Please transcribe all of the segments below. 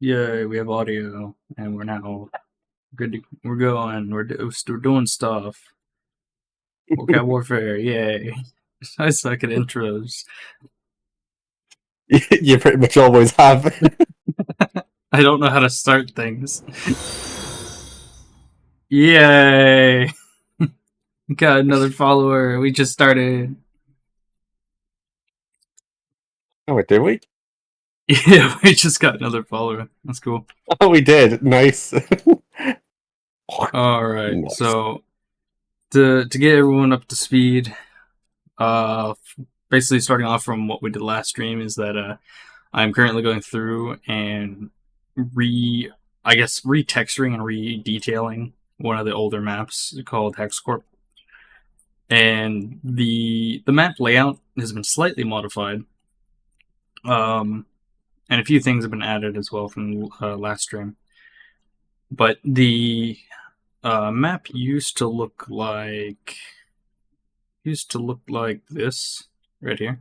Yeah, we have audio, and we're now good. We're going. We're doing stuff. Vocab warfare. Yay! I suck at intros. You pretty much always have. I don't know how to start things. Yay! Got another follower. We just started. Oh, wait, did we? Yeah, we just got another follower. That's cool. Oh, we did. Nice. All right. Nice. So to get everyone up to speed, basically starting off from what we did last stream is that I'm currently going through and retexturing and re-detailing one of the older maps called HexCorp. And the map layout has been slightly modified. And a few things have been added as well from last stream. But the map used to look like this right here.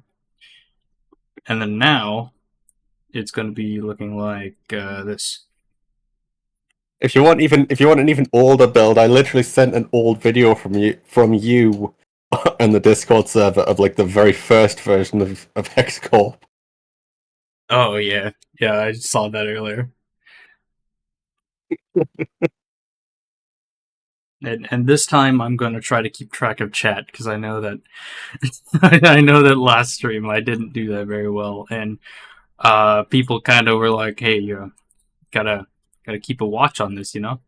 And then now it's going to be looking like this. If you want an even older build, I literally sent an old video from you in the Discord server of like the very first version of HexCorp. Oh yeah, I saw that earlier. And this time I'm going to try to keep track of chat because I know that I know that last stream I didn't do that very well, and people kind of were like, "Hey, you gotta keep a watch on this," you know.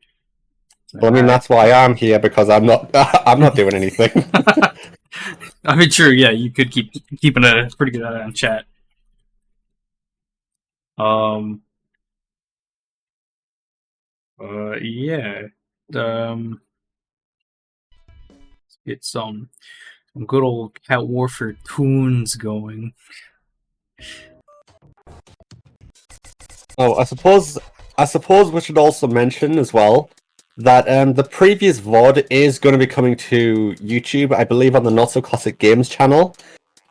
Well, I mean, that's why I'm here, because I'm not doing anything. I mean, sure, yeah, you could keeping a pretty good eye on chat. Yeah. Let's get some good old cat warfare tunes going. Oh, I suppose we should also mention as well that the previous VOD is going to be coming to YouTube, I believe, on the Not So Classic Games channel.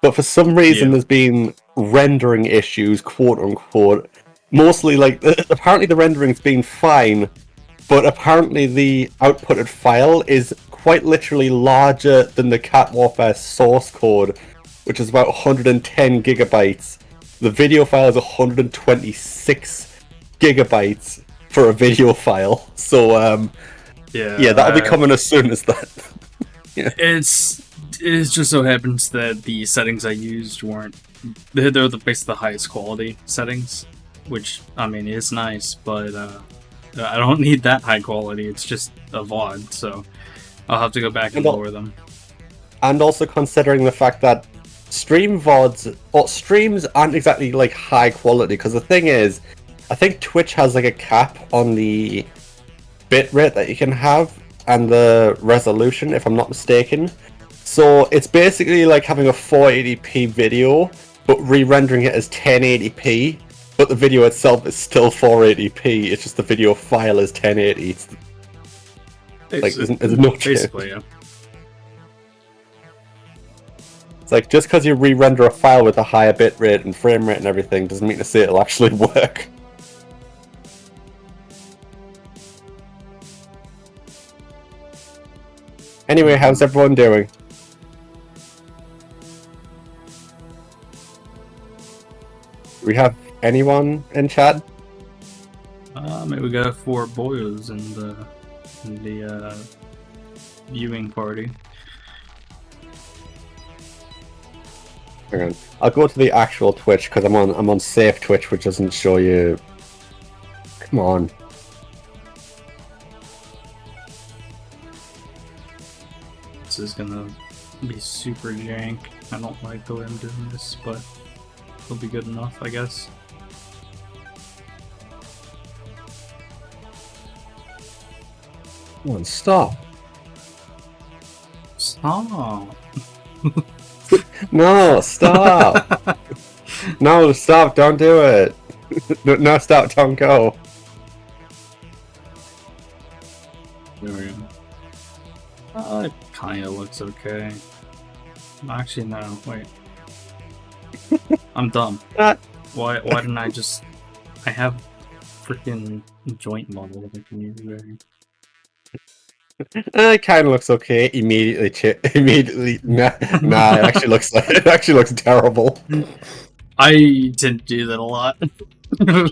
But for some reason, there's been rendering issues, quote unquote. Mostly, like, apparently the rendering's been fine, but apparently the outputted file is quite literally larger than the Cat Warfare source code, which is about 110 gigabytes. The video file is 126 gigabytes for a video file. So, yeah, that'll be coming as soon as that. Yeah. It just so happens that the settings I used weren't. They're basically the highest quality settings, which, I mean, is nice, but I don't need that high quality. It's just a VOD, so I'll have to go back and lower them. And also considering the fact that streams aren't exactly like high quality, because the thing is, I think Twitch has like a cap on the bitrate that you can have and the resolution, if I'm not mistaken. So it's basically like having a 480p video, but re-rendering it as 1080p, but the video itself is still 480p. It's just the video file is 1080. Like, there's no change. Basically, yeah. It's like, just because you re-render a file with a higher bitrate and frame rate and everything doesn't mean to say it'll actually work. Anyway, how's everyone doing? Do we have anyone in chat? Maybe we got 4 boys in the viewing party. Hang on. I'll go to the actual Twitch because I'm on safe Twitch, which doesn't show you. Come on. This is gonna be super jank. I don't like the way I'm doing this, but it'll be good enough, I guess. Come on, stop. Stop. No, stop. No, stop, don't do it. No, stop, don't go. There we go. It kinda looks okay. Actually, no, wait. I'm dumb. Why didn't I just... I have freaking joint model that I can use there. It kind of looks okay. Immediately, nah. It actually looks terrible. I tend to do that a lot,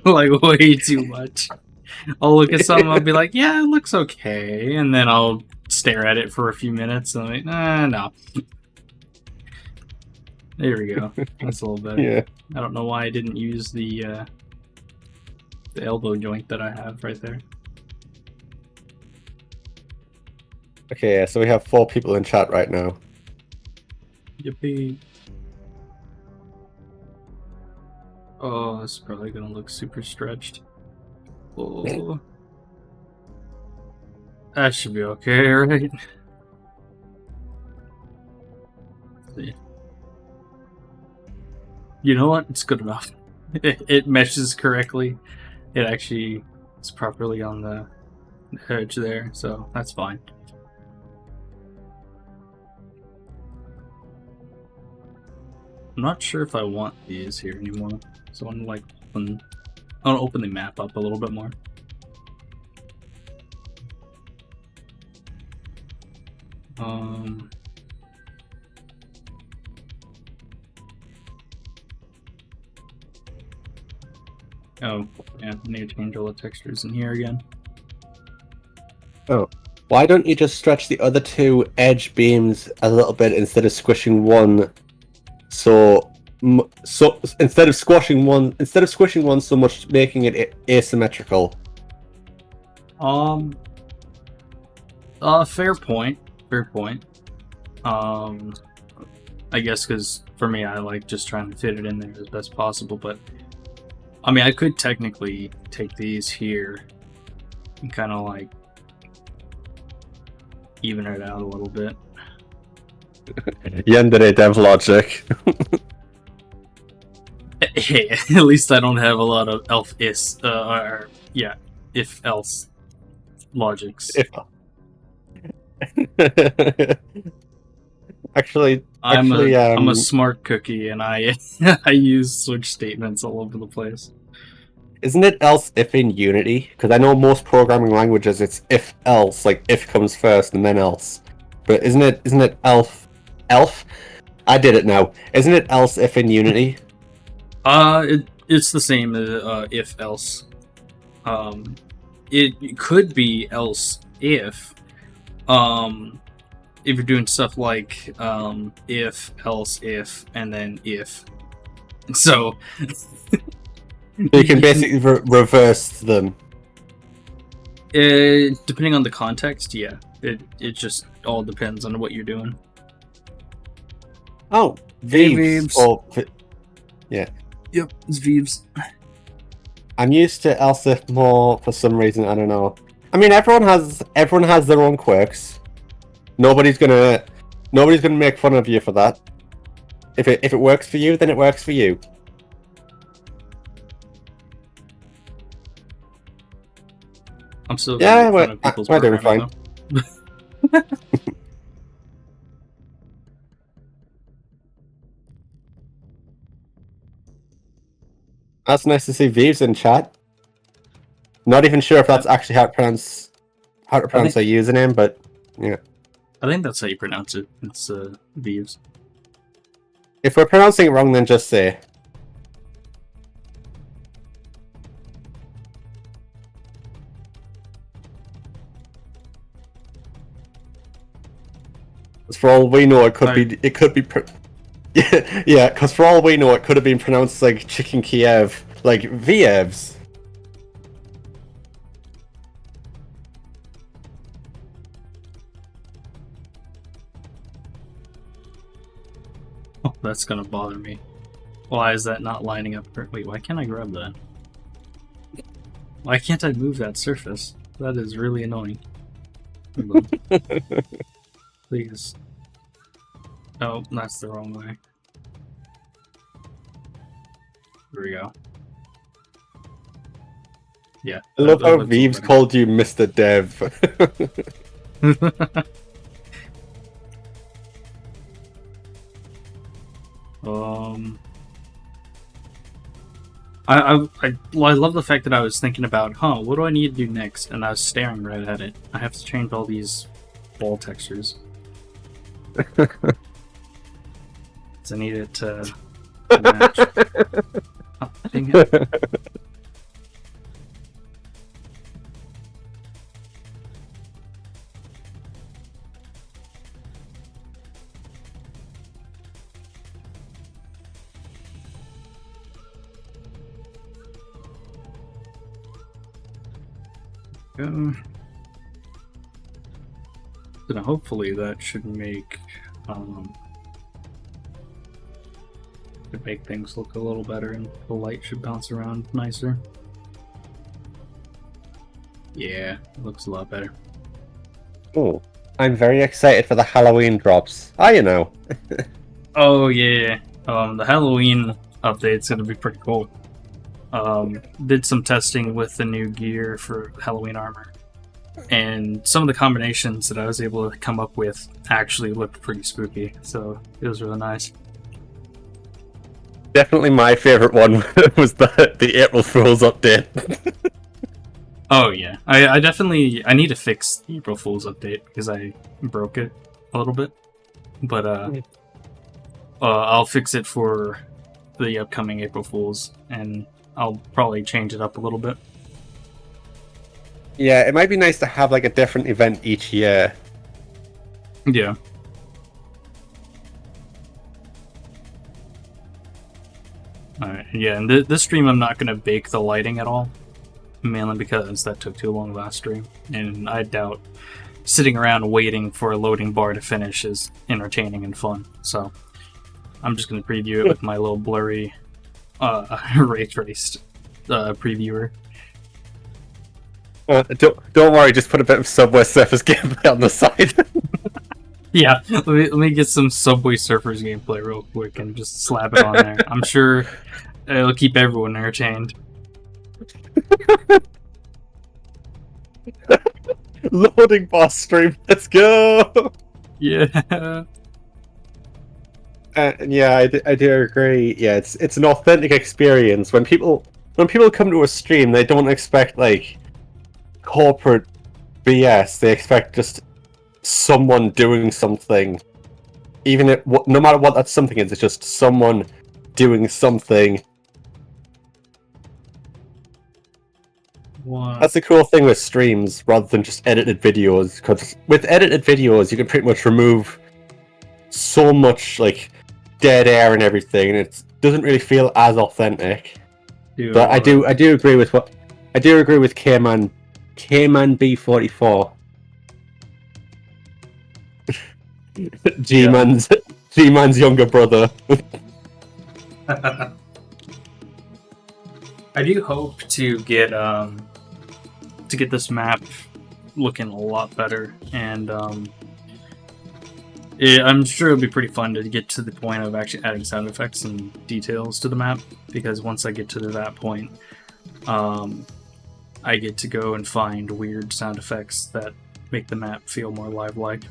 like way too much. I'll look at something, I'll be like, yeah, it looks okay, and then I'll stare at it for a few minutes, and I'm like, no. There we go. That's a little better. Yeah. I don't know why I didn't use the elbow joint that I have right there. Okay, so we have 4 people in chat right now. Yippee. Oh, it's probably gonna look super stretched. Oh. That should be okay, right? See. You know what? It's good enough. It meshes correctly. It actually is properly on the edge there, so that's fine. I'm not sure if I want these here anymore, so I'm like I want to open the map up a little bit more. Oh, yeah, I need to change all the textures in here again. Oh, why don't you just stretch the other 2 edge beams a little bit instead of squishing one? So instead of squishing one so much, making it asymmetrical. Fair point. I guess because for me, I like just trying to fit it in there as best possible, but I mean, I could technically take these here and kind of like even it out a little bit. Yandere dev logic. Hey, at least I don't have a lot of if else logics. Actually, I'm a smart cookie, and I I use switch statements all over the place. Isn't it else if in Unity? Because I know most programming languages it's if else, like if comes first and then else. But isn't it elf? I did it now. Isn't it else if in Unity? It's the same if else. It could be else if you're doing stuff like if else if and then if. So you can basically reverse them. Depending on the context, yeah. It just all depends on what you're doing. Oh, Vives. Oh, yeah. Yep, it's Vives. I'm used to else if more for some reason. I don't know. I mean, everyone has their own quirks. Nobody's gonna make fun of you for that. If it works for you, then it works for you. I'm still gonna make fun of people's we're doing fine. That's nice to see Vives in chat. Not even sure if that's actually how to pronounce their username, but yeah. I think that's how you pronounce it. It's Vives. If we're pronouncing it wrong, then just say. For all we know, it could be yeah, because for all we know, it could have been pronounced like Chicken Kiev, like Vievs. Oh, that's gonna bother me. Why is that not lining up? Wait, why can't I grab that? Why can't I move that surface? That is really annoying. Please. Oh, that's the wrong way. Here we go. Yeah. I love how Vives called you Mr. Dev. I love the fact that I was thinking about, what do I need to do next? And I was staring right at it. I have to change all these wall textures. So I need it to match. Oh, dang it. Then hopefully that should make things look a little better, and the light should bounce around nicer. Yeah, it looks a lot better. Oh, I'm very excited for the Halloween drops. You know. Oh yeah, the Halloween update's gonna be pretty cool. Did some testing with the new gear for Halloween armor, and some of the combinations that I was able to come up with actually looked pretty spooky, so it was really nice. Definitely my favorite one was the April Fool's update. Oh yeah, I definitely need to fix the April Fool's update because I broke it a little bit, but I'll fix it for the upcoming April Fool's, and I'll probably change it up a little bit. Yeah, it might be nice to have like a different event each year. Yeah. Alright, yeah, and this stream I'm not going to bake the lighting at all, mainly because that took too long last stream, and I doubt sitting around waiting for a loading bar to finish is entertaining and fun, so I'm just going to preview it with my little blurry ray traced previewer. Don't worry, just put a bit of Subway Surfers gameplay on the side. Yeah, let me get some Subway Surfers gameplay real quick and just slap it on there. I'm sure it'll keep everyone entertained. Loading boss stream, let's go! Yeah. Yeah, I do agree. Yeah, it's an authentic experience. When people come to a stream, they don't expect like corporate BS. They expect just someone doing something, even if no matter what that something is, it's just someone doing something. What? That's the cool thing with streams, rather than just edited videos. Because with edited videos, you can pretty much remove so much like dead air and everything, and it doesn't really feel as authentic. Dude, But I do agree with K-Man B44. G-Man's younger brother. I do hope to get this map looking a lot better, and I'm sure it'll be pretty fun to get to the point of actually adding sound effects and details to the map, because once I get to that point, I get to go and find weird sound effects that make the map feel more lifelike.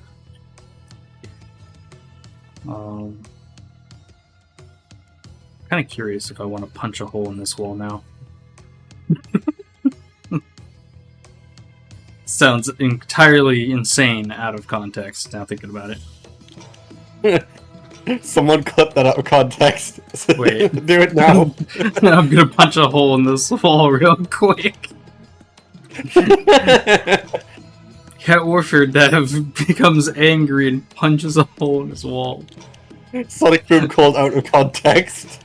Kind of curious if I want to punch a hole in this wall now. Sounds entirely insane out of context, now thinking about it. Someone cut that out of context. Wait. Do it now. Now I'm gonna punch a hole in this wall real quick. Cat Warfare Dev becomes angry and punches a hole in his wall. Sonic Boom called out of context.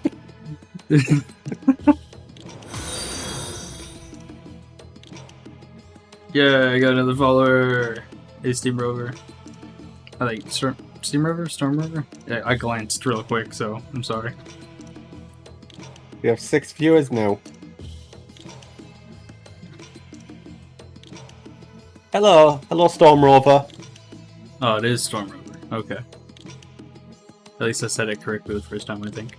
Yeah, I got another follower. Hey, Steam Rover. I think Steam Rover? Storm Rover? Yeah, I glanced real quick, so I'm sorry. We have 6 viewers now. Hello, Storm Rover. Oh, it is Storm Rover. Okay. At least I said it correctly the first time, I think.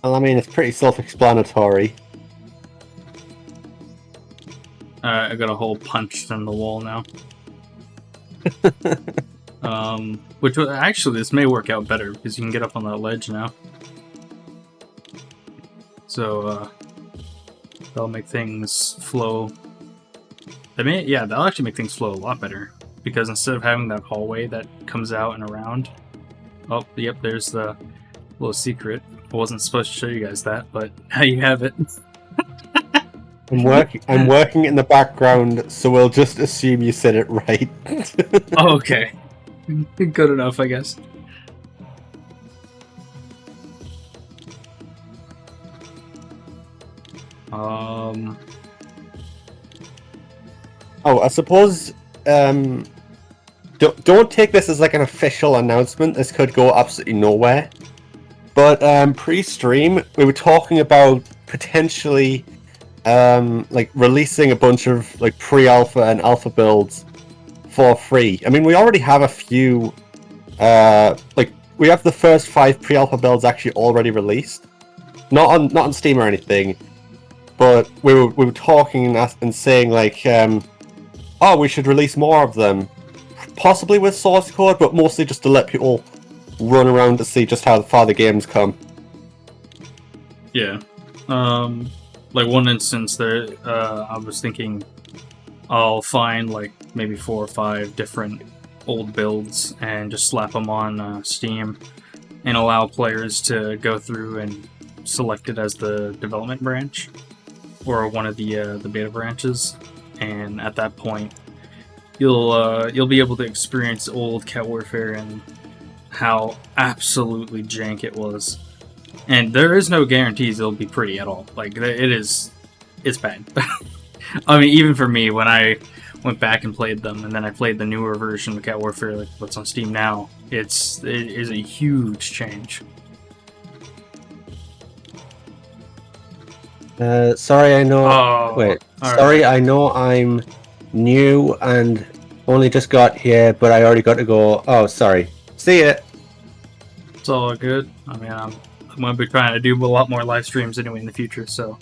Well, I mean, it's pretty self-explanatory. I got a hole punched in the wall now. Actually, this may work out better because you can get up on that ledge now. so that'll make things flow. They'll actually make things flow a lot better, because instead of having that hallway that comes out and around. Oh, yep, there's the little secret. I wasn't supposed to show you guys that, but now you have it. I'm working in the background, so we'll just assume you said it right. Oh, okay. Good enough, I guess. Oh, I suppose. Don't take this as like an official announcement. This could go absolutely nowhere. But pre-stream, we were talking about potentially like releasing a bunch of like pre-alpha and alpha builds for free. I mean, we already have a few. Like we have the first 5 pre-alpha builds actually already released. Not on Steam or anything. But we were talking and saying like, oh, we should release more of them, possibly with source code, but mostly just to let people run around to see just how far the games come. Yeah. Like one instance there, I was thinking I'll find like maybe 4 or 5 different old builds and just slap them on Steam and allow players to go through and select it as the development branch or one of the beta branches, and at that point you'll be able to experience old Cat Warfare and how absolutely jank it was. And there is no guarantees it'll be pretty at all. Like it's bad. I mean, even for me, when I went back and played them, and then I played the newer version of Cat Warfare, like what's on Steam now, it is a huge change. Sorry, I know. Oh, Wait, sorry, right. I know I'm new and only just got here, but I already got to go. Oh, sorry. See ya. It's all good. I mean, I'm going to be trying to do a lot more live streams anyway in the future, so.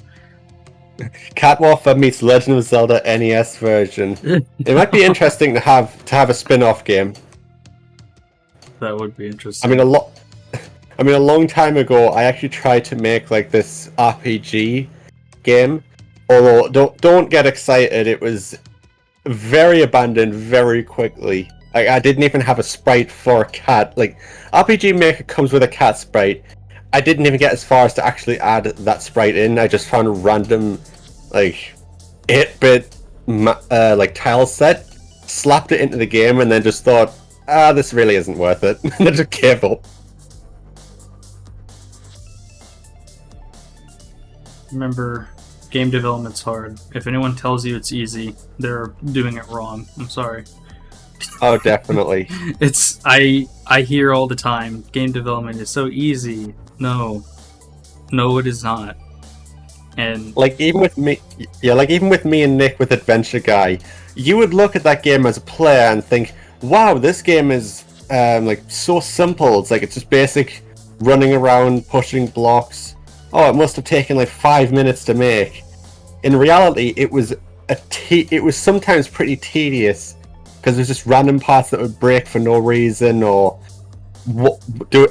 Cat Warfare meets Legend of Zelda NES version. It might be interesting to have a spin-off game. That would be interesting. I mean, a long time ago, I actually tried to make like this RPG game. Although, don't get excited. It was very abandoned very quickly. I didn't even have a sprite for a cat. Like, RPG Maker comes with a cat sprite. I didn't even get as far as to actually add that sprite in. I just found a random, like, 8-bit like tile set, slapped it into the game, and then just thought, this really isn't worth it. And I just gave up. Remember, game development's hard. If anyone tells you it's easy, they're doing it wrong. I'm sorry. Oh, definitely. I hear all the time, game development is so easy. No, it is not. And like even with me and Nick with Adventure Guy, you would look at that game as a player and think, wow, this game is like so simple. It's like it's just basic running around, pushing blocks. Oh, it must have taken like 5 minutes to make. In reality, it was sometimes pretty tedious because there's just random parts that would break for no reason, or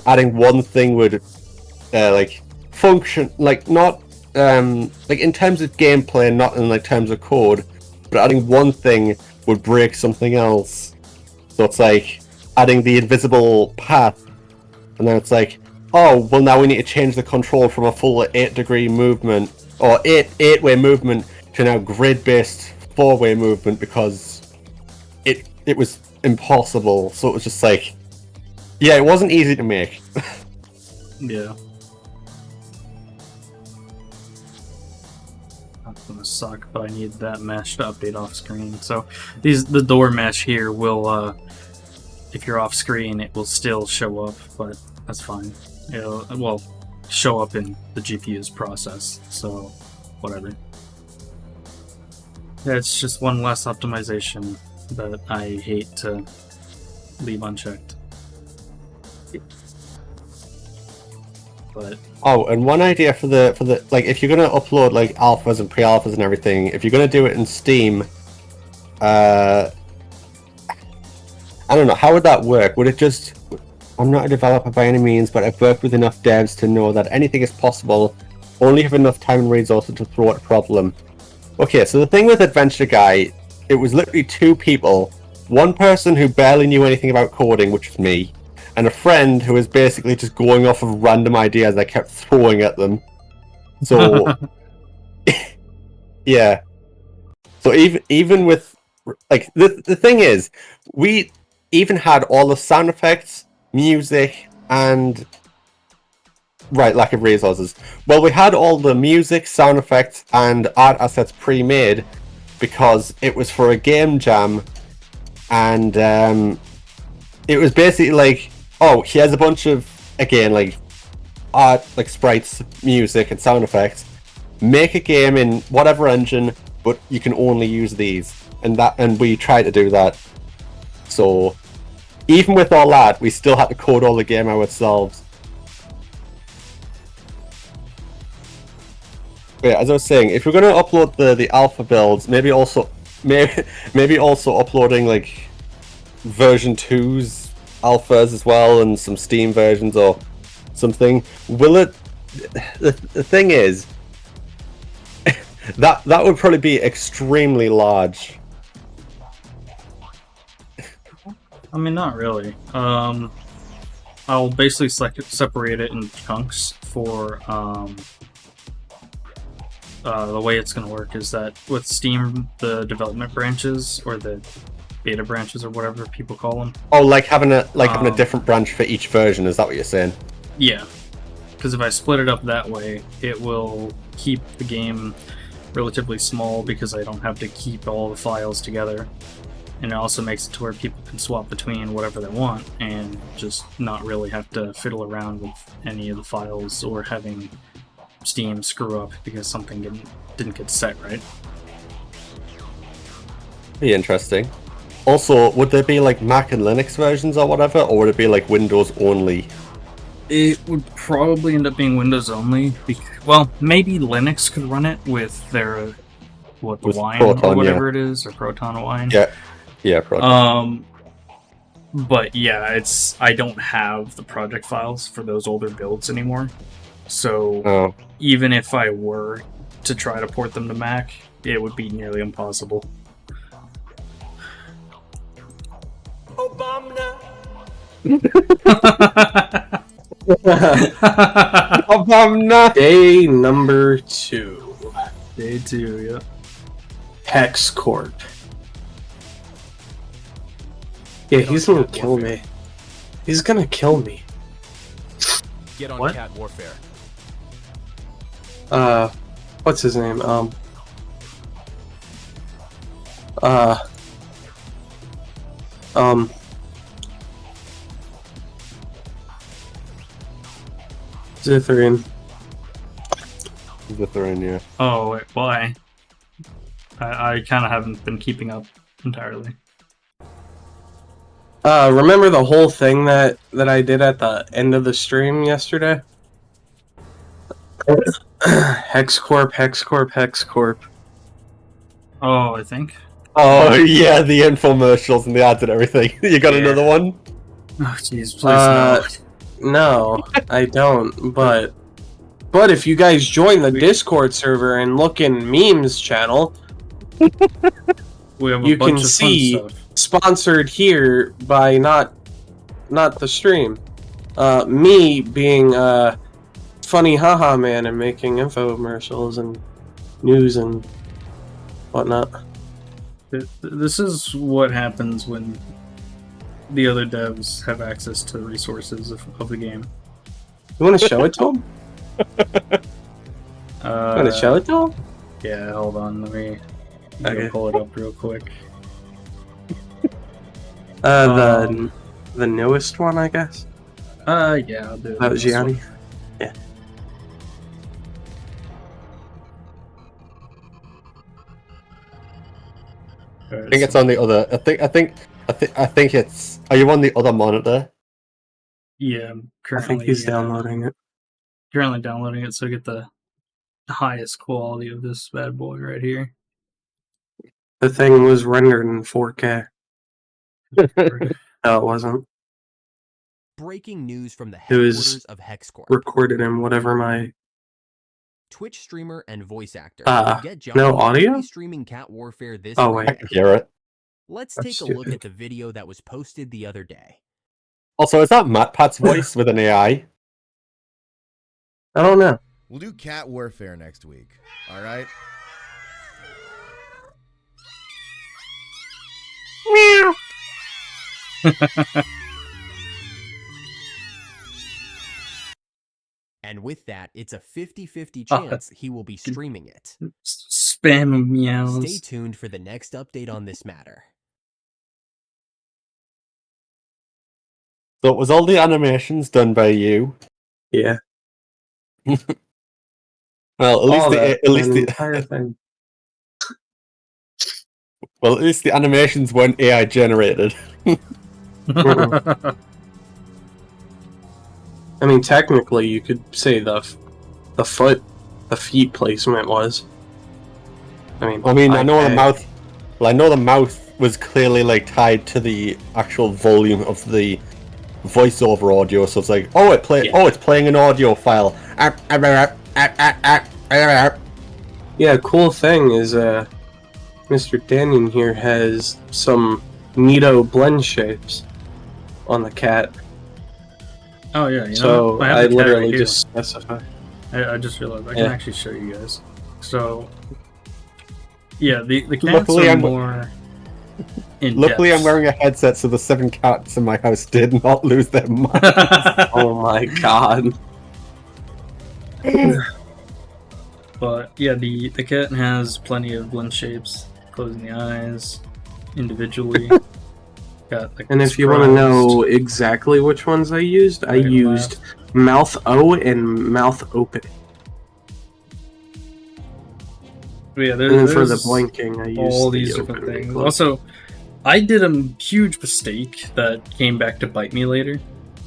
adding one thing would like function, like not like in terms of gameplay, not in like terms of code, but adding one thing would break something else. So it's like adding the invisible path, and then it's like, oh, well now we need to change the control from a full 8-degree movement or 8-way movement to now grid-based 4-way movement because it was impossible. So it was just like, yeah, it wasn't easy to make. yeah. That's gonna suck, but I need that mesh to update off screen. So the door mesh here will, if you're off screen, it will still show up, but that's fine. It'll show up in the GPU's process, so whatever. Yeah, it's just one less optimization that I hate to leave unchecked. But oh, and one idea for the like, if you're gonna upload like alphas and pre-alphas and everything, if you're gonna do it in Steam, I don't know, how would that work? Would it just, I'm not a developer by any means, but I've worked with enough devs to know that anything is possible. only have enough time and resources to throw at a problem. Okay, so the thing with Adventure Guy, it was literally two people. One person who barely knew anything about coding, which was me, and a friend who was basically just going off of random ideas I kept throwing at them. So, yeah. So even with like the thing is, we even had all the sound effects, music, and lack of resources. Well, we had all the music, sound effects, and art assets pre-made because it was for a game jam, and it was basically like, oh, here's a bunch of again like art, like sprites, music, and sound effects. Make a game in whatever engine, but you can only use these, and we tried to do that. So even with all that, we still had to code all the game ourselves. But yeah, as I was saying, if we're going to upload the alpha builds, maybe also uploading like version 2's alphas as well, and some Steam versions or something. Will it? The thing is, that would probably be extremely large. I mean, not really. I'll basically separate it in chunks for the way it's going to work is that with Steam, the development branches or the beta branches or whatever people call them. Oh, like having a different branch for each version. Is that what you're saying? Yeah, because if I split it up that way, it will keep the game relatively small because I don't have to keep all the files together. And it also makes it to where people can swap between whatever they want and just not really have to fiddle around with any of the files or having Steam screw up because something didn't get set right. Be interesting. Also, would there be like Mac and Linux versions or whatever, or would it be like Windows only? It would probably end up being Windows only. Well, maybe Linux could run it with their with Wine Proton, or whatever it is, or Proton Wine. Yeah, Proton. But yeah, I don't have the project files for those older builds anymore. So even if I were to try to port them to Mac, it would be nearly impossible. Obama. Obama. Day number 2. Day 2, yeah. Hex Corp. Yeah, he's gonna kill me. He's gonna kill me. Get on What? Cat Warfare. What's his name? Zithrin. Zithrin, yeah. Oh, wait, why? I kind of haven't been keeping up entirely. Remember the whole thing that I did at the end of the stream yesterday? Hex Corp, Hex Corp, Hex Corp. Oh, I think. Oh yeah, the infomercials and the ads and everything. You got another one? Oh, jeez, please no. No, I don't. But if you guys join the Discord server and look in memes channel, We have a you bunch can of see fun stuff. sponsored here by not the stream. Me being funny haha man and making infomercials and news and whatnot. This is what happens when the other devs have access to resources of the game. You want to show it to him? You want to show it to him? Yeah, hold on. Let me Okay. pull it up real quick. The newest one, I guess. Yeah, I'll do it. That was Gianni. Yeah. I think it's on the other. I think it's. Are you on the other monitor? Yeah, I'm I currently. think he's downloading it. Currently downloading it, so I get the highest quality of this bad boy right here. The thing was rendered in 4K. No, it wasn't. Breaking news from the It was headquarters of HexCorp. Recorded in whatever my Twitch streamer and voice actor. Get Johnny no audio? will be streaming Cat Warfare this Oh, week. wait. I can hear it. Let's That's take a look stupid. at the video that was posted the other day. Also, is that MatPat's voice with an AI? I don't know. We'll do Cat Warfare next week. All right. And with that, it's a 50-50 chance he will be streaming it. Spam of meows. Stay tuned for the next update on this matter. So, was all the animations done by you? Yeah. Well, at least the entire thing. well, at least the animations weren't AI generated. I mean, technically, you could say the feet placement was. I know the mouth. Well, I know the mouth was clearly like tied to the actual volume of the voiceover audio, so it's like, oh, it's playing an audio file. Yeah, cool thing is, Mr. Danyon here has some neato blend shapes on the cat. Oh yeah, so I have I the cat literally right here. just specify. I just realized I can actually show you guys. So, yeah, the cats Luckily, are more in Luckily, depth. I'm wearing a headset, so the 7 cats in my house did not lose their mind. Oh my god. But yeah, the cat has plenty of blend shapes, closing the eyes individually. Got like And if you want to know exactly which ones I used, I used mouth O and mouth open. yeah, And then for the there's blinking, I used all the these open different and things. close. Also, I did a huge mistake that came back to bite me later.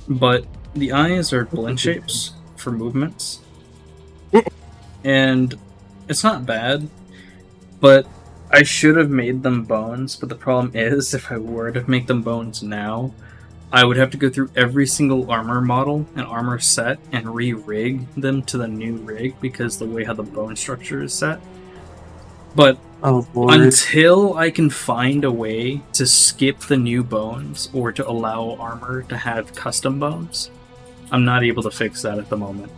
But the eyes are blend shapes for movements, and it's not bad. But I should have made them bones. But the problem is, if I were to make them bones now, I would have to go through every single armor model and armor set and re-rig them to the new rig because the way how the bone structure is set. But Oh lord. until I can find a way to skip the new bones or to allow armor to have custom bones, I'm not able to fix that at the moment.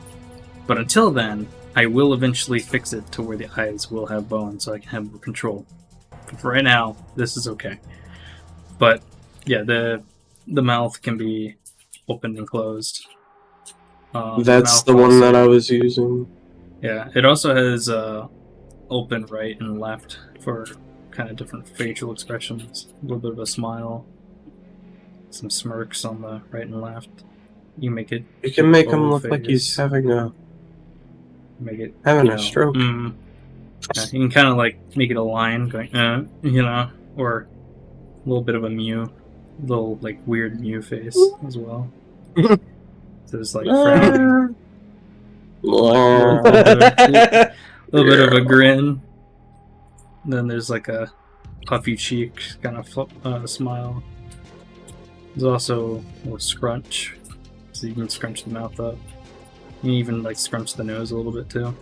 But until then, I will eventually fix it to where the eyes will have bones so I can have more control. But for right now, this is okay. But yeah, the mouth can be opened and closed. That's mouth the one also- that I was using. Yeah, it also has open right and left for kind of different facial expressions. A little bit of a smile, some smirks on the right and left. You make it. You can make him full look like he's face. having a Make it a stroke. Yeah, you can kind of like make it a line going, or a little bit of a mew, little like weird mew face as well. So it's like frowning. A little bit of a grin. Then there's like a puffy cheek kind of smile. There's also a little scrunch, so you can scrunch the mouth up. You can even like scrunch the nose a little bit too.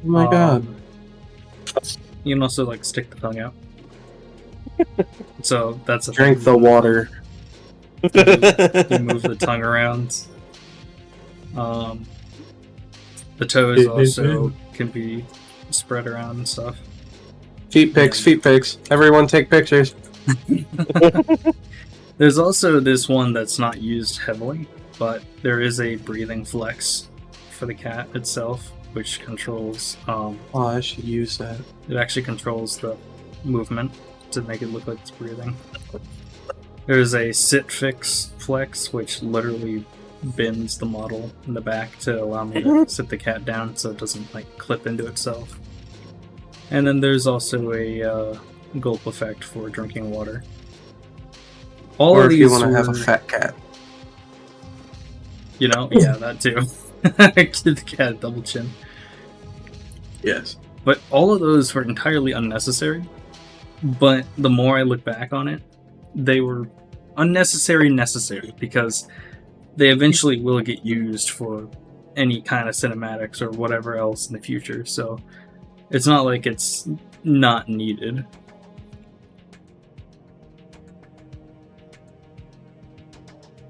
Oh my god. You can also like stick the tongue out. So that's a Drink thing. the water. You move the tongue around. The toes also can be spread around and stuff. Feet pics, feet pics. Everyone take pictures. There's also this one that's not used heavily, but there is a breathing flex for the cat itself, which controls. Oh, I should use that. It actually controls the movement to make it look like it's breathing. There's a sit fix flex, which literally bends the model in the back to allow me to sit the cat down so it doesn't like clip into itself. And then there's also a gulp effect for drinking water. All Or of if you these want to have a were- fat cat. yeah, that too. Give the cat a double chin. Yes. But all of those were entirely unnecessary. But the more I look back on it, they were necessary because they eventually will get used for any kind of cinematics or whatever else in the future, so it's not like it's not needed.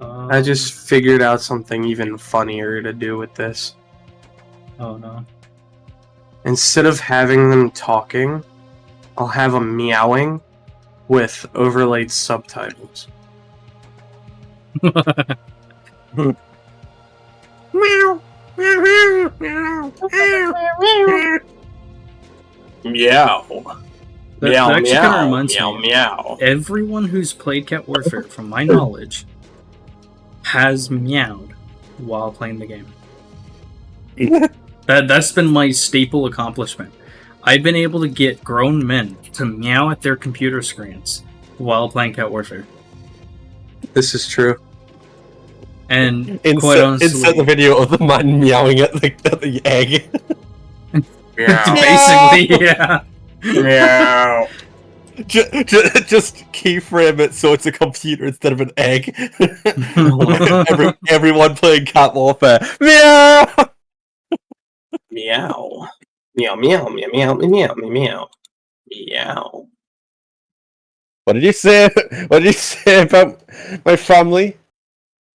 I just figured out something even funnier to do with this. Oh no. Instead of having them talking, I'll have them meowing with overlaid subtitles. Meow. Meow. Meow. Meow. That Meow, actually meow, kind of reminds meow, me. meow. Everyone who's played Cat Warfare, from my knowledge, has meowed while playing the game. That's been my staple accomplishment. I've been able to get grown men to meow at their computer screens while playing Cat Warfare. This is true. And quite honestly, insert the video of the man meowing at the egg. Meow. basically, yeah. Meow. Just keyframe it so it's a computer instead of an egg. Everyone playing Cat Warfare. Meow! Meow. Meow, meow, meow, meow, meow, meow, meow. Meow. What did you say? What did you say about my family?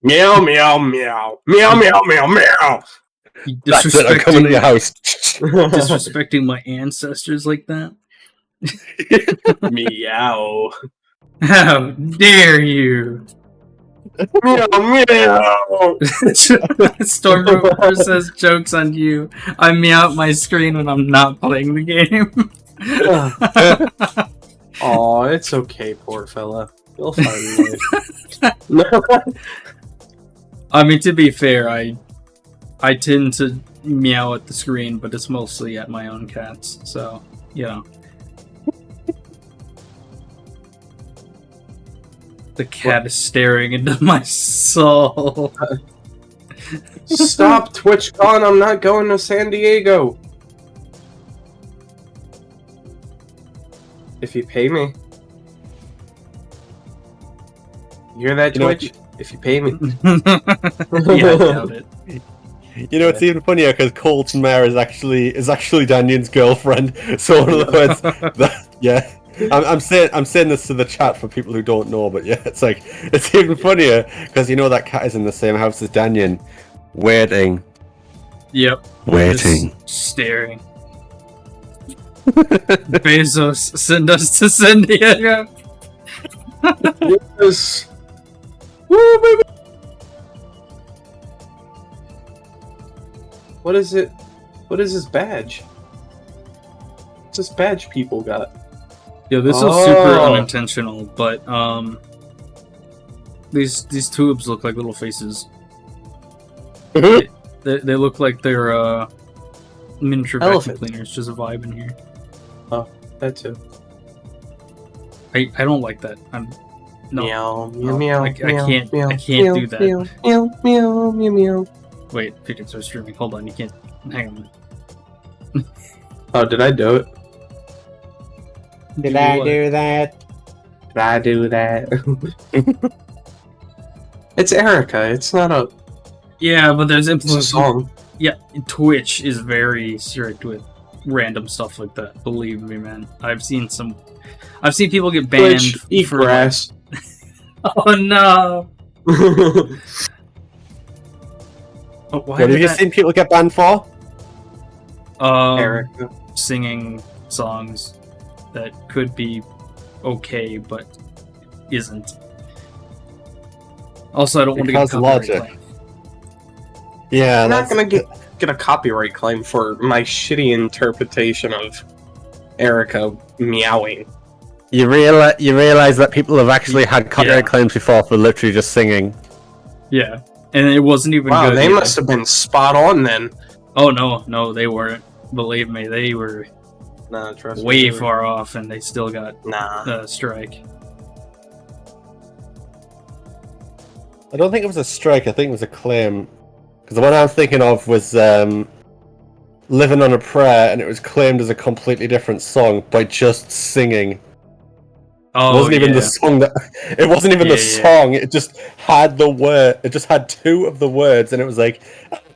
Meow, meow, meow. Meow, meow, meow, meow. That's it, I'm coming to your house. Disrespecting my ancestors like that? Meow. How dare you! Meow, meow. Stormtrooper says jokes on you. I meow at my screen when I'm not playing the game. Aw, it's okay, poor fella. You'll find it. I mean, to be fair, I tend to meow at the screen, but it's mostly at my own cats, so, you know. The cat is staring into my soul. Stop, TwitchCon, I'm not going to San Diego. If you pay me. You hear that, You know, Twitch? If you pay me. Yeah, I doubt it. You know, it's even funnier because Colton Mare is actually Daniel's girlfriend. So in other words, yeah. I'm saying this to the chat for people who don't know, but yeah, it's like it's even funnier because you know that cat is in the same house as Daniel, waiting. Yep. Waiting. Just staring. Bezos, send us to San Diego. Yes. Woo, baby. What is it? What is this badge? What's this badge people got? Yeah, this is super unintentional, but these tubes look like little faces. they look like they're miniature vacuum Elephant. cleaners. Just a vibe in here. That too. I don't like that. No. Meow, No, meow, meow, I can't- meow, I can't meow, do that. Meow, meow, meow, meow, meow. Wait, Pickets are streaming. Hold on, you can't. Hang on. Oh, did I do it? Did I do that? Did I do that? It's Erica. It's not a. Yeah, but there's It's a influence. song. Yeah, Twitch is very strict with random stuff like that. Believe me, man. I've seen people get banned Twitch, eat for grass. Oh no! Oh, why What have did you that- seen people get banned for? Erica. Singing songs that could be okay, but isn't. Also, I don't want to get Because copyright logic. claim. Yeah, I'm not that's gonna get a copyright claim for my shitty interpretation of Erica meowing. You realize that people have actually had copyright Yeah. claims before for literally just singing. Yeah, and it wasn't even Wow, good. they either. must have been spot on then. Oh no, they weren't. Believe me, they were Nah, trust me. way they were- far off, and they still got Nah. the strike. I don't think it was a strike. I think it was a claim. Because the one I'm thinking of was "Living on a Prayer," and it was claimed as a completely different song by just singing. Oh, It wasn't even yeah. the song that. It wasn't even the Yeah, yeah. song. It just had the word. It just had two of the words, and it was like,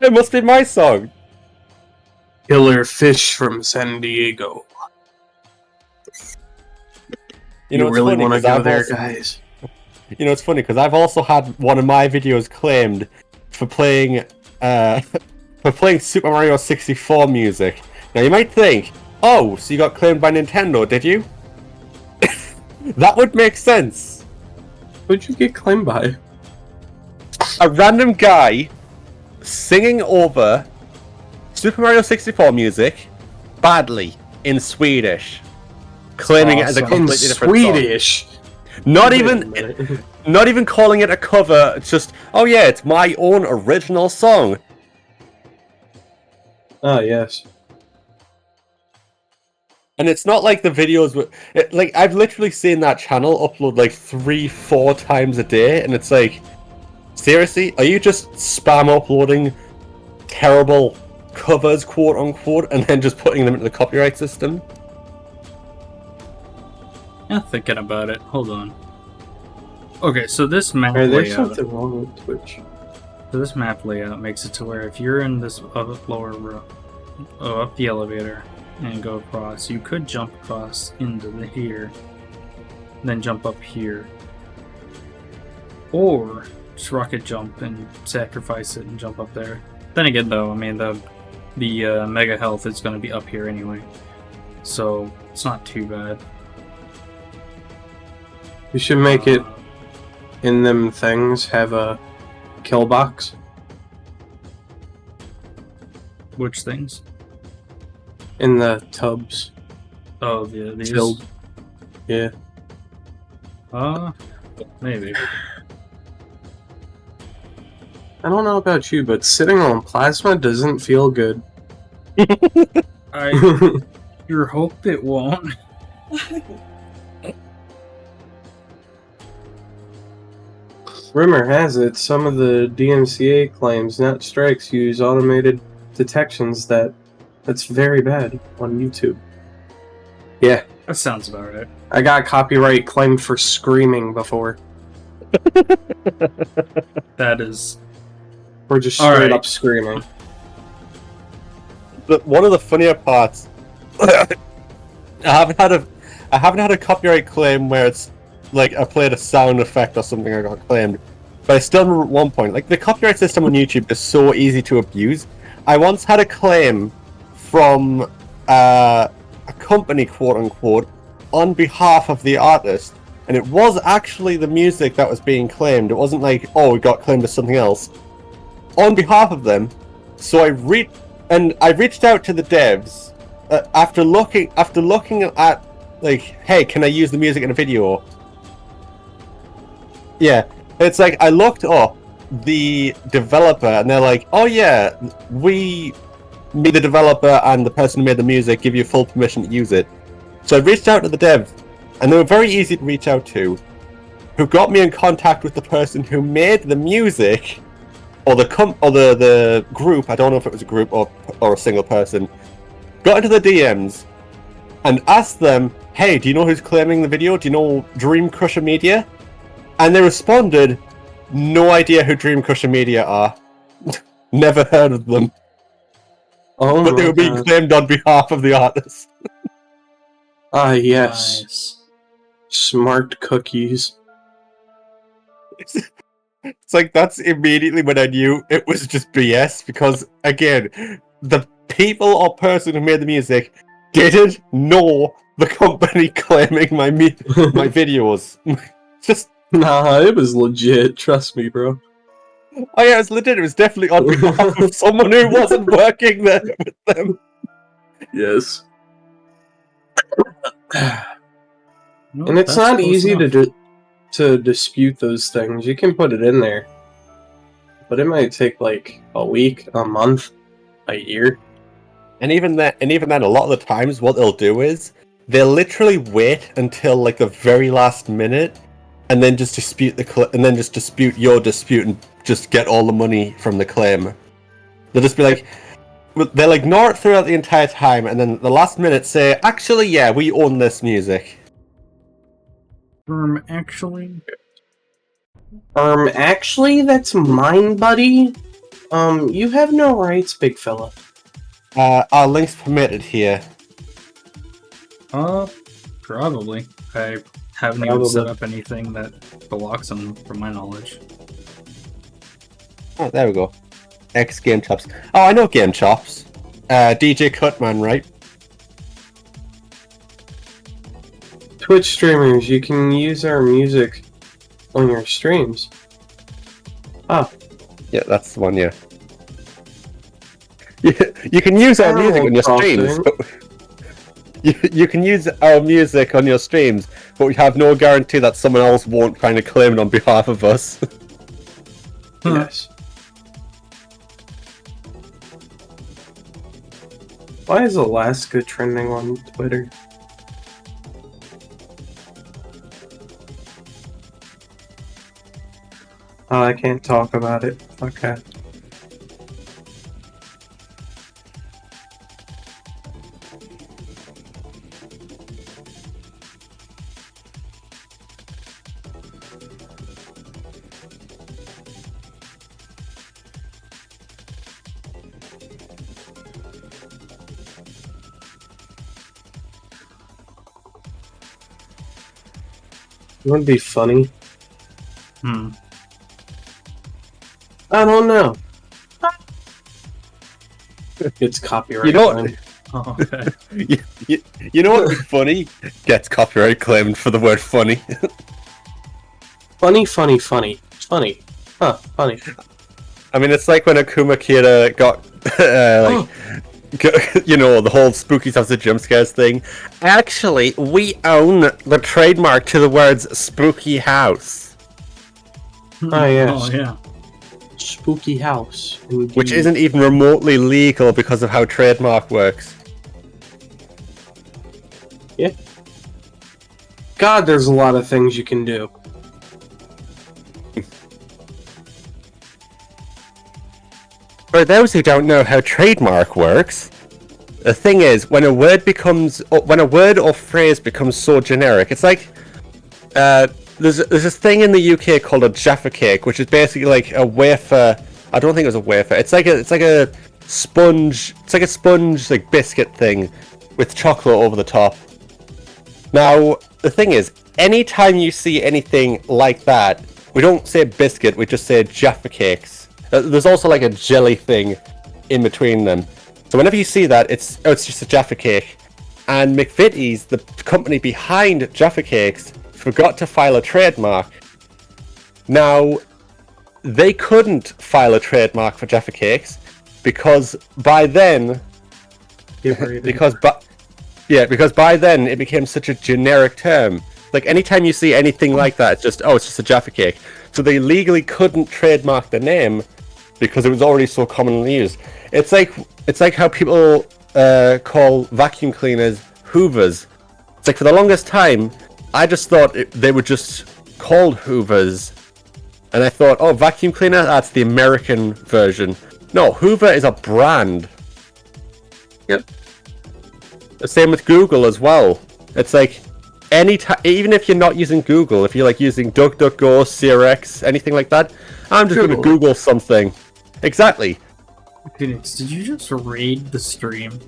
It must be my song. Killer fish from San Diego. You know, it's really funny want to 'cause go I've there, also- guys? You know, it's funny because I've also had one of my videos claimed for playing Super Mario 64 music. Now you might think, oh, so you got claimed by Nintendo, did you? That would make sense. Who'd you get claimed by? A random guy singing over Super Mario 64 music badly in Swedish, claiming it as a awesome. In completely different song. Swedish. Not Wait a even, minute. not even calling it a cover. It's just, oh yeah, it's my own original song. Ah, yes. And it's not like the videos were like I've literally seen that channel upload like 3-4 times a day, and it's like, seriously, are you just spam uploading terrible covers, quote unquote, and then just putting them into the copyright system? Yeah, thinking about it. Hold on. Okay, so this map Alright, there's layout. something wrong with Twitch. So this map layout makes it to where if you're in this lower row, up the elevator and go across, you could jump across into here, then jump up here, or just rocket jump and sacrifice it and jump up there. Then again, though, I mean the mega health is going to be up here anyway, so it's not too bad. You should make it in them things have a kill box. Which things? In the tubs. Oh, yeah, these. Filled. Yeah. Maybe. I don't know about you, but sitting on plasma doesn't feel good. I sure hope it won't. Rumor has it some of the DMCA claims, not strikes, use automated detections that's very bad on YouTube. Yeah, That sounds about right. I got copyright claimed for screaming before. That is. Or just All straight right. up screaming. But one of the funnier parts, I haven't had a copyright claim where it's like I played a sound effect or something I got claimed. But I still remember at one point, like the copyright system on YouTube is so easy to abuse. I once had a claim from a company, quote unquote, on behalf of the artist, and it was actually the music that was being claimed. It wasn't like, oh, we got claimed as something else. On behalf of them, so I reached out to the devs after looking at like, hey, can I use the music in a video? Yeah, it's like I looked up the developer, and they're like, oh yeah, me, the developer, and the person who made the music give you full permission to use it. So I reached out to the dev, and they were very easy to reach out to, who got me in contact with the person who made the music, or the group. I don't know if it was a group or a single person. Got into the DMs and asked them, hey, do you know who's claiming the video? Do you know Dream Crusher Media? And they responded, no idea who Dream Crusher Media are. Never heard of them. Oh But they my were being God. claimed on behalf of the artist. Ah, yes. Nice. Smart cookies. It's like, that's immediately when I knew it was just BS, because, again, the people or person who made the music didn't know the company claiming my videos. Just, Nah, it was legit. Trust me, bro. oh yeah, it was legit. It was definitely on behalf of someone who wasn't working there with them. Yes. No, And it's that's not close easy enough. to dispute those things. You can put it in there, but it might take like a week, a month, a year. And even then, a lot of the times, what they'll do is they'll literally wait until like the very last minute, and then just dispute dispute your dispute and just get all the money from the claim. They'll just be like, they'll ignore it throughout the entire time, and then the last minute say, actually, yeah, we own this music. Actually, Actually, that's mine, buddy. You have no rights, big fella. Are links permitted here? Probably. I haven't even set up anything that blocks them, from my knowledge. Oh, there we go. X Game Chops. Oh, I know Game Chops. DJ Cutman, right? Twitch streamers, you can use our music on your streams. Oh. Yeah, that's the one, yeah. You can use our music on your streams, but you can use our music on your streams, but we have no guarantee that someone else won't kind of claim it on behalf of us. Yes. Why is Alaska trending on Twitter? Oh, I can't talk about it. Okay. It would be funny. I don't know. It's copyright. You know, Oh, okay. you know what would be funny? Gets copyright claimed for the word funny. Funny, funny, funny. Funny. Huh, funny. I mean, it's like when Akuma Kira got, you know, the whole spooky stuff, the jump scares thing. Actually, we own the trademark to the words spooky house. Oh, yes. Oh, yeah. Spooky house. Indeed. Which isn't even remotely legal because of how trademark works. Yeah. God, there's a lot of things you can do. For those who don't know how trademark works, the thing is, when a word or phrase becomes so generic, it's like, there's this thing in the UK called a Jaffa cake, which is basically like a wafer. I don't think it was a wafer. It's like a sponge. It's like a sponge, like biscuit thing, with chocolate over the top. Now the thing is, anytime you see anything like that, we don't say biscuit. We just say Jaffa cakes. There's also like a jelly thing in between them. So whenever you see that, it's just a Jaffa cake. And McVitie's, the company behind Jaffa cakes, forgot to file a trademark. Now, they couldn't file a trademark for Jaffa cakes because by then, because by then it became such a generic term. Like anytime you see anything like that, it's just a Jaffa cake. So they legally couldn't trademark the name because it was already so commonly used. It's like how people call vacuum cleaners Hoovers. It's like for the longest time, I just thought they were just called Hoovers, and I thought, oh, vacuum cleaner, that's the American version. No, Hoover is a brand. Yep. The same with Google as well. It's like even if you're not using Google, if you're like using DuckDuckGo, CRX, anything like that, I'm just going to Google something. Exactly. Phoenix, did you just raid the stream?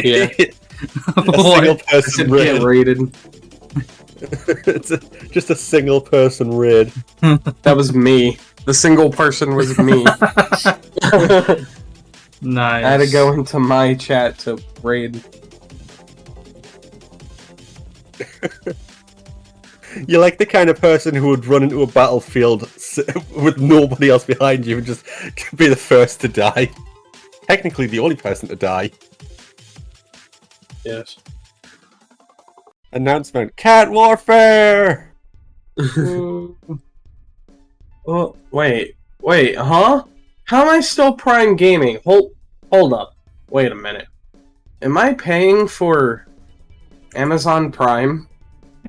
Yeah. A single person raid. Get raided. It's just a single person raid. That was me. The single person was me. Nice. I had to go into my chat to raid. You're like the kind of person who would run into a battlefield with nobody else behind you and just be the first to die. Technically the only person to die. Yes. Announcement: Cat Warfare! Oh, wait, huh? How am I still Prime Gaming? Hold up. Wait a minute. Am I paying for Amazon Prime?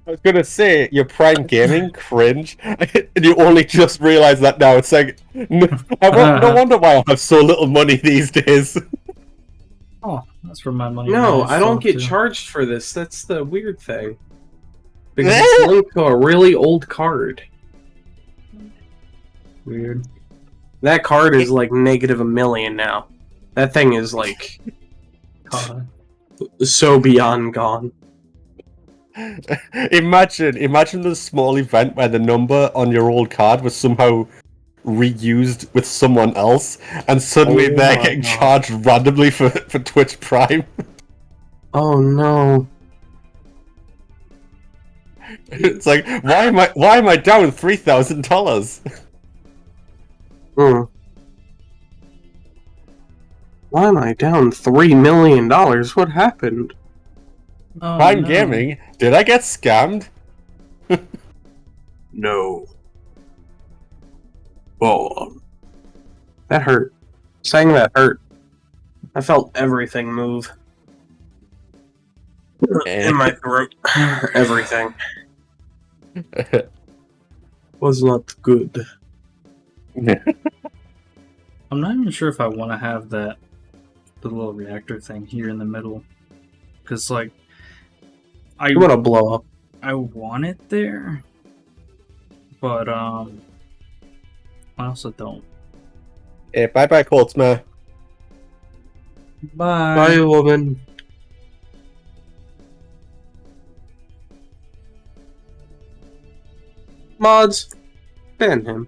I was gonna say, you're Prime Gaming? Cringe. And you only just realized that now. It's like, no wonder why I have so little money these days. Oh, that's where my money No, is, I don't so, get too. charged for this. That's the weird thing. Because it's linked to a really old card. Weird. That card is like negative $1 million now. That thing is like so beyond gone. Imagine the small event where the number on your old card was somehow reused with someone else, and suddenly Oh they're my getting God. charged randomly for Twitch Prime. Oh no. It's like, why am I down $3,000? Hmm. Why am I down $3 million? What happened? Oh, Prime no. Gaming? Did I get scammed? No. Oh, that hurt. Saying that hurt. I felt everything move in my throat. Everything was not good. I'm not even sure if I want to have the little reactor thing here in the middle, because like You want to blow up? I want it there, but I also don't. Hey, bye, Coltsmare. Bye. Bye, woman. Mods, ban him.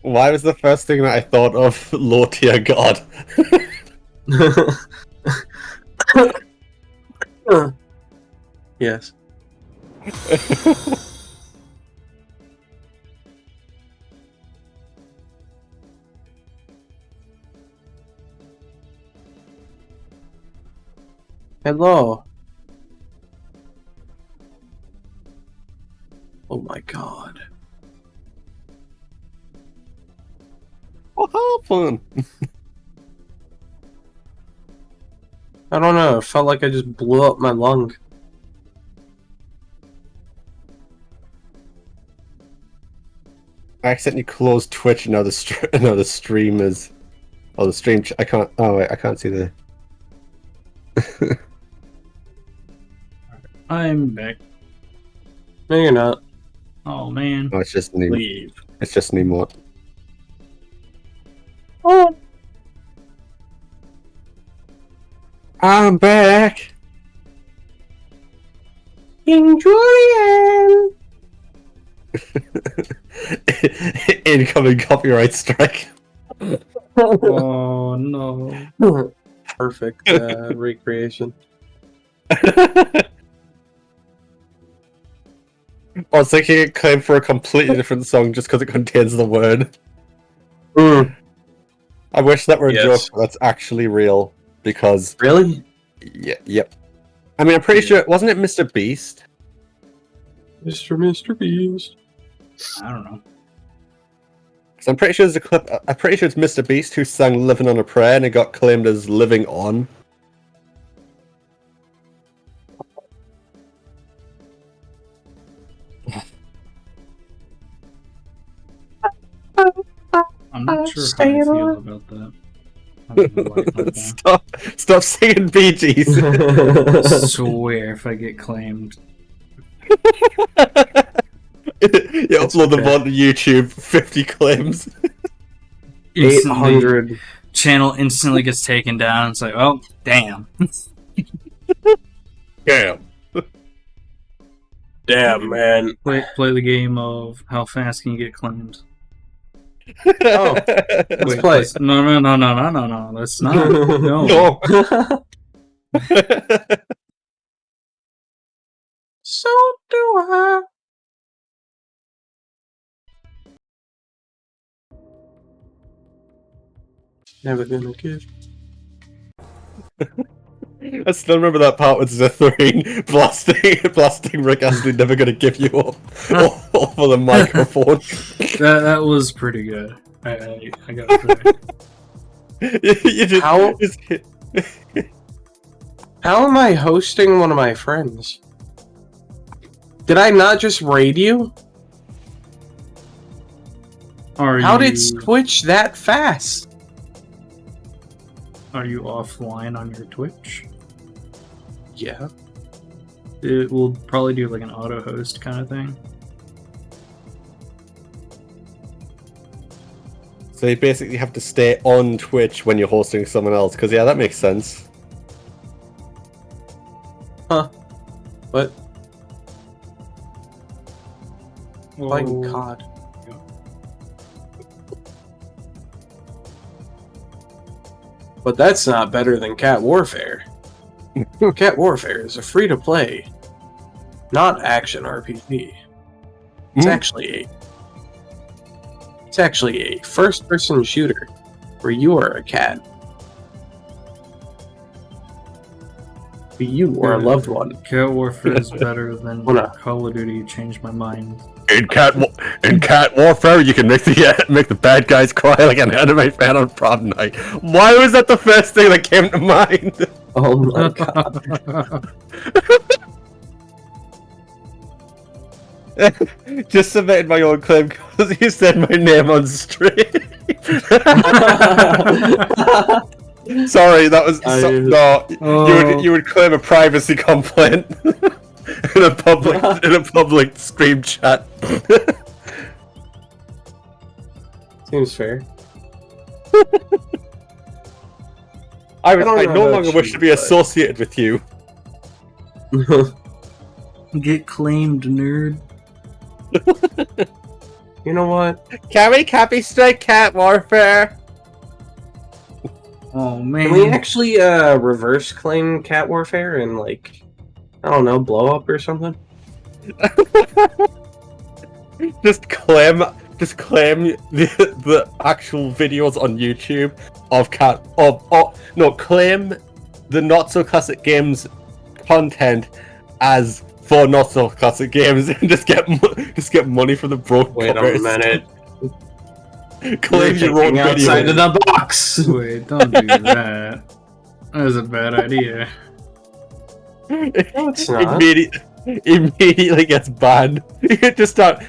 Why was the first thing that I thought of low tier god? Yes. Hello. Oh my god. What happened? I don't know. It felt like I just blew up my lung. I accidentally closed Twitch and now the stream is. Oh, the stream. I can't. Oh, wait, I can't see the. I'm back. No, you're not. Oh man. Oh, it's just an emote. Leave. It's just an emote. Oh. I'm back. Julian. Incoming copyright strike. Oh no. Perfect recreation. I was thinking it claimed for a completely different song just because it contains the word. Mm. I wish that were a Yes. joke, but that's actually real. Because, Really? yeah, yep. I mean, I'm pretty sure, wasn't it Mr. Beast? Mr. Beast. I don't know. 'Cause I'm pretty sure there's a clip, I'm pretty sure it's Mr. Beast who sang Living on a Prayer and it got claimed as Living On. I'm not sure how I feel about that. I don't know why I thought that. Stop singing Bee Gees. I swear if I get claimed. You upload them okay. onto YouTube, 50 claims. Instantly, 800. channel instantly gets taken down. It's like, oh, damn. Damn. Damn, man. Play the game of how fast can you get claimed. Oh. Let's play. No. Let's not. No. No. So do I. Never gonna give. I still remember that part with Zitherine blasting Rick Astley, never gonna give you up over the microphone. That was pretty good. I gotta say. you just, How- just How am I hosting one of my friends? Did I not just raid you? How did Twitch that fast? Are you offline on your Twitch? Yeah. it will probably do like an auto host kind of thing. So you basically have to stay on Twitch when you're hosting someone else, because yeah, that makes sense. Huh. What? Playing Whoa. COD. But that's not better than Cat Warfare. Cat Warfare is a free-to-play, not action RPG. It's Hmm? actually a first-person shooter where you are a cat. You or a loved one. Cat Warfare is better than Wanna- Call of Duty. Changed my mind. In Cat Warfare, you can make the bad guys cry like an anime fan on prom night. Why was that the first thing that came to mind? Oh my god. Just submitted my own claim because you said my name on stream. Sorry, that was no. You would claim a privacy complaint in a public stream chat. Seems fair. I don't no know longer about wish you, to be but- associated with you. Get claimed, nerd. You know what? Can we copy strike Cat Warfare? Oh Can we man. actually reverse claim Cat Warfare and like, I don't know, blow up or something? Just claim the actual videos on YouTube of claim the Not So Classic Games content as for Not So Classic Games and just get money from the broke. Wait a minute. Claim your own Thinking outside video. of the box. Wait, don't do that. That was a bad idea. No, it's not. Immediately gets banned. You just start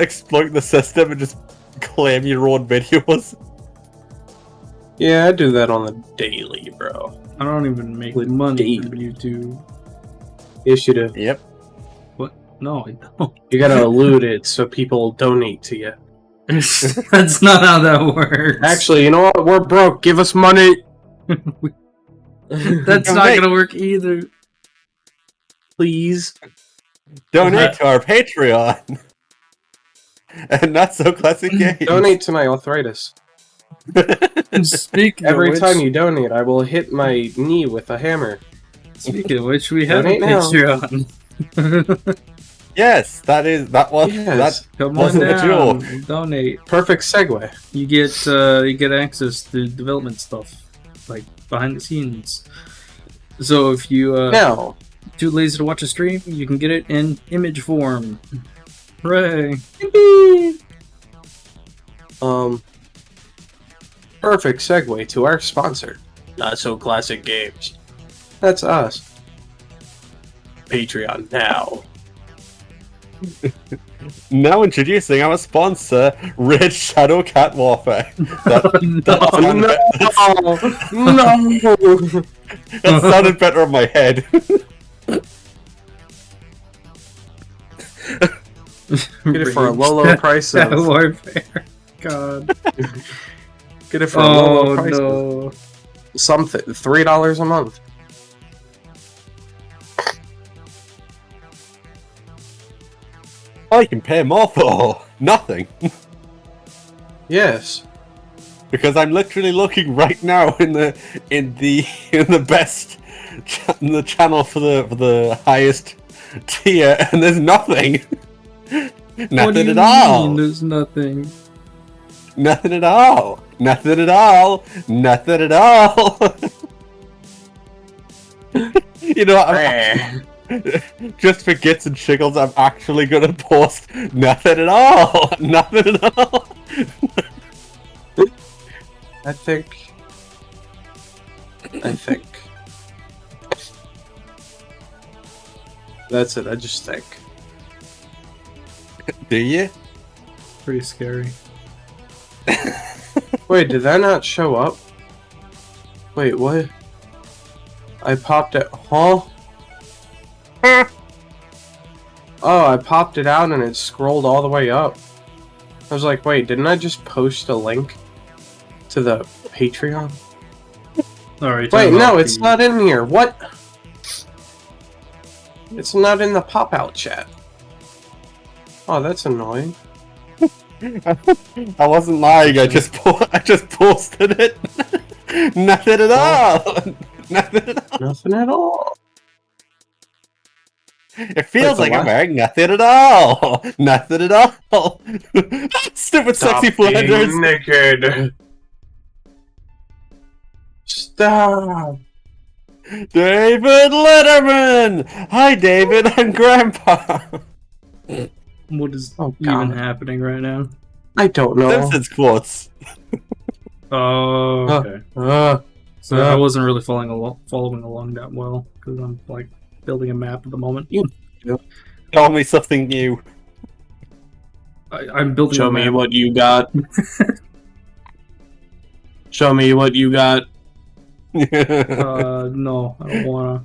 exploiting the system and just claim your own videos. Yeah, I do that on the daily, bro. I don't even make With money Dave. from YouTube. Yes, you do. Yep. What? No, I don't. You gotta elude it so people donate to you. That's not how that works. Actually, you know what? We're broke. Give us money. that's not Hey. gonna work either. Please. Donate to our Patreon. And Not So Classic Games. Donate to my arthritis. Speaking Every of which, time you donate, I will hit my knee with a hammer. speaking of which, we have a Donate now. Patreon. Yes, that was Yes. Come on Wasn't a down, donate. Perfect segue. You get access to development stuff, like behind the scenes. So if you Now, too lazy to watch a stream, you can get it in image form. Hooray! perfect segue to our sponsor, Not So Classic Games. That's us. Patreon now. Now introducing our sponsor, Red Shadow Cat Warfare. No! That sounded better in my head. Get it for a low, low price of... Warfare. God. Get it for a low, low Oh price of no. something, $3 a month. I can pay more for nothing. Yes. Because I'm literally looking right now in the channel for the highest tier, and there's nothing. What do Nothing you at all. mean there's nothing? Nothing at all. Nothing at all. Nothing at all. You know, just for gits and shiggles, I'm actually gonna post nothing at all. Nothing at all. I think. That's it, I just think. Do you? Pretty scary. Wait, did that not show up? Wait, what? I popped it. Huh? Oh, I popped it out and it scrolled all the way up. I was like, wait, didn't I just post a link to the Patreon? Alright. Wait, no, it's not in here. What? It's not in the pop-out chat. Oh, that's annoying. I wasn't lying. I just posted it. Nothing at all. Nothing at all. Nothing at all. It feels Wait, like I'm wearing nothing at all. Nothing at all. Stupid sexy Stop being Flanders. naked. Stop. David Letterman. Hi, David. I'm Grandpa. What is Oh, even God. happening right now? I don't know. Simpsons quotes. Oh, okay. Uh, So I wasn't really following along that well because I'm like building a map at the moment. Tell me something new. I'm building. show a map. me what you got. Show me what you got. No, I don't wanna.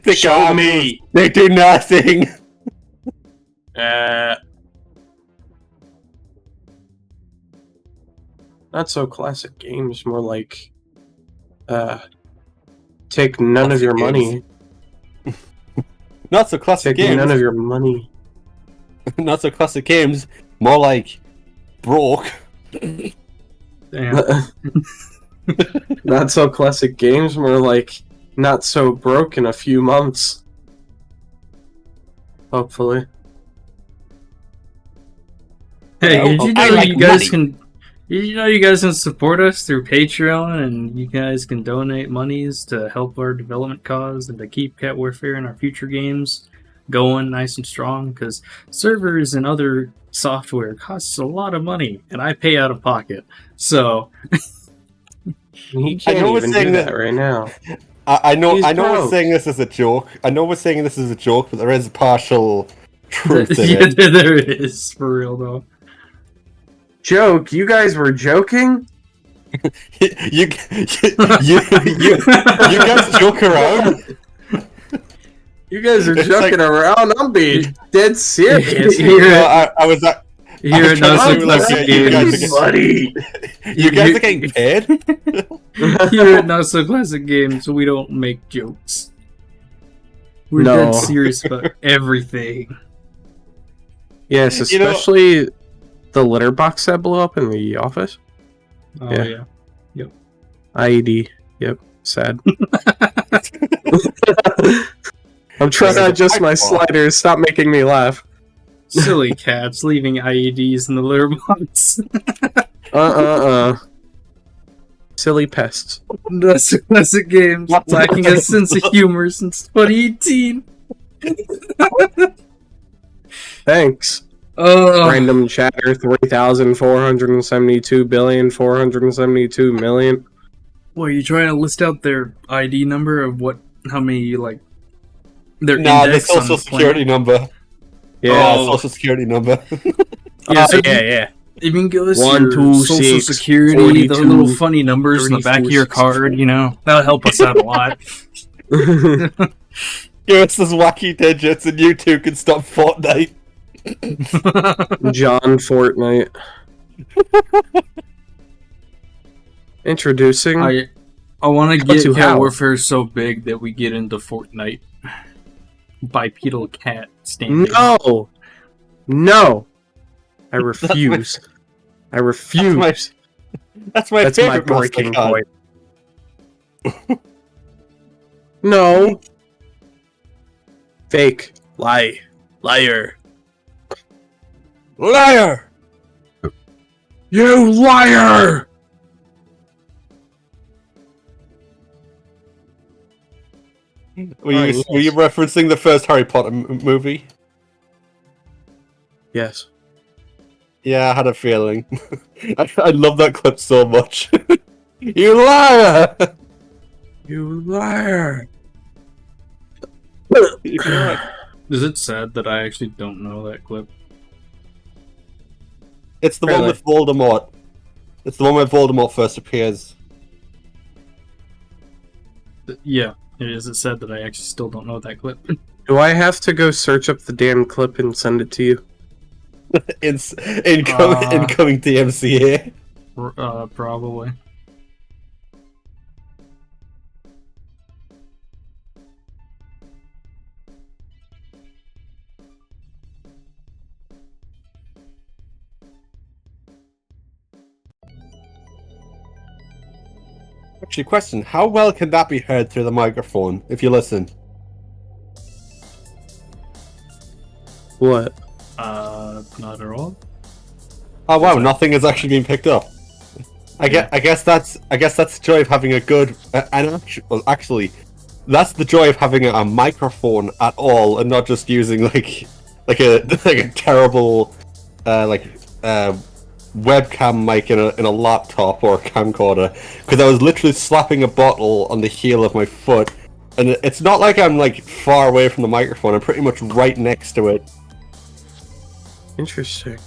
They Show got- me. They do nothing. Not so classic games, more like take none of your Classic money. Not so classic Take games. none of your money. Not so classic games. More like broke. Damn. Not so classic games, more like not so broke in a few months. Hopefully. Hey, Yeah, did you I know like you guys money. can? Did you know you guys can support us through Patreon, and you guys can donate monies to help our development cause and to keep Cat Warfare and our future games going nice and strong? Because servers and other software costs a lot of money, and I pay out of pocket. So He I can't know we're even saying do that- that right now. I know. He's I know we're broke. saying this as a joke. I know we're saying this as a joke, but there is partial truth in yeah, it. there is for real though. Joke? You guys were joking? you guys joke around. You guys are It's joking like- around. I'm being dead serious. Here- I was. Here I'm at trying No to So do like Classic you guys Games, are buddy. You guys are getting paid. here at No So Classic Games, we don't make jokes. We're No. dead serious about everything. Yes, You know- especially the litter box that blew up in the office. Oh Yeah. yeah. IED. Yep. Sad. I'm trying to adjust my sliders. Stop making me laugh. Silly cats leaving IEDs in the litter box. Silly pests. No So Classic Games, lacking a sense of humor since 2018. Thanks. Oh, Random chatter 3,472,472,000,000. what are you trying to list out their ID number of how many like their Nah, the index on social the security number. Yeah. Yeah, Oh. social security number. Yeah, so yeah. you can give us 1, your 2, social 6, security, the 42, little funny numbers in the back of your 34, card. You know that'll help us out a lot. Give us those wacky digits, and you two can stop Fortnite. John Fortnite. Introducing. I want to How get to Cat how? Warfare so big that we get into Fortnite. Bipedal cat standing. No. I refuse. I refuse. That's my That's my favorite breaking Mastercard. point. No. Fake. Liar. Liar! You liar! Were you referencing the first Harry Potter movie? Yes. Yeah, I had a feeling. I love that clip so much. You liar! You liar. Is it sad that I actually don't know that clip? It's the one Really? with Voldemort. It's the one where Voldemort first appears. Yeah, As it said that I actually still don't know that clip. Do I have to go search up the damn clip and send it to you? Incoming DMCA. Probably. Actually, question: how well can that be heard through the microphone if you listen? What? Not at all. Oh wow, nothing is actually being picked up. I guess that's the joy of having a good actually, that's the joy of having a microphone at all and not just using like a terrible webcam mic in a laptop or a camcorder, because I was literally slapping a bottle on the heel of my foot, and it's not like I'm like far away from the microphone. I'm pretty much right next to it. Interesting.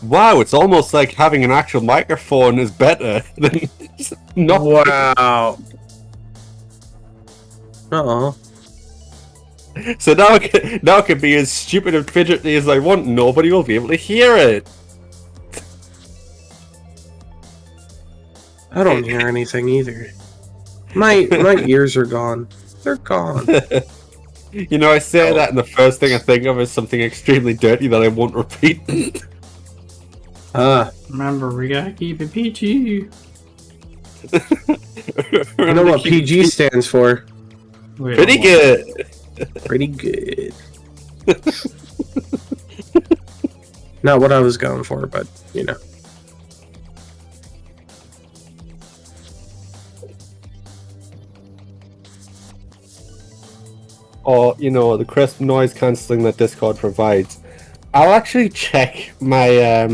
Wow, it's almost like having an actual microphone is better than not. Wow. Uh-oh. So now I can be as stupid and fidgety as I want. Nobody will be able to hear it. I don't hear anything either. My ears are gone. They're gone. You know, I say that, and the first thing I think of is something extremely dirty that I won't repeat. Remember, we gotta keep it PG. You know what PG stands for? Wait, Pretty good. Pretty good. Not what I was going for, but you know. Or, you know, the crisp noise cancelling that Discord provides. I'll actually check my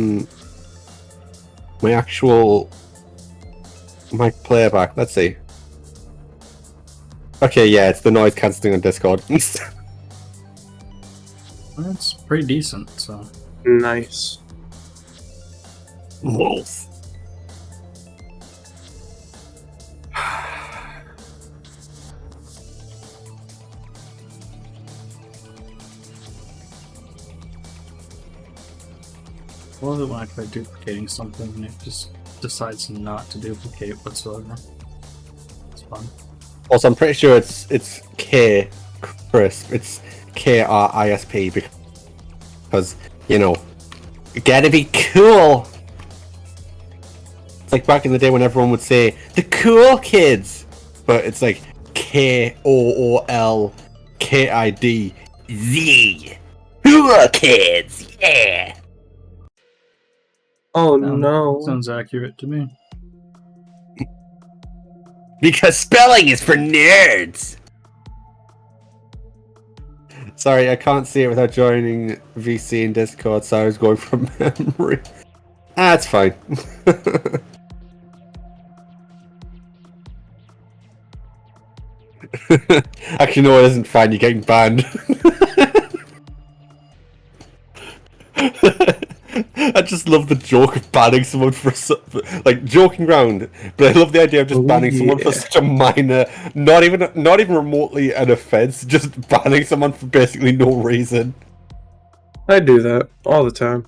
my actual mic playback. Let's see. Okay, yeah, it's the noise cancelling on Discord. That's pretty decent, so. Nice. Wolf. I love it when I try duplicating something and it just decides not to duplicate whatsoever. It's fun. Also, I'm pretty sure it's K crisp. It's KRISP because, you know, you gotta be cool. It's like back in the day when everyone would say the cool kids, but it's like KOOLKIDZ. Cool kids, yeah. Oh no. Sounds accurate to me. Because spelling is for nerds! Sorry, I can't see it without joining VC in Discord, so I was going from memory. It's fine. Actually, no, it isn't fine, you're getting banned. I just love the joke of banning someone for like joking around, but I love the idea of just banning someone for such a minor, not even remotely an offense, just banning someone for basically no reason. I do that all the time.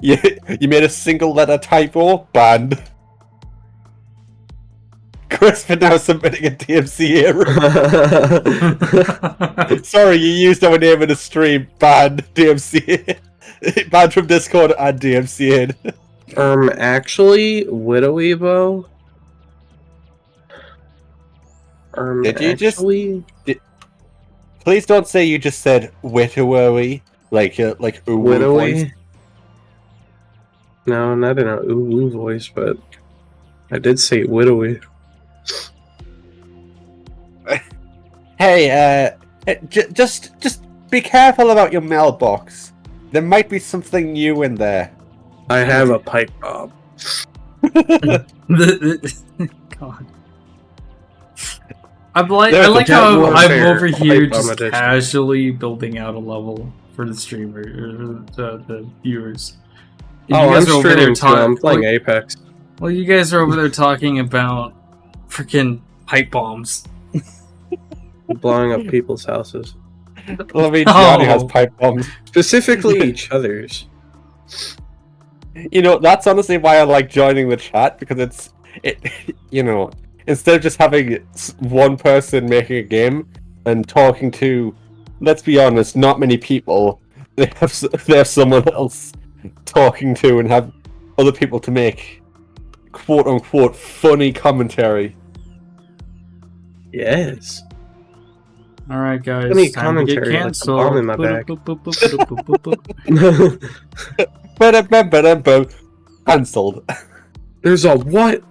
You made a single letter typo, banned. Chris for now submitting a DMC error. Sorry, you used our name in a stream, banned DMC. Banned from Discord and DMCA. Actually, Widowebo. Did you actually... Please don't say you just said widowy, like Widowy? No, not in a ooh voice, but I did say widowy. Hey, just be careful about your mailbox. There might be something new in there. I have a pipe bomb. God. I like how I'm over here just casually building out a level for the streamer, or the viewers. And I'm streaming too. I'm playing Apex. Well, you guys are over there talking about freaking pipe bombs. Blowing up people's houses. Well, I mean, Gianni has Oh. pipe bombs. Specifically each other's. You know, that's honestly why I like joining the chat, because you know, instead of just having one person making a game and talking to, let's be honest, not many people, they have someone else talking to and have other people to make quote unquote funny commentary. Yes. All right, guys. Funny Time to get commentary, like a canceled. bomb in my bag. Cancelled. There's a what?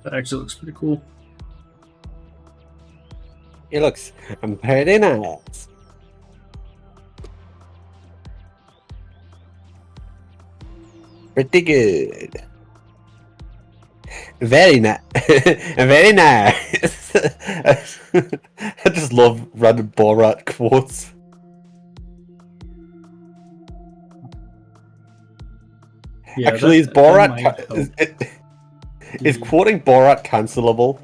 That actually looks pretty cool. It looks pretty nice. Pretty good. Very nice. Very nice. I just love random Borat quotes. Yeah, Actually, is Borat is quoting Borat cancelable?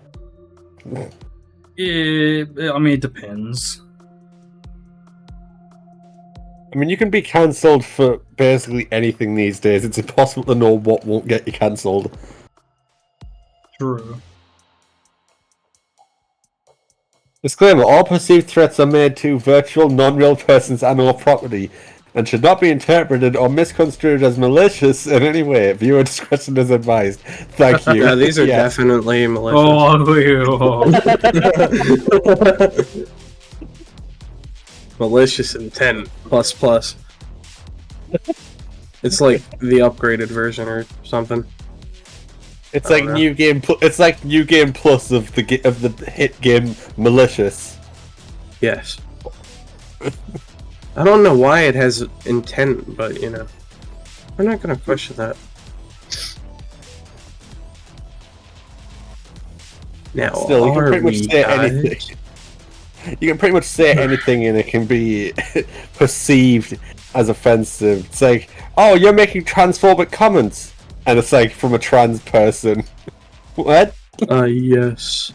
Yeah, I mean, it depends. I mean, you can be cancelled for basically anything these days. It's impossible to know what won't get you cancelled. True. Disclaimer: all perceived threats are made to virtual, non-real persons and/or property, and should not be interpreted or misconstrued as malicious in any way. Viewer discretion is advised. Thank you. Yeah, these are Yes. definitely malicious. Oh, Malicious intent plus plus. It's like the upgraded version or something. It's like know. new game. It's like new game plus of the hit game Malicious. Yes. I don't know why it has intent, but you know, we're not gonna question that. Now, Still, you can are pretty much we say guys? anything. You can pretty much say anything, and it can be perceived as offensive. It's like, oh, you're making transphobic comments, and it's like from a trans person. What? Yes.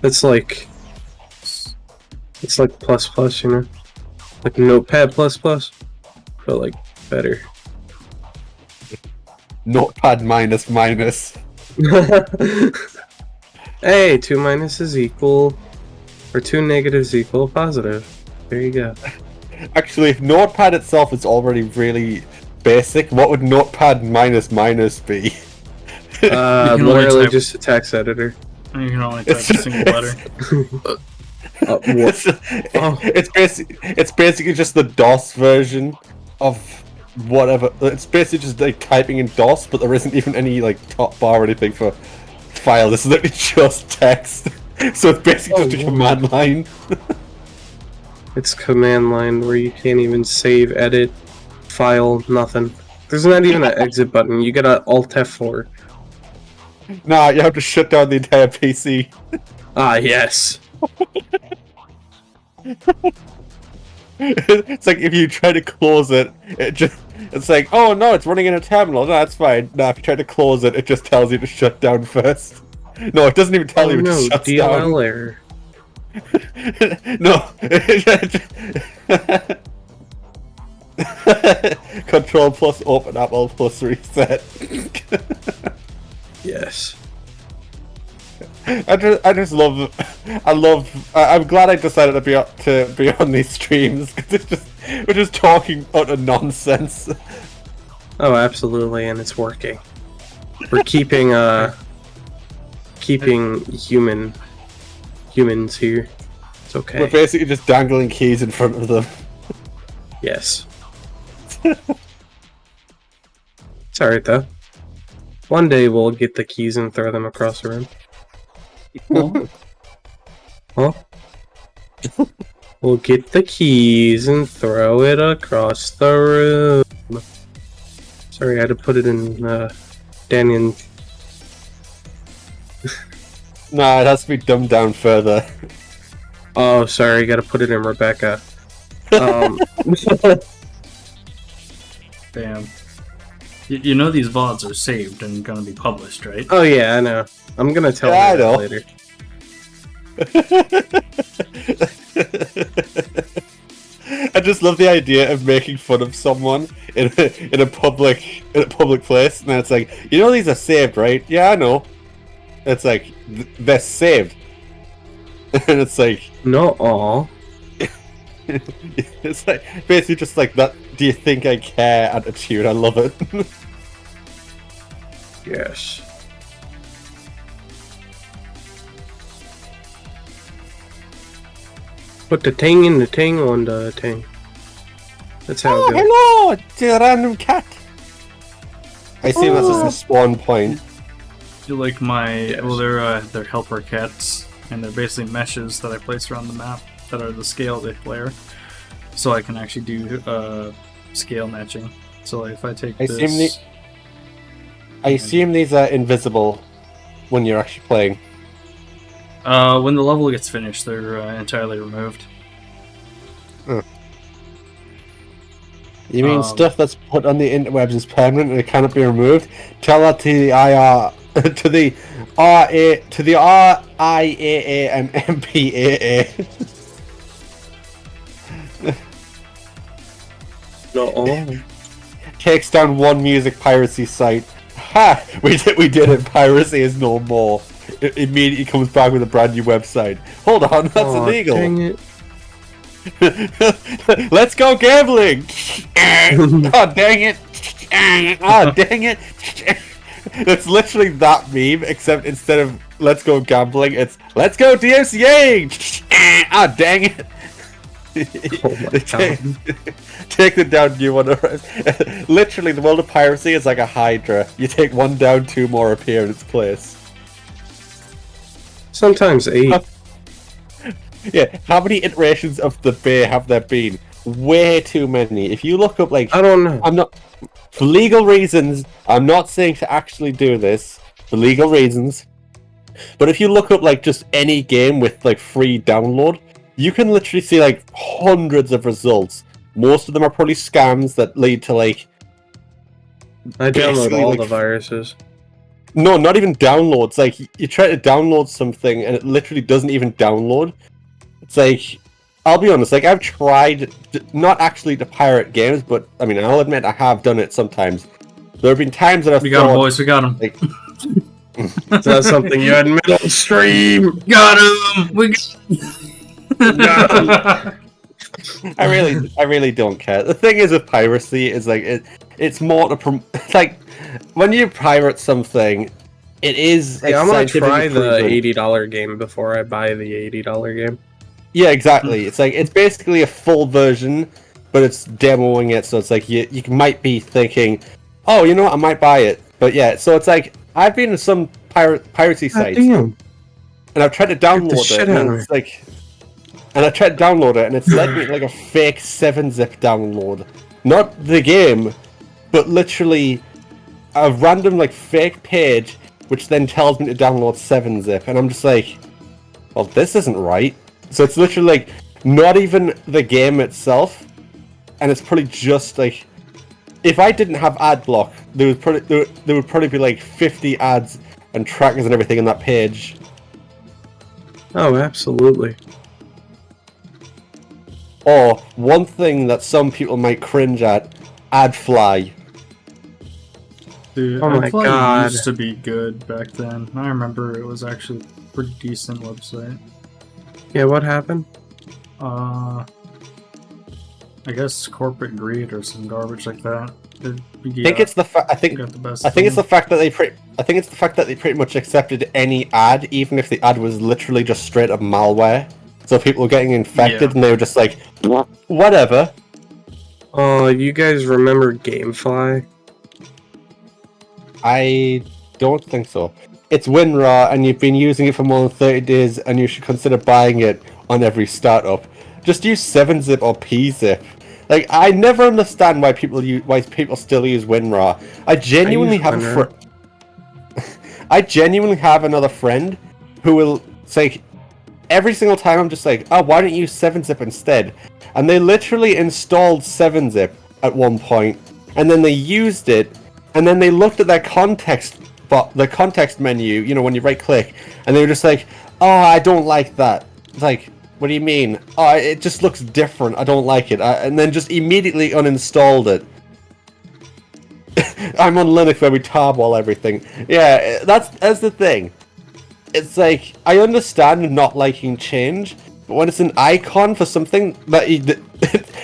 It's like plus plus, you know, like Notepad plus plus, but like better. Notepad minus minus. Hey, 2 minuses equal, or 2 negatives equal positive. There you go. Actually, if Notepad itself is already really basic, what would Notepad minus minus be? can only Literally type- just a text editor. you can only type a single letter. It's basically just the DOS version of whatever. It's basically just like typing in DOS, but there isn't even any like top bar or anything for file. This is literally just text. So it's basically just a command line. It's command line where you can't even save, edit, file, nothing. There's not even an exit button. You gotta Alt F4. Nah, you have to shut down the entire PC. Ah, yes. It's like if you try to close it, it's like, oh no, it's running in a terminal. No, that's fine. No, if you try to close it, it just tells you to shut down first. No, it doesn't even tell you, it just shuts down. DLL error. No. Control plus open Apple plus reset. Yes. I'm glad I decided to be on these streams because we're just talking utter nonsense. Oh, absolutely, and it's working. We're keeping humans here. It's okay. We're basically just dangling keys in front of them. Yes. It's alright though. One day we'll get the keys and throw them across the room. Huh? We'll get the keys and throw it across the room. Sorry, I had to put it in Daniel. Nah, it has to be dumbed down further. Oh, sorry, gotta put it in Rebecca. Damn. You know these VODs are saved and gonna be published, right? Oh yeah, I know. I'm gonna tell Yeah, I her that know. later. I just love the idea of making fun of someone in a public place, and then it's like, you know, these are saved, right? Yeah, I know. It's like they're saved, and it's like, No, aw. it's like basically just like that. Do you think I care? Attitude. I love it. Yes. Put the ting in the ting on the ting. That's how it goes. Hello, it's a random cat. I assume that's just a spawn point. You like my Yes. well, they're helper cats, and they're basically meshes that I place around the map that are the scale they flare, so I can actually do scale matching. So like, if I take I this, assume these are invisible when you're actually playing. when the level gets finished, they're entirely removed. You mean Um, stuff that's put on the interwebs is permanent and it cannot be removed? Tell that to the IR, to the RIAA and MPAA. No, aw. Takes down one music piracy site. Ha! We did it. Piracy is no more. It immediately comes back with a brand new website. Hold on, that's Aw, illegal. dang it. Let's go gambling! Oh dang it! Oh dang it! It's literally that meme, except instead of "Let's go gambling," it's "Let's go DMCA!" Ah dang it! Oh my god. Take the down, new one. Literally, the world of piracy is like a hydra. You take one down, two more appear in its place. Sometimes 8. Yeah, how many iterations of the Bay have there been? Way too many. If you look up, like, I don't know. I'm not, for legal reasons, I'm not saying to actually do this, for legal reasons, but if you look up, like, just any game with, like, free download, you can literally see, like, hundreds of results. Most of them are probably scams that lead to, like... I download basically, all like, the viruses. No, not even downloads. Like, you try to download something and it literally doesn't even download. It's like, I'll be honest, like, I've tried, not actually to pirate games, but, I mean, I'll admit I have done it sometimes. There have been times that I've We got him, thought, boys. We got him. like, Is that something you admit on stream? Got him. We got him. I really don't care. The thing is with piracy is, like, it's more to, like, when you pirate something, it is, like, Yeah, I'm gonna scientifically try the proven. $80 game before I buy the $80 game. Yeah, exactly. It's like, it's basically a full version, but it's demoing it, so it's like, you might be thinking, oh, you know what, I might buy it. But yeah, so it's like, I've been to some piracy God sites, damn. and I've tried to the download shit it, out and of it's like, and I tried to download it, and it's led me to like a fake 7-zip download. Not the game, but literally a random like fake page, which then tells me to download 7-zip, and I'm just like, well, this isn't right. So it's literally like not even the game itself, and it's probably just like, if I didn't have ad block, there would probably be like 50 ads and trackers and everything on that page. Oh, absolutely. Or one thing that some people might cringe at, AdFly. Dude, Oh my Adfly God. used to be good back then. I remember it was actually a pretty decent website. Yeah, what happened? I guess corporate greed or some garbage like that. I think it's the I think got the best. it's the fact that I think it's the fact that they pretty much accepted any ad, even if the ad was literally just straight up malware. So people were getting infected, Yeah. and they were just like, whatever. Oh, you guys remember GameFly? I don't think so. It's WinRAR, and you've been using it for more than 30 days, and you should consider buying it on every startup. Just use 7-zip or PZip. Like, I never understand why people still use WinRAR. I genuinely have WinRAR. I genuinely have another friend who will say every single time I'm just like, oh, why don't you use 7-zip instead? And they literally installed 7-zip at one point, and then they used it, and then they looked at their context menu, you know, when you right click, and they were just like, oh, I don't like that. It's like, what do you mean? Oh, it just looks different. I don't like it. And then just immediately uninstalled it. I'm on Linux where we tarball everything. Yeah, that's the thing. It's like, I understand not liking change, but when it's an icon for something that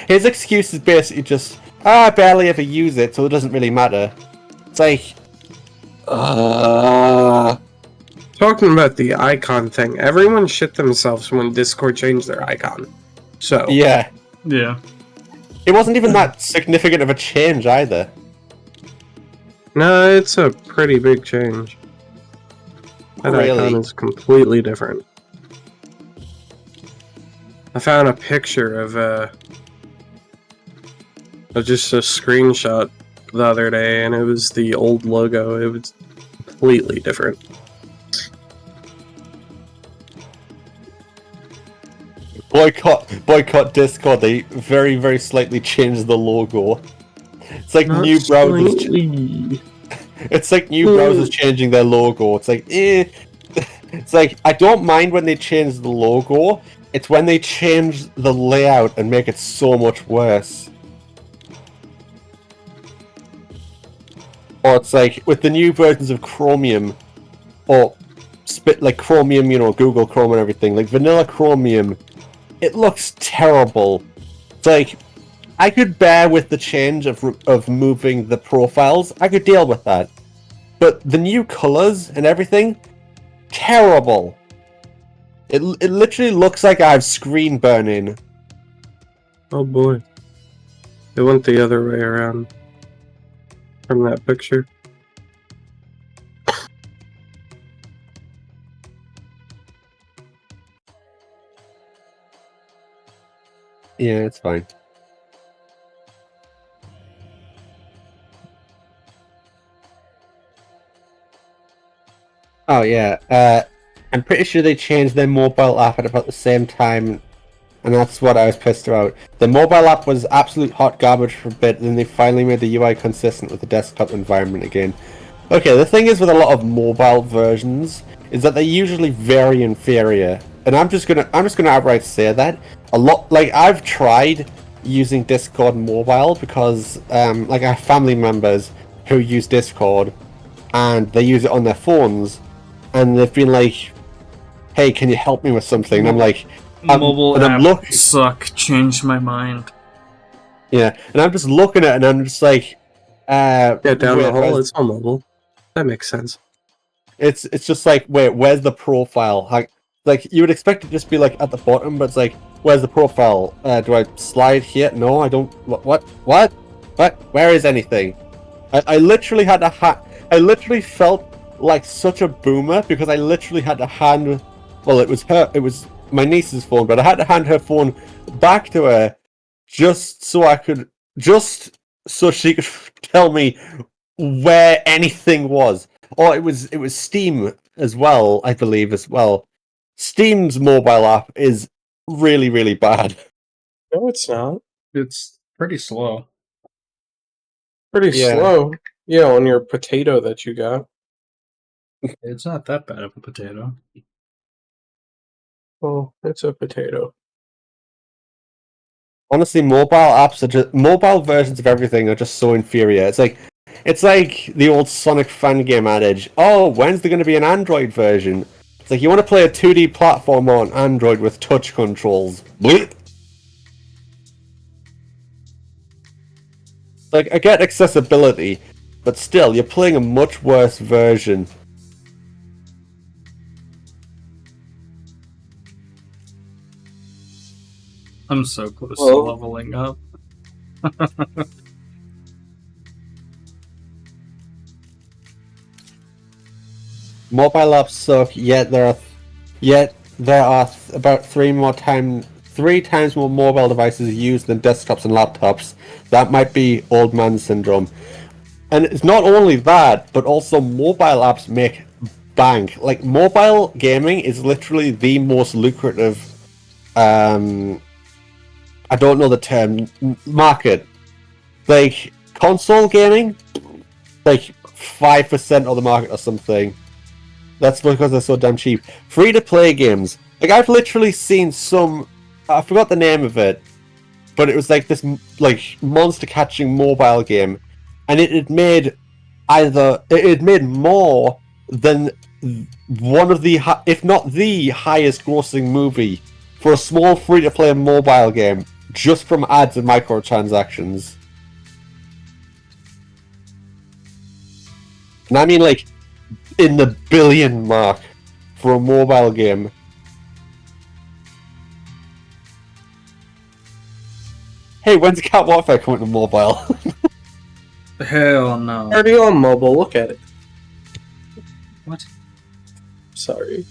his excuse is basically just, I barely ever use it, so it doesn't really matter. It's like, Talking about the icon thing, everyone shit themselves when Discord changed their icon. So, yeah. Yeah. It wasn't even that significant of a change either. no, it's a pretty big change. That Really? icon is completely different. I found a picture of just a screenshot the other day, and it was the old logo. It was completely different. Boycott Discord. They very, very slightly changed the logo. It's like new browsers. It's like new browsers changing their logo. It's like, It's like, I don't mind when they change the logo. It's when they change the layout and make it so much worse. Or it's like, with the new versions of Chromium, or like Chromium, you know, Google Chrome and everything, like vanilla Chromium, it looks terrible. It's like, I could bear with the change of moving the profiles. I could deal with that. But the new colors and everything, terrible. It literally looks like I have screen burning. Oh boy. It went the other way around from that picture. Yeah, it's fine. Oh yeah, I'm pretty sure they changed their mobile app at about the same time, and that's what I was pissed about. The mobile app was absolute hot garbage for a bit, and then they finally made the UI consistent with the desktop environment again. Okay, the thing is with a lot of mobile versions is that they're usually very inferior, and I'm just gonna outright say that. A lot, like, I've tried using Discord mobile because like, I have family members who use Discord, and they use it on their phones, and they've been like, hey, can you help me with something? And I'm like, Mobile and I'm apps suck. Changed my mind. yeah, and I'm just looking at it, and I'm just like, Yeah, down the wait, hole, it's all mobile. That makes sense. it's just like, wait, where's the profile? Like you would expect it to just be like at the bottom, but it's like, where's the profile? Do I slide here? No, I don't. What? Where is anything? I literally had to I literally felt like such a boomer because I literally had to hand. Well, it was my niece's phone, but I had to hand her phone back to her just so she could tell me where anything was. Or it was Steam as well, I believe as well. Steam's mobile app is really, really bad. No, it's not. It's pretty slow. Pretty Yeah. slow. Yeah, on your potato that you got. It's not that bad of a potato. Oh, it's a potato. Honestly, mobile versions of everything are just so inferior. It's like the old Sonic fan game adage. Oh, when's there going to be an Android version? It's like, you want to play a 2D platformer on Android with touch controls. Bleep. Like, I get accessibility, but still, you're playing a much worse version. I'm so close to Well- leveling up. Mobile apps suck. Yet there are about three times more mobile devices used than desktops and laptops. That might be old man syndrome. And it's not only that, but also mobile apps make bank. Like, mobile gaming is literally the most lucrative. I don't know the term. Market. Like, console gaming, like 5% of the market or something. That's because they're so damn cheap. Free-to-play games. Like, I've literally seen some... I forgot the name of it, but it was like this like monster-catching mobile game, and it had made more than one of the, if not the highest grossing movie for a small free-to-play mobile game, just from ads and microtransactions. And I mean, like, in the billion mark for a mobile game. Hey, when's Cat Warfare coming to mobile? Hell no. Already on mobile. Look at it. What? Sorry.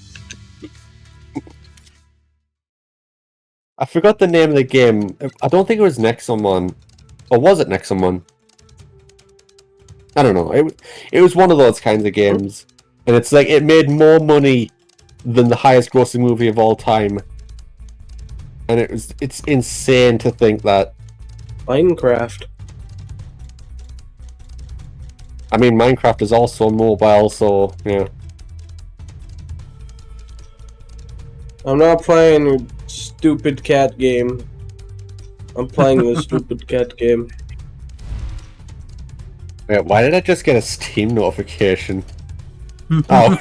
I forgot the name of the game. I don't think it was Nexomon. Or was it Nexomon? I don't know. It was one of those kinds of games. And it's like, it made more money than the highest grossing movie of all time. And it's insane to think that. Minecraft. I mean, Minecraft is also mobile, so, yeah. I'm not playing a stupid cat game. I'm playing the stupid cat game. Wait, why did I just get a Steam notification? Oh.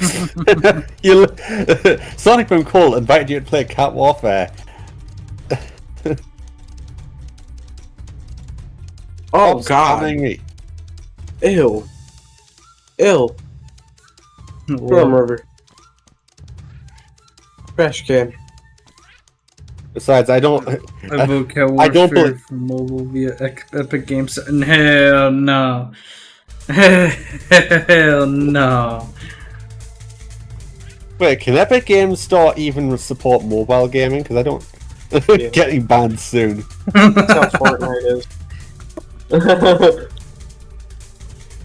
Sonic Boom Cool invited you to play Cat Warfare. Oh Stop god. spamming me. Ew. Ew. Storm River. Trash can. Besides, I don't... I vote Cat I don't Warfare believe- for mobile via Epic Games. Hell no. Hell no. Wait, can Epic Games Store even support mobile gaming? Because I don't... Yeah. Getting banned soon. That's how Fortnite is.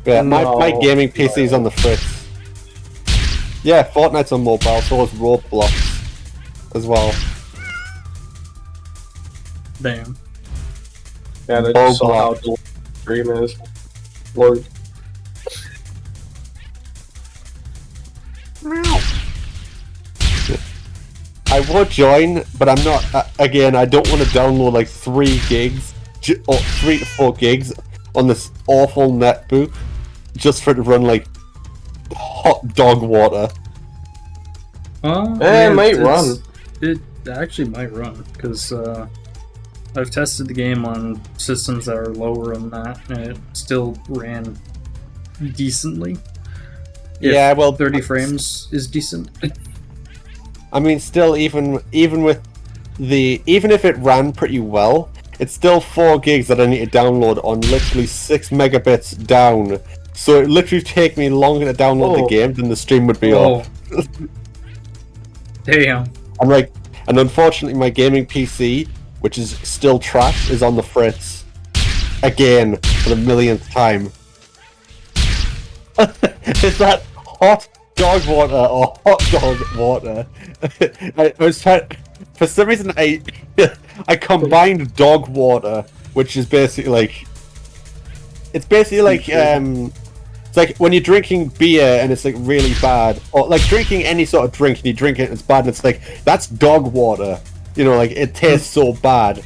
Yeah, my No. gaming PC is on the fritz. Yeah, Fortnite's on mobile, so is Roblox as well. Damn. Yeah, they Oh, just saw how God. the stream is. Lord. I would join, but I'm not. Again, I don't want to download like 3 gigs, or 3 to 4 gigs on this awful netbook just for it to run like hot dog water. Well, It might run. It actually might run, because I've tested the game on systems that are lower than that, and it still ran decently. If Yeah, well, 30 frames is decent. I mean, still, even with even if it ran pretty well, it's still 4 gigs that I need to download on literally 6 megabits down. So it literally take me longer to download the Oh. game than the stream would be Oh. up. Damn. And unfortunately, my gaming PC, which is still trash, is on the fritz again for the millionth time. Is that hot dog water or hot dog water? I was trying. For some reason, I combined dog water, which is basically like. It's basically like It's like when you're drinking beer and it's like really bad, or like drinking any sort of drink and you drink it and it's bad, and it's like that's dog water. You know, like it tastes so bad,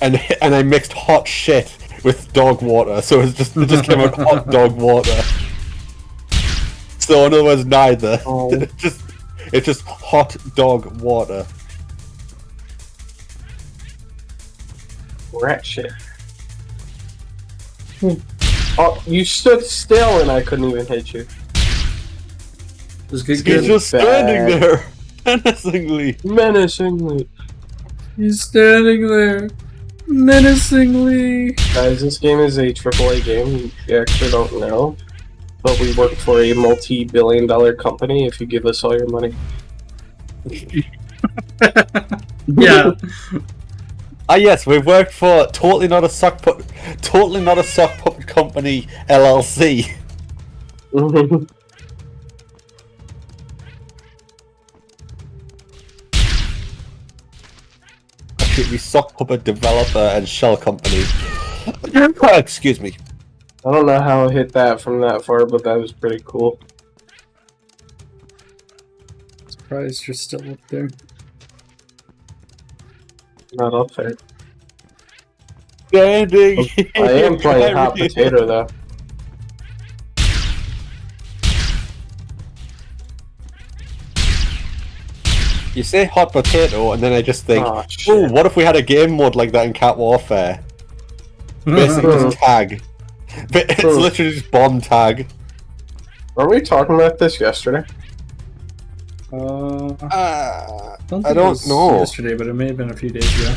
and I mixed hot shit with dog water, so it just came out hot dog water. So in other words, neither. Oh. It's just hot dog water. Rat shit. Oh, you stood still and I couldn't even hit you. Just He's get good. just standing bad. there, menacingly. Menacingly. He's standing there, menacingly. Guys, this game is a AAA game. You actually don't know. But we work for a multi-billion-dollar company if you give us all your money. Yeah. Ah yes, we've worked for totally not a sock puppet company LLC. Actually, we sock puppet developer and shell company. Excuse me. I don't know how I hit that from that far, but that was pretty cool. Surprised you're still up there. Not up there. Standing. I am playing hot potato though. You say hot potato, and then I just think, Oh oh, shit. what if we had a game mode like that in Cat Warfare? Basically just tag. But it's literally just bomb tag. Were we talking about this yesterday? I I don't think it don't was know. yesterday, but it may have been a few days ago.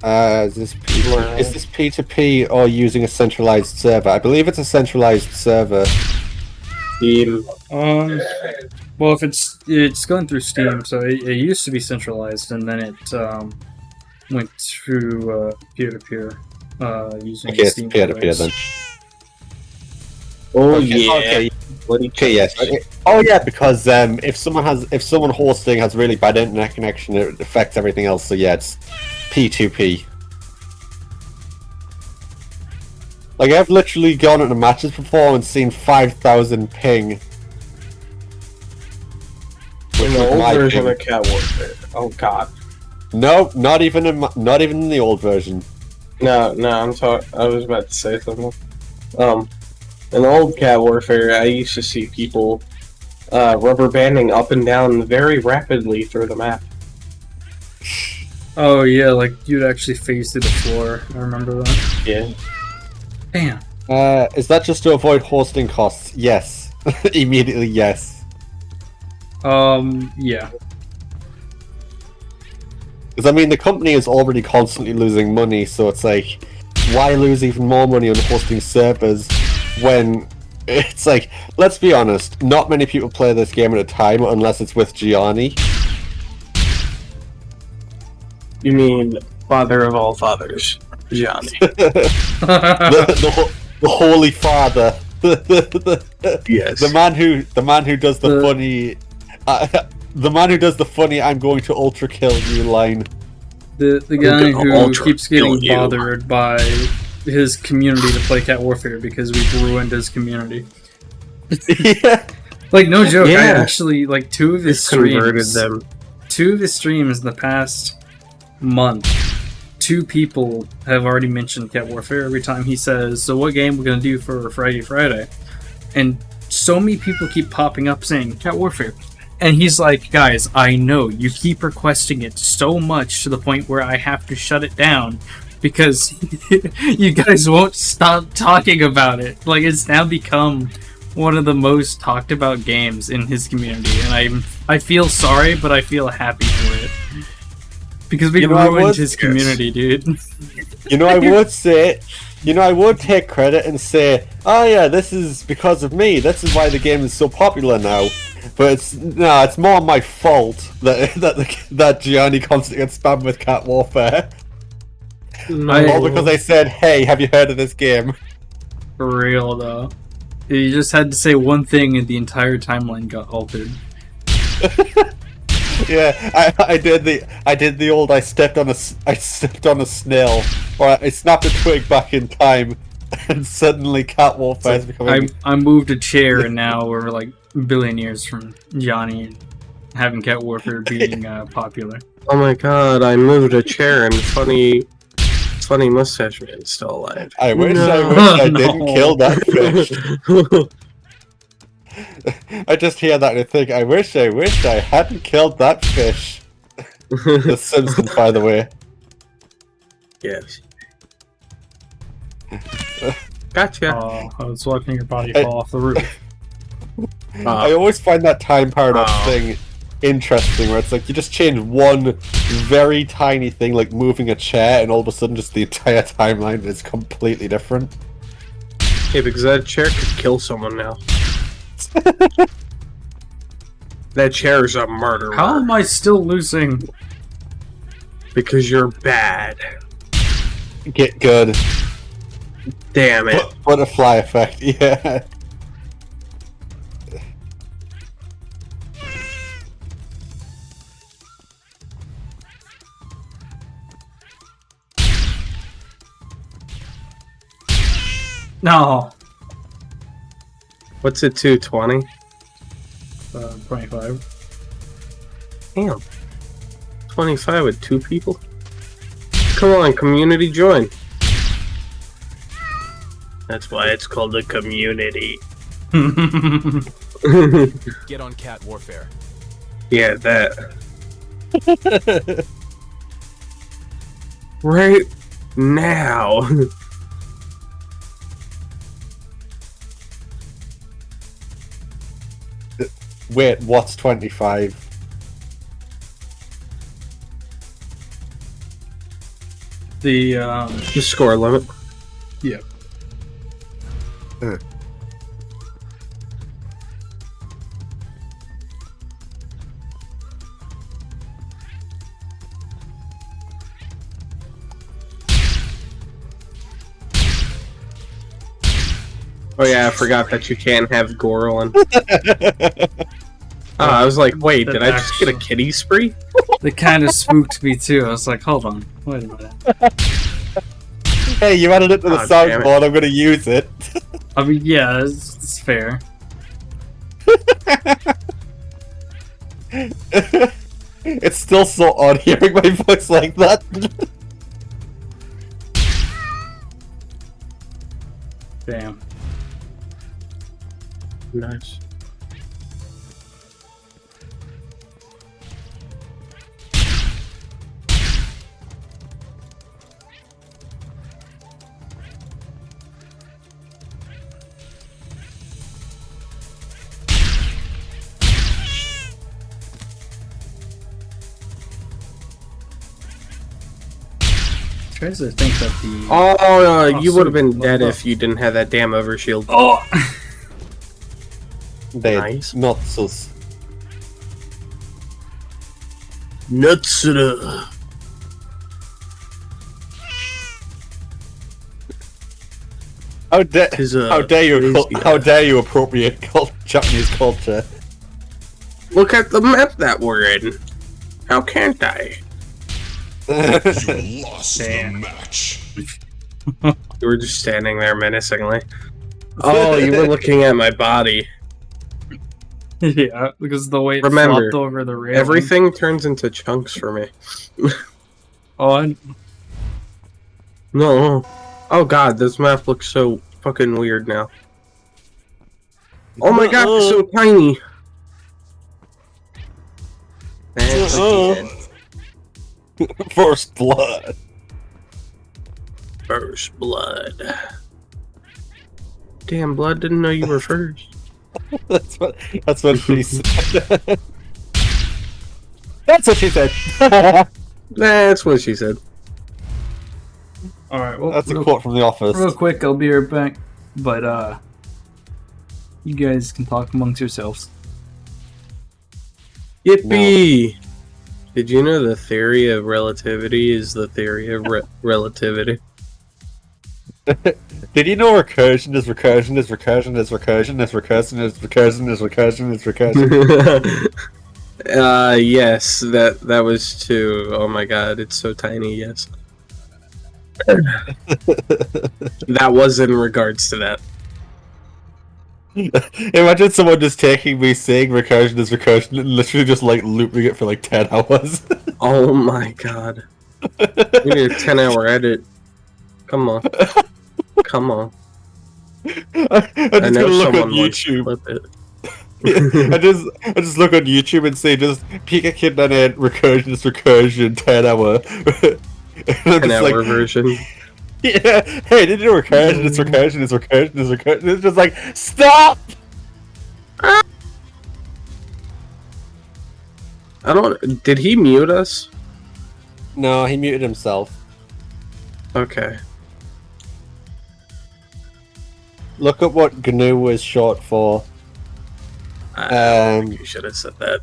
Is this P2P or using a centralized server? I believe it's a centralized server. Steam. Well, if it's going through Steam, so it used to be centralized, and then it went through peer-to-peer using Okay, it's Steam. peer-to-peer then. Oh Okay, yeah. okay. Bloody Okay, yes. Oh yeah, because if someone hosting has really bad internet connection, it affects everything else. So yeah, it's P2P. Like I've literally gone into matches before and seen 5,000 ping. In the old version of Cat Warfare. Oh god. No, not even in the old version. No, I was about to say something. In the old Cat Warfare, I used to see people rubber banding up and down very rapidly through the map. Oh yeah, like you'd actually phase through the floor. I remember that. Yeah. Damn. Is that just to avoid hosting costs? Yes. Immediately yes. Yeah. Because I mean, the company is already constantly losing money, so it's like, why lose even more money on hosting servers when it's like, let's be honest, not many people play this game at a time unless it's with Gianni. You mean father of all fathers, Johnny. the Holy Father. Yes. The man who does the funny. The man who does the funny "I'm going to ultra kill you" line. The guy who ultra keeps getting kill you. bothered by his community to play Cat Warfare because we've ruined his community. Yeah. Like no joke, I Yeah. actually like two of his Converted streams. them. Two of his streams in the past month. Two people have already mentioned Cat Warfare every time he says, "So what game we're gonna do for Friday?" And so many people keep popping up saying Cat Warfare. And he's like, guys, I know you keep requesting it so much to the point where I have to shut it down because you guys won't stop talking about it. Like, it's now become one of the most talked about games in his community, and I feel sorry, but I feel happy for it because we ruined his community, dude. You know, I would take credit and say, oh yeah, this is because of me. This is why the game is so popular now. But it's more my fault that Gianni constantly gets spammed with Cat Warfare. All because I said, hey, have you heard of this game? For real though. You just had to say one thing and the entire timeline got altered. Yeah, I did the old I stepped on a snail, or I snapped a twig back in time, and suddenly Cat Warfare is becoming. I moved a chair and now we're like billion years from Johnny having Cat Warfare being popular. Oh my god, I moved a chair and funny mustache man's still alive. I wish No. I didn't kill that fish. I just hear that and I think, I wish I hadn't killed that fish. The Simpsons, by the way. Yes. Gotcha. I was watching your body fall off the roof. I always find that time paradox thing interesting, where it's like you just change one very tiny thing, like moving a chair, and all of a sudden just the entire timeline is completely different. Yeah, because that chair could kill someone now. That chair is a murderer. How am I still losing? Because you're bad. Get good. Damn it. Butterfly effect, yeah. No. What's it to, 20? 25. Damn. 25 with 2 people? Come on, community join. That's why it's called a community. Get on cat warfare. Yeah, that. Right now. Wait, what's 25? The score limit. Yeah. Oh yeah, I forgot that you can't have gore on. I was like, wait, did I just get a kitty spree? They kind of spooked me too. I was like, hold on, wait a minute. Hey, you added it to the soundboard, I'm gonna use it. I mean, yeah, it's fair. It's still so odd hearing my voice like that. Damn. Nice. Tries to think that the you would have been dead if you didn't have that damn overshield. Oh. Nice. Not sus. Nuts. How dare you appropriate Japanese culture? Look at the map that we're in. How can't I? You lost the match. You were just standing there menacingly. Oh, you were looking at my body. Yeah, because the way it Remember, flopped over the railing. everything turns into chunks for me. Oh, No. Oh god, this map looks so fucking weird now. Oh my god, it's so tiny. That's what she said. First blood. First blood. Damn, blood didn't know you were first. That's what she said. That's what she said. That's what she said. alright, well, That's a quote from The Office. real quick, I'll be right back. But, you guys can talk amongst yourselves. Yippee! Did you know the theory of relativity is the theory of relativity? Did you know recursion is recursion is recursion is recursion is recursion is recursion is recursion is recursion? Yes, that was too. Oh my god, it's so tiny, yes. That was in regards to that. Imagine someone just taking me saying recursion is recursion and literally just like looping it for like 10 hours. Oh my god. We need a 10-hour edit. Come on. Come on. I'm just gonna look on YouTube. I just look on YouTube and say just Pika Kid and recursion is recursion 10 hour. 10-hour version. Yeah. Hey, did you do recursion? It's recursion. It's recursion. It's recursion. It's just like stop. I don't. Did he mute us? No, he muted himself. Okay. Look up what GNU was short for. I don't think you should have said that.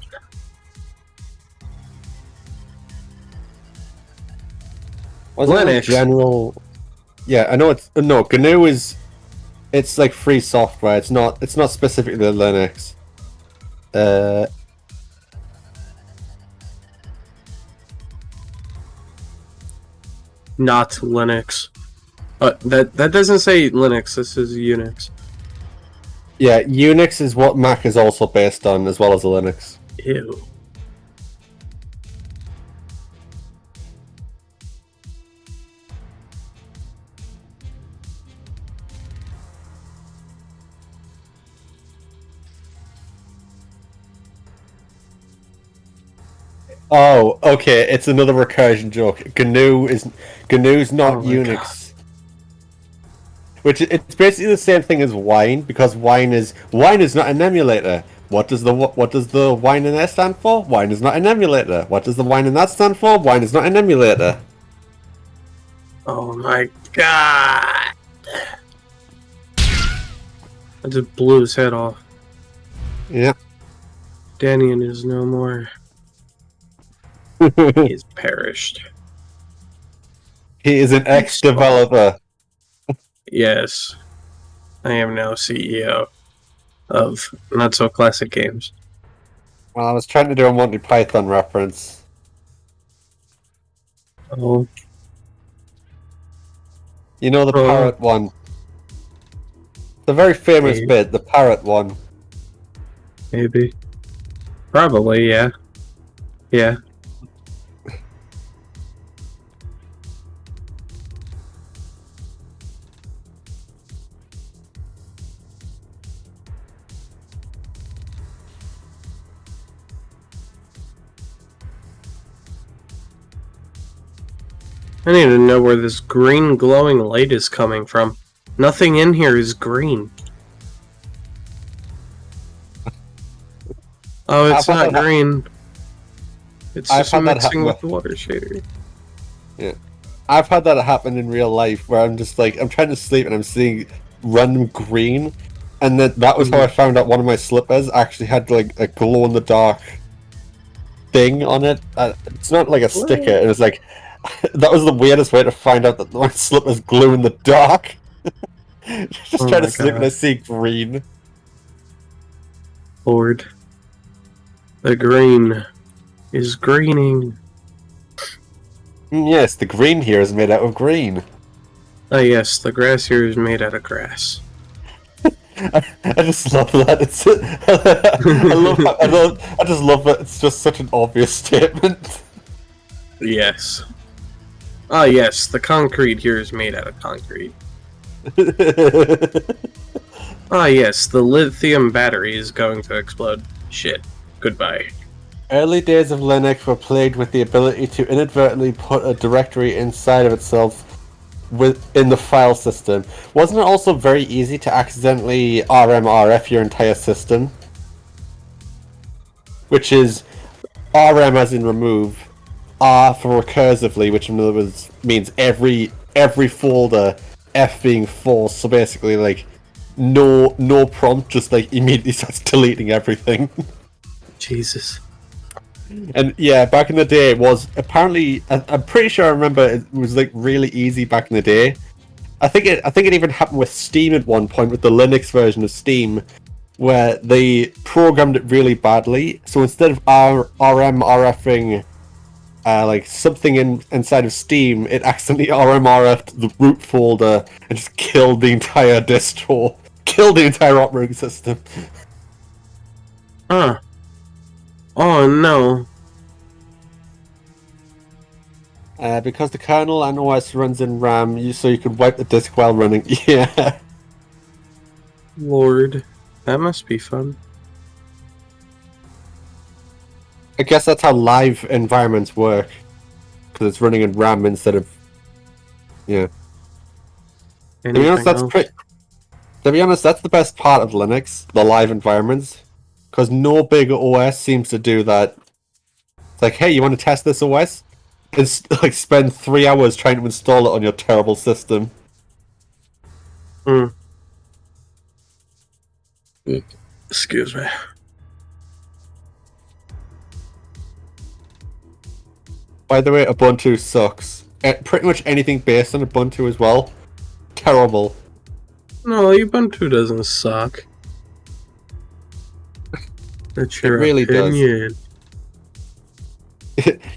Wasn't it Linux. general? Yeah, I know it's no GNU is. It's like free software. It's not. It's not specifically Linux. Not Linux. That doesn't say Linux. This is Unix. Yeah, Unix is what Mac is also based on, as well as Linux. Ew. Oh, okay. It's another recursion joke. GNU's not Oh my Unix. Which it's basically the same thing as Wine, because Wine is not an emulator. What does the Wine in there stand for? Wine is not an emulator. What does the Wine in that stand for? Wine is not an emulator. Oh my god! I just blew his head off. Yeah. Danian is no more. He is perished. He is an ex-developer. Yes. I am now CEO of Not So Classic Games. Well, I was trying to do a Monty Python reference. Oh. You know the Oh. parrot one. The very famous Maybe. bit, the parrot one. Maybe. Probably, yeah. Yeah. I need to know where this green glowing light is coming from. Nothing in here is green. Oh, it's I've had not that green. It's I've just had that mixing happen with the water shader. I've had that happen in real life where I'm just like, I'm trying to sleep and I'm seeing random green. And that was how I found out one of my slippers actually had like a glow in the dark thing on it. It's not like a sticker. It was like, that was the weirdest way to find out that my slippers glue in the dark. Just Oh trying my to sleep and I God. see green. Lord. The green is greening. Yes, the green here is made out of green. Ah, yes, the grass here is made out of grass. I just love that. It's I just love that. It's just such an obvious statement. Yes. Ah, yes, the concrete here is made out of concrete. Ah, yes, the lithium battery is going to explode. Shit. Goodbye. Early days of Linux were plagued with the ability to inadvertently put a directory inside of itself within the file system. Wasn't it also very easy to accidentally RMRF your entire system? Which is RM as in remove, R for recursively, which in other words means every folder, F being false. So basically, like no prompt, just like immediately starts deleting everything. Jesus. And yeah, back in the day, it was apparently. I'm pretty sure I remember it was like really easy back in the day. I think it even happened with Steam at one point with the Linux version of Steam, where they programmed it really badly. So instead of RMRFing like something inside of Steam, it accidentally RMRF'd the root folder and just killed the entire distro, killed the entire operating system. Huh. Oh no. Because the kernel and OS runs in RAM, so you can wipe the disk while running. Yeah. Lord. That must be fun. I guess that's how live environments work. Because it's running in RAM instead of... Yeah. To be honest, anything else. to be honest, that's the best part of Linux, the live environments, because no big OS seems to do that. It's like, hey, you want to test this OS? It's like spend 3 hours trying to install it on your terrible system. Hmm. Excuse me. By the way, Ubuntu sucks. Pretty much anything based on Ubuntu as well. Terrible. No, Ubuntu doesn't suck. That's your really does. opinion.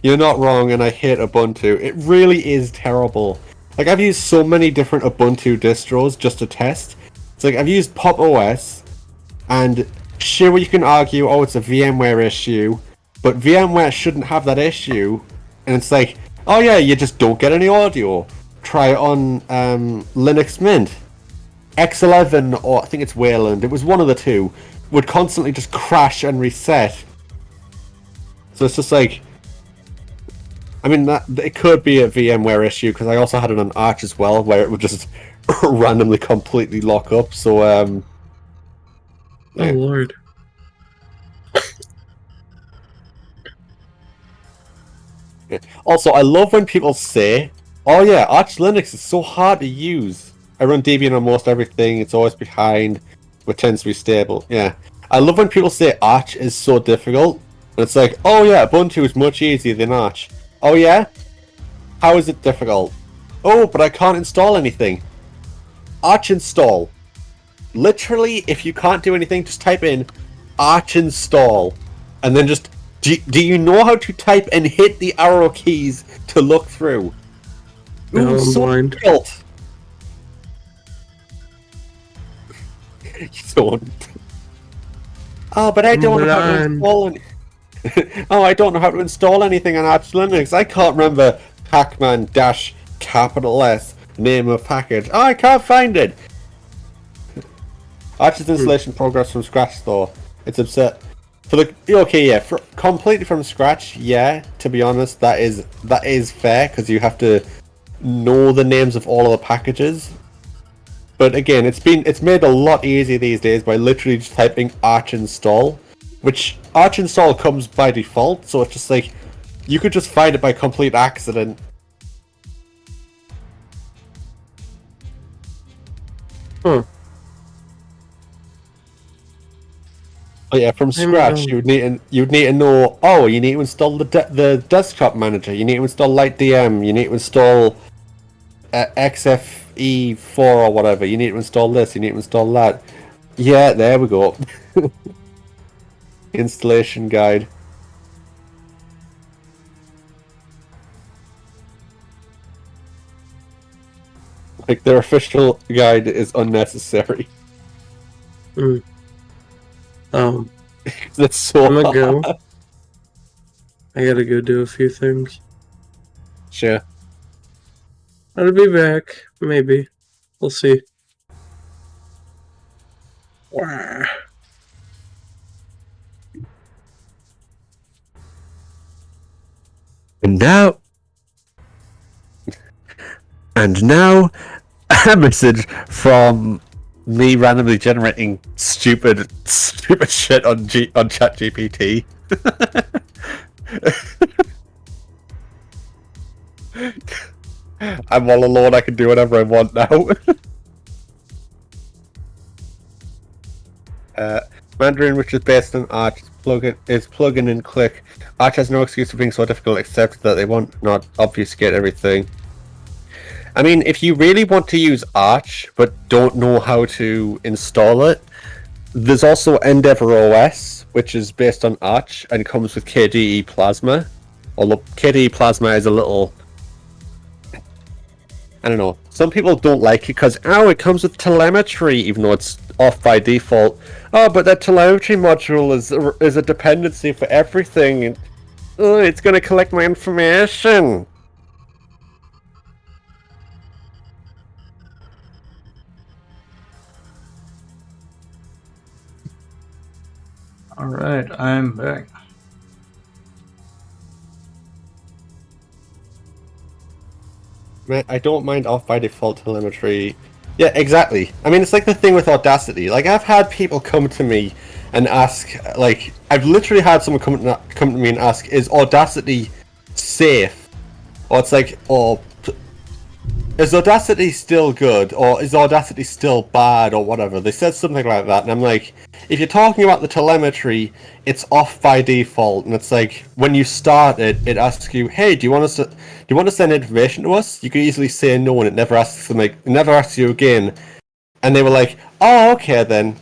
You're not wrong, and I hate Ubuntu. It really is terrible. Like, I've used so many different Ubuntu distros just to test. It's like, I've used Pop OS, and sure, you can argue, oh, it's a VMware issue, but VMware shouldn't have that issue. And it's like, oh yeah, you just don't get any audio. Try it on Linux Mint. X11, or I think it's Wayland, it was one of the two, would constantly just crash and reset. So it's just like, I mean, that it could be a VMware issue, because I also had it on Arch as well, where it would just randomly completely lock up, so, Oh, yeah. Lord. Also, I love when people say, oh yeah, Arch Linux is so hard to use. I run Debian on most everything, it's always behind, but tends to be stable. Yeah. I love when people say Arch is so difficult, and it's like, oh yeah, Ubuntu is much easier than Arch. Oh yeah? How is it difficult? Oh, but I can't install anything. Arch install. Literally, if you can't do anything, just type in Arch install, and then just do you know how to type and hit the arrow keys to look through? No, I'm so blind. difficult. You don't. Oh, but I don't know how to install any. Oh, I don't know how to install anything on Arch Linux. I can't remember Pacman -S name of package. Oh, I can't find it. Arch's installation progress from scratch, though. It's absurd. For the okay, yeah, completely from scratch. Yeah, to be honest, that is fair, because you have to know the names of all of the packages. But again, it's made a lot easier these days by literally just typing Arch install, which Arch install comes by default. So it's just like you could just find it by complete accident. Huh. Oh yeah, from scratch, you'd need to know. Oh, you need to install the desktop manager. You need to install LightDM. You need to install XFE4 or whatever. You need to install this. You need to install that. Yeah, there we go. Installation guide. Like, their official guide is unnecessary. That's so I'm gonna go. hard. I gotta go do a few things. Sure. I'll be back. Maybe. We'll see. Wow. And now, a message from me randomly generating stupid shit on ChatGPT. I'm all alone. I can do whatever I want now. Mandarin, which is based on Arch, is plug-in and click. Arch has no excuse for being so difficult, except that they want not obfuscate everything. I mean, if you really want to use Arch but don't know how to install it, there's also Endeavour OS, which is based on Arch and comes with KDE Plasma. Although KDE Plasma is a little, I don't know. Some people don't like it because, it comes with telemetry, even though it's off by default. Oh, but that telemetry module is a dependency for everything. And, it's going to collect my information. Alright, I'm back. I don't mind off by default telemetry. Yeah, exactly. I mean, it's like the thing with Audacity. Like, I've had people come to me and ask, like, I've literally had someone come to me and ask, is Audacity safe? Or it's like, or is Audacity still good? Or is Audacity still bad? Or whatever. They said something like that, and I'm like, if you're talking about the telemetry, it's off by default, and it's like, when you start it, it asks you, hey, do you want to send information to us? You can easily say no, and it never asks them, like, it never asks you again. And they were like, oh, okay then.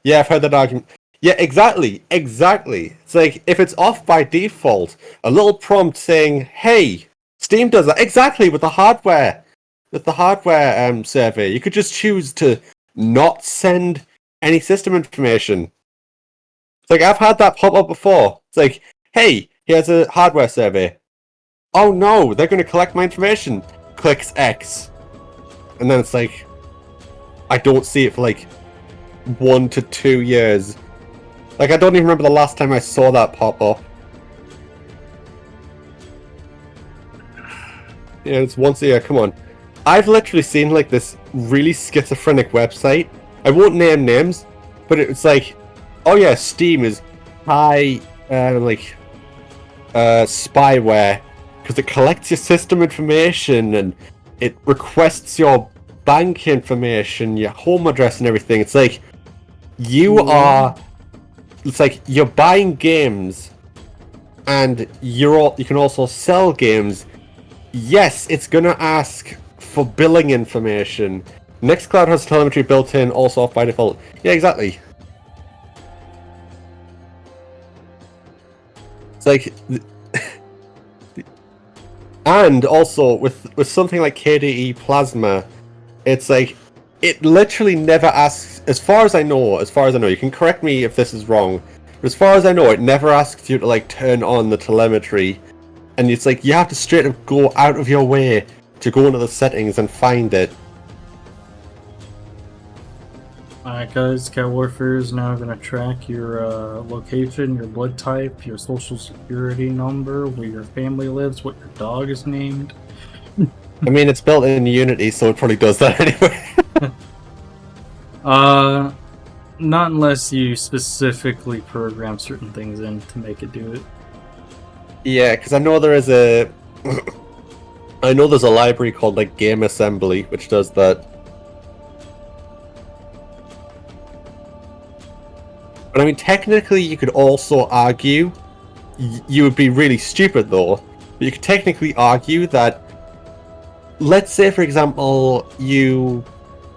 Yeah, I've heard that argument. Yeah, exactly. It's like, if it's off by default, a little prompt saying, hey, Steam does that. Exactly, with the hardware. With the hardware survey. You could just choose to not send any system information. It's like, I've had that pop up before. It's like, hey, here's a hardware survey. Oh no, they're going to collect my information. Clicks X. And then it's like, I don't see it for like 1 to 2 years. Like, I don't even remember the last time I saw that pop up. Yeah, it's once a year, come on. I've literally seen like this really schizophrenic website. I won't name names, but it's like, oh yeah, Steam is high, spyware, because it collects your system information and it requests your bank information, your home address and everything. It's like, it's like you're buying games and you can also sell games. Yes, it's gonna ask for billing information. Nextcloud has telemetry built in, also off by default. Yeah, exactly. It's like, and also with something like KDE Plasma, it's like, it literally never asks, as far as I know, you can correct me if this is wrong, but as far as I know, it never asks you to like turn on the telemetry. And it's like, you have to straight up go out of your way to go into the settings and find it. Alright guys, Cat Warfare is now going to track your location, your blood type, your social security number, where your family lives, what your dog is named. I mean, it's built in Unity, so it probably does that anyway. Not unless you specifically program certain things in to make it do it. Yeah, because I know there is a... I know there's a library called, like, Game Assembly, which does that. But I mean, technically, you could also argue... You would be really stupid, though. But you could technically argue that... Let's say, for example, you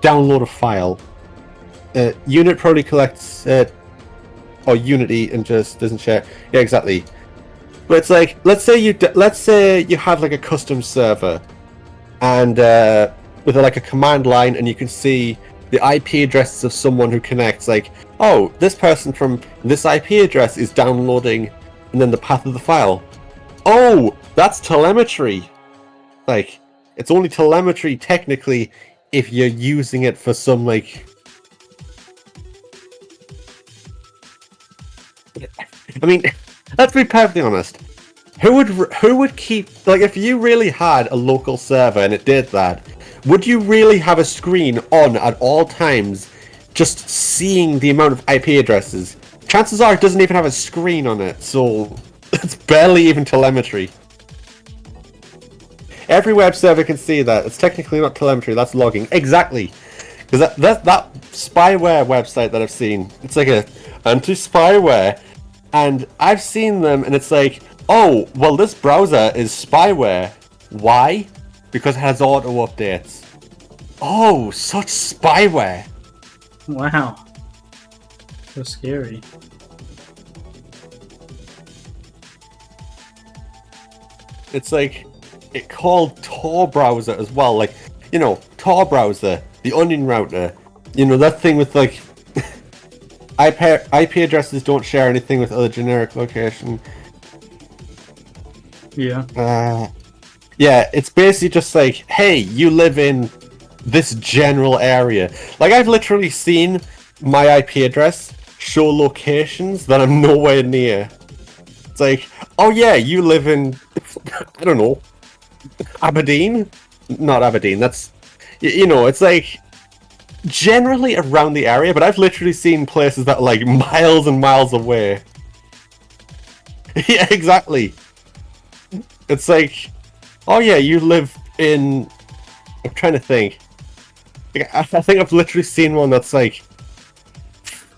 download a file. Unit probably collects it, or Unity, and just doesn't share. Yeah, exactly. But it's like, let's say you have like a custom server, and with like a command line, and you can see the IP addresses of someone who connects. Like, oh, this person from this IP address is downloading, and then the path of the file. Oh, that's telemetry. Like, it's only telemetry technically if you're using it for some like. I mean, let's be perfectly honest. Who would keep, like, if you really had a local server and it did that, would you really have a screen on at all times just seeing the amount of IP addresses? Chances are it doesn't even have a screen on it, so it's barely even telemetry. Every web server can see that. It's technically not telemetry, that's logging. Exactly. Because that spyware website that I've seen, it's like a anti-spyware. And I've seen them, and it's like, oh, well, this browser is spyware. Why? Because it has auto updates. Oh, such spyware. Wow. So scary. It's like, it called Tor browser as well. Like, you know, Tor browser, the onion router. You know, that thing with like, IP addresses don't share anything with other generic location. Yeah. Yeah, it's basically just like, hey, you live in this general area. Like, I've literally seen my IP address show locations that I'm nowhere near. It's like, oh yeah, you live in, I don't know, Aberdeen? Not Aberdeen, that's, you know, it's like generally around the area, but I've literally seen places that are like miles and miles away. Yeah, exactly. It's like, oh yeah, you live in. I'm trying to think. I think I've literally seen one that's like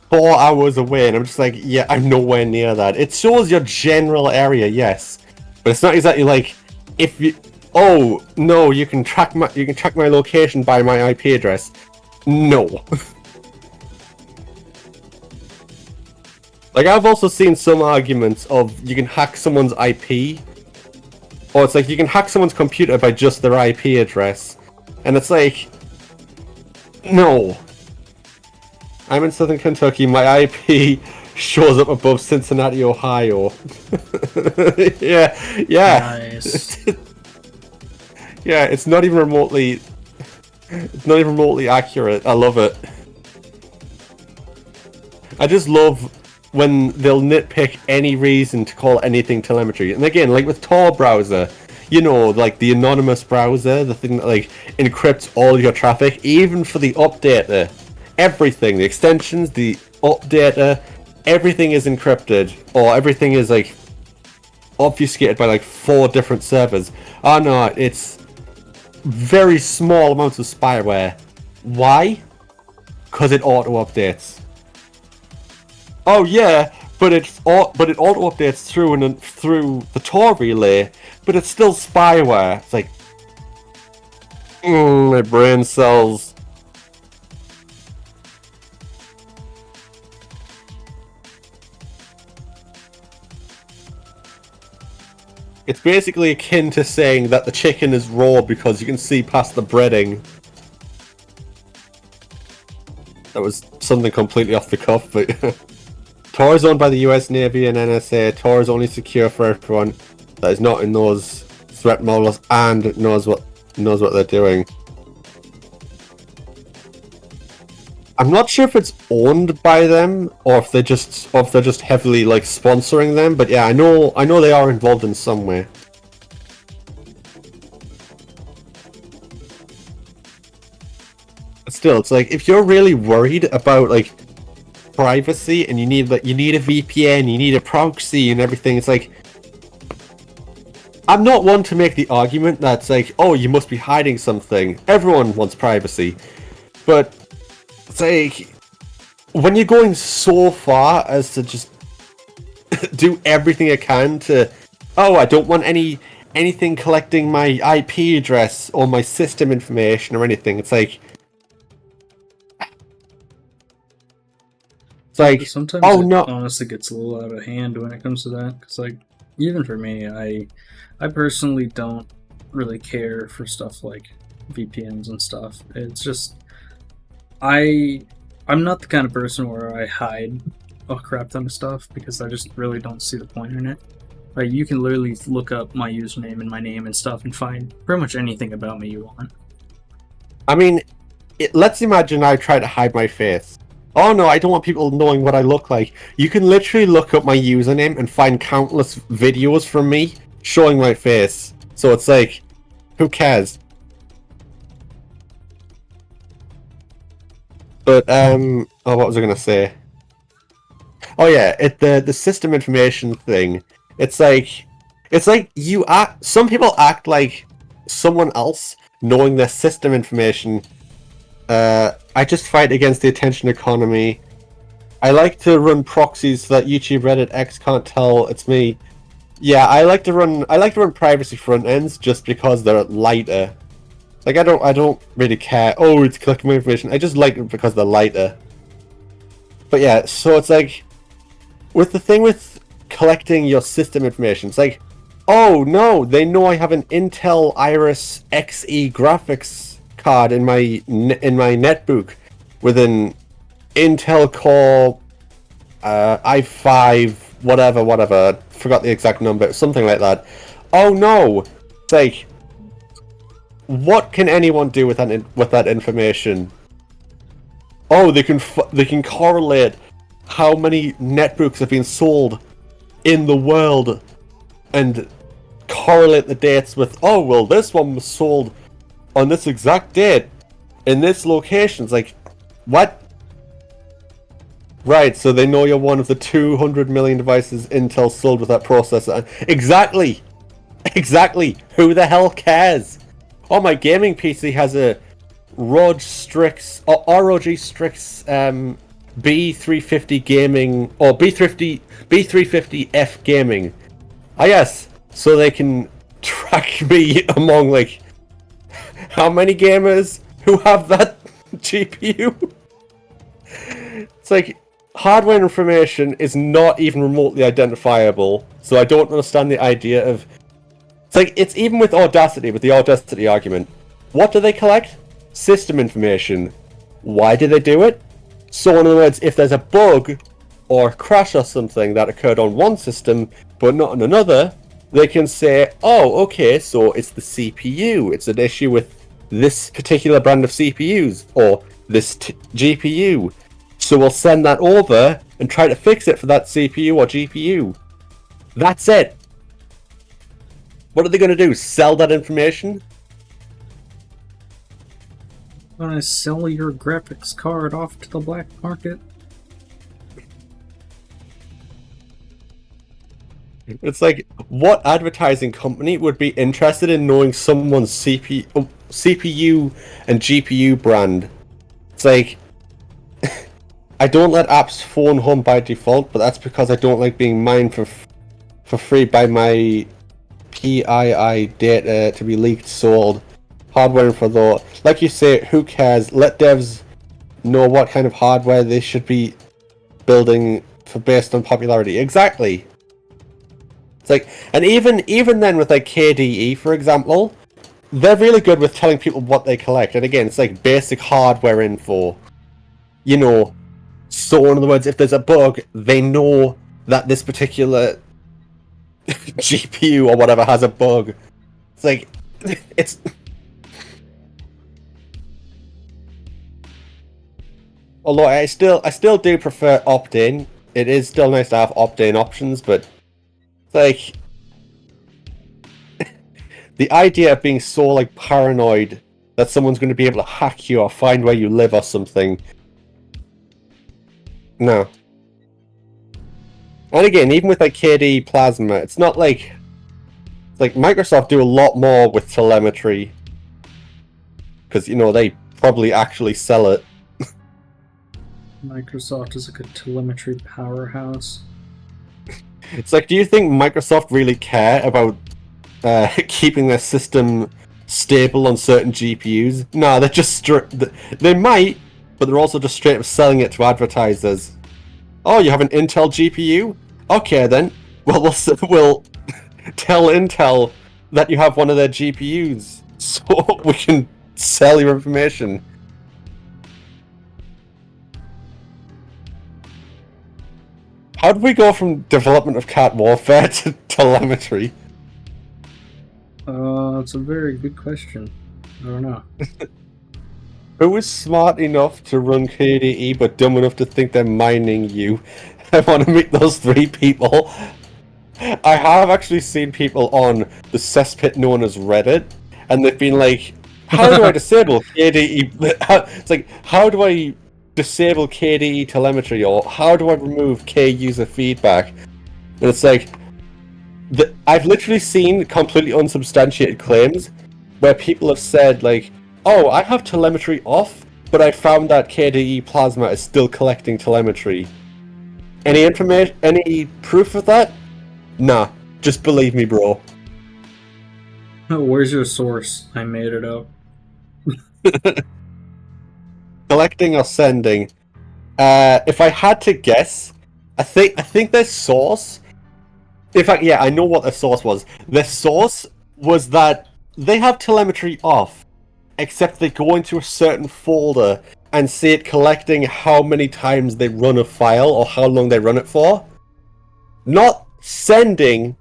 4 hours away, and I'm just like, yeah, I'm nowhere near that. It shows your general area, yes, but it's not exactly like if you. Oh no, you can track my location by my IP address. No. Like, I've also seen some arguments of you can hack someone's IP, or it's like you can hack someone's computer by just their IP address, and it's like, no. I'm in Southern Kentucky. My IP shows up above Cincinnati, Ohio. Yeah. Nice. Yeah, it's not even remotely. It's not even remotely accurate. I love it. I just love when they'll nitpick any reason to call anything telemetry. And again, like with Tor browser, you know, like the anonymous browser, the thing that like encrypts all your traffic, even for the updater. Everything, the extensions, the updater, everything is encrypted, or everything is like obfuscated by like 4 different servers. Oh no, it's very small amounts of spyware. Why? Because it auto updates. Oh yeah, but it auto updates through the Tor relay, but it's still spyware. It's like, my brain cells. It's basically akin to saying that the chicken is raw because you can see past the breading. That was something completely off the cuff, but Tor is owned by the US Navy and NSA. Tor is only secure for everyone that is not in those threat models and knows what they're doing. I'm not sure if it's owned by them or if they're just heavily like sponsoring them, but yeah, I know they are involved in some way. But still, it's like if you're really worried about like privacy and you need a VPN, you need a proxy and everything, it's like I'm not one to make the argument that's like, oh, you must be hiding something. Everyone wants privacy, but it's like, when you're going so far as to just do everything I can to, oh, I don't want anything collecting my IP address or my system information or anything. It's like, Sometimes oh it no. honestly gets a little out of hand when it comes to that. Because like, even for me, I personally don't really care for stuff like VPNs and stuff. It's just I'm not the kind of person where I hide a crap ton of stuff because I just really don't see the point in it. Like, you can literally look up my username and my name and stuff and find pretty much anything about me you want. I mean, let's imagine I try to hide my face. Oh no, I don't want people knowing what I look like. You can literally look up my username and find countless videos from me showing my face. So it's like, who cares? But oh, what was I gonna say? Oh yeah, the system information thing. It's like some people act like someone else knowing their system information. I just fight against the attention economy. I like to run proxies so that YouTube, Reddit, X can't tell it's me. Yeah, I like to run privacy front ends just because they're lighter. Like, I don't really care. Oh, it's collecting my information. I just like it because they're lighter. But yeah, so it's like, with the thing with collecting your system information, it's like, oh no, they know I have an Intel Iris Xe graphics card in my netbook with an Intel Core i5 whatever. Forgot the exact number, something like that. Oh no, it's like, what can anyone do with that information? Oh, they can correlate how many netbooks have been sold in the world and correlate the dates with, oh well, this one was sold on this exact date. in this location. It's like, what? Right, so they know you're one of the 200 million devices Intel sold with that processor. Exactly! Exactly! Who the hell cares? Oh, my gaming PC has a ROG Strix, or ROG Strix B350 gaming, or B350F gaming. Ah yes, so they can track me among, like, how many gamers who have that GPU? It's like, hardware information is not even remotely identifiable, so I don't understand the idea of... It's like, it's even with Audacity, with the Audacity argument. What do they collect? System information. Why do they do it? So in other words, if there's a bug or crash or something that occurred on one system, but not on another, they can say, oh, okay, so it's the CPU. It's an issue with this particular brand of CPUs, or this GPU. So we'll send that over and try to fix it for that CPU or GPU. That's it. What are they going to do? Sell that information? Want to sell your graphics card off to the black market? It's like, what advertising company would be interested in knowing someone's CPU and GPU brand? It's like, I don't let apps phone home by default, but that's because I don't like being mined for free by my PII data to be leaked, sold. Hardware for though. Like you say, who cares? Let devs know what kind of hardware they should be building for based on popularity. Exactly. It's like, and even then with like KDE, for example, they're really good with telling people what they collect. And again, it's like basic hardware info. You know, so in other words, if there's a bug, they know that this particular GPU or whatever has a bug. It's like, it's... Although I still do prefer opt-in. It is still nice to have opt-in options, but it's like the idea of being so like paranoid that someone's going to be able to hack you or find where you live or something. No. And again, even with like KDE Plasma, it's not like Microsoft do a lot more with telemetry because you know they probably actually sell it. Microsoft is a good telemetry powerhouse. It's like, do you think Microsoft really care about keeping their system stable on certain GPUs? No, they're just they might, but they're also just straight up selling it to advertisers. Oh, you have an Intel GPU? Okay then. Well, we'll tell Intel that you have one of their GPUs, so we can sell your information. How did we go from development of cat warfare to telemetry? That's a very good question. I don't know. Who is smart enough to run KDE but dumb enough to think they're mining you? I want to meet those three people. I have actually seen people on the cesspit known as Reddit, and they've been like, how do I disable KDE? It's like, how do I disable KDE telemetry, or how do I remove K user feedback? And it's like, I've literally seen completely unsubstantiated claims where people have said like, oh, I have telemetry off, but I found that KDE Plasma is still collecting telemetry. Any information, any proof of that? Nah, just believe me, bro. Where's your source? I made it up. Collecting or sending? If I had to guess, I think their source. In fact, yeah, I know what their source was. Their source was that they have telemetry off, except they go into a certain folder and see it collecting how many times they run a file or how long they run it for. Not sending,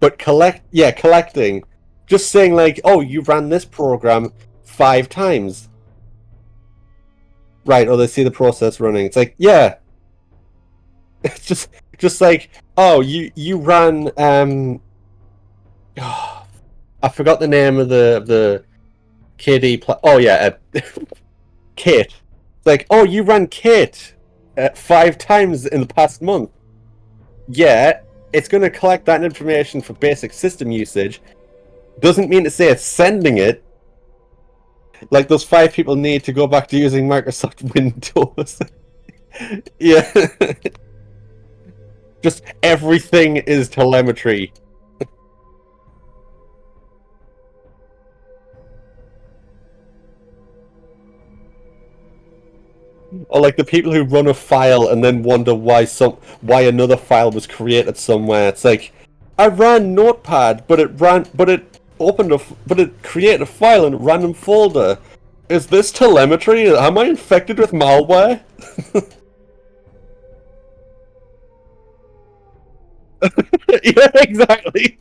but collecting. Just saying like, oh, you ran this program 5 times. Right, or they see the process running. It's like, yeah. It's just like, oh, you ran I forgot the name of the Oh yeah, Kate. It's like, oh, you ran Kate 5 times in the past month. Yeah, it's going to collect that information for basic system usage. Doesn't mean to say it's sending it. Like, those 5 people need to go back to using Microsoft Windows. Yeah. Just everything is telemetry. Or like the people who run a file and then wonder why another file was created somewhere. It's like, I ran Notepad, but it created a file in a random folder. Is this telemetry? Am I infected with malware? Yeah, exactly.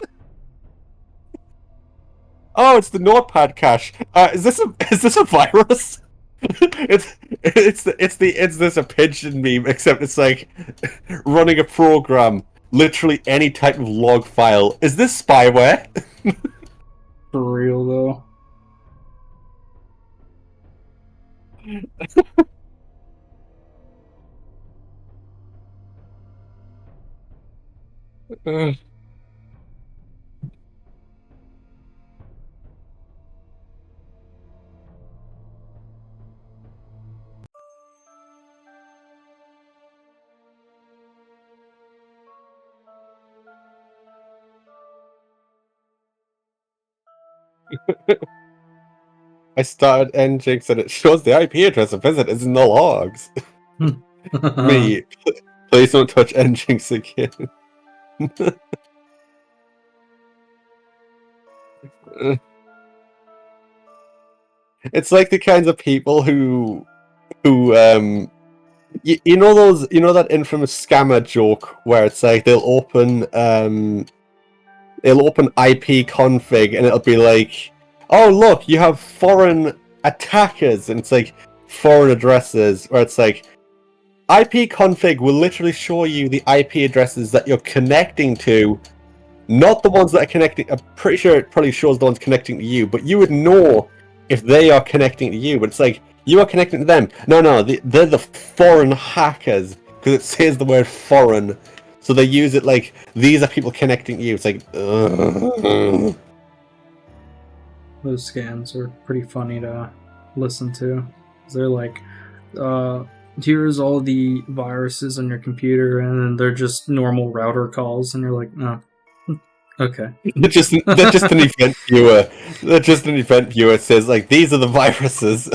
Oh, it's the Notepad cache. Is this a virus? It's this a pigeon meme, except it's like running a program, literally any type of log file. Is this spyware? For real though. I started Nginx and it shows the IP address of visit is in the logs. Me, please don't touch Nginx again. It's like the kinds of people who you know that infamous scammer joke where it's like they'll open IP config and it'll be like, oh look, you have foreign attackers, and it's like foreign addresses, where it's like IP config will literally show you the IP addresses that you're connecting to, not the ones that are connecting. I'm pretty sure it probably shows the ones connecting to you, but you would know if they are connecting to you. But it's like, you are connecting to them. No, they're the foreign hackers, because it says the word foreign. So they use it like, these are people connecting to you. It's like, Those scams are pretty funny to listen to. They're like, here's all the viruses on your computer, and then they're just normal router calls, and you're like, oh, okay. they're just an event viewer. They're just an event viewer. It says like, these are the viruses.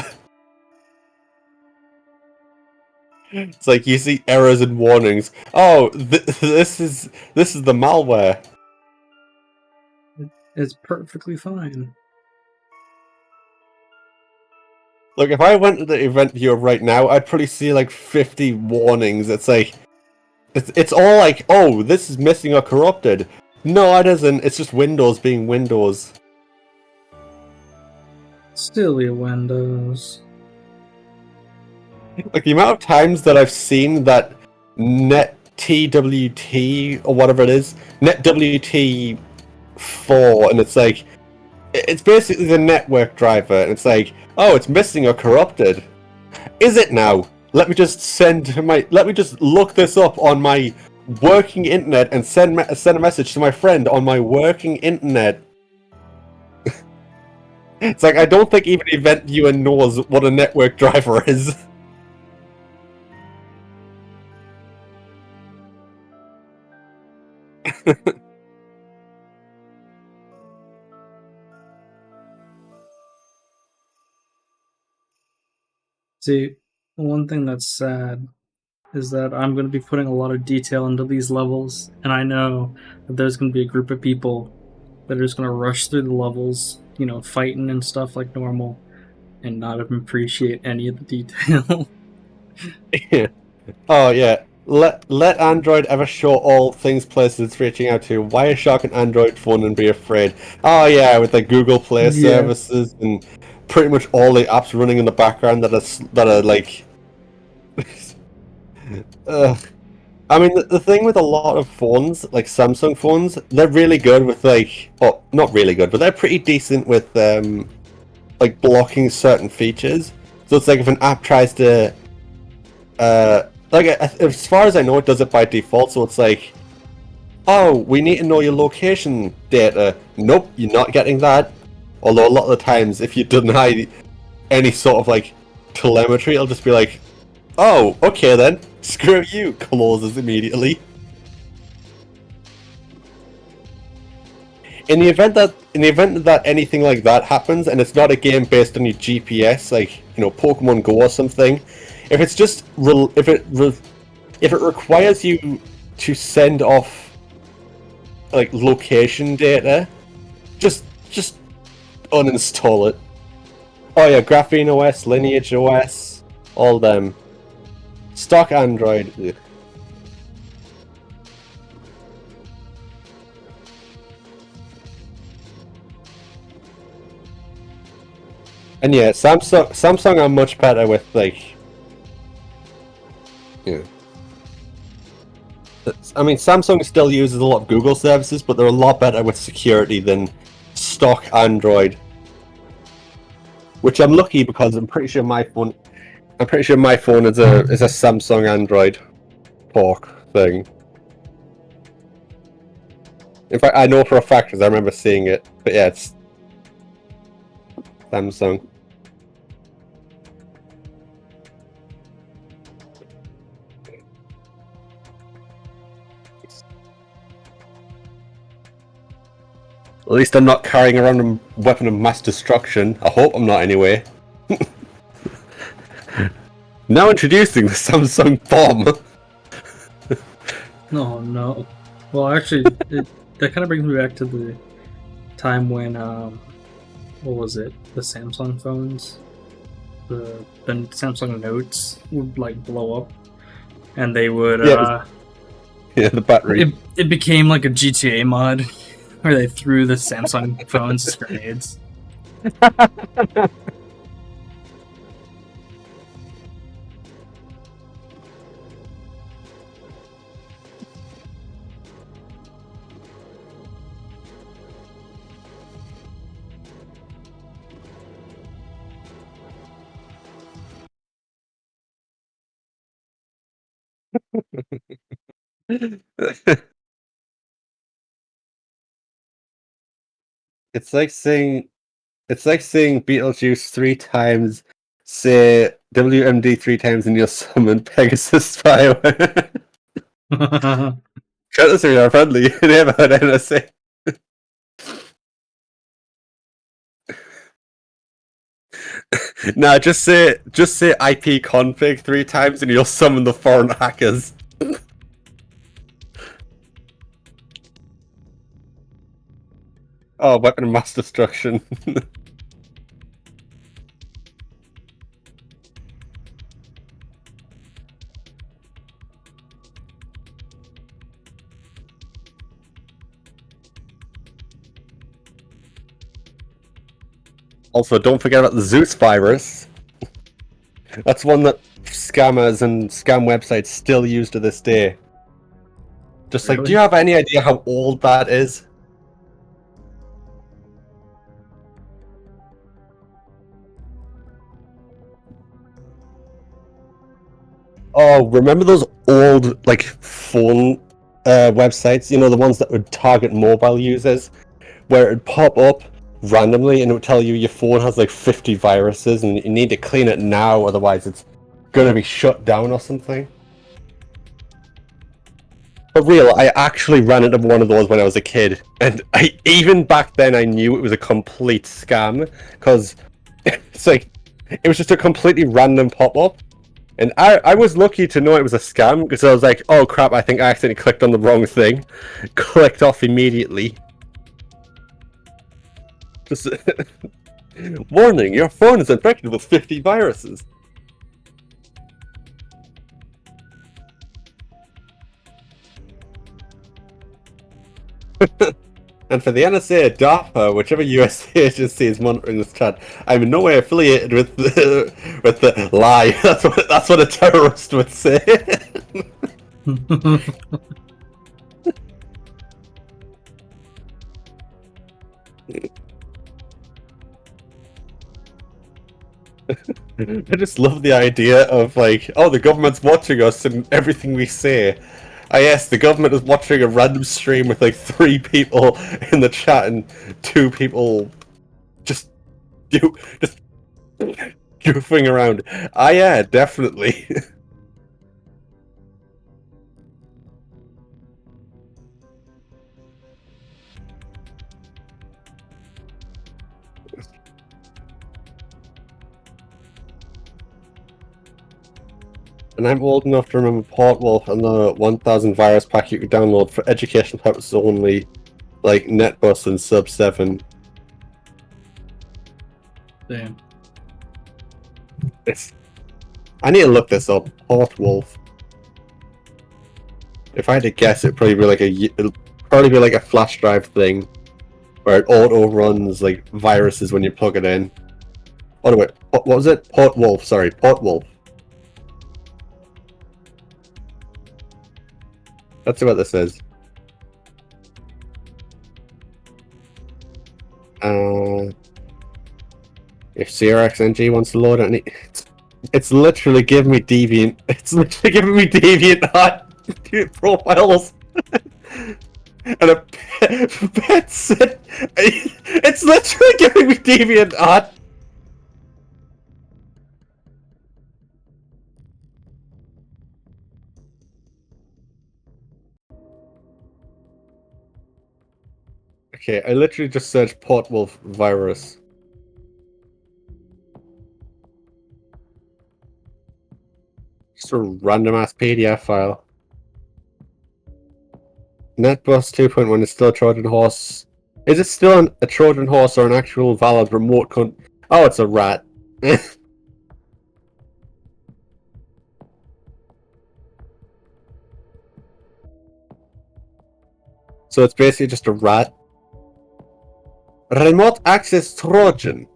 It's like you see errors and warnings. Oh, this is the malware. It's perfectly fine. Look, if I went to the event viewer right now, I'd probably see like 50 warnings. It's like, it's all like, oh, this is missing or corrupted. No, it isn't. It's just Windows being Windows. Silly Windows. Like the amount of times that I've seen that NetTWT or whatever it is, NetWT4, and it's like, it's basically the network driver, and it's like, oh, it's missing or corrupted. Is it now? Let me just look this up on my working internet and send a message to my friend on my working internet. It's like, I don't think even Event Viewer knows what a network driver is. See, one thing that's sad is that I'm going to be putting a lot of detail into these levels, and I know that there's going to be a group of people that are just going to rush through the levels, you know, fighting and stuff like normal, and not appreciate any of the detail. Yeah. Oh yeah. Let Android ever show all things places it's reaching out to. Wireshark an Android phone and be afraid. Oh yeah, with the Google Play services and pretty much all the apps running in the background that are like. I mean, the thing with a lot of phones, like Samsung phones, they're really good with like, oh, not really good, but they're pretty decent with like blocking certain features. So it's like if an app tries to, as far as I know, it does it by default. So it's like, oh, we need to know your location data. Nope, you're not getting that. Although a lot of the times, if you deny any sort of like telemetry, it'll just be like, oh, okay then, screw you, closes immediately. In the event that anything like that happens, and it's not a game based on your GPS, like Pokemon Go or something, if it's just if it requires you to send off like location data, just uninstall it. Oh yeah, Graphene OS, Lineage OS, all them. Stock Android. Ugh. And yeah, Samsung are much better with like, yeah. I mean, Samsung still uses a lot of Google services, but they're a lot better with security than stock Android. Which I'm lucky because I'm pretty sure my phone is a Samsung Android fork thing. In fact, I know for a fact because I remember seeing it. But yeah, it's Samsung. At least I'm not carrying around a weapon of mass destruction. I hope I'm not anyway. Now introducing the Samsung bomb. No, no. Well, actually, that kind of brings me back to the time when, what was it? The Samsung phones? The Samsung Notes would, like, blow up. And they would, yeah, the battery. It became like a GTA mod where they threw the Samsung phones as grenades. It's like saying Beetlejuice 3 times, say WMD 3 times, and you'll summon Pegasus Spyware. Courtesy are friendly. They have an NSA. Nah, just say IP config 3 times, and you'll summon the foreign hackers. Oh, weapon of mass destruction. Also, don't forget about the Zeus virus. That's one that scammers and scam websites still use to this day. Just like, Really? do you have any idea how old that is? Oh, remember those old, like, phone websites? You know, the ones that would target mobile users? Where it'd pop up randomly and it would tell you your phone has like 50 viruses and you need to clean it now, otherwise it's gonna be shut down or something. For real, I actually ran into one of those when I was a kid, and even back then I knew it was a complete scam, because it's like, it was just a completely random pop-up, and I was lucky to know it was a scam, because I was like, oh crap, I think I accidentally clicked on the wrong thing, clicked off immediately. Just warning, your phone is infected with 50 viruses. And for the NSA, DARPA, whichever US agency is monitoring this chat, I'm in no way affiliated with the lie. That's what a terrorist would say. I just love the idea of like, oh, the government's watching us and everything we say. Ah, yes, the government is watching a random stream with like 3 people in the chat and 2 people just just goofing around. Ah, yeah, definitely. And I'm old enough to remember Portwolf and the 1000 virus pack you could download for educational purposes only, like NetBus and Sub 7. Damn. I need to look this up. Portwolf. If I had to guess, it'd probably be like a flash drive thing, where it auto runs like viruses when you plug it in. Oh wait, what was it? Portwolf. Sorry, Portwolf. Let's see what this is. If CRXNG wants to load it, it's literally giving me deviant. It's literally giving me deviant profiles. And a pet set. It's literally giving me deviant art. Okay, I literally just searched Portwolf virus. Just a random ass PDF file. NetBus 2.1 is still a Trojan horse. Is it still a Trojan horse or an actual valid remote Oh, it's a rat. So it's basically just a rat. Remote access Trojan.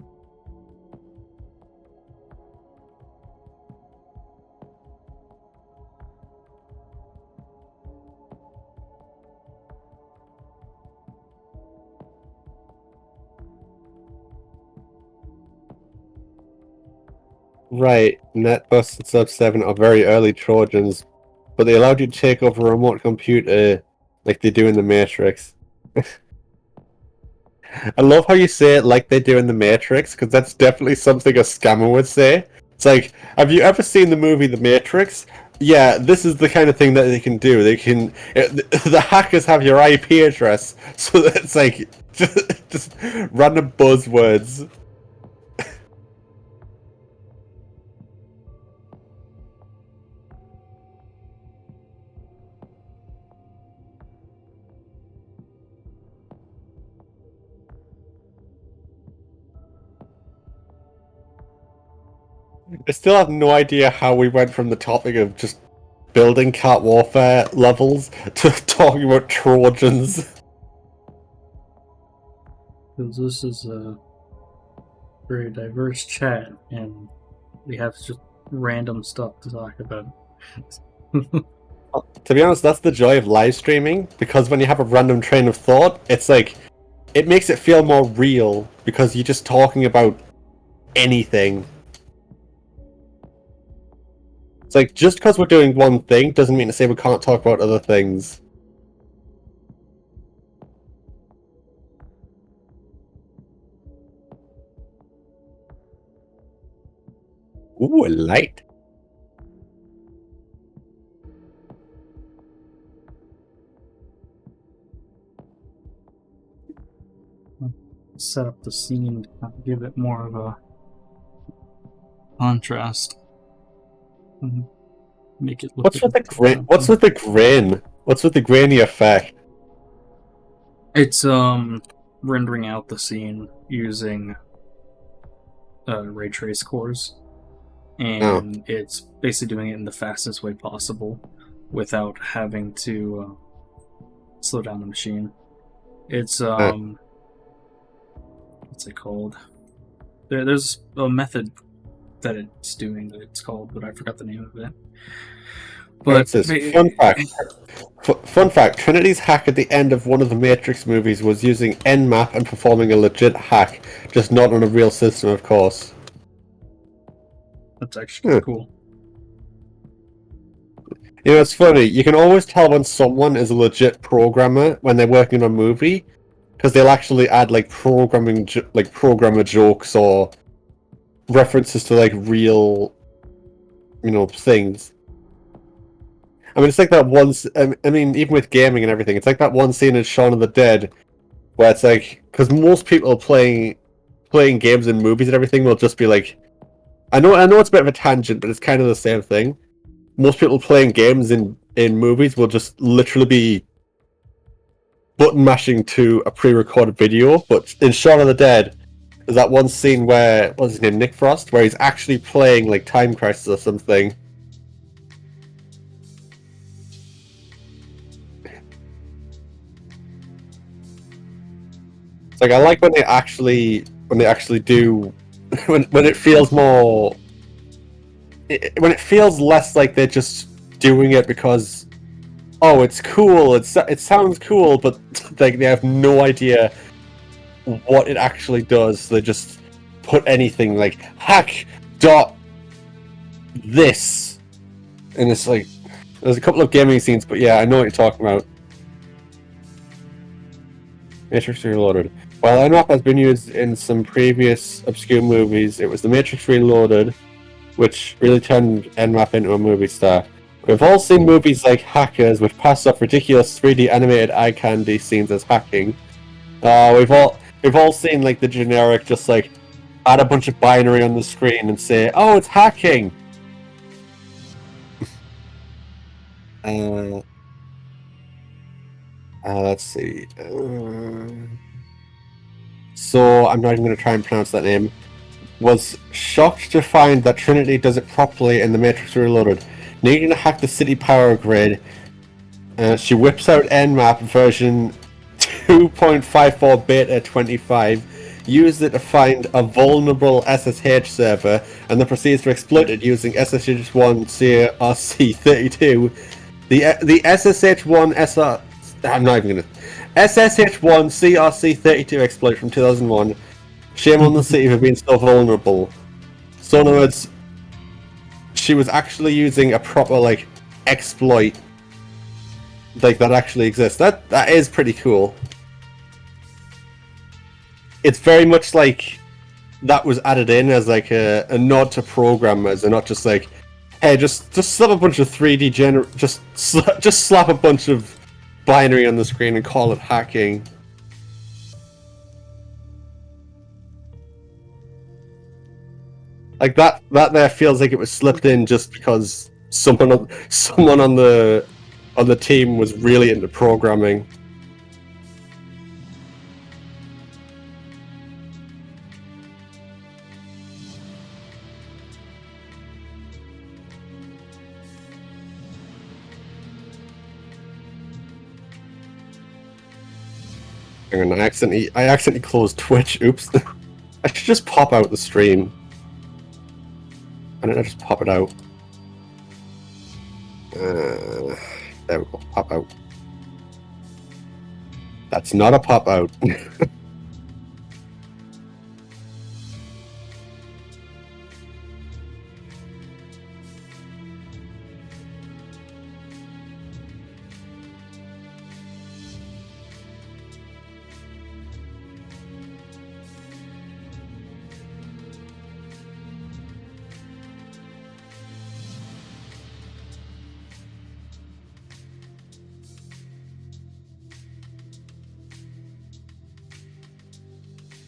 Right, NetBus and Sub 7 are very early Trojans, but they allowed you to take over a remote computer like they do in the Matrix. I love how you say it like they do in the Matrix, because that's definitely something a scammer would say. It's like, have you ever seen the movie The Matrix? Yeah, this is the kind of thing that they can do. They can... The hackers have your IP address, so that it's like, just random buzzwords. I still have no idea how we went from the topic of just building cat warfare levels to talking about Trojans. Because this is a very diverse chat, and we have just random stuff to talk about. To be honest, that's the joy of live streaming, because when you have a random train of thought, it's like, it makes it feel more real, because you're just talking about anything. It's like, just because we're doing one thing doesn't mean to say we can't talk about other things. Ooh, a light. Set up the scene to kind of give it more of a contrast. Make it look. What's with the grain? What's with the grain? What's with the grainy effect? It's rendering out the scene using ray trace cores, and it's basically doing it in the fastest way possible without having to slow down the machine. It's what's it called? There's a method that it's doing that it's called, but I forgot the name of it. But fun fact, Trinity's hack at the end of one of the Matrix movies was using Nmap and performing a legit hack, just not on a real system, of course. That's actually cool. You know, it's funny. You can always tell when someone is a legit programmer when they're working on a movie, because they'll actually add like programmer jokes or references to like real, things. I mean, it's like that one. I mean, even with gaming and everything, it's like that one scene in Shaun of the Dead, where it's like, because most people playing games and movies and everything will just be like, I know it's a bit of a tangent, but it's kind of the same thing. Most people playing games in movies will just literally be button mashing to a pre-recorded video. But in Shaun of the Dead, there's that one scene where, what's his name, Nick Frost, where he's actually playing like Time Crisis or something. It's like, I like when they actually do when it feels more. When it feels less like they're just doing it because, oh, it's cool, it sounds cool, but like they have no idea what it actually does. They just put anything like hack dot this, and it's like there's a couple of gaming scenes, but yeah, I know what you're talking about. Matrix Reloaded. While NMAP has been used in some previous obscure movies, it was the Matrix Reloaded which really turned NMAP into a movie star. We've all seen movies like Hackers, which pass off ridiculous 3D animated eye candy scenes as hacking. We've all seen like the generic, just like add a bunch of binary on the screen and say, "Oh, it's hacking." Let's see. So I'm not even going to try and pronounce that name. Was shocked to find that Trinity does it properly in The Matrix Reloaded. Needing to hack the city power grid, she whips out Nmap version 2.54 beta 25, used it to find a vulnerable SSH server, and then proceeds to exploit it using SSH1 CRC32. The SSH1 SR... I'm not even gonna... SSH1 CRC32 exploit from 2001. Shame on the city for being so vulnerable. So in other words, she was actually using a proper like exploit like that actually exists. That is pretty cool. It's very much like that was added in as like a nod to programmers and not just like, hey, just slap a bunch of 3D just slap a bunch of binary on the screen and call it hacking. Like that there feels like it was slipped in just because someone on the team was really into programming. Hang on, I accidentally closed Twitch. Oops. I should just pop out the stream. Why don't I just pop it out? There we go. Pop out. That's not a pop out.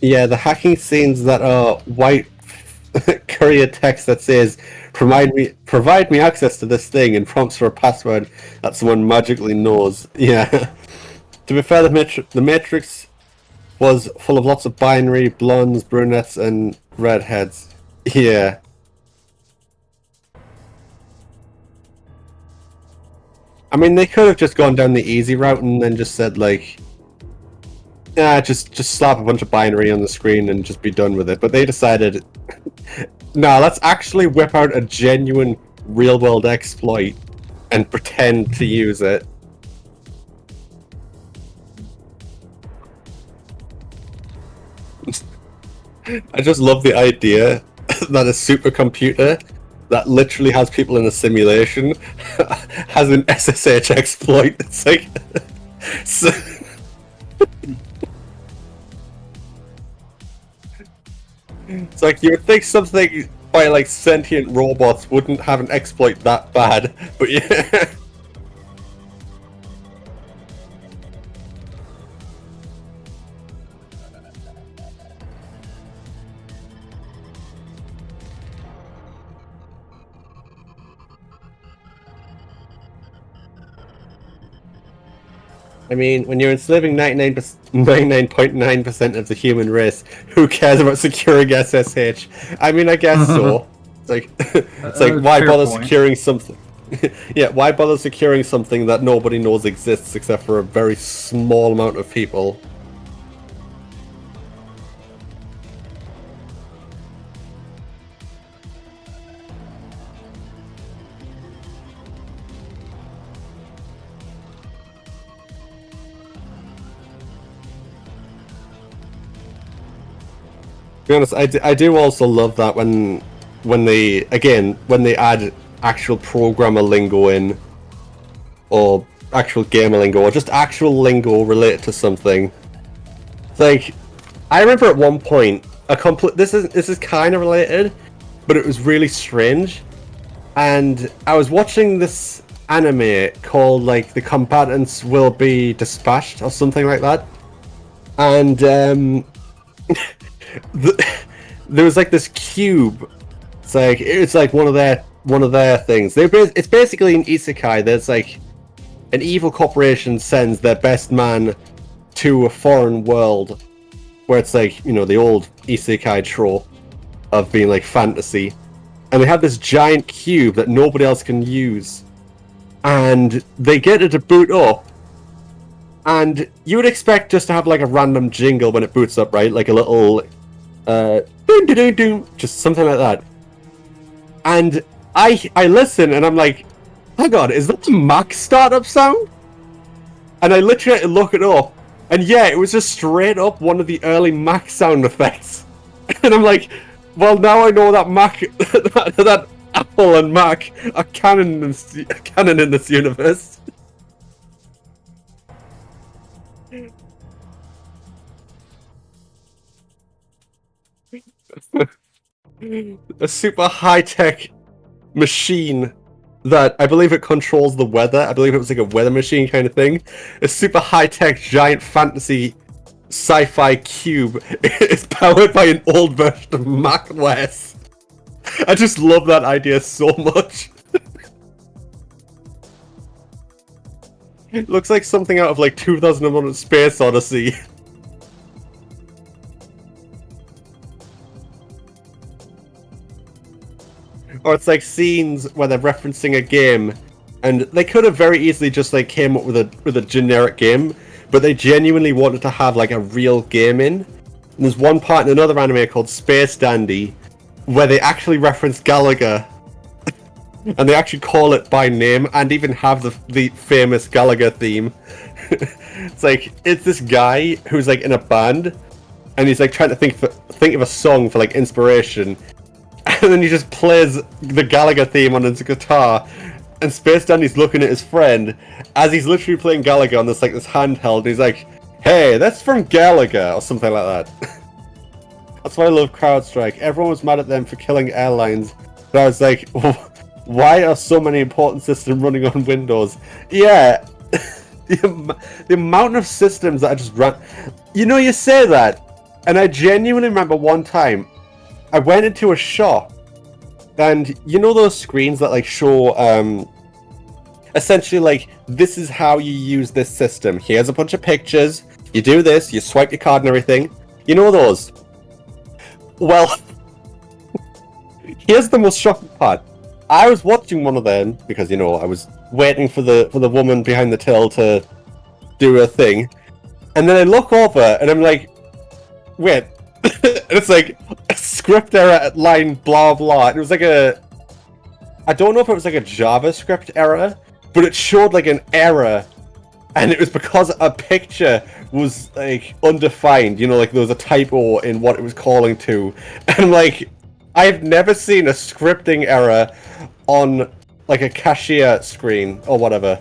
Yeah, the hacking scenes that are white courier text that says provide me access to this thing and prompts for a password that someone magically knows. Yeah. To be fair, the Matrix was full of lots of binary, blondes, brunettes, and redheads. Yeah. I mean, they could have just gone down the easy route and then just said like, yeah, just slap a bunch of binary on the screen and just be done with it. But they decided, no, let's actually whip out a genuine real-world exploit and pretend to use it. I just love the idea that a supercomputer that literally has people in a simulation has an SSH exploit. It's like, so, it's like you would think something by like sentient robots wouldn't have an exploit that bad, but yeah. I mean, when you're enslaving 99.9% of the human race, who cares about securing SSH? I mean, I guess so. It's like, why fair bother point. securing something? Yeah, why bother securing something that nobody knows exists except for a very small amount of people? To be honest, I do also love that when they add actual programmer lingo in, or actual gamer lingo, or just actual lingo related to something. It's like, I remember at one point this is kind of related, but it was really strange. And I was watching this anime called like The Combatants Will Be Dispatched or something like that, and there was like this cube. It's like one of their things. It's basically an isekai. There's like an evil corporation sends their best man to a foreign world where it's like, you know, the old isekai trope of being like fantasy, and they have this giant cube that nobody else can use, and they get it to boot up. And you would expect just to have like a random jingle when it boots up, right? Like a little doom, doom, doom, just something like that. And I listen and I'm like, hang on, is that the Mac startup sound? And I literally had to look it up, and yeah, it was just straight up one of the early Mac sound effects. And I'm like, well, now I know that Mac, that Apple and Mac are canon in this universe. A super high-tech machine that I believe it controls the weather. I believe it was like a weather machine kind of thing. A super high-tech giant fantasy sci-fi cube is powered by an old version of Mac OS. I just love that idea so much. It looks like something out of like 2001: Space Odyssey. Or it's like scenes where they're referencing a game, and they could have very easily just like came up with a generic game, but they genuinely wanted to have like a real game in. And there's one part in another anime called Space Dandy where they actually reference Galaga, and they actually call it by name, and even have the famous Galaga theme. It's this guy who's like in a band, and he's like trying to think of a song for like inspiration. And then he just plays the Galaga theme on his guitar, and Space Dandy's looking at his friend as he's literally playing Galaga on this handheld, and he's like, "Hey, that's from Galaga," or something like that. That's why I love CrowdStrike. Everyone was mad at them for killing airlines, but I was like, why are so many important systems running on Windows? Yeah, the amount of systems that I just run. You know, you say that, and I genuinely remember one time I went into a shop, and you know those screens that like show essentially like, this is how you use this system. Here's a bunch of pictures. You do this, you swipe your card and everything. You know those? Well, here's the most shocking part. I was watching one of them because, you know, I was waiting for the woman behind the till to do her thing, and then I look over and I'm like, wait. And it's like a script error at line blah blah. And it was like I don't know if it was like a JavaScript error, but it showed like an error, and it was because a picture was like undefined. You know, like there was a typo in what it was calling to, and I'm like, I've never seen a scripting error on like a cashier screen or whatever.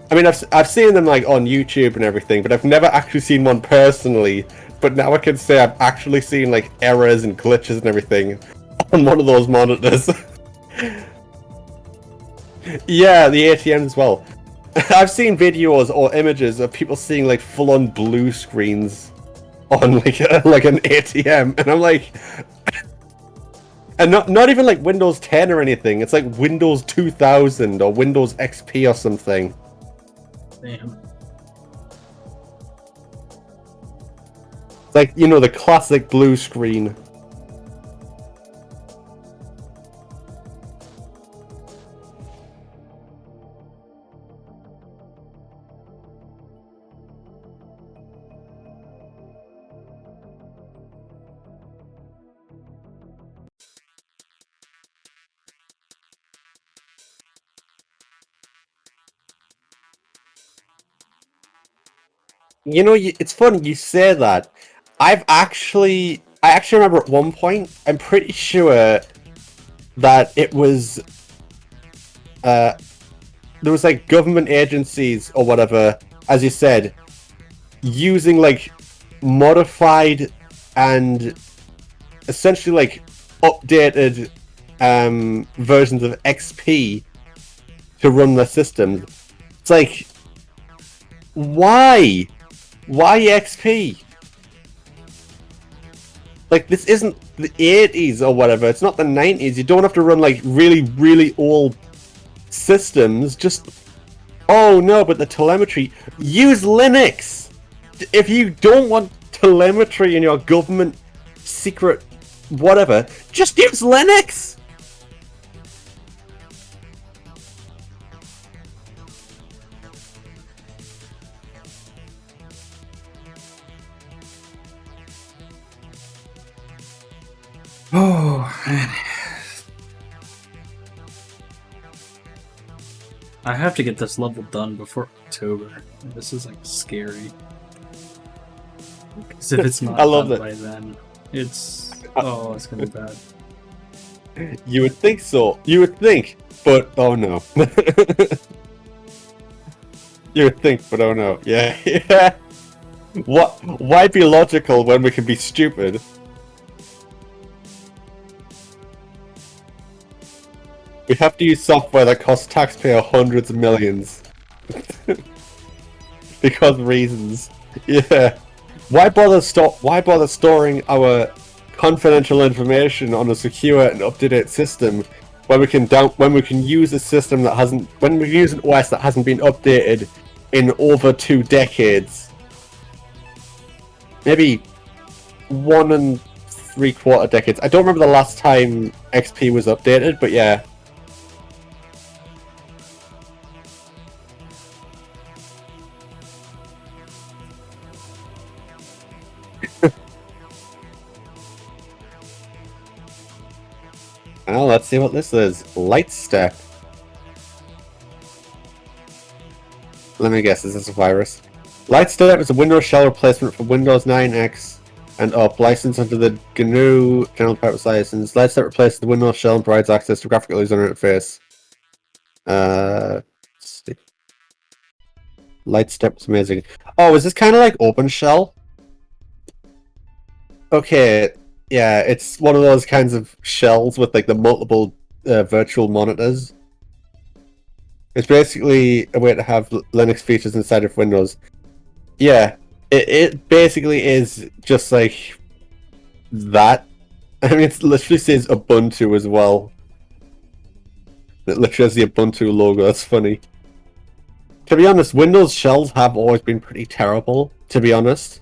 I mean, I've seen them like on YouTube and everything, but I've never actually seen one personally. But now I can say I've actually seen like errors and glitches and everything on one of those monitors. Yeah, the ATM as well. I've seen videos or images of people seeing like full-on blue screens on like an ATM, and I'm like, and not even like Windows 10 or anything. It's like Windows 2000 or Windows XP or something. Damn. It's like, you know, the classic blue screen. You know, it's funny you say that. I actually remember at one point, I'm pretty sure that it was, there was like government agencies or whatever, as you said, using like modified and essentially like updated versions of XP to run their systems. It's like, why? Why XP? Like, this isn't the 80s or whatever. It's not the 90s. You don't have to run, like, really, really old systems. Just... Oh, no, but the telemetry... Use Linux! If you don't want telemetry in your government secret whatever, just use Linux! Oh, man. I have to get this level done before October. This is like scary. Because if it's not I love done that. by then, it's it's gonna be bad. You would think so. You would think, but oh no. You would think, but oh no. Yeah, yeah. What? Why be logical when we can be stupid? We have to use software that costs taxpayer hundreds of millions. Because reasons. Yeah. Why bother storing our confidential information on a secure and up-to-date system when we can use a system that when we use an OS that hasn't been updated in over 2 decades? Maybe 1 3/4 decades. I don't remember the last time XP was updated, but yeah. Well, let's see what this is. Light step. Let me guess, is this a virus? Light step is a Windows shell replacement for Windows 9X and up, licensed under the GNU General Purpose License. Light step replaces the Windows shell and provides access to graphical user interface. Let's see. Light step is amazing. Oh, is this kind of like OpenShell? Okay. Yeah, it's one of those kinds of shells with like the multiple virtual monitors. It's basically a way to have Linux features inside of Windows. Yeah, it basically is just like that. I mean, it literally says Ubuntu as well. It literally has the Ubuntu logo. That's funny. To be honest, Windows shells have always been pretty terrible, to be honest.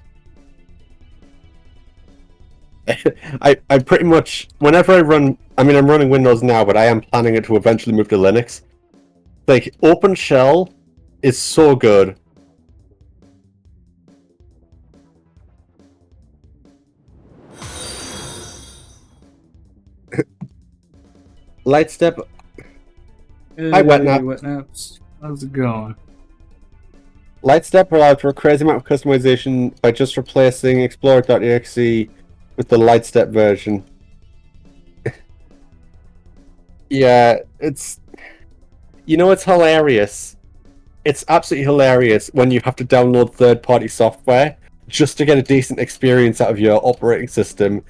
I pretty much, whenever I run, I mean, I'm running Windows now, but I am planning it to eventually move to Linux. Like, OpenShell is so good. Lightstep. Hi, Wetnap. Wetnaps. How's it going? Lightstep allowed for a crazy amount of customization by just replacing Explorer.exe with the Lightstep version. Yeah, it's hilarious. It's absolutely hilarious when you have to download third-party software just to get a decent experience out of your operating system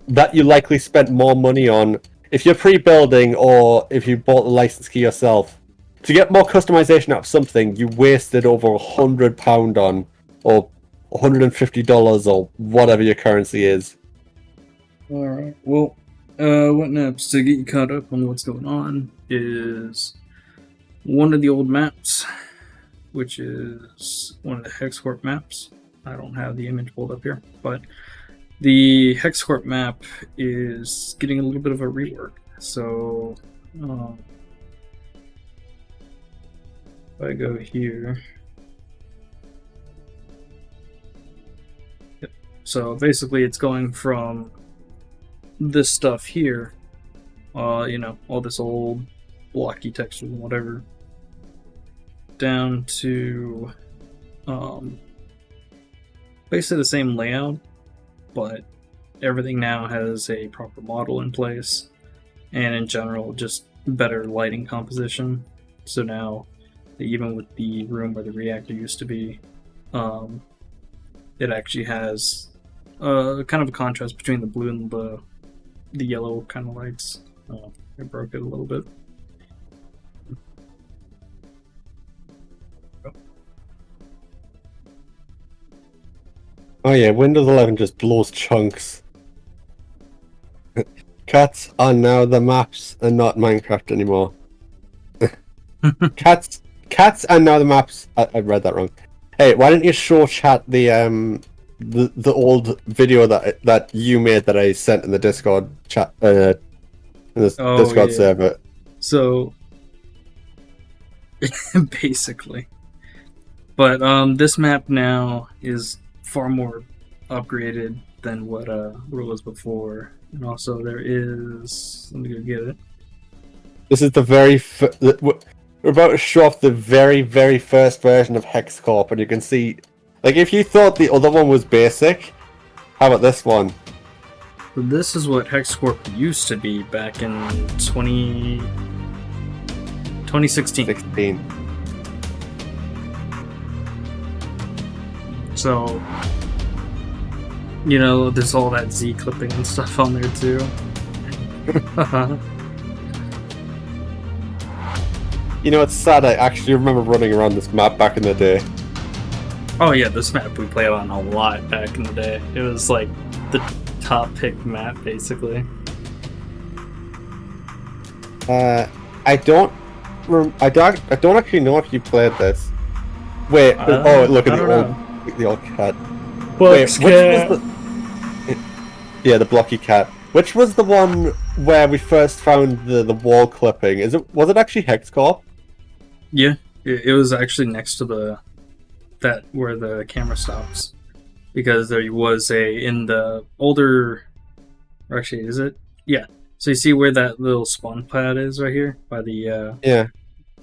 that you likely spent more money on if you're pre-building or if you bought the license key yourself. To get more customization out of something you wasted over £100 on, or $150 or whatever your currency is. Alright, well, what next to get you caught up on what's going on is one of the old maps, which is one of the HexCorp maps. I don't have the image pulled up here, but the HexCorp map is getting a little bit of a rework. So, if I go here, yep. So basically it's going from this stuff here, all this old blocky texture and whatever, down to basically the same layout, but everything now has a proper model in place, and in general just better lighting composition. So now, even with the room where the reactor used to be, it actually has kind of a contrast between the blue and the yellow kind of lights. I broke it a little bit. Oh yeah, Windows 11 just blows chunks. Cats are now the maps and not Minecraft anymore. Cats are now the maps. I read that wrong. Hey, why don't you show chat the old video that you made that I sent in the Discord chat in the Discord server? So basically, but this map now is far more upgraded than what it was before, and also there is. Let me go get it. This is the very. We're about to show off the very, very first version of HexCorp, and you can see, like, if you thought the other one was basic, how about this one? So this is what HexCorp used to be back in 2016. So, there's all that Z clipping and stuff on there too. It's sad. I actually remember running around this map back in the day. Oh yeah, this map we played on a lot back in the day. It was like the top pick map, basically. I don't actually know if you played this. Wait, look at the old cat. Wait, which was the blocky cat? Which was the one where we first found the wall clipping? Was it actually HexCorp? Yeah, it was actually next to that where the camera stops, because there was in the older. Or actually, is it? Yeah. So you see where that little spawn pad is right here by the.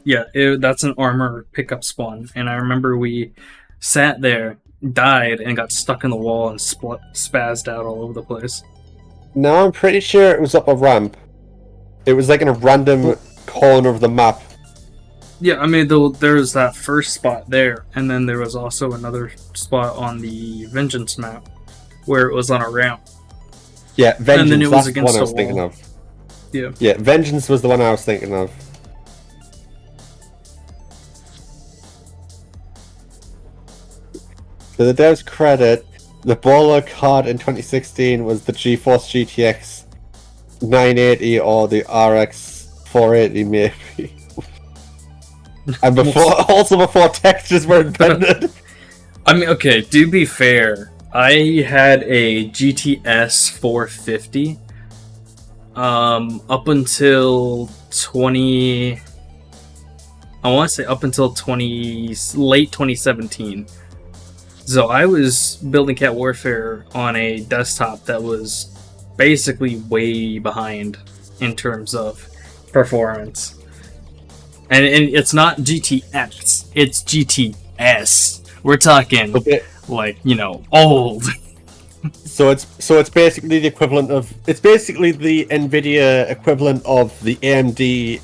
Yeah, that's an armor pickup spawn, and I remember we sat there, died, and got stuck in the wall and spazzed out all over the place. No, I'm pretty sure it was up a ramp. It was like in a random corner of the map. Yeah, I mean, there's that first spot there, and then there was also another spot on the Vengeance map where it was on a ramp. Yeah, Vengeance, and then it was that's the one I was thinking of. Yeah, Vengeance was the one I was thinking of. To the dev's credit, the baller card in 2016 was the GeForce GTX 980 or the RX 480 maybe. And before textures were invented. I mean, okay, to be fair, I had a GTS 450 up until late 2017. So I was building Cat Warfare on a desktop that was basically way behind in terms of performance. And it's not GTX, it's GTS. We're talking, old. So it's basically the equivalent of the Nvidia equivalent of the AMD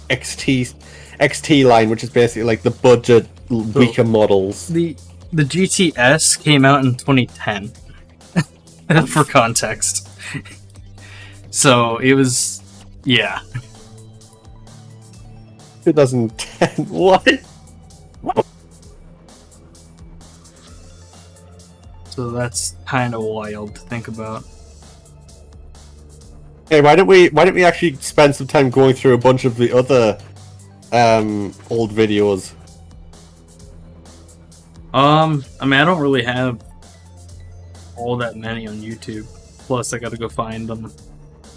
XT line, which is basically like the budget weaker models. The GTS came out in 2010, for context. So it was, yeah. 2010. What? So that's kind of wild to think about. Hey, why don't we actually spend some time going through a bunch of the other old videos? I mean, I don't really have all that many on YouTube. Plus, I gotta go find them.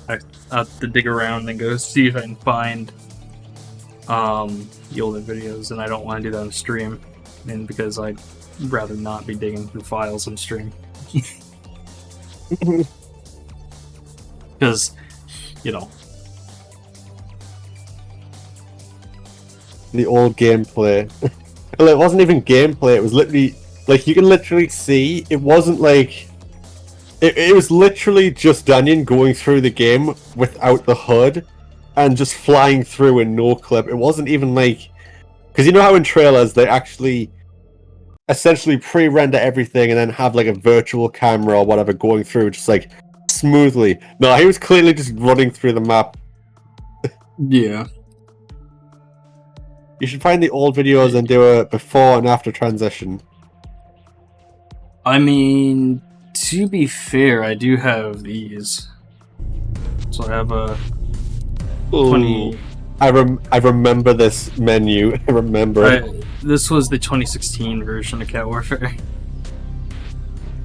I have to dig around and go see if I can find the older videos, and I don't want to do that on stream, and because I'd rather not be digging through files on stream. Because, you know. The old gameplay. Well, it wasn't even gameplay, it was literally, like, you can literally see, it wasn't like, it was literally just Daniel going through the game without the HUD, and just flying through in no clip. It wasn't even like, because you know how in trailers, they actually essentially pre-render everything, and then have like a virtual camera or whatever going through, just like, smoothly. No, he was clearly just running through the map. Yeah. You should find the old videos and do a before and after transition. I mean, to be fair, I do have these. So I have a 20... I remember this menu. I remember it. This was the 2016 version of Cat Warfare.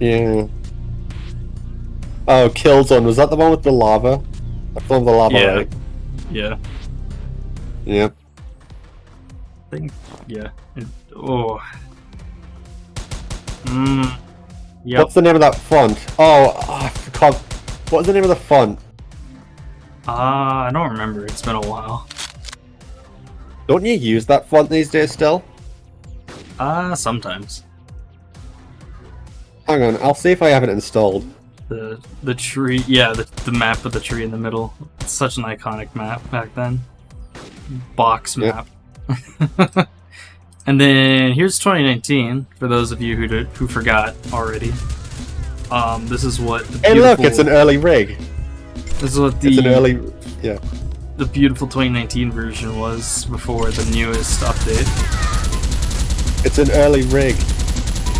Yeah. Oh, Killzone. Was that the one with the lava? That's the one with the lava, Yeah. right? Yeah. Yeah. I think, yeah. Oh. Yep. What's the name of that font? Oh, I forgot. What was the name of the font? I don't remember. It's been a while. Don't you use that font these days still? Sometimes. Hang on, I'll see if I have it installed. The tree, yeah, the map with the tree in the middle. It's such an iconic map back then. Box map. And then here's 2019 for those of you who forgot already. This is what the Hey, look, it's an early rig. This is what It's an early, yeah. the beautiful 2019 version was before the newest update. It's an early rig.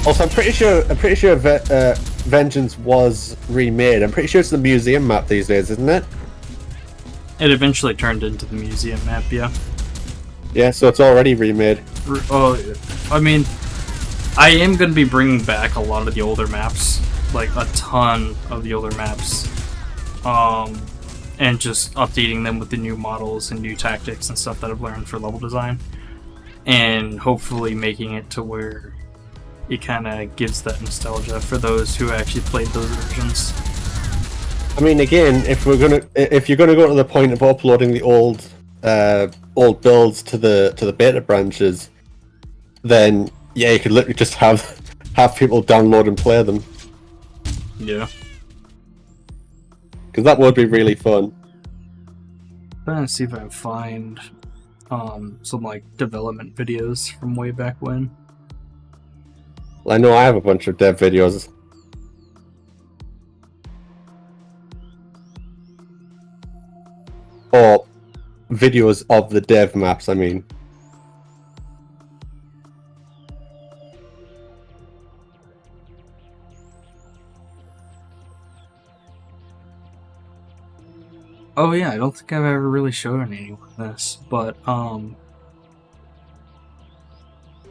Also, I'm pretty sure Vengeance was remade. I'm pretty sure it's the museum map these days, isn't it? It eventually turned into the museum map, yeah. Yeah, so it's already remade. Oh, I mean, I am going to be bringing back a lot of the older maps, like a ton of the older maps, and just updating them with the new models and new tactics and stuff that I've learned for level design, and hopefully making it to where it kind of gives that nostalgia for those who actually played those versions. I mean, again, if you're gonna go to the point of uploading the old builds to the beta branches, then yeah, you could literally just have people download and play them. Yeah. Because that would be really fun. I'm trying to see if I can find some like development videos from way back when. Well, I know I have a bunch of dev videos. Or videos of the dev maps, I mean. Oh yeah, I don't think I've ever really shown anyone this, but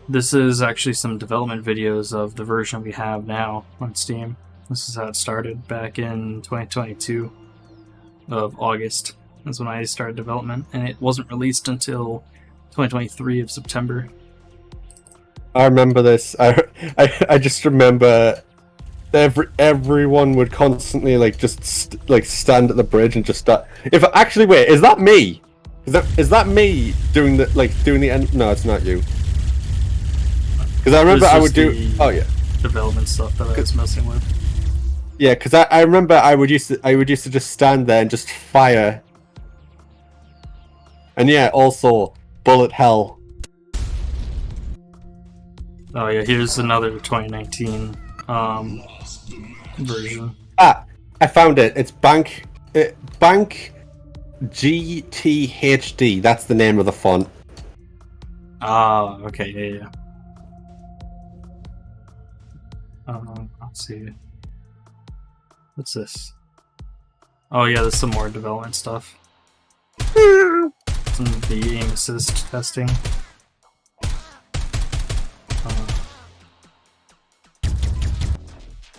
this is actually some development videos of the version we have now on Steam. This is how it started back in 2022 of August. That's when I started development, and it wasn't released until 2023 of September. I remember this. I just remember everyone would constantly like just stand at the bridge and just start. If actually wait, is that me? Is that me doing the end? No, it's not you. Because I remember I would do. Oh yeah. Development stuff that I was messing with. Yeah, because I remember I would used to just stand there and just fire. And yeah, also bullet hell. Oh yeah, here's another 2019 version. Ah, I found it. It's Bank GTHD. That's the name of the font. Ah, okay, yeah. Let's see. What's this? Oh yeah, there's some more development stuff. Some of the aim assist testing.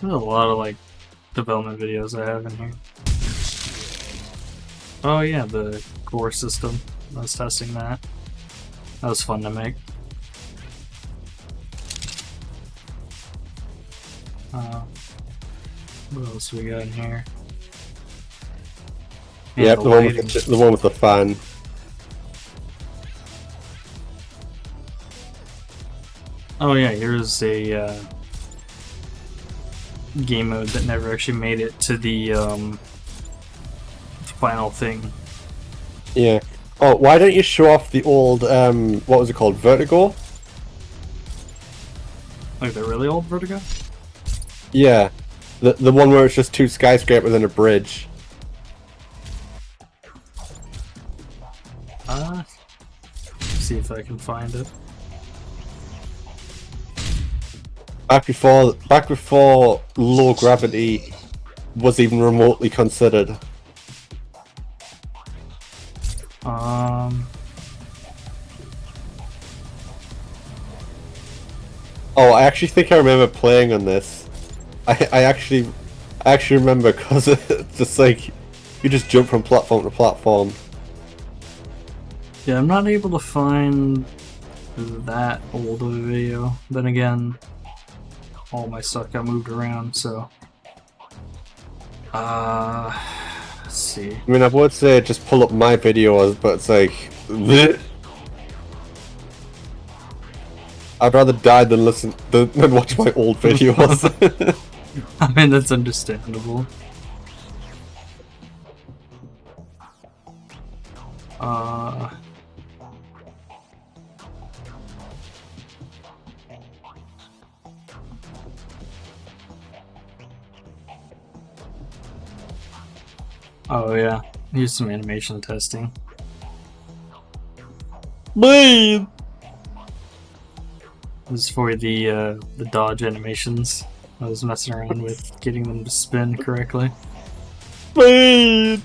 There's a lot of like development videos I have in here. Oh yeah, the core system. I was testing that. That was fun to make. What else we got in here? Yeah, Yep, the one with the fan. Oh yeah, here's a game mode that never actually made it to the final thing. Yeah. Oh, why don't you show off the old what was it called? Vertigo? Like the really old Vertigo? Yeah. The one where it's just two skyscrapers and a bridge. See if I can find it. Back before low gravity was even remotely considered. Oh, I actually think I remember playing on this. I actually remember because it's just like you just jump from platform to platform. Yeah, I'm not able to find that old of a video. Then again, all my stuff got moved around, so let's see. I mean, I would say just pull up my videos, but it's like bleh. I'd rather die than than watch my old videos. I mean, that's understandable. Oh yeah, here's some animation testing. Bleed. This is for the dodge animations. I was messing around with getting them to spin correctly. Bleed.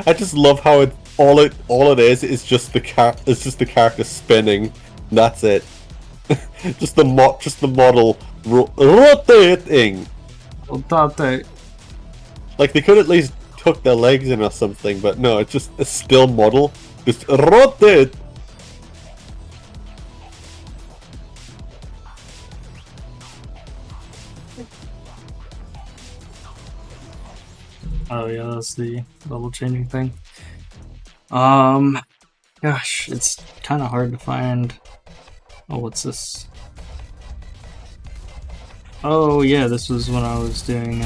I just love how all it is just the character spinning. That's it. just the model rotating. Like they could at least tuck their legs in or something, but no, it's just a still model. Just rotate. Oh yeah, that's the level changing thing. Gosh, it's kind of hard to find. Oh, what's this? Oh yeah, this was when I was doing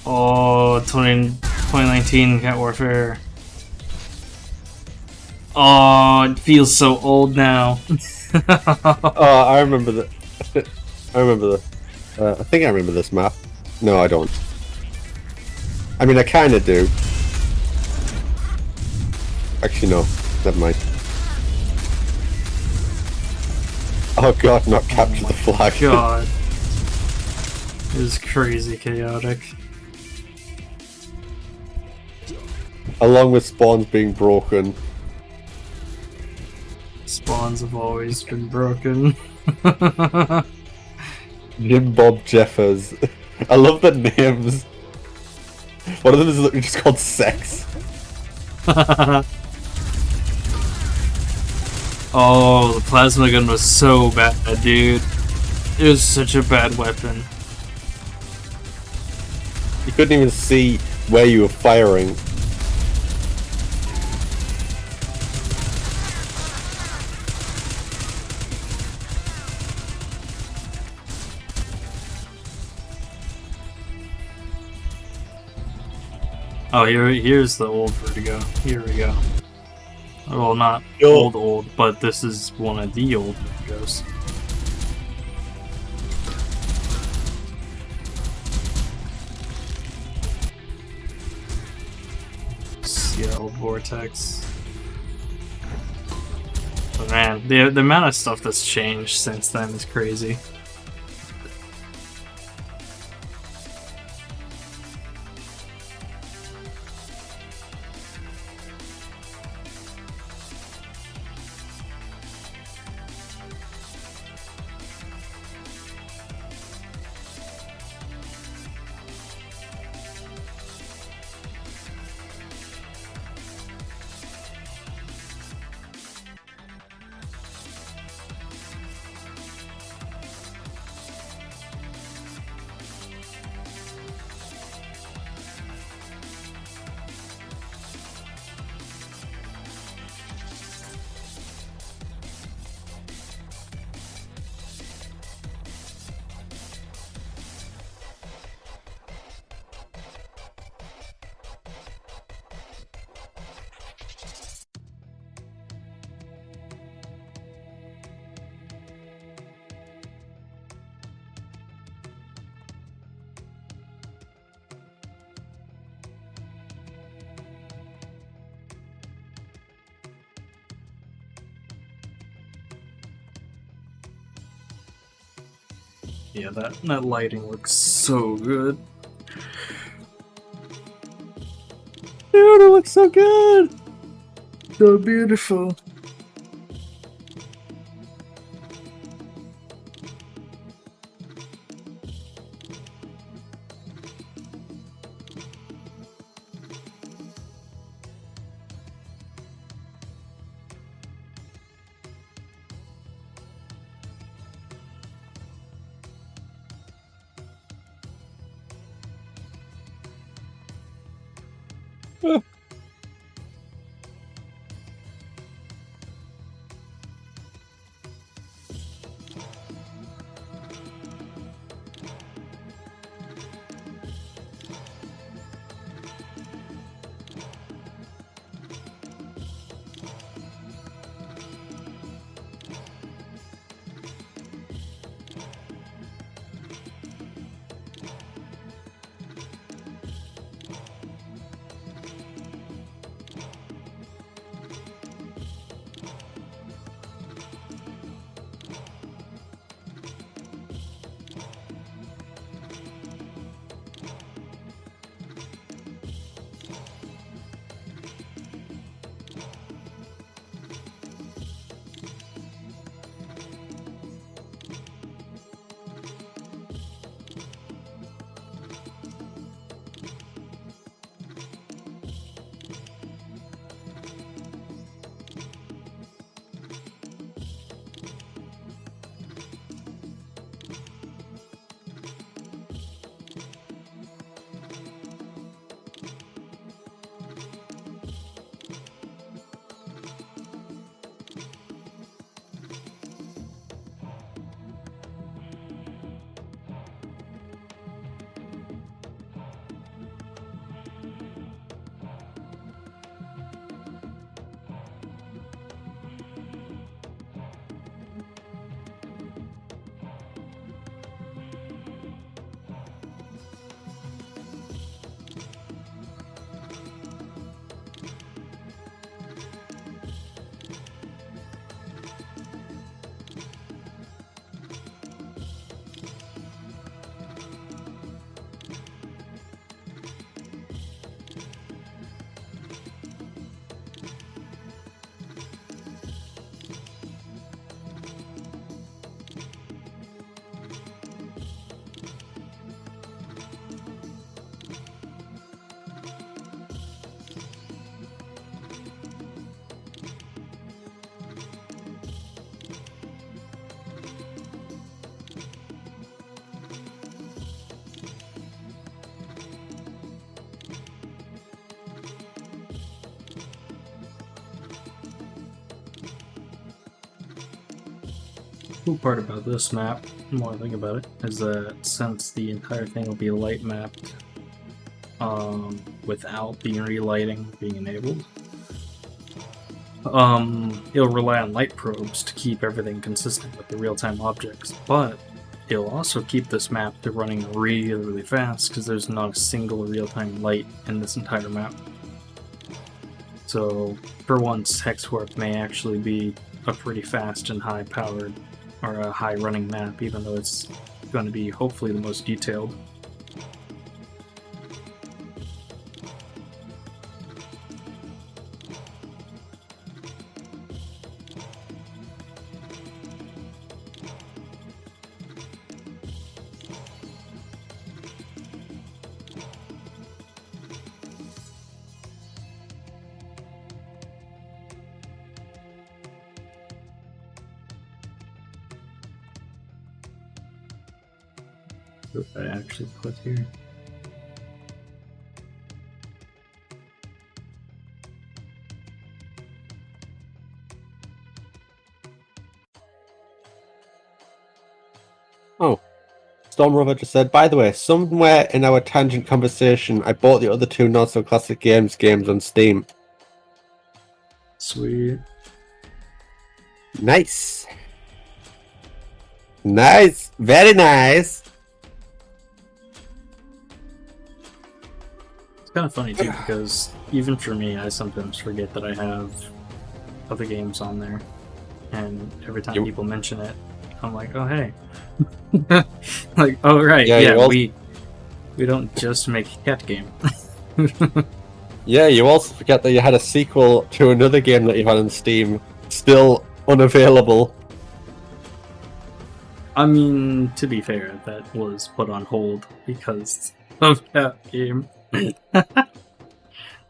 2019 Cat Warfare. Oh, it feels so old now. Oh, I remember that. I remember the. I think I remember this map. No, I don't. I mean, I kind of do. Actually, no. Never mind. Oh god, not capture the flag. God. It was crazy chaotic. Along with spawns being broken. Spawns have always been broken. Jim Bob Jeffers. I love the names. One of them is literally just called Sex. Oh, the plasma gun was so bad, dude. It was such a bad weapon. You couldn't even see where you were firing. Oh, here's the old Vertigo. Here we go. Well, not Yo. old, but this is one of the old Vertigos. Ciel Vortex. But man, the amount of stuff that's changed since then is crazy. Yeah, that lighting looks so good. Dude, it looks so good! So beautiful. Cool part about this map, the more I think about it, is that since the entire thing will be light mapped, without the relighting being enabled. It'll rely on light probes to keep everything consistent with the real-time objects, but it'll also keep this map to running really fast because there's not a single real-time light in this entire map. So, for once, Hexwarp may actually be a pretty fast and high-powered, or a high-running map, even though it's going to be hopefully the most detailed. What did I actually put here? Oh, Storm Rover just said, by the way, somewhere in our tangent conversation, I bought the other two not-so-classic games on Steam. Sweet. Nice. Nice. Very nice. It's kind of funny too because even for me, I sometimes forget that I have other games on there, and every time people mention it, I'm like, oh hey, like oh right, yeah, we don't just make a cat game. Yeah, you also forget that you had a sequel to another game that you had on Steam, still unavailable. I mean, to be fair, that was put on hold because of that game.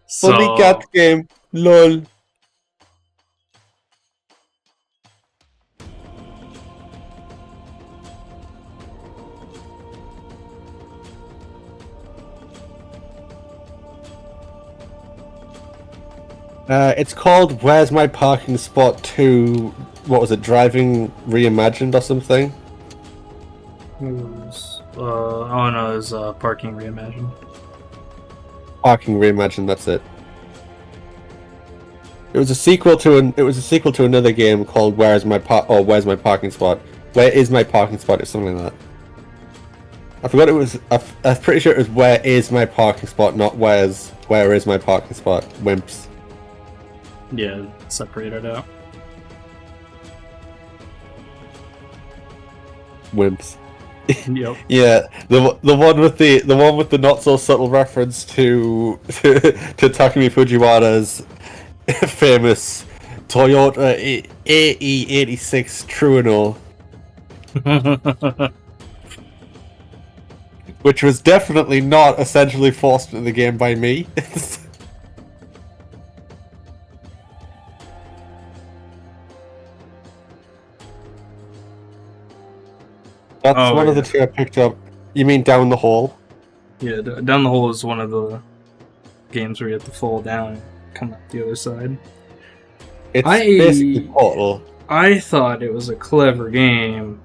So, Funny cat game, lol. It's called Where's My Parking Spot 2, what was it, Driving Reimagined or something? it was, oh no, it was Parking Reimagined. Parking Reimagined, that's it. It was a sequel to another game called Where's My Parking Spot? Where is my parking spot? Or something like that. I forgot it was. I'm pretty sure it was Where is my parking spot, not Where is my parking spot? Wimps. Yeah, separated out. Wimps. Yep. Yeah, the one with the not so subtle reference to Takumi Fujiwara's famous Toyota AE86 Trueno, which was definitely not essentially forced into the game by me. That's one of the two I picked up. You mean Down the Hall? Yeah, Down the Hole is one of the games where you have to fall down and come out the other side. It's basically Portal. I thought it was a clever game.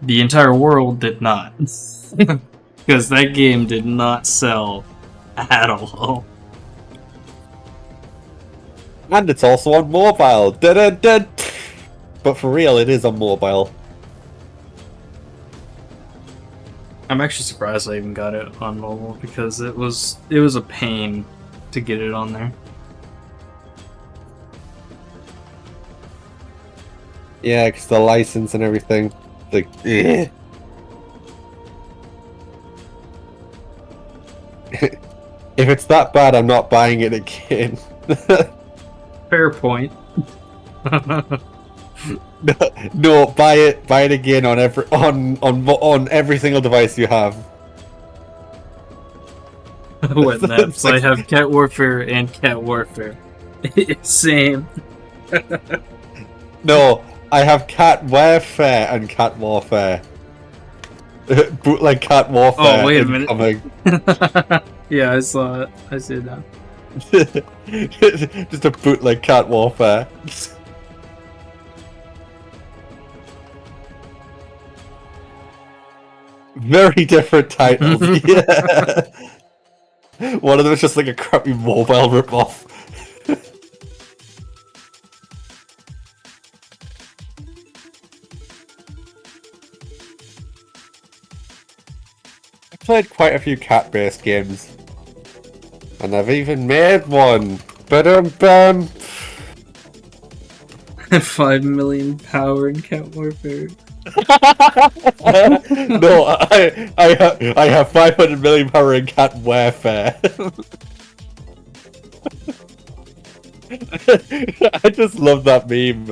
The entire world did not. Because that game did not sell at all. And it's also on mobile. Da-da-da. But for real, it is on mobile. I'm actually surprised I even got it on mobile because it was a pain to get it on there. Yeah, because the license and everything. Like, eh. If it's that bad, I'm not buying it again. Fair point. No, buy it again on every single device you have. What maps? I have Cat Warfare and Cat Warfare. Same. No, I have Cat Warfare and Cat Warfare. Bootleg Cat Warfare. Oh, wait a minute. Incoming. Yeah, I saw it. I see it now. Just a bootleg Cat Warfare. Very different titles. Yeah. One of them is just like a crappy mobile ripoff. I played quite a few cat-based games. And I've even made one. Ba-dum-bum. 5 million power in Cat Warfare. No, I have 500 million power in cat warfare. I just love that meme.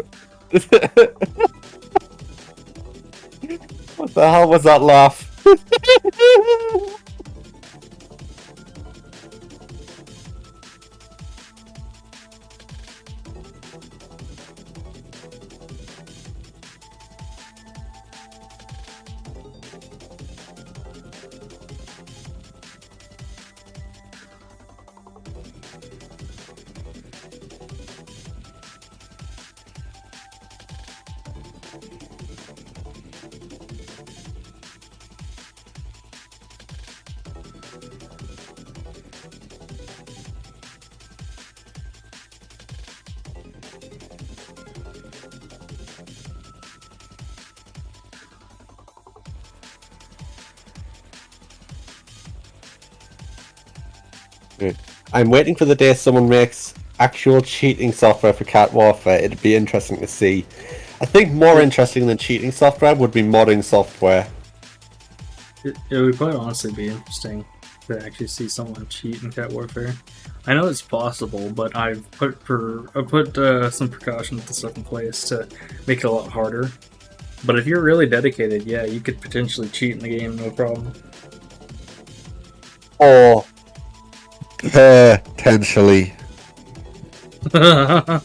What the hell was that laugh? I'm waiting for the day someone makes actual cheating software for cat warfare. It'd be interesting to see. I think more interesting than cheating software would be modding software. It would quite honestly be interesting to actually see someone cheat in Cat Warfare. I know it's possible, but I've put some precautions and stuff in place to make it a lot harder. But if you're really dedicated, yeah, you could potentially cheat in the game, no problem. Or potentially. I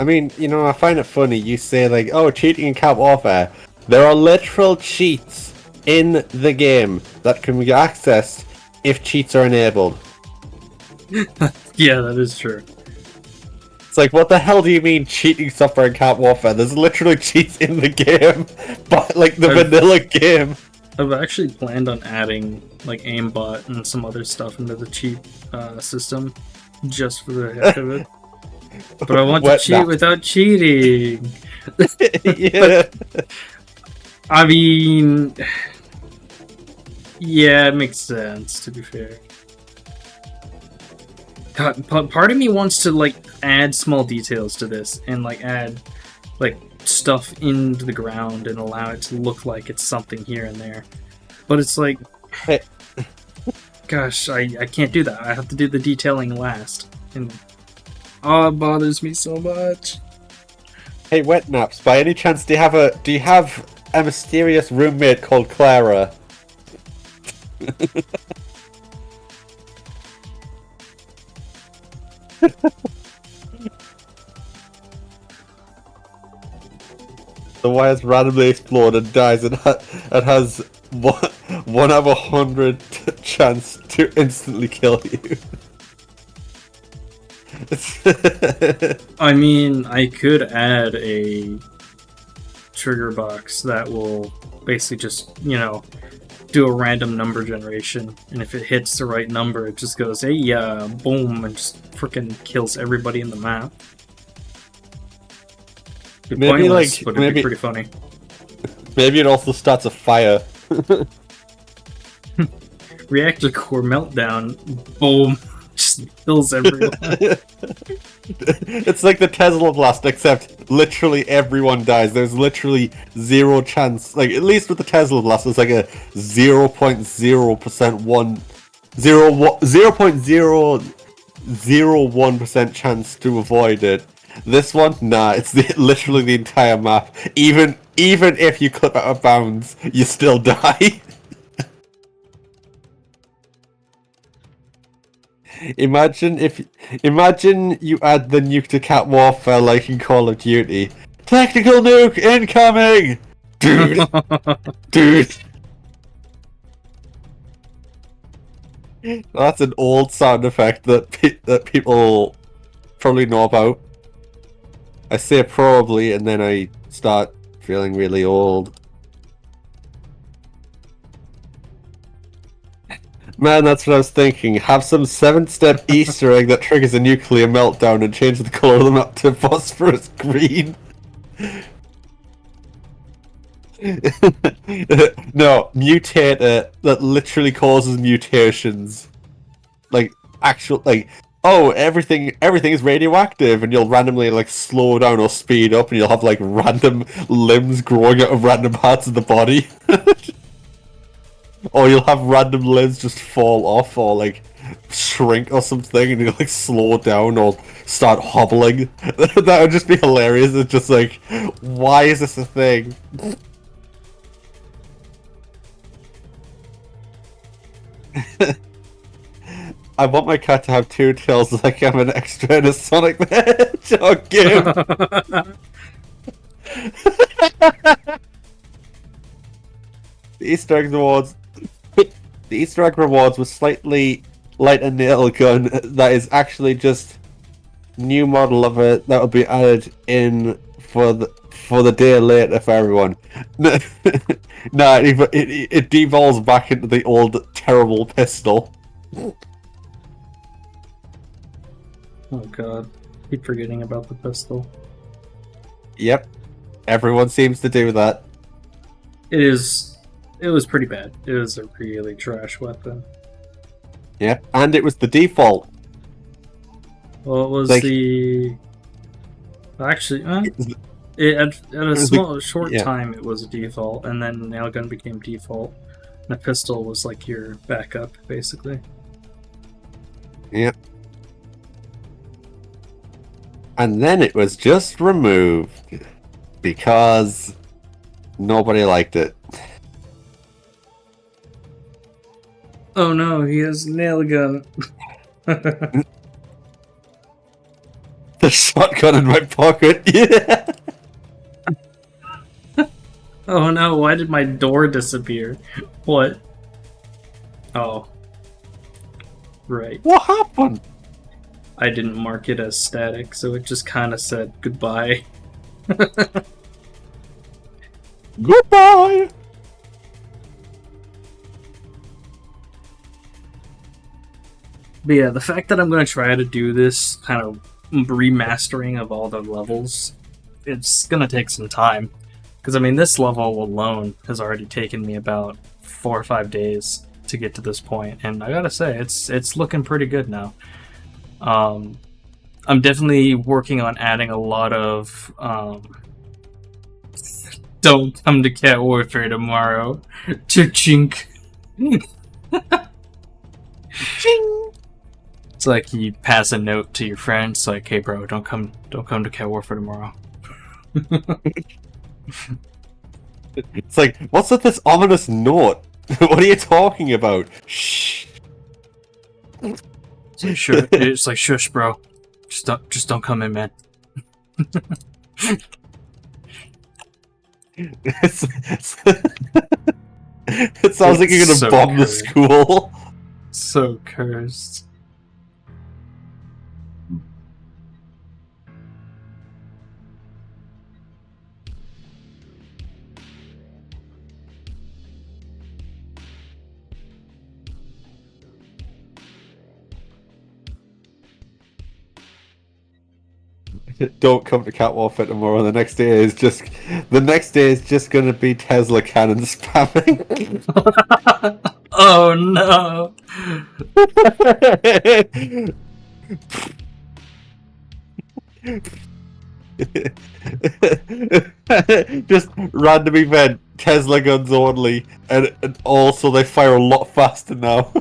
mean, you know, I find it funny. You say like, "Oh, cheating in Cat Warfare." There are literal cheats in the game that can be accessed if cheats are enabled. Yeah, that is true. It's like, what the hell do you mean cheating software in Cat Warfare? There's literally cheats in the game, but like the vanilla game. I've actually planned on adding like aimbot and some other stuff into the cheat system just for the heck of it. But I want to cheat without cheating. Yeah. I mean, yeah, it makes sense, to be fair. God, part of me wants to like add small details to this and like add like stuff into the ground and allow it to look like it's something here and there. But it's like, gosh, I can't do that. I have to do the detailing last. And oh, it bothers me so much. Hey, Wet Naps, by any chance do you have a mysterious roommate called Clara? The wires randomly explode and dies and has 1 out of 100 chance to instantly kill you. I mean, I could add a trigger box that will basically just, you know, do a random number generation, and if it hits the right number, it just goes, hey, boom, and just freaking kills everybody in the map. It'd be Maybe pointless, like but it'd be pretty funny. Maybe it also starts a fire. Reactor core meltdown, boom, just kills everyone. It's like the Tesla blast, except literally everyone dies. There's literally zero chance. Like, at least with the Tesla blast, it's like a 0.0% 0.001% chance to avoid it. This one, nah, it's literally the entire map. Even if you clip out of bounds, you still die. Imagine you add the nuke to Cat Warfare like in Call of Duty. Tactical nuke incoming! Dude! Dude! That's an old sound effect that people probably know about. I say probably and then I start feeling really old. Man, that's what I was thinking. Have some 7-step Easter egg that triggers a nuclear meltdown and change the color of the map to phosphorus green. No, mutator that literally causes mutations. Like, actual, like, oh, everything is radioactive, and you'll randomly, like, slow down or speed up, and you'll have, like, random limbs growing out of random parts of the body. Or you'll have random limbs just fall off, or, like, shrink or something, and you'll, like, slow down or start hobbling. That would just be hilarious. It's just like, why is this a thing? I want my cat to have 2 tails like I'm an extra in a Sonic the Hedgehog game. The Easter egg rewards. The Easter egg rewards was slightly lighter nail gun. That is actually just new model of it that will be added in for the day later for everyone. No, it devolves back into the old terrible pistol. Oh god, keep forgetting about the pistol. Yep, everyone seems to do that. It was pretty bad. It was a really trash weapon. Yep, and it was the default. Well, it was Like- the... Actually, at a short time it was a default, and then nailgun became default. And a pistol was like your backup, basically. Yep. And then it was just removed because nobody liked it. Oh no, he has a nail gun. The shotgun in my pocket. Yeah. Oh no, why did my door disappear? What? Oh. Right. What happened? I didn't mark it as static, so it just kind of said goodbye. Goodbye. But yeah, the fact that I'm going to try to do this kind of remastering of all the levels, it's going to take some time. Because, I mean, this level alone has already taken me about 4 or 5 days to get to this point, and I gotta say, it's looking pretty good now. I'm definitely working on adding a lot of don't come to Cat Warfare tomorrow. Chink. Ching. It's like you pass a note to your friends, like, "Hey, bro, don't come to Cat Warfare tomorrow." It's like, what's with this ominous note? What are you talking about? Shh. Sure, it's like, shush, bro. Just don't come in, man. It sounds like you're gonna So bomb the cursed. school. So cursed. Don't come to Cat Warfare tomorrow. The next day is just gonna be Tesla cannon spamming. Oh no! Just random event, Tesla guns only, and also they fire a lot faster now.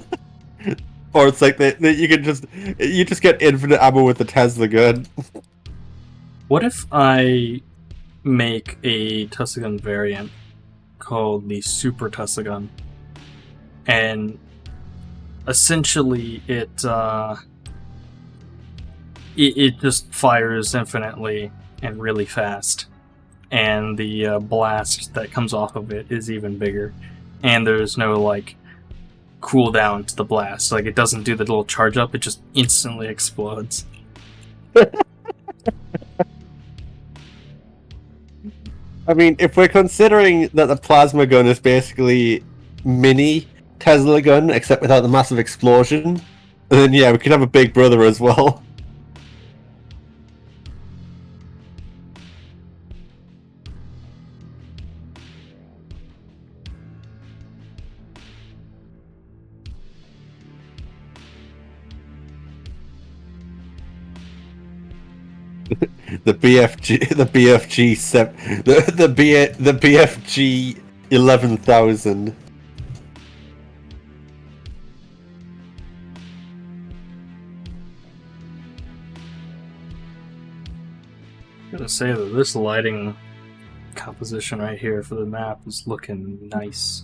Or it's like you just get infinite ammo with the Tesla gun. What if I make a Tussagun variant called the Super Tussagun, and essentially it just fires infinitely and really fast, and the blast that comes off of it is even bigger, and there's no like cooldown to the blast. Like, it doesn't do the little charge up; it just instantly explodes. I mean, if we're considering that the plasma gun is basically mini Tesla gun, except without the massive explosion. And then yeah, we could have a Big Brother as well. The BFG 11,000. I'm gonna say that this lighting composition right here for the map is looking nice.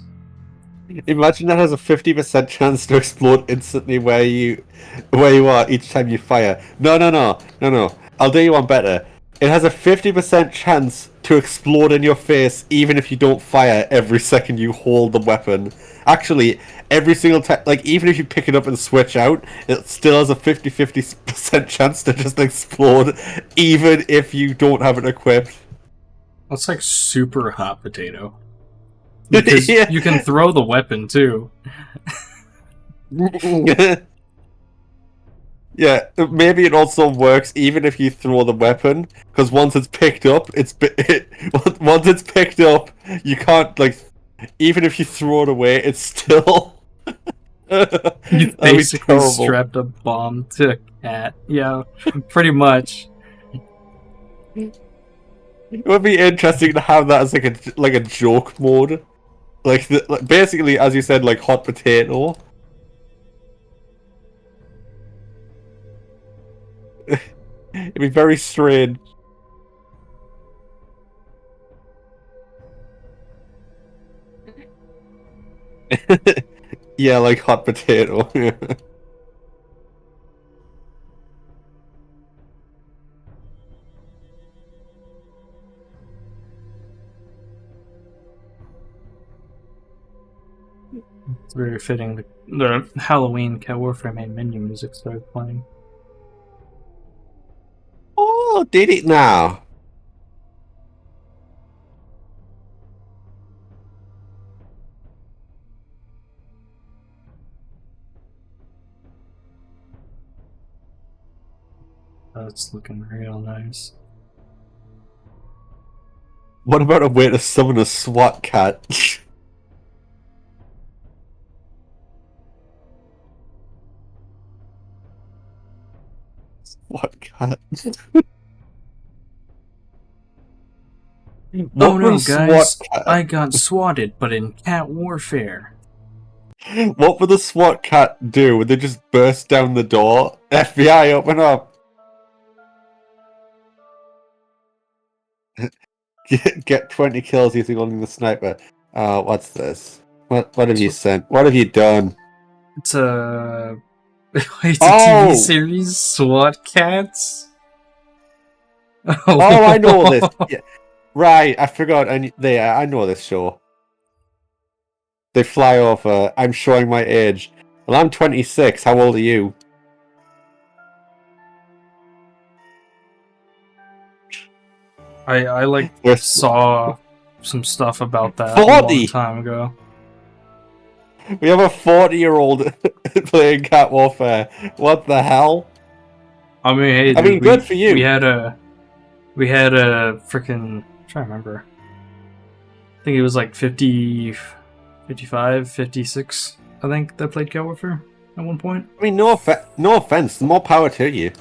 Imagine that has a 50% chance to explode instantly where you are each time you fire. No. I'll do you one better. It has a 50% chance to explode in your face even if you don't fire every second you hold the weapon. Actually, every single time, like even if you pick it up and switch out, it still has a 50% chance to just explode even if you don't have it equipped. That's like super hot potato. Because Yeah. you can throw the weapon too. Yeah, maybe it also works even if you throw the weapon, because once it's picked up, once it's picked up, you can't like, even if you throw it away, it's still. You That'd be basically terrible. strapped a bomb to a cat. Yeah, pretty much. It would be interesting to have that as like a joke mode, like basically as you said, like hot potato. It'd be very strange. Yeah, like hot potato. It's very fitting. The Halloween Cat Warfare main menu music started playing. Oh, did it now? That's looking real nice. What about a way to summon a SWAT cat? SWAT cat. Oh no, would a guys! SWAT cat? I got swatted, but in Cat Warfare. What would the SWAT cat do? Would they just burst down the door? FBI, open up! Get 20 kills using only the sniper. What's this? What have you sent? What have you done? It's a it's a Oh! TV series, SWAT Cats. Oh, I know this. Yeah. Right, I forgot. I know this show. They fly over. I'm showing my age. Well, I'm 26. How old are you? I like We're- saw some stuff about that 40! a long time ago. We have a 40-year-old playing Cat Warfare. What the hell? I mean, hey, I mean, good for you. We had a freaking, I'm trying to remember. I think it was like 50, 55, 56, I think, that played Cat Warfare at one point. I mean, no offense. More power to you.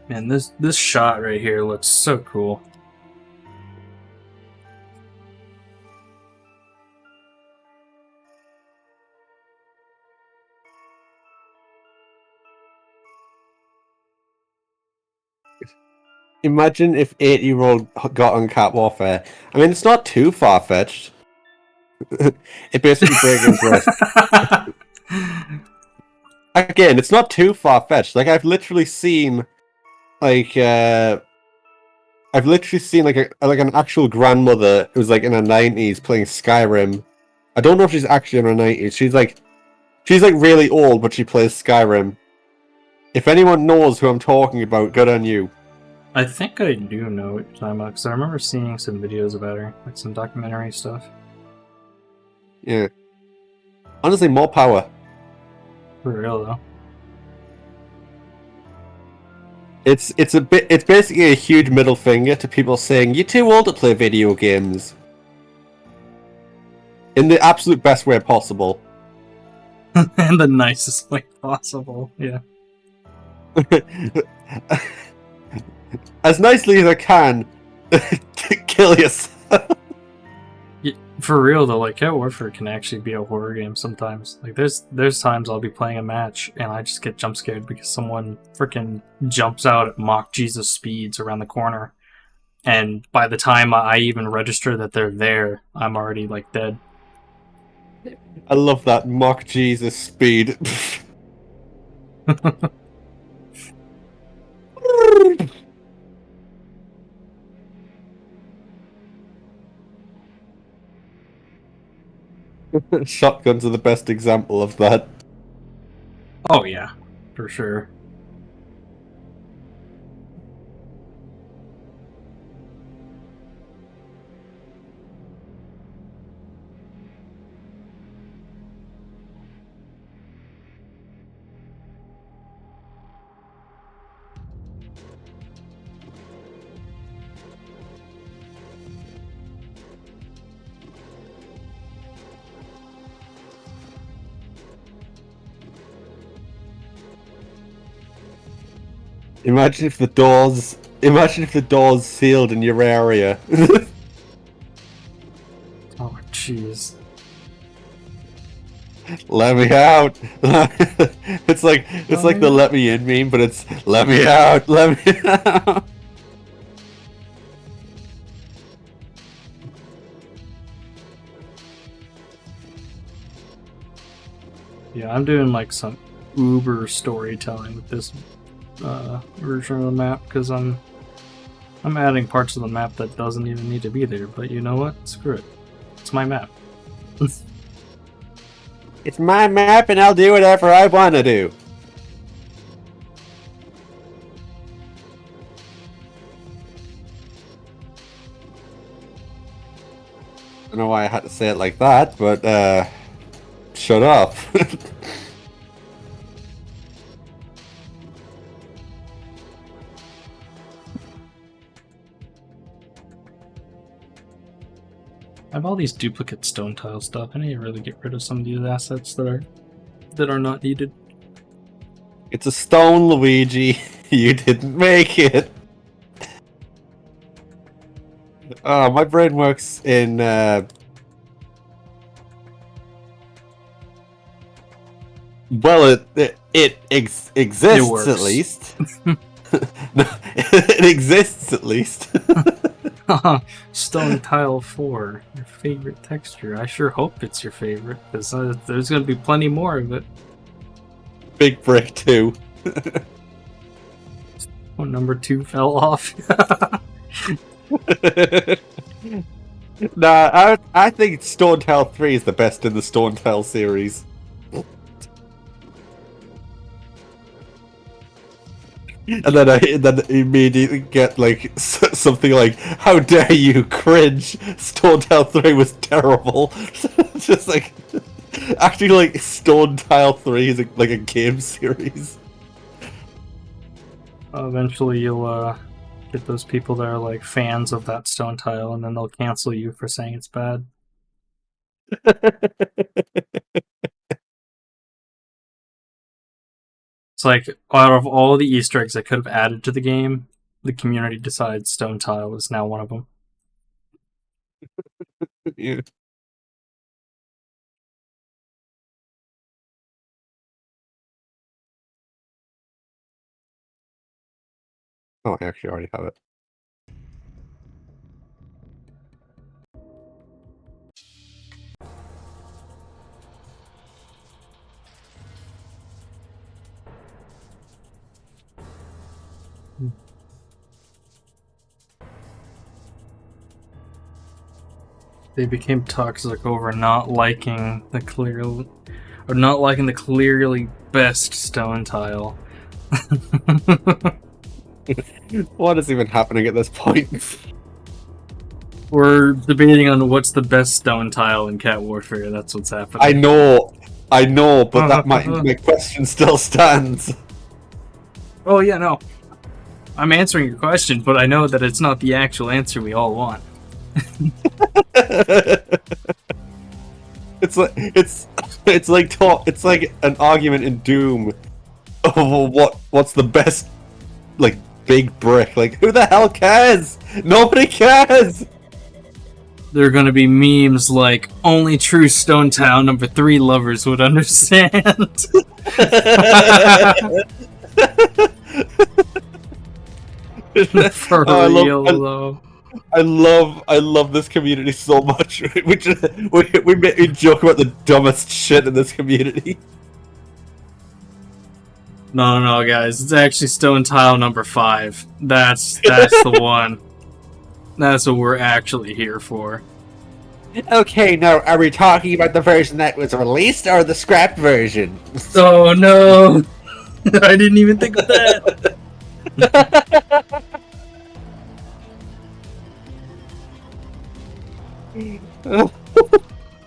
Man, this shot right here looks so cool. Imagine if 80-year-old got on Cat Warfare. I mean, it's not too far-fetched. It basically breaks into us. Again, it's not too far-fetched. Like, I've literally seen, like an actual grandmother who's like in her 90s playing Skyrim. I don't know if she's actually in her 90s. She's like really old, but she plays Skyrim. If anyone knows who I'm talking about, good on you. I think I do know what you're talking about, because I remember seeing some videos about her, like some documentary stuff. Yeah. Honestly, more power. For real, though. It's basically a huge middle finger to people saying you're too old to play video games. In the absolute best way possible. In the nicest way possible, yeah. As nicely as I can, kill yourself. Yeah, for real though, like Cat Warfare can actually be a horror game sometimes. Like there's times I'll be playing a match and I just get jump scared because someone freaking jumps out at Mach Jesus speeds around the corner, and by the time I even register that they're there, I'm already like dead. I love that mock Jesus speed. Shotguns are the best example of that. Oh yeah, for sure. Imagine if the doors sealed in your area. Oh jeez. Let me out. It's like the let me in meme, but it's let me out, let me out. Yeah, I'm doing like some uber storytelling with this version of the map because I'm adding parts of the map that doesn't even need to be there. But you know what? Screw it. It's my map. It's my map, and I'll do whatever I want to do. I don't know why I had to say it like that, but shut up. I have all these duplicate stone tile stuff. I need to really get rid of some of these assets that are not needed. It's a stone, Luigi. You didn't make it. My brain works in well, it exists works. at least. No, it exists at least. Stone tile 4, your favorite texture. I sure hope it's your favorite, because there's going to be plenty more of it. Big brick 2. Oh, number 2 fell off. Nah, I think Stone Tile 3 is the best in the Stone Tile series. And then I immediately get like something like, "How dare you, cringe! Stone Tile 3 was terrible." Just like acting like Stone Tile 3 is like a game series. Eventually you'll get those people that are like fans of that stone tile, and then they'll cancel you for saying it's bad. It's like, out of all the Easter eggs I could have added to the game, the community decides stone tile is now one of them. Yeah. Oh, I actually already have it. They became toxic over not liking the clearly best stone tile. What is even happening at this point? We're debating on what's the best stone tile in Cat Warfare. That's what's happening. I know, but that my question still stands. Oh yeah, no. I'm answering your question, but I know that it's not the actual answer we all want. It's like an argument in Doom. Oh, what's the best like big brick? Like who the hell cares? Nobody cares. There are gonna be memes like only true stone tile number 3 lovers would understand. For real though. I love this community so much. We joke about the dumbest shit in this community. No, guys. It's actually stone tile number 5. That's the one. That's what we're actually here for. Okay, now are we talking about the version that was released or the scrapped version? Oh no! I didn't even think of that.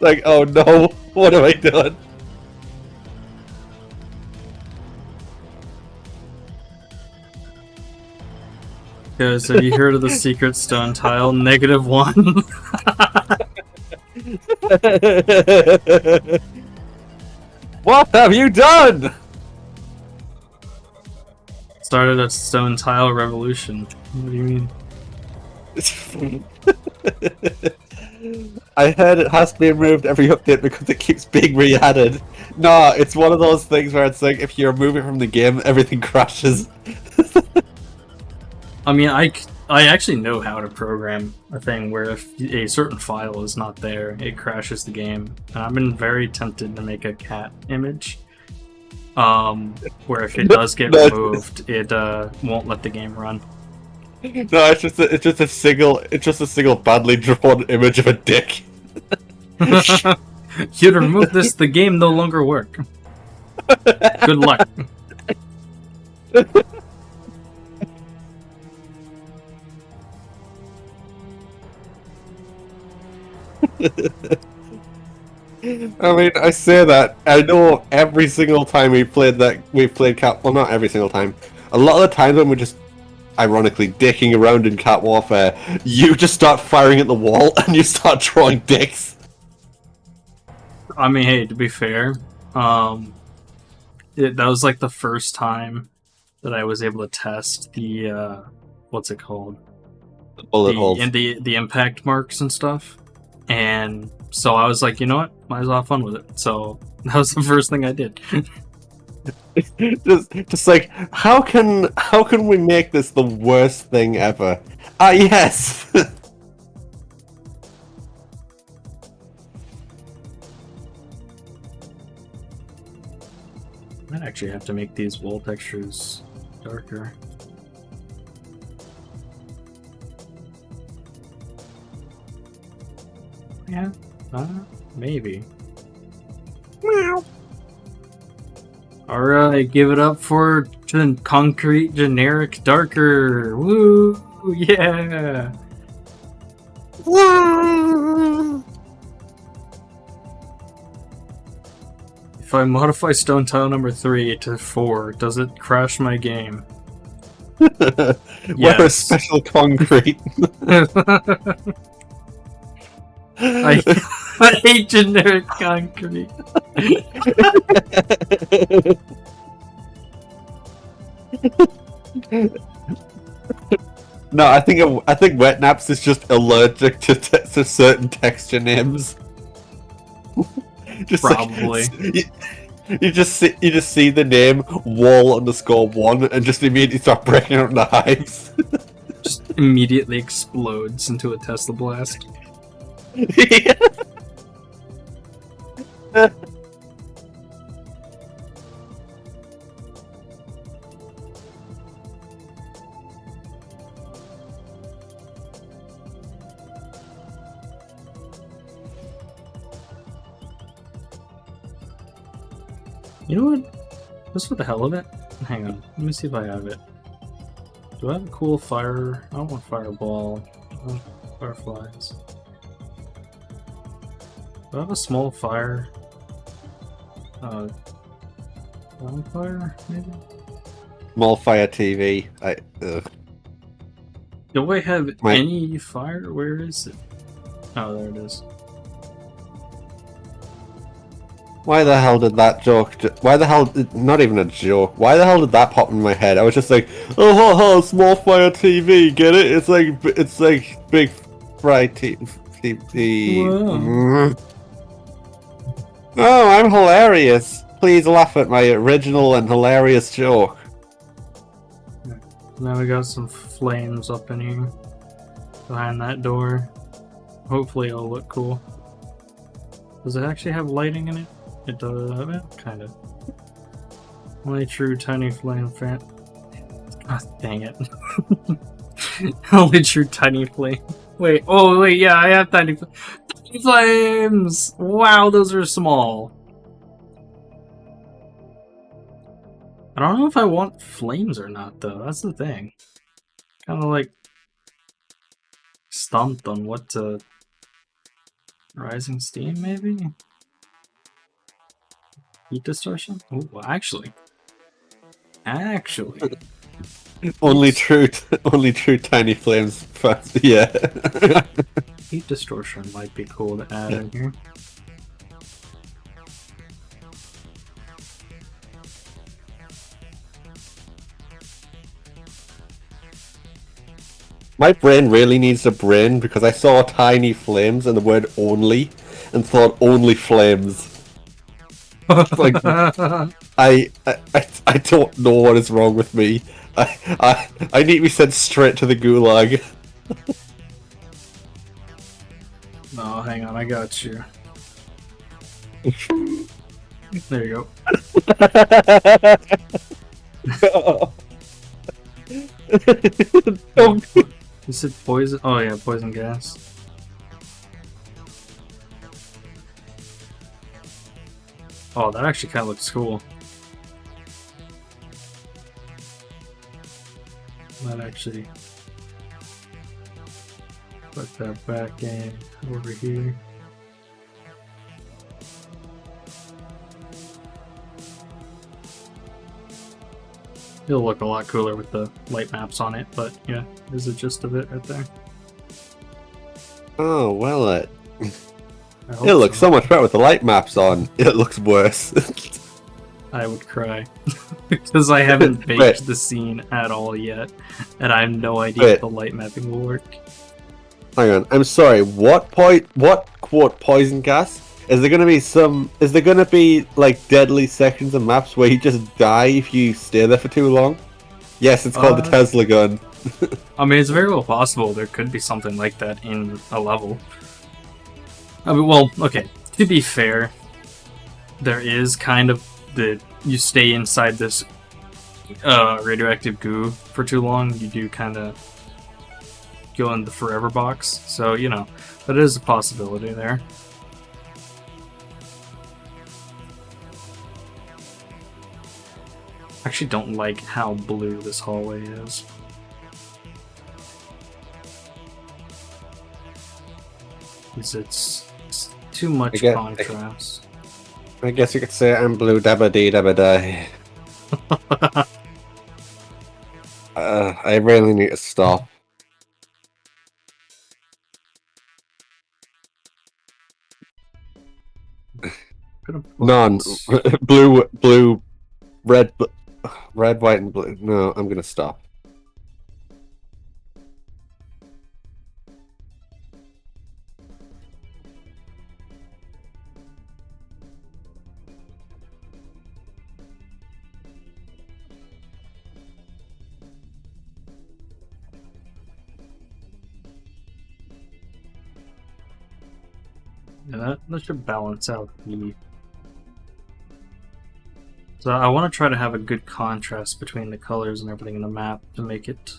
Like, oh no, what have I done? Guys, have you heard of the secret stone tile? -1. What have you done? Started a stone tile revolution. What do you mean? I heard it has to be removed every update because it keeps being re-added. Nah, it's one of those things where it's like if you remove it from the game, everything crashes. I mean, I actually know how to program a thing where if a certain file is not there, it crashes the game. And I've been very tempted to make a cat image. Where if it does get removed, it won't let the game run. No, it's just a single badly drawn image of a dick. You'd remove this, the game no longer work. Good luck. I mean, I say that. I know every single time we've played Cat. Well, not every single time. A lot of the times when we're just ironically dicking around in Cat Warfare, you just start firing at the wall and you start drawing dicks. I mean, hey, to be fair, that was like the first time that I was able to test the what's it called? Bullet holes. And the impact marks and stuff. And so I was like, you know what? Might as well have fun with it. So that was the first thing I did. just like how can we make this the worst thing ever? Ah, yes. I might actually have to make these wall textures darker. Yeah, maybe. Meow. Alright, give it up for concrete generic darker. Woo! Yeah! If I modify stone tile number 3 to 4, does it crash my game? Wear a special concrete. I hate generic concrete. No, I think Wet Naps is just allergic to certain texture names. Just Probably. Like, you just see the name wall_1 and just immediately start breaking out into hives. Just immediately explodes into a Tesla blast. Yeah. You know what? Just for the hell of it? Hang on. Let me see if I have it. Do I have a cool fire? I don't want fireball. I want fireflies. Do I have a small fire? Bonfire, maybe? Small fire TV. Do I have My- any fire? Where is it? Oh, there it is. Why the hell did that joke? Why the hell? Not even a joke. Why the hell did that pop in my head? I was just like, oh, ha, ha, small fire TV. Get it? It's like big fry TV. Whoa. Oh, I'm hilarious. Please laugh at my original and hilarious joke. Now we got some flames up in here. Behind that door. Hopefully it'll look cool. Does it actually have lighting in it? It does, kind of. Only true tiny flame fan. Ah, dang it. Only true tiny flame. Wait, oh wait, yeah, I have tiny flames! Wow, those are small. I don't know if I want flames or not, though. That's the thing. Kind of like stumped on what to. Rising steam, maybe? Heat distortion? Oh, actually. Only true tiny flames. Yeah. Heat distortion might be cool to add in here. My brain really needs a brain because I saw tiny flames and the word only and thought only flames. Like, I don't know what is wrong with me. I need to be sent straight to the gulag. No, hang on, I got you. There you go. You said poison? Oh yeah, poison gas. Oh, that actually kind of looks cool. That actually... Put that back in over here. It'll look a lot cooler with the light maps on it, but yeah, there's the gist of it right there. Oh, well, I hope it looks so much better with the light maps on. It looks worse. I would cry. Because I haven't baked Wait. the scene at all yet, and I have no idea Wait. if the light mapping will work. Hang on, I'm sorry. What quote poison gas? Is there gonna be like deadly sections of maps where you just die if you stay there for too long? Yes, it's called the Tesla gun. I mean, it's very well possible there could be something like that in a level. I mean, well, okay, to be fair, there is kind of you stay inside this radioactive goo for too long, you do kind of go in the forever box, so, you know, that is a possibility there. I actually don't like how blue this hallway is. Because it's too much contrast. I guess you could say I'm blue dabba dee dabba die. I really need to stop. None. Blue, red, white, and blue. No, I'm gonna stop. Yeah, that should balance out the... So I want to try to have a good contrast between the colors and everything in the map to make it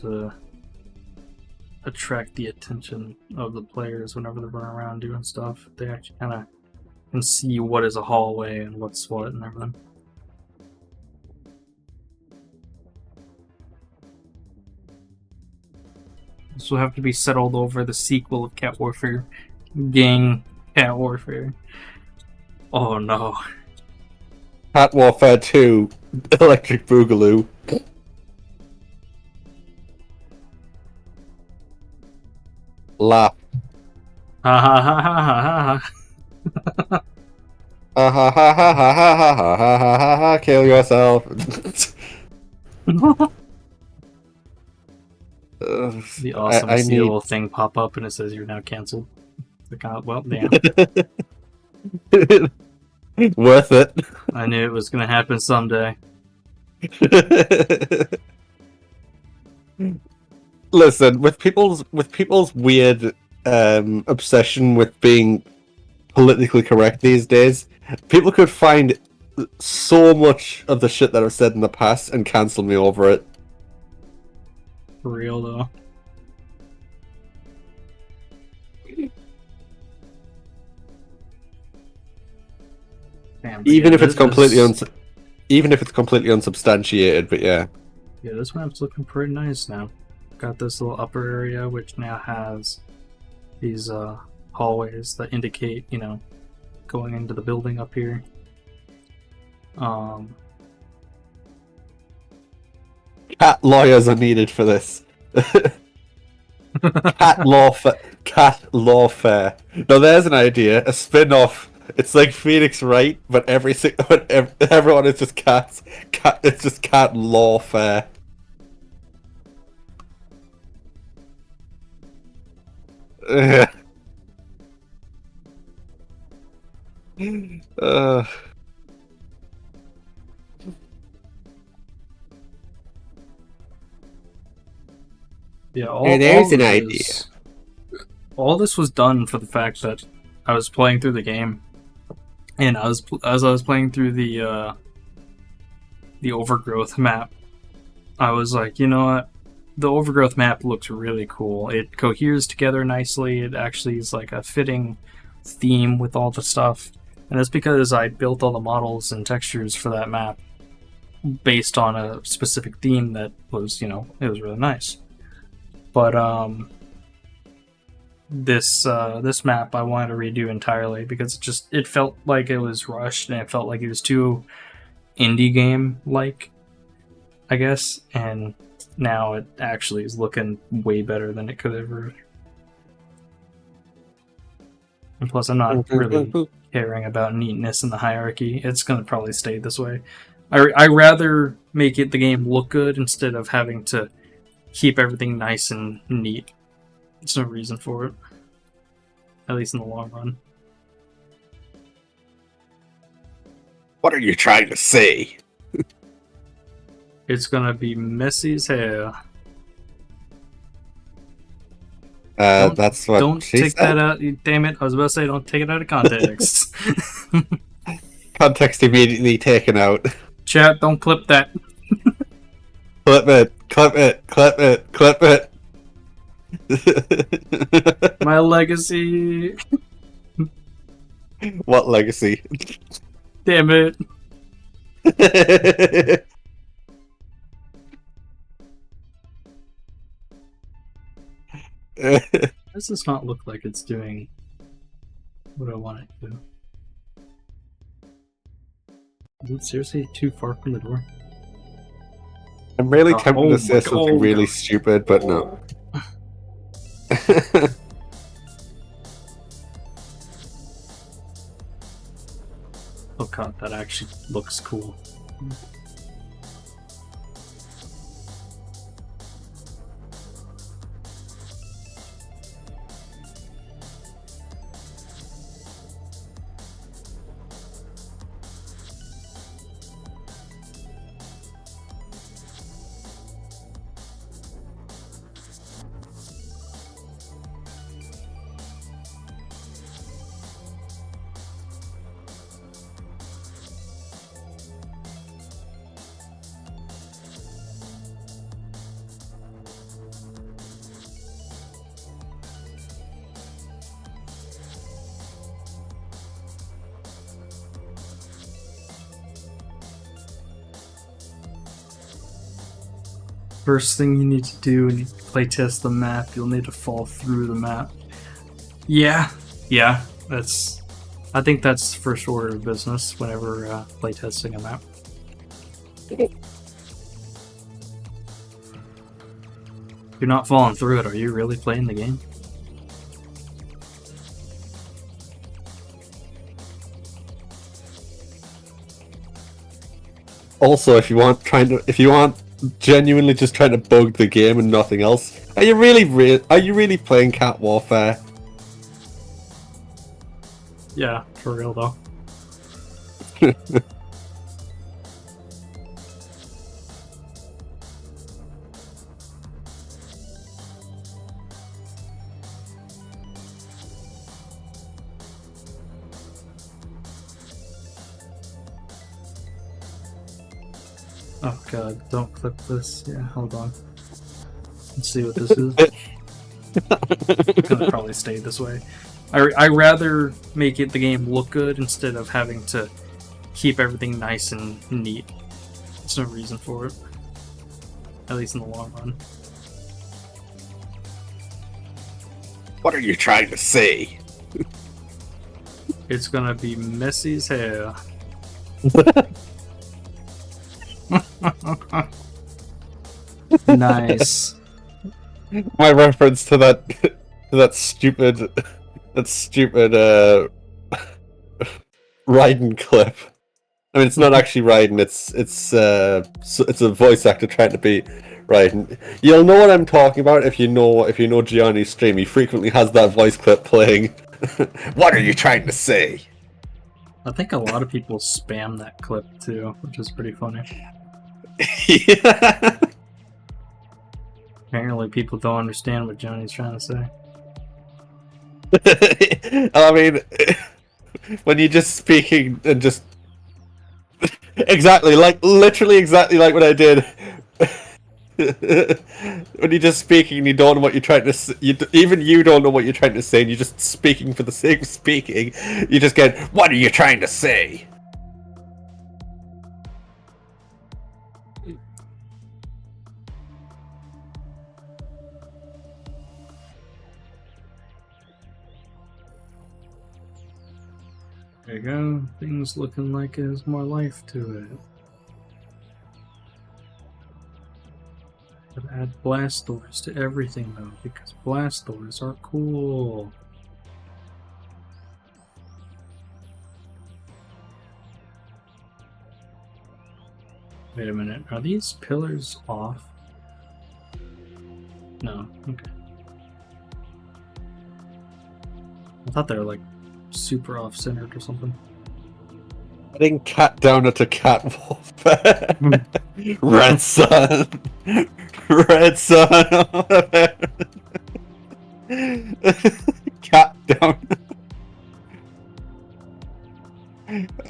attract the attention of the players whenever they run around doing stuff. They actually kind of can see what is a hallway and what's what and everything. This will have to be settled over the sequel of Cat Warfare. Gang Cat Warfare. Oh no. Cat Warfare 2, Electric Boogaloo. Laugh. Ha ha ha ha ha ha. Ha ha ha ha ha ha ha ha ha ha ha, kill yourself. The awesome I see need... a little thing pop up and it says you're now cancelled. Like, well, damn. Worth it. I knew it was gonna happen someday. Listen, with people's weird obsession with being politically correct these days, people could find so much of the shit that I've said in the past and cancel me over it. For real though. Damn, but Even yeah, if it's this completely is- even if it's completely unsubstantiated, but yeah. Yeah, this map's looking pretty nice now. Got this little upper area which now has these hallways that indicate, you know, going into the building up here. Cat lawyers are needed for this. Cat lawfare. Now there's an idea, a spin-off. It's like Phoenix Wright, but everyone is just cats. It's just cat lawfare. uh, Yeah, there's an all this was done for the fact that I was playing through the game, and as I was playing through the overgrowth map, I was like, you know what, the overgrowth map looks really cool. It coheres together nicely. It actually is like a fitting theme with all the stuff, and it's because I built all the models and textures for that map based on a specific theme that was, you know, it was really nice. But this map I wanted to redo entirely because it felt like it was rushed and it felt like it was too indie game like, I guess, and now it actually is looking way better than it could ever. And plus, I'm not really caring about neatness in the hierarchy. It's gonna probably stay this way. I rather make it the game look good instead of having to keep everything nice and neat. There's no reason for it. At least in the long run. what are you trying to say? It's gonna be messy as hell. That's what Don't she take said. that out. Damn it! I was about to say don't take it out of context. Context immediately taken out. Chat, don't clip that. Clip it, clip it, clip it, clip it. My legacy. What legacy? Damn it. This does not look like it's doing what I want it to do. Is it seriously too far from the door? I'm really tempted oh to say my something God. really stupid, but no. Oh god, that actually looks cool. First thing you need to do when you playtest the map, you'll need to fall through the map. Yeah, that's. I think that's first order of business whenever playtesting a map. You're not falling through it. Are you really playing the game? Also, if you want genuinely just trying to bug the game and nothing else, are you really playing Cat Warfare? Yeah, for real though. Oh god, don't clip this. Yeah, hold on. Let's see what this is. It's gonna probably stay this way. I rather make the game look good instead of having to keep everything nice and neat. There's no reason for it. At least in the long run. What are you trying to say? It's gonna be messy as hell. Nice. My reference to that stupid Raiden clip. I mean, it's not actually Raiden. It's a voice actor trying to be Raiden. You'll know what I'm talking about if you know Gianni's stream. He frequently has that voice clip playing. What are you trying to say? I think a lot of people spam that clip too, which is pretty funny. Yeah. Apparently people don't understand what Johnny's trying to say. I mean, when you're just speaking and just literally exactly like what I did. When you're just speaking and you don't know what you're trying to say, even you don't know what you're trying to say, and you're just speaking for the sake of speaking, you just get, what are you trying to say? There you go. Things looking like there's more life to it. Gotta add blast doors to everything though, because blast doors are cool. Wait a minute, are these pillars off? No, okay. I thought they were like super off-centered or something. Adding cat down to Cat Warfare. Red Sun. Red Sun. Cat down.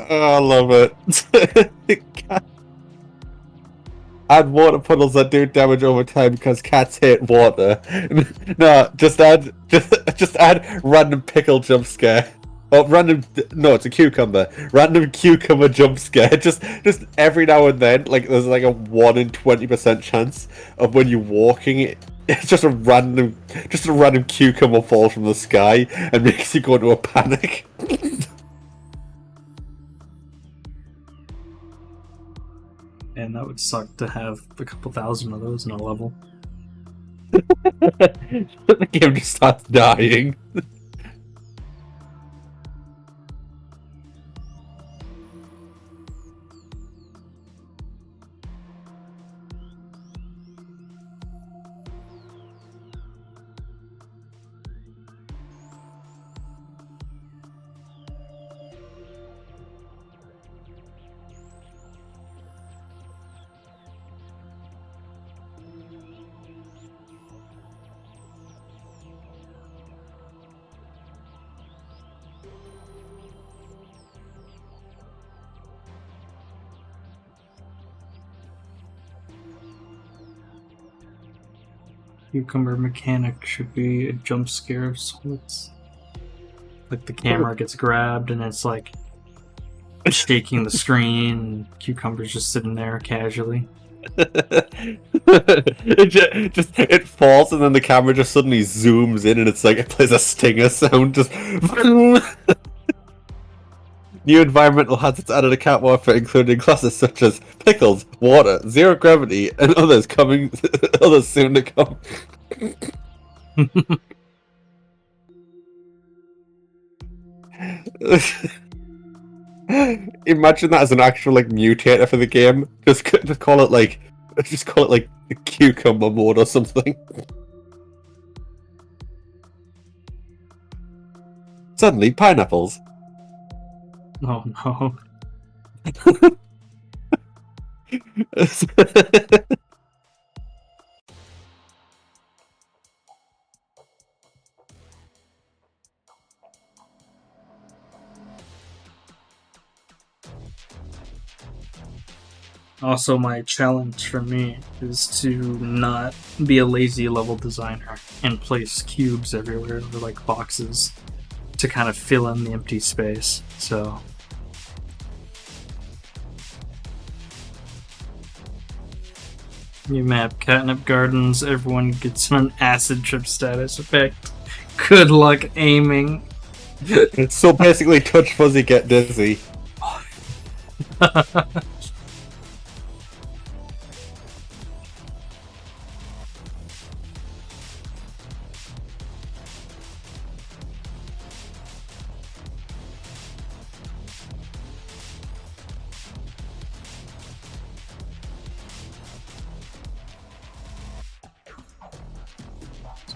Oh, I love it. Add water puddles that do damage over time because cats hate water. No, just add random pickle jump scare. Oh, it's a cucumber. Random cucumber jump scare. Just every now and then, like there's like a 1 in 20% chance of when you're walking, it's just a random cucumber falls from the sky and makes you go into a panic. And that would suck to have a couple thousand of those in a level. The game just starts dying. Cucumber mechanic should be a jump scare of sorts. Like the camera gets grabbed and it's like shaking the screen, and Cucumber's just sitting there casually. it falls and then the camera just suddenly zooms in and it's like it plays a stinger sound. Just new environmental hazards added to Cat Warfare, including classes such as pickles, water, zero gravity, and others coming. Others soon to come. Imagine that as an actual like mutator for the game. Just call it like cucumber mode or something. Suddenly, pineapples. Oh no. Also, my challenge for me is to not be a lazy level designer and place cubes everywhere, or like boxes, to kind of fill in the empty space. So, new map, Catnip Gardens, everyone gets an acid trip status effect. Good luck aiming. So basically, touch fuzzy, get dizzy.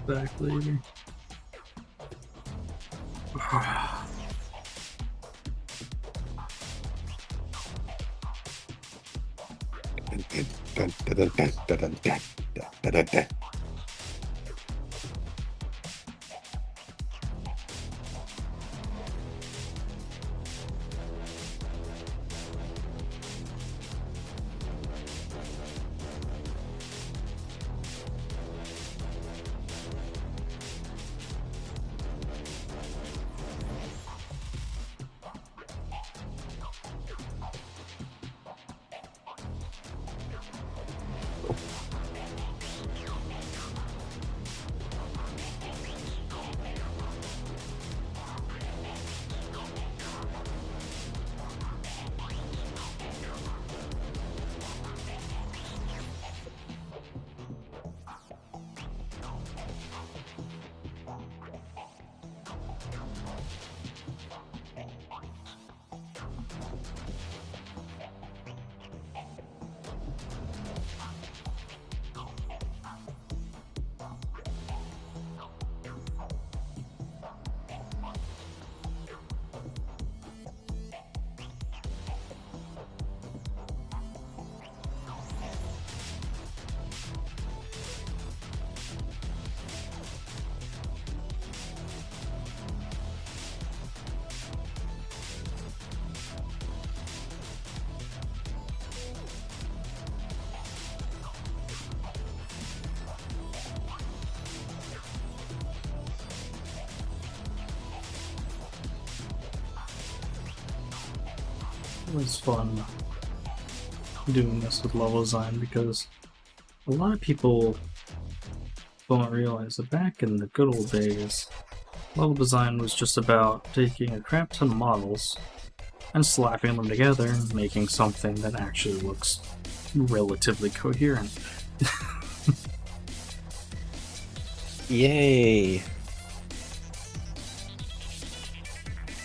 Back later. It was fun doing this with level design because a lot of people don't realize that back in the good old days, level design was just about taking a crap ton of models and slapping them together and making something that actually looks relatively coherent. Yay!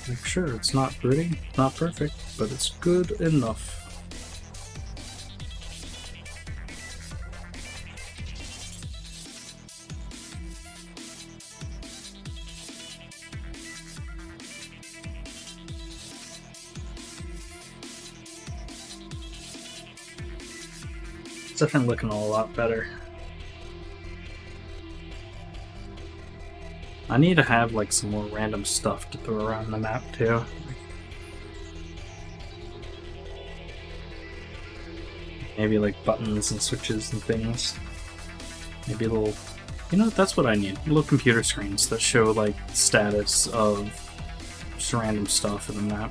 Like, sure, it's not pretty, not perfect, but it's good enough. It's definitely looking a lot better. I need to have like some more random stuff to throw around the map too. Maybe like buttons and switches and things. Maybe little, you know, that's what I need. Little computer screens that show like status of just random stuff in the map.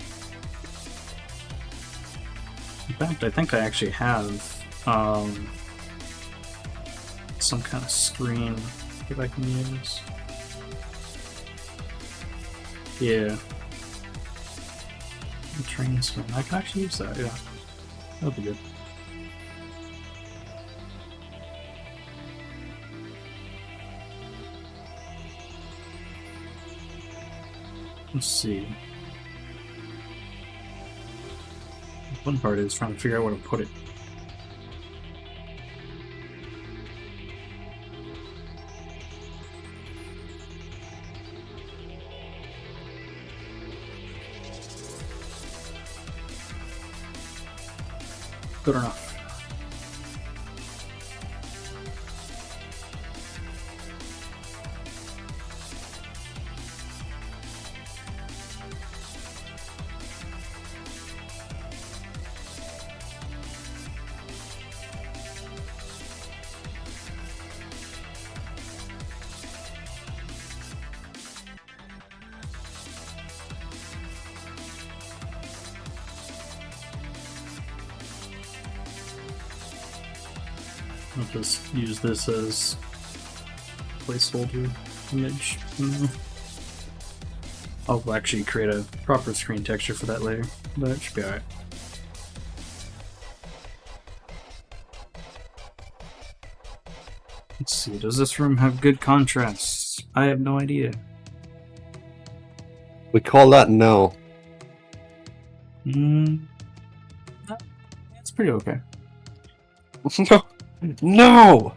In fact, I think I actually have some kind of screen that I can use. Yeah. The train screen. I can actually use that, yeah. That'll be good. Let's see. One part is trying to figure out where to put it. Good enough. I'll just use this as placeholder image. I'll actually create a proper screen texture for that later, but it should be alright. Let's see, does this room have good contrast? I have no idea. We call that no. It's pretty okay. No! No!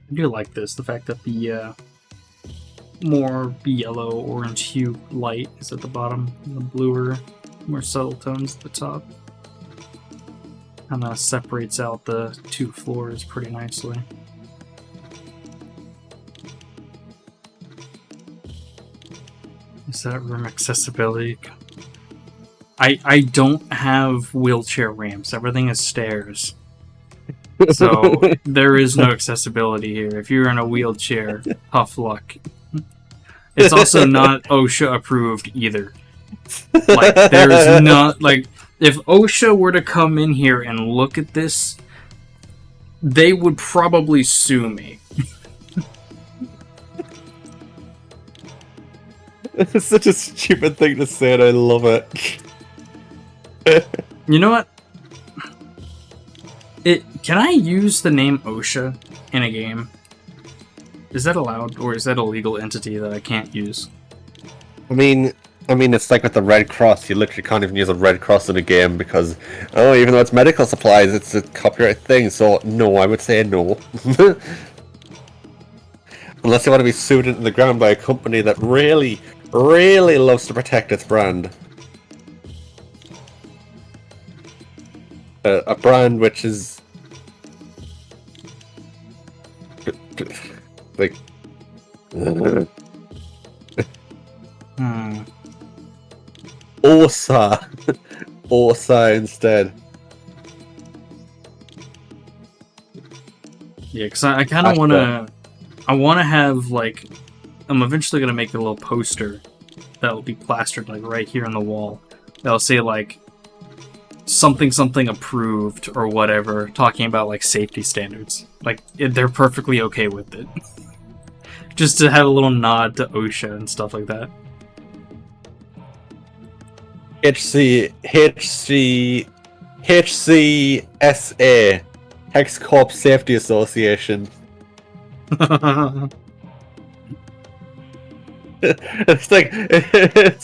I do like this, the fact that the more yellow orange hue light is at the bottom, and the bluer, more subtle tones at the top. Kinda separates out the two floors pretty nicely. Is that room accessibility? I don't have wheelchair ramps, everything is stairs. So there is no accessibility here. If you're in a wheelchair, tough luck. It's also not OSHA approved either. Like, there's not, like, if OSHA were to come in here and look at this, they would probably sue me. It's such a stupid thing to say and I love it. You know what? Can I use the name OSHA in a game? Is that allowed, or is that a legal entity that I can't use? I mean, it's like with the Red Cross. You literally can't even use a Red Cross in a game because, oh, even though it's medical supplies, it's a copyright thing. So no, I would say no. Unless you want to be sued into the ground by a company that really, really loves to protect its brand. A brand which is like Osa instead. Yeah, because I kind of want to. I want to have, like, I'm eventually gonna make a little poster that will be plastered, like, right here on the wall. That'll say, like, something approved or whatever, talking about, like, safety standards. Like, they're perfectly okay with it. Just to have a little nod to OSHA and stuff like that. HCSA, Hex Corp Safety Association. It's like it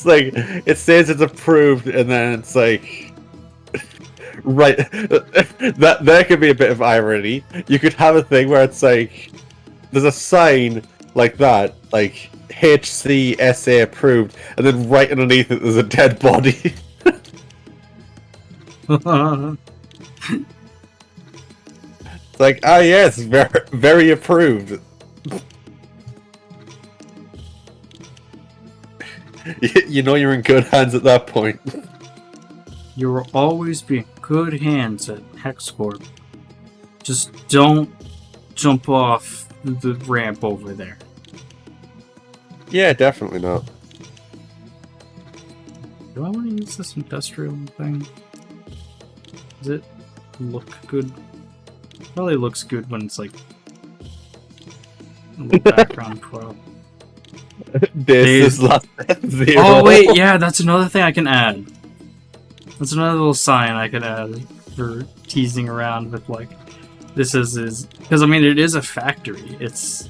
says it's approved, and then it's like, right, that there could be a bit of irony. You could have a thing where it's like there's a sign like that, like HCSA approved, and then right underneath it there's a dead body. It's like, ah, yes, very, very approved. You know you're in good hands at that point. You will always be in good hands at HexCorp. Just don't jump off the ramp over there. Yeah, definitely not. do I want to use this industrial thing? Does it look good? Probably looks good when it's like a little background prop. This is less than 0. Oh wait, yeah, that's another thing I can add. That's another little sign I could add for teasing around with like this is because I mean it is a factory. It's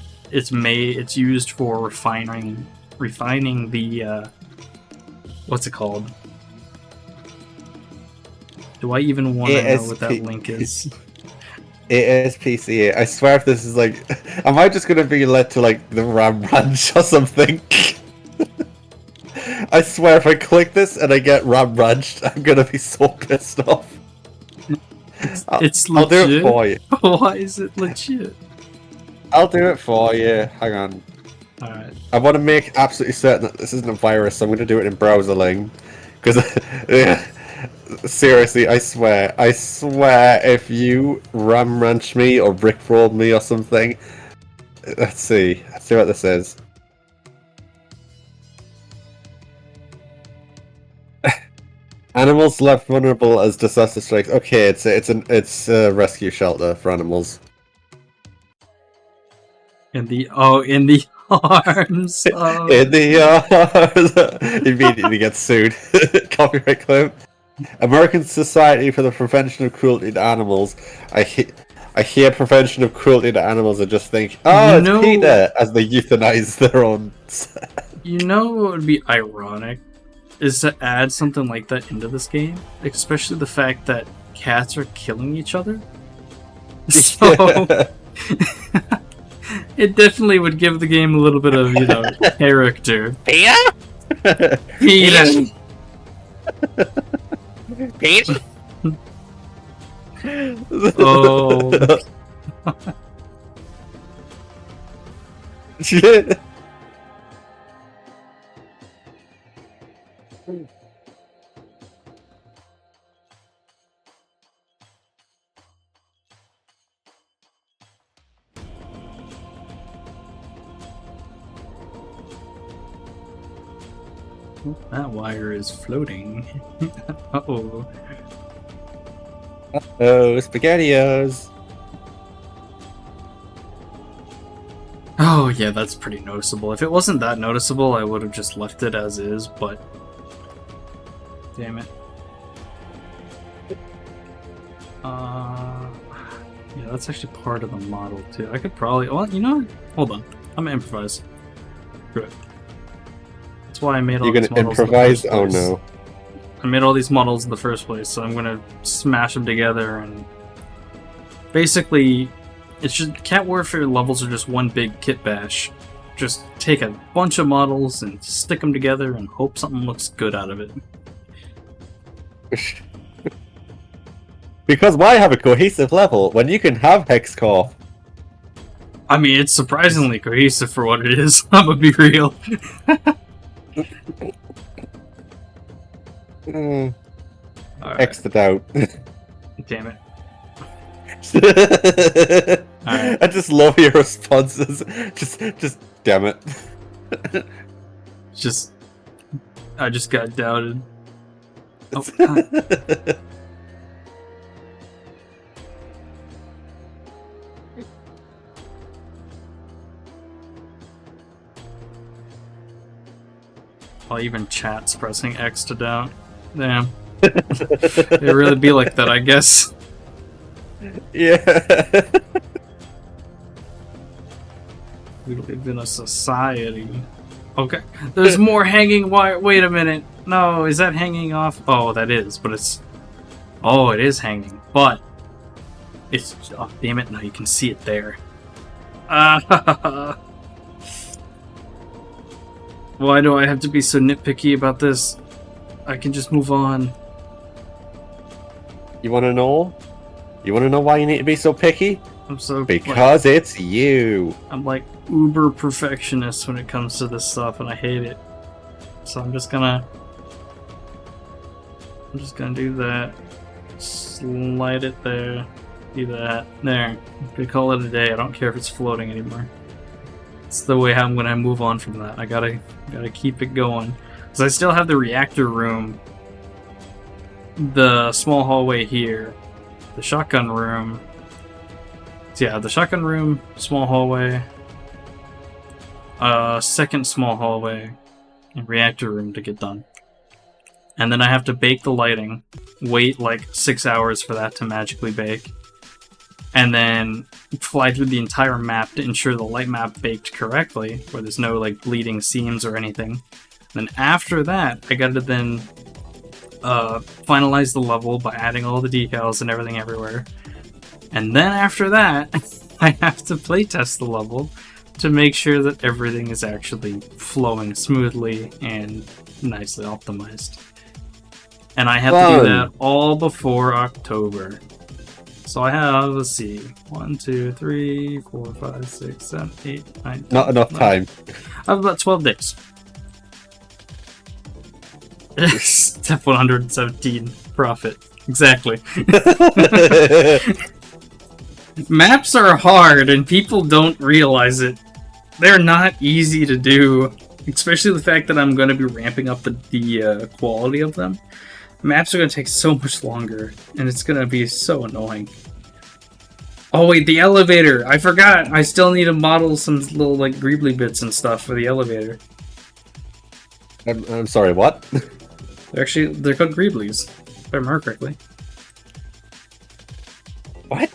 used for refining the what's it called? Do I even want to know what that link is? ASPCA. I swear if this is like... Am I just going to be led to like the RAM Ranch or something? I swear if I click this and I get RAM Ranched, I'm going to be so pissed off. It's I'll do it legit? for you. Why is it legit? I'll do it for you. Hang on. Alright. I want to make absolutely certain that this isn't a virus, so I'm going to do it in browserling. Because, seriously, I swear, if you RAM Ranch me or Rickroll me or something... Let's see what this is. Animals left vulnerable as disaster strikes. Okay, it's a rescue shelter for animals. In the arms of... In the immediately gets sued. Copyright claim. American Society for the Prevention of Cruelty to Animals. I hear prevention of cruelty to animals and just think, oh, it's PETA, as they euthanize their own. You know what would be ironic? Is to add something like that into this game. Especially the fact that cats are killing each other. So... it definitely would give the game a little bit of, you know, character. PETA? PETA! PETA? Oh. Shit. That wire is floating. Uh-oh. Oh, SpaghettiOs. Oh, yeah, that's pretty noticeable. If it wasn't that noticeable, I would have just left it as is, but... Damn it. Yeah, that's actually part of the model, too. I could probably... Well, you know what? Hold on. I'm gonna improvise. Good. That's why I made all You're these gonna models in the improvise? first Oh place. no. I made all these models in the first place, so I'm gonna smash them together and... Basically, it's just... Cat Warfare levels are just one big kit bash. Just take a bunch of models and stick them together and hope something looks good out of it. Because why have a cohesive level when you can have Hexcore? I mean, it's surprisingly cohesive for what it is. I'm gonna be real. Alright. X the doubt. Damn it. I just love your responses. Just damn it. Just... I just got doubted. Oh, God. Well, even chat's pressing X to doubt. Damn. It really be like that, I guess. Yeah. We live in a society. Okay. There's more hanging wire. Wait a minute. No, is that hanging off? Oh, that is, but it's... Oh, it is hanging, but... It's... Oh, damn it. No, you can see it there. Why do I have to be so nitpicky about this? I can just move on. You wanna know? You wanna know why you need to be so picky? I'm so... Because it's you. I'm like uber perfectionist when it comes to this stuff, and I hate it. So I'm just gonna do that. Slide it there. Do that. There. I'm gonna call it a day. I don't care if it's floating anymore. It's the way I'm gonna move on from that. I gotta keep it going. Because I still have the reactor room, the small hallway here, the shotgun room. So yeah, the shotgun room, small hallway, second small hallway, and reactor room to get done. And then I have to bake the lighting, wait like 6 hours for that to magically bake, and then fly through the entire map to ensure the light map baked correctly, where there's no like bleeding seams or anything. Then after that, I gotta then finalize the level by adding all the decals and everything everywhere. And then after that, I have to playtest the level to make sure that everything is actually flowing smoothly and nicely optimized. And I have to do that all before October. So I have, let's see, 1, 2, 3, 4, 5, 6, 7, 8, 9. Not enough 9. time. I have about 12 days. Step 117, profit. Exactly. Maps are hard and people don't realize it. They're not easy to do, especially the fact that I'm going to be ramping up the quality of them. Maps are going to take so much longer, and it's going to be so annoying. Oh wait, the elevator! I forgot! I still need to model some little like greebly bits and stuff for the elevator. I'm sorry, what? They're called greeblies, if I remember correctly. What?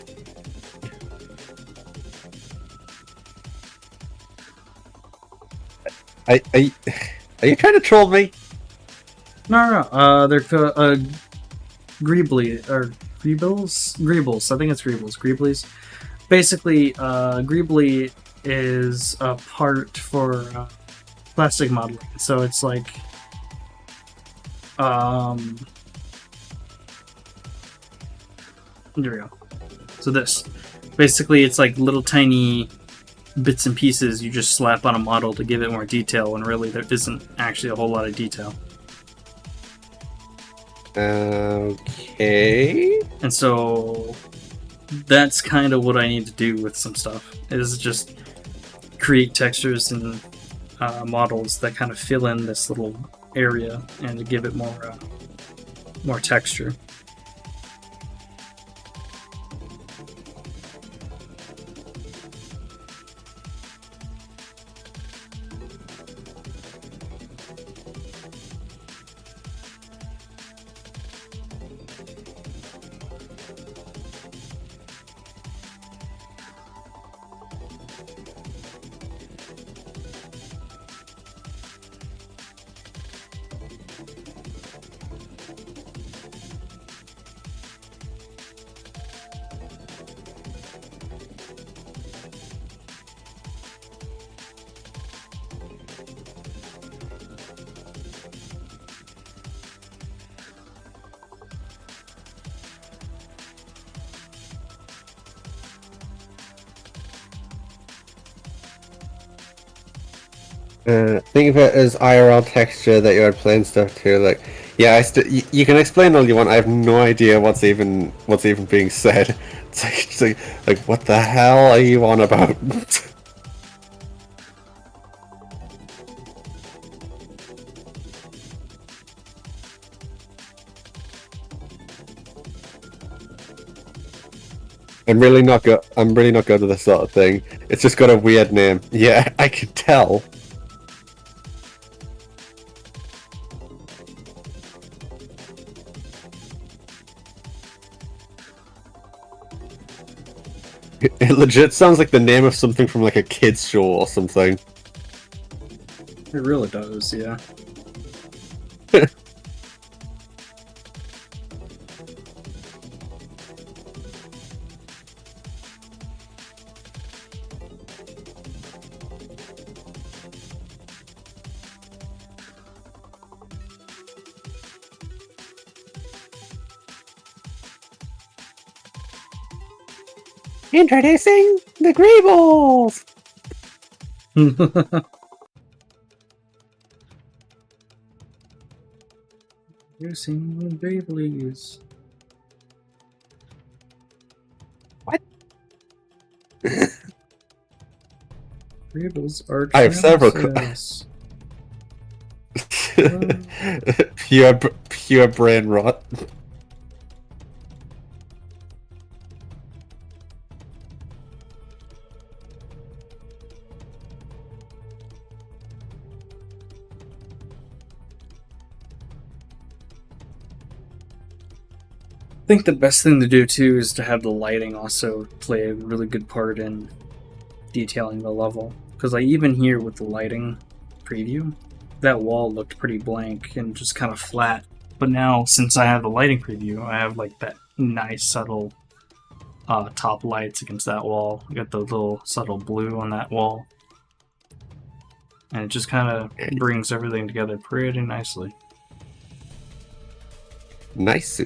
Are you trying to troll me? No, they're called greebly or greebles. Greebles, I think it's greebles. Greeblies. Basically, greebly is a part for plastic modeling. So it's like, there we go. So this, basically, it's like little tiny bits and pieces you just slap on a model to give it more detail, when really there isn't actually a whole lot of detail. Okay. And so that's kind of what I need to do with some stuff, is just create textures and models that kind of fill in this little area and to give it more texture. Think of it as IRL texture that you add plain stuff to. Like, yeah, you can explain all you want. I have no idea what's even being said. It's like what the hell are you on about? I'm really not good at this sort of thing. It's just got a weird name. Yeah, I can tell. It legit sounds like the name of something from like a kid's show or something. It really does, yeah. Introducing the Greebles! Using the Greeblies. What? Greebles are I have several chances. Pure brain rot. I think the best thing to do too is to have the lighting also play a really good part in detailing the level. Because even here with the lighting preview, that wall looked pretty blank and just kind of flat. But now, since I have the lighting preview, I have like that nice subtle top lights against that wall. I got the little subtle blue on that wall. And it just kind of brings everything together pretty nicely. Nice.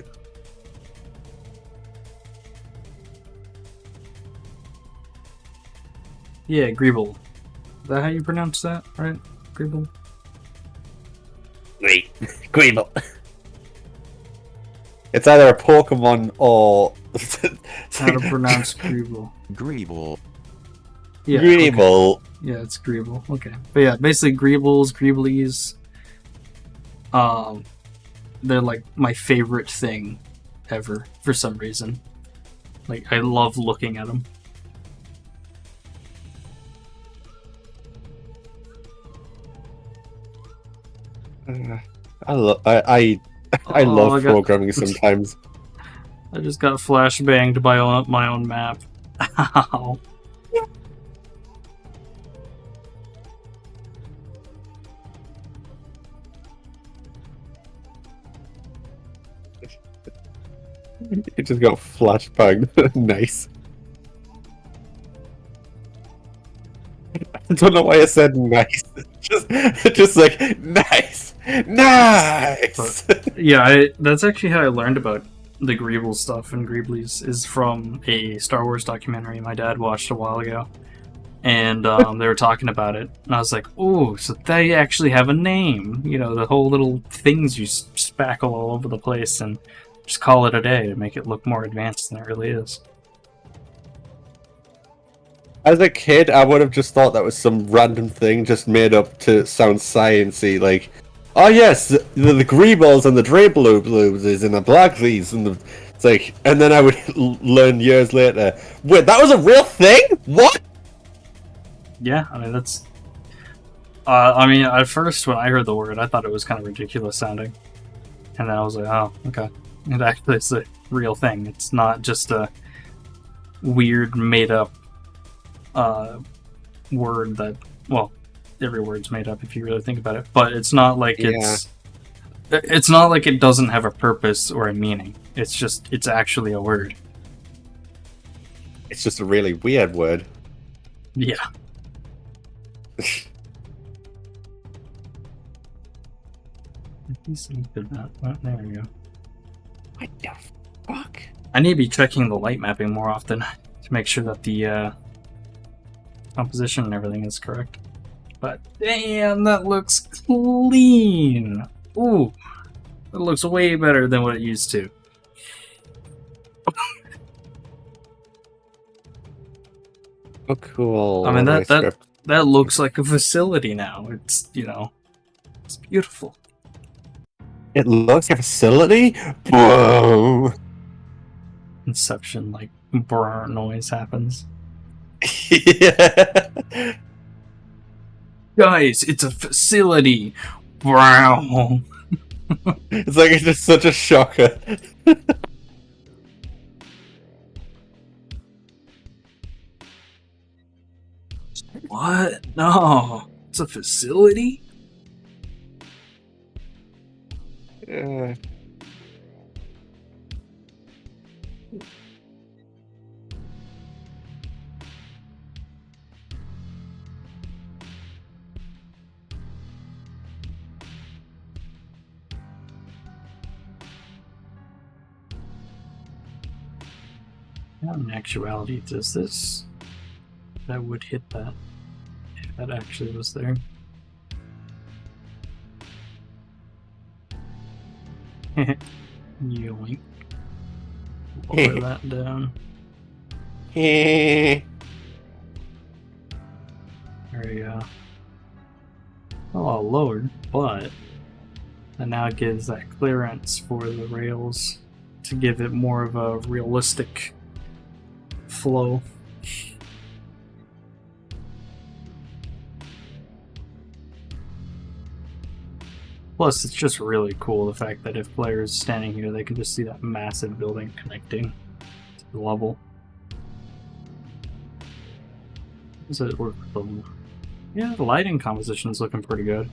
Yeah, Greeble. Is that how you pronounce that, right? Greeble? Wait, Greeble. It's either a Pokemon or How to pronounce Greeble. Greeble. Yeah, Greeble. okay. Yeah, it's Greeble. Okay. But yeah, basically Greebles, Greeblies, they're like my favorite thing ever for some reason. Like, I love looking at them. I love I Oh, love programming sometimes. I just got flashbanged by my own map. Ow. It just got flashbanged. Nice. I don't know why I said nice. Just like nice, nice. Yeah, that's actually how I learned about the Greeble stuff and Greeblies is from a Star Wars documentary my dad watched a while ago. And they were talking about it, and I was like, "Oh, so they actually have a name? You know, the whole little things you spackle all over the place, and just call it a day to make it look more advanced than it really is." As a kid, I would have just thought that was some random thing just made up to sound sciencey, like, oh yes, the Greebles and the Drablubs and the Blacksies, and the, it's like, and then I would learn years later, wait, that was a real thing? What? Yeah, I mean that's. I mean, at first when I heard the word, I thought it was kind of ridiculous sounding, and then I was like, "Oh, okay, it actually is a real thing. It's not just a weird made up word that, well, every word's made up if you really think about it, but it's not like it's not like it doesn't have a purpose or a meaning. It's just it's actually a word." It's just a really weird word. Yeah. There we go. What the fuck? I need to be checking the light mapping more often to make sure that the composition and everything is correct. But damn, that looks clean. Ooh, it looks way better than what it used to. Oh, cool. I mean, Nice script. that looks like a facility now. It's, you know, it's beautiful. It looks like a facility? Whoa. Inception, like, brr noise happens. Yeah. Guys, it's a facility. Brow. It's like it's just such a shocker. What? No, it's a facility? Yeah. Now, in actuality, does this... That would hit that. If that actually was there. Yoink. Lower that down. There we go. Oh, lowered, but And now it gives that clearance for the rails to give it more of a realistic flow. Plus, it's just really cool the fact that if players standing here, they can just see that massive building connecting to the level. Does it work with the... Yeah, the lighting composition's looking pretty good.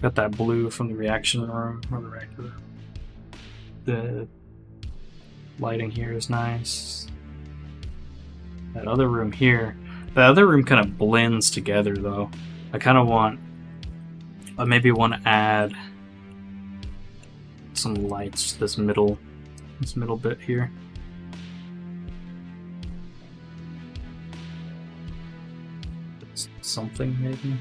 Got that blue from the reaction room, or the reactor. The lighting here is nice. That other room here, the other room kind of blends together though. I kind of want, I maybe want to add some lights to this middle bit here. Something maybe.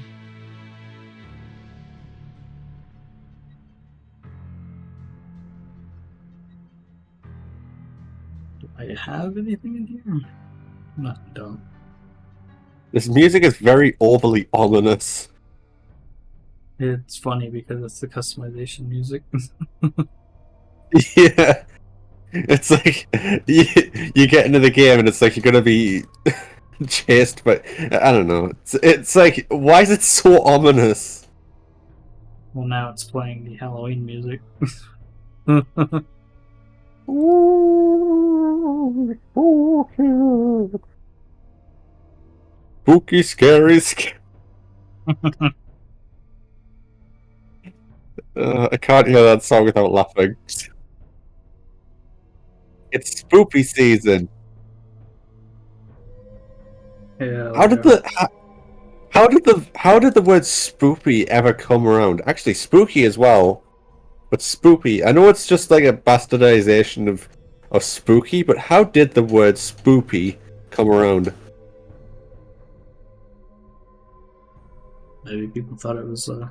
Do I have anything in here? Nothing dumb. This music is very overly ominous. It's funny because it's the customization music. Yeah. It's like you get into the game and it's like you're gonna be chased, but I don't know. It's like, why is it so ominous? Well, now it's playing the Halloween music. Spooky, scary. I can't hear that song without laughing. It's spoopy season. Yeah. How did the word spoopy ever come around? Actually, spooky as well, but spoopy. I know it's just like a bastardization of spooky, but how did the word spoopy come around? Maybe people thought it was a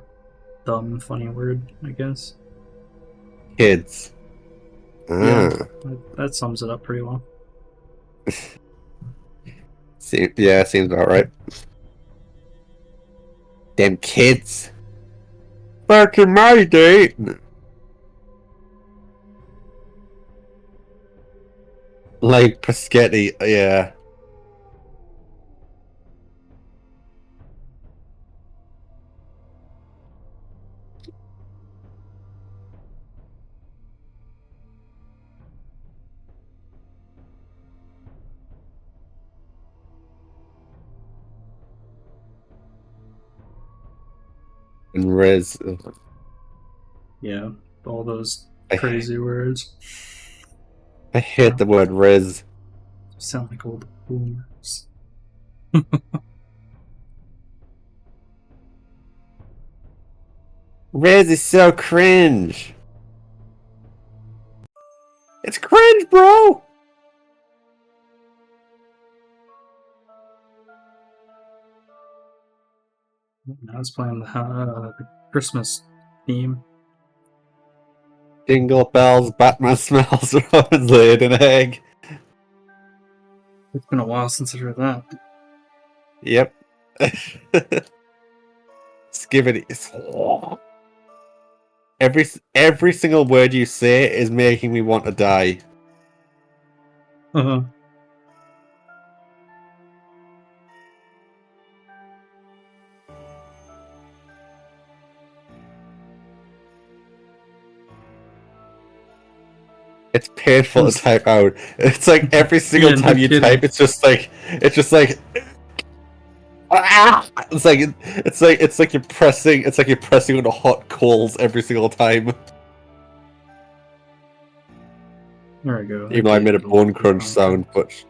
dumb, funny word, I guess. Kids. Yeah, that sums it up pretty well. Seems about right. Them kids. Back in my day. Like Paschetti, yeah. And Riz. Yeah, all those I- crazy words I hate the word Riz. sound like old boomers. Riz is so cringe. It's cringe, bro. Now it's playing the Christmas theme. Jingle bells, Batman smells, Robin's laid an egg. It's been a while since I heard that. Yep. Skibbity. Every single word you say is making me want to die. Uh-huh. It's painful to type out. It's like every single Yeah, no time you kidding. type, it's just like it's like you're pressing on hot coals every single time. There we go. Even though I made a bone crunch sound, but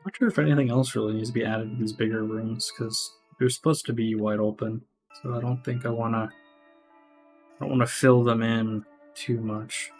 Not sure if anything else really needs to be added to these bigger rooms because they're supposed to be wide open. So I don't think I want to fill them in too much.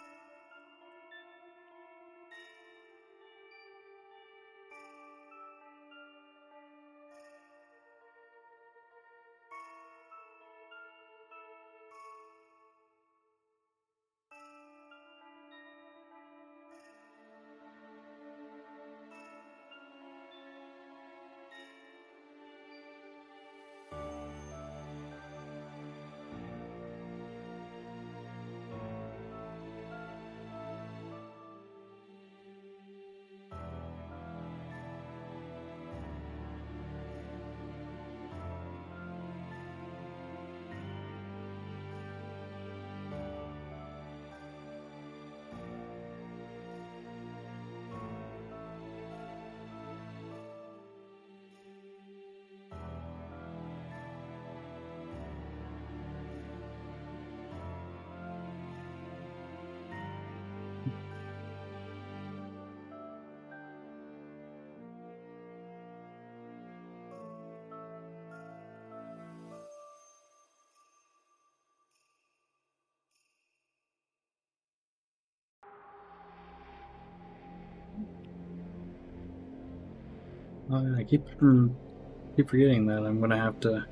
I keep forgetting that I'm gonna have to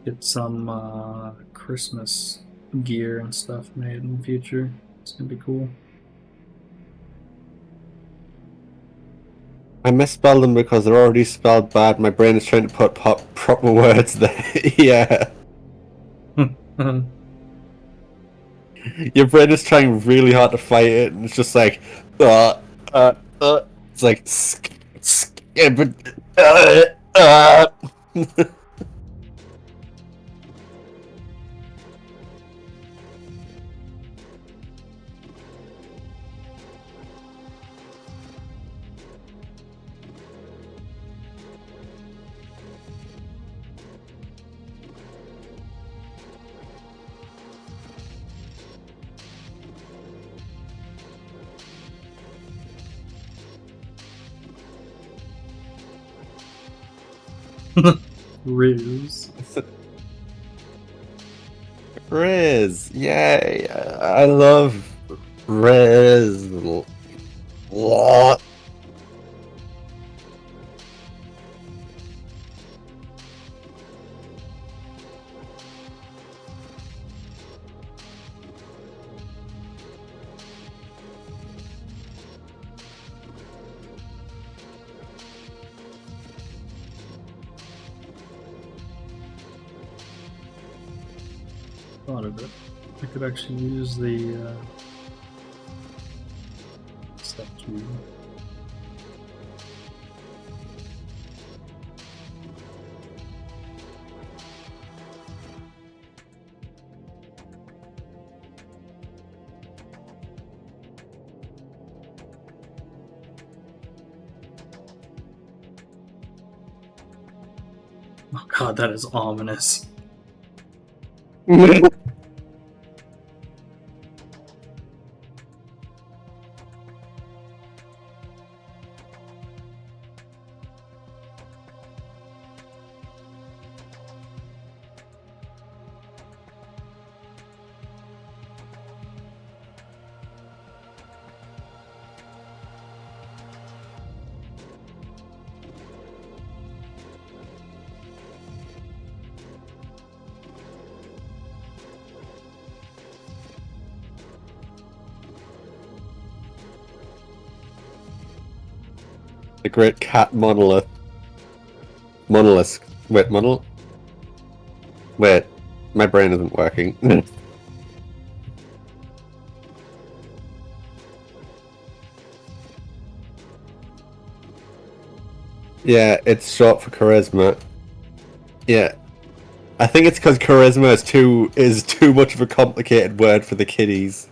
get some Christmas gear and stuff made in the future. It's gonna be cool. I misspelled them because they're already spelled bad. My brain is trying to put proper words there. Yeah. Your brain is trying really hard to fight it, and it's just like, it's like, Riz. Riz, yay! I love Riz. What? Thought of it. I could actually use the step key. Oh god, that is ominous. The great cat monolith. Monolith. Wait, monolith? Wait, my brain isn't working. Yeah, it's short for charisma. Yeah. I think it's because charisma is too much of a complicated word for the kiddies.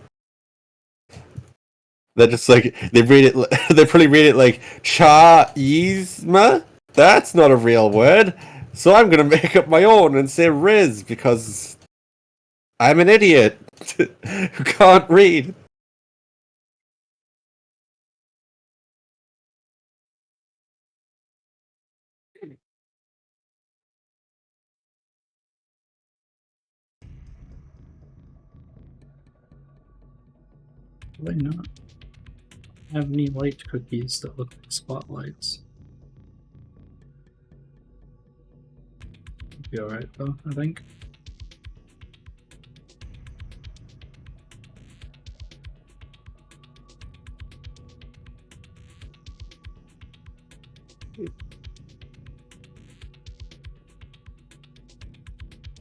They're just like they read it. They probably read it like charisma. That's not a real word. So I'm gonna make up my own and say Riz because I'm an idiot who can't read. Do I not have any light cookies that look like spotlights? Be alright though, I think.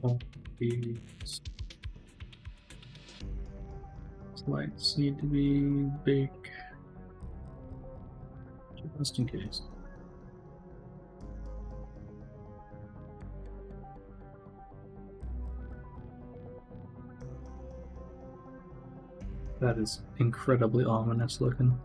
All these lights need to be big, just in case. That is incredibly ominous looking.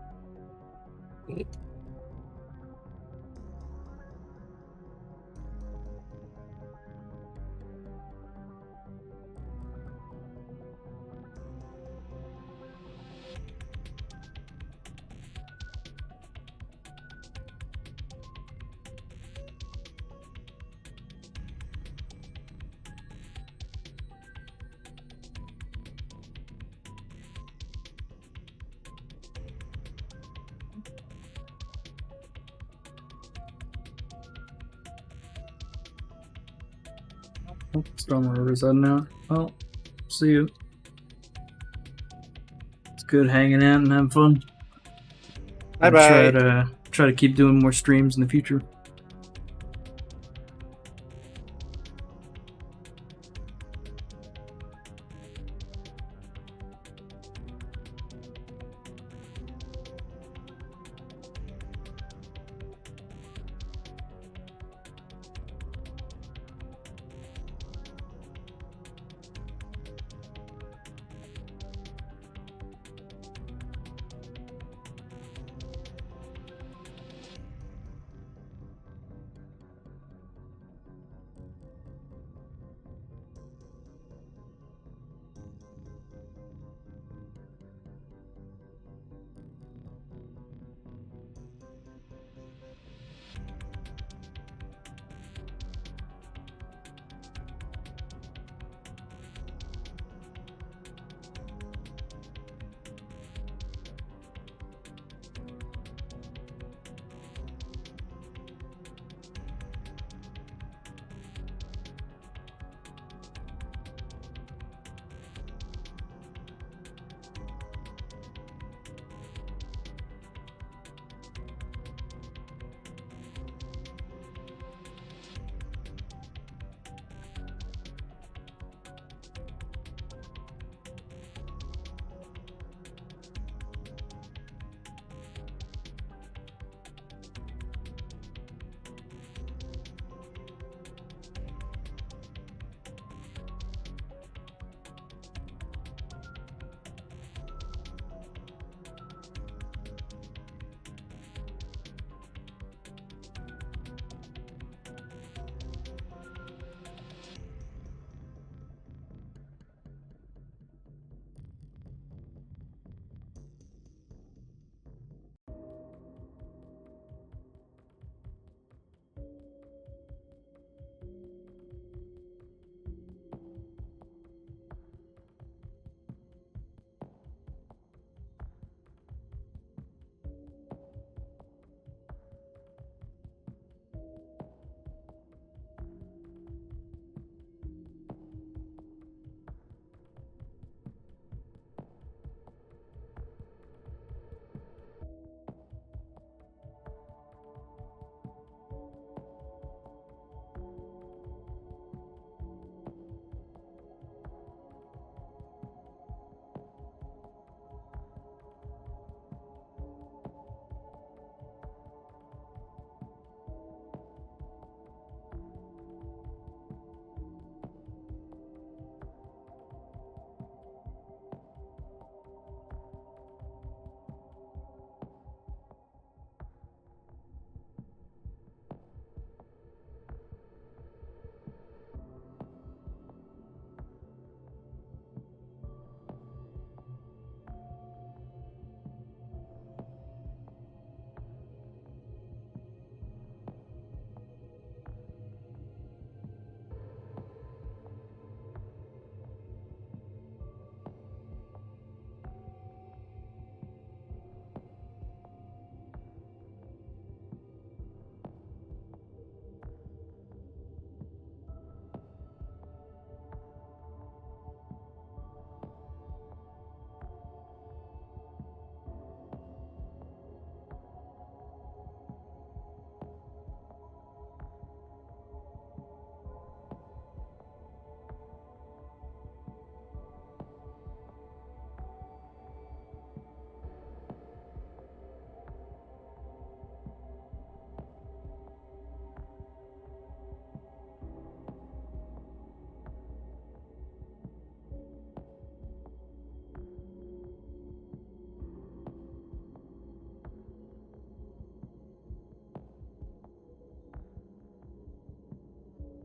Oh, Storm River's heading out. Well, see you. It's good hanging out and having fun. Bye I'll bye. try to keep doing more streams in the future.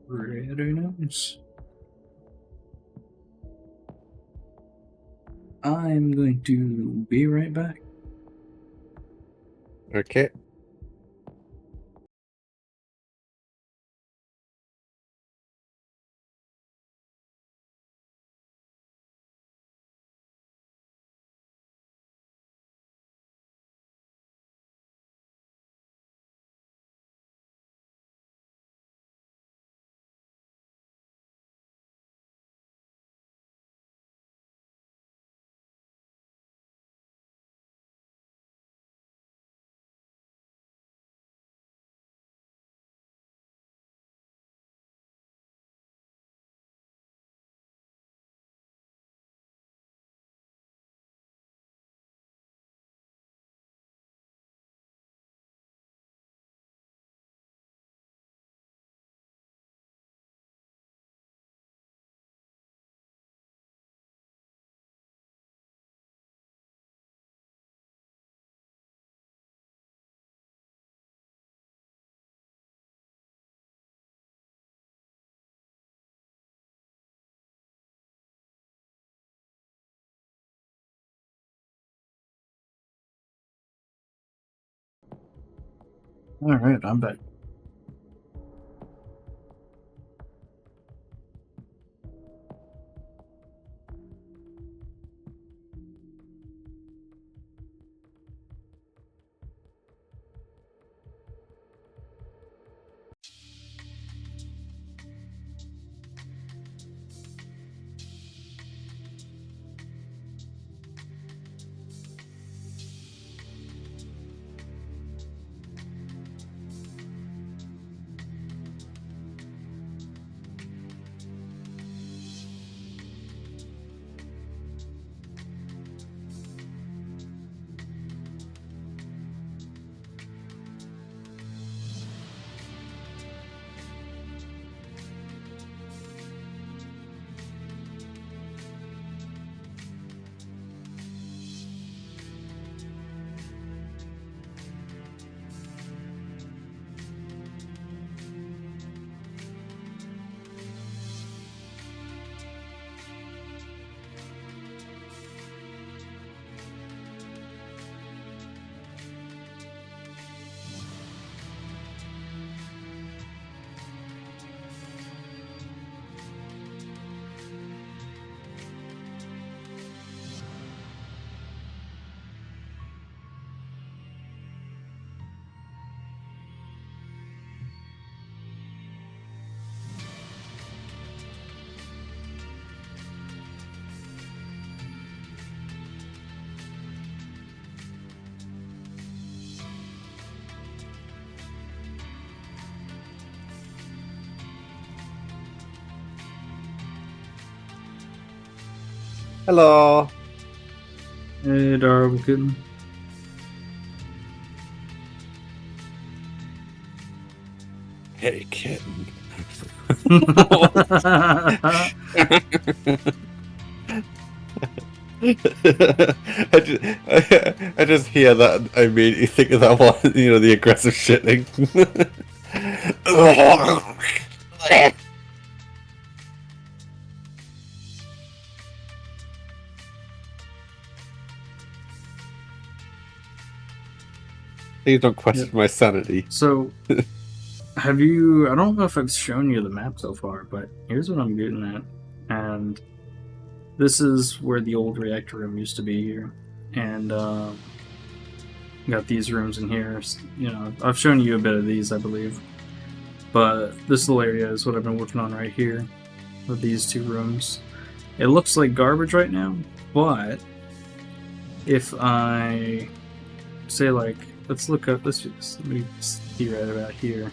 Very nice. I'm going to be right back. Okay. Alright, I'm back. Hello. Hey, Darwin Kitten. Hey, kitten. I just hear that. I immediately think of that one. You know, the aggressive shitting. Please don't question my sanity. So, have you... I don't know if I've shown you the map so far, but here's what I'm getting at. And this is where the old reactor room used to be here. And, got these rooms in here. You know, I've shown you a bit of these, I believe. But this little area is what I've been working on right here. With these two rooms. It looks like garbage right now, but if I say, like, let's look up, let me see right about here.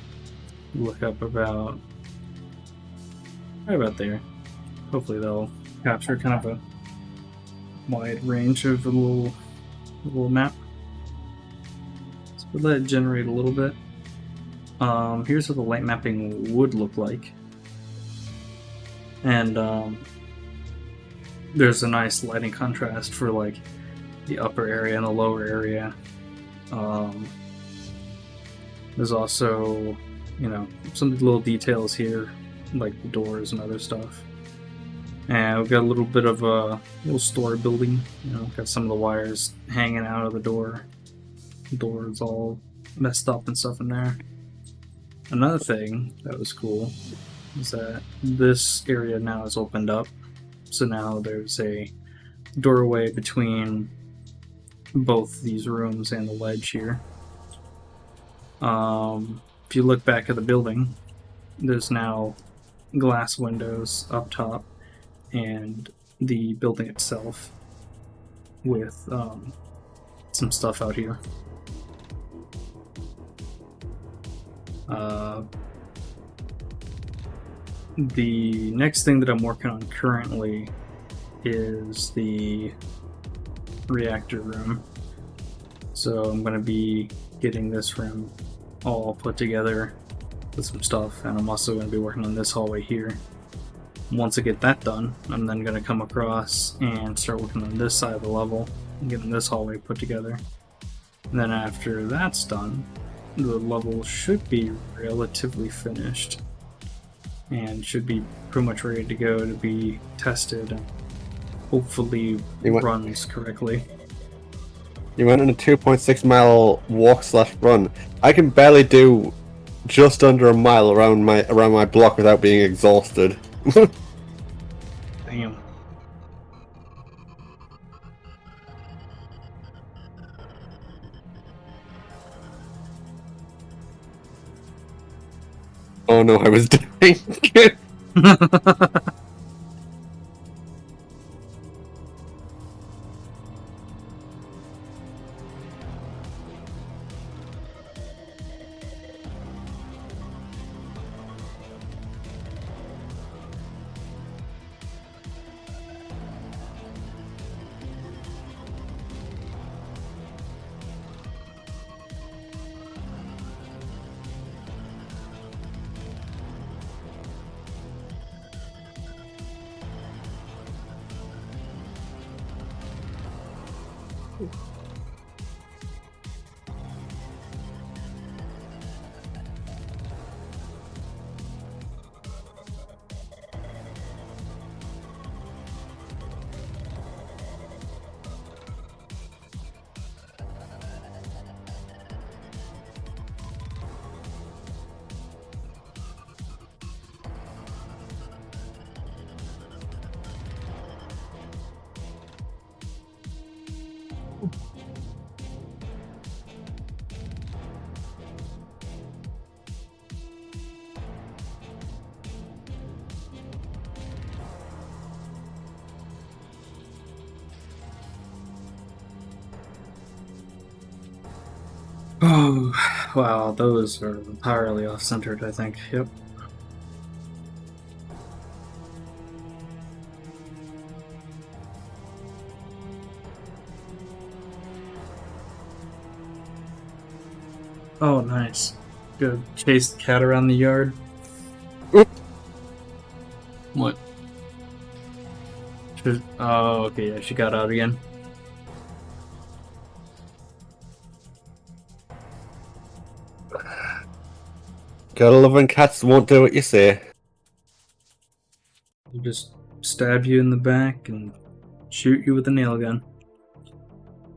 Look up about right about there. Hopefully they'll capture kind of a wide range of a little map. So we'll let it generate a little bit. Here's what the light mapping would look like. And there's a nice lighting contrast for like the upper area and the lower area. There's also, you know, some little details here, like the doors and other stuff. And we've got a little bit of a little store building. You know, got some of the wires hanging out of the door. The door is all messed up and stuff in there. Another thing that was cool is that this area now is opened up. So now there's a doorway between both these rooms and the ledge here. If you look back at the building, there's now glass windows up top and the building itself with some stuff out here. The next thing that I'm working on currently is the reactor room. So I'm going to be getting this room all put together with some stuff, and I'm also going to be working on this hallway here. Once I get that done, I'm then going to come across and start working on this side of the level and getting this hallway put together. And then after that's done, the level should be relatively finished and should be pretty much ready to go to be tested and hopefully runs correctly. You went on a 2.6 mile walk/run. I can barely do just under a mile around my block without being exhausted. Damn. Oh no, I was dying. Oh, wow, those are entirely off-centered, I think. Yep. Oh, nice. Good. Chase the cat around the yard. Oop. What? Oh, okay, yeah, she got out again. Gotta love when cats won't do what you say. They just stab you in the back and shoot you with a nail gun.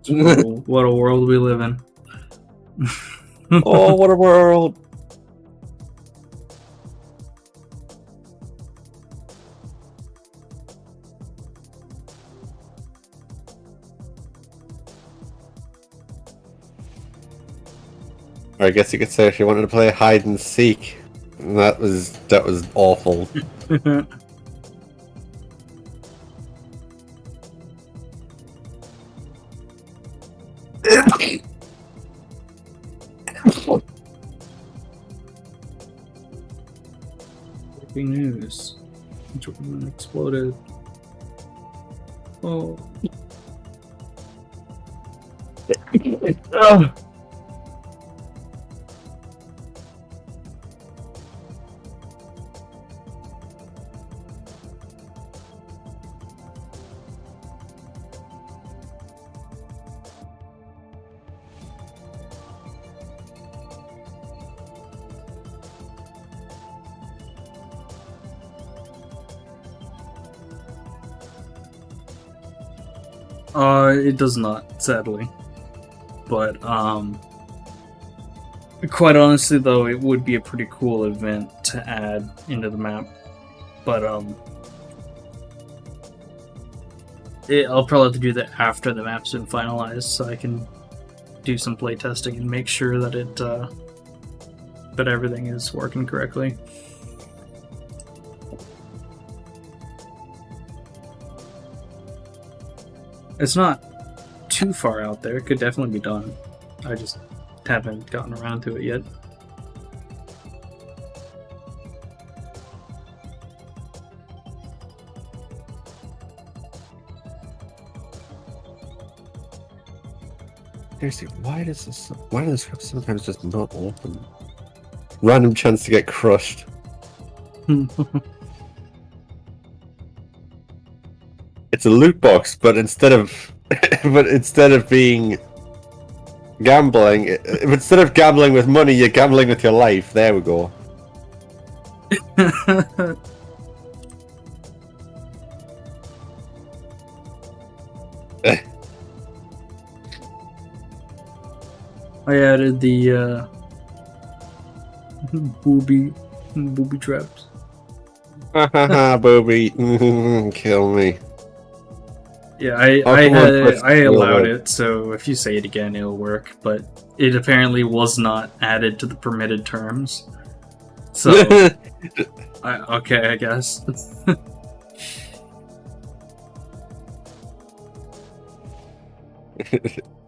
What a world we live in. Oh, what a world! Or I guess you could say if you wanted to play hide and seek, that was awful. Breaking news. Jordan exploded. Oh. It does not, sadly. But, quite honestly, though, it would be a pretty cool event to add into the map. But, I'll probably have to do that after the map's been finalized, so I can do some playtesting and make sure that that everything is working correctly. It's not too far out there. It could definitely be done. I just haven't gotten around to it yet. Seriously, why do the scripts sometimes just not open? Random chance to get crushed. It's a loot box, but instead of being gambling, instead of gambling with money, you're gambling with your life. There we go. I added the booby traps. Hahaha, Booby. Kill me. Yeah, Oh, come on, first I allowed real it, so if you say it again, it'll work. But it apparently was not added to the permitted terms. So, word. okay, I guess.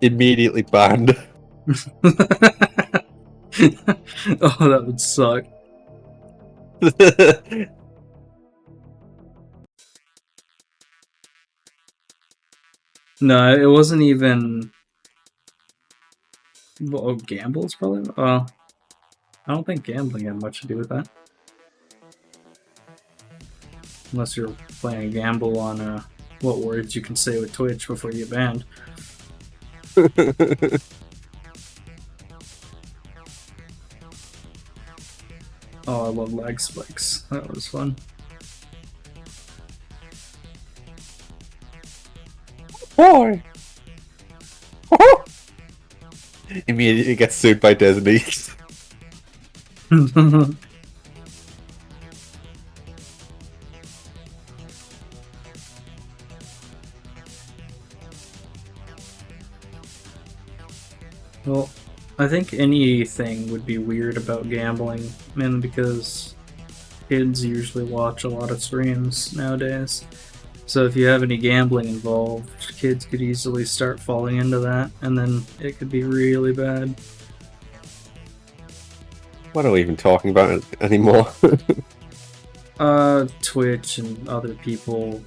Immediately banned. Oh, that would suck. No, it wasn't even. Well, gamble's probably. Well, I don't think gambling had much to do with that. Unless you're playing a gamble on what words you can say with Twitch before you get banned. Oh, I love lag spikes. That was fun. Boy. Immediately gets sued by Disney. Well, I think anything would be weird about gambling, mainly because kids usually watch a lot of streams nowadays. So if you have any gambling involved, kids could easily start falling into that, and then it could be really bad. What are we even talking about anymore? Twitch and other people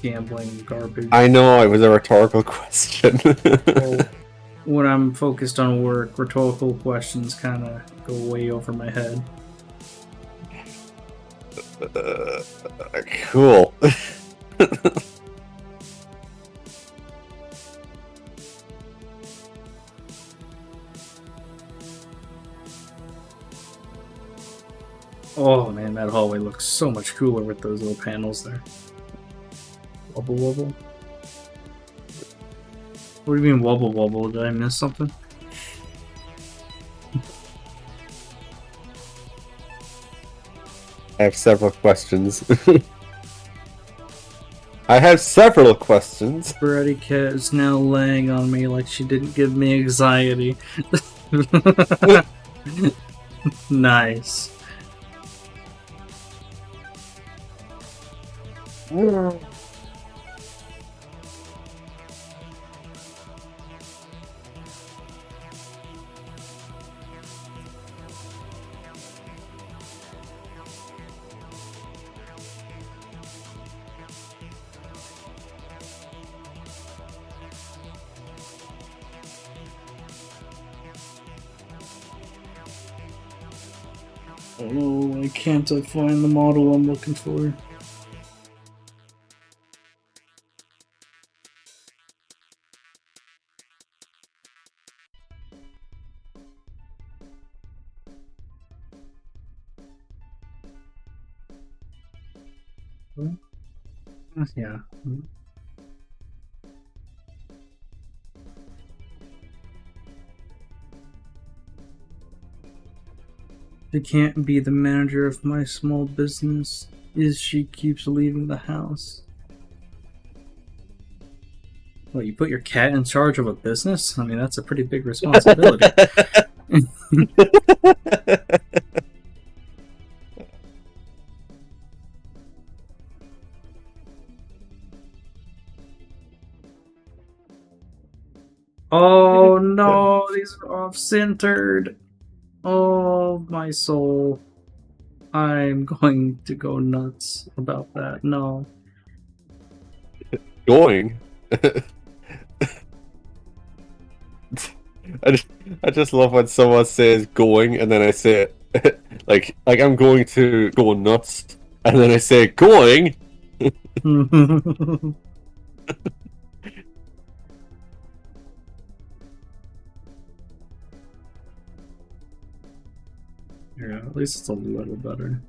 gambling garbage. I know, it was a rhetorical question. Well, when I'm focused on work, rhetorical questions kind of go way over my head. Cool. Oh man, that hallway looks so much cooler with those little panels there. Wobble wobble. What do you mean wobble wobble? Did I miss something? I have several questions. I have several questions. Brady Cat is now laying on me like she didn't give me anxiety. Nice. Oh, I can't find the model I'm looking for. Yeah. She can't be the manager of my small business if she keeps leaving the house. What, you put your cat in charge of a business? I mean, that's a pretty big responsibility. Oh no, these are off-centered. Oh, my soul. I'm going to go nuts about that. No. Going? I just love when someone says going and then I say like I'm going to go nuts and then I say going. Yeah, at least it's a little better.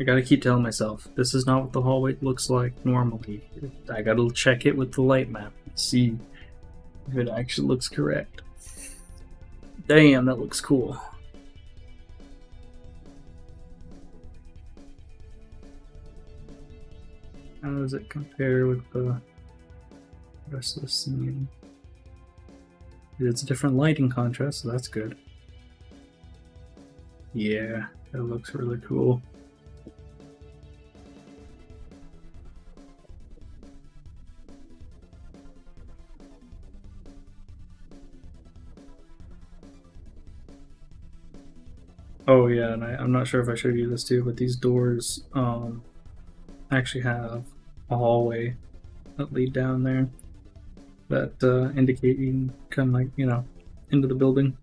I gotta keep telling myself, this is not what the hallway looks like normally. I gotta check it with the light map and see if it actually looks correct. Damn, that looks cool. How does it compare with the rest of the scene? It's a different lighting contrast, so that's good. Yeah, that looks really cool. Oh yeah, and I'm not sure if I showed you this too, but these doors actually have a hallway that lead down there that indicate you can come, like, you know, into the building.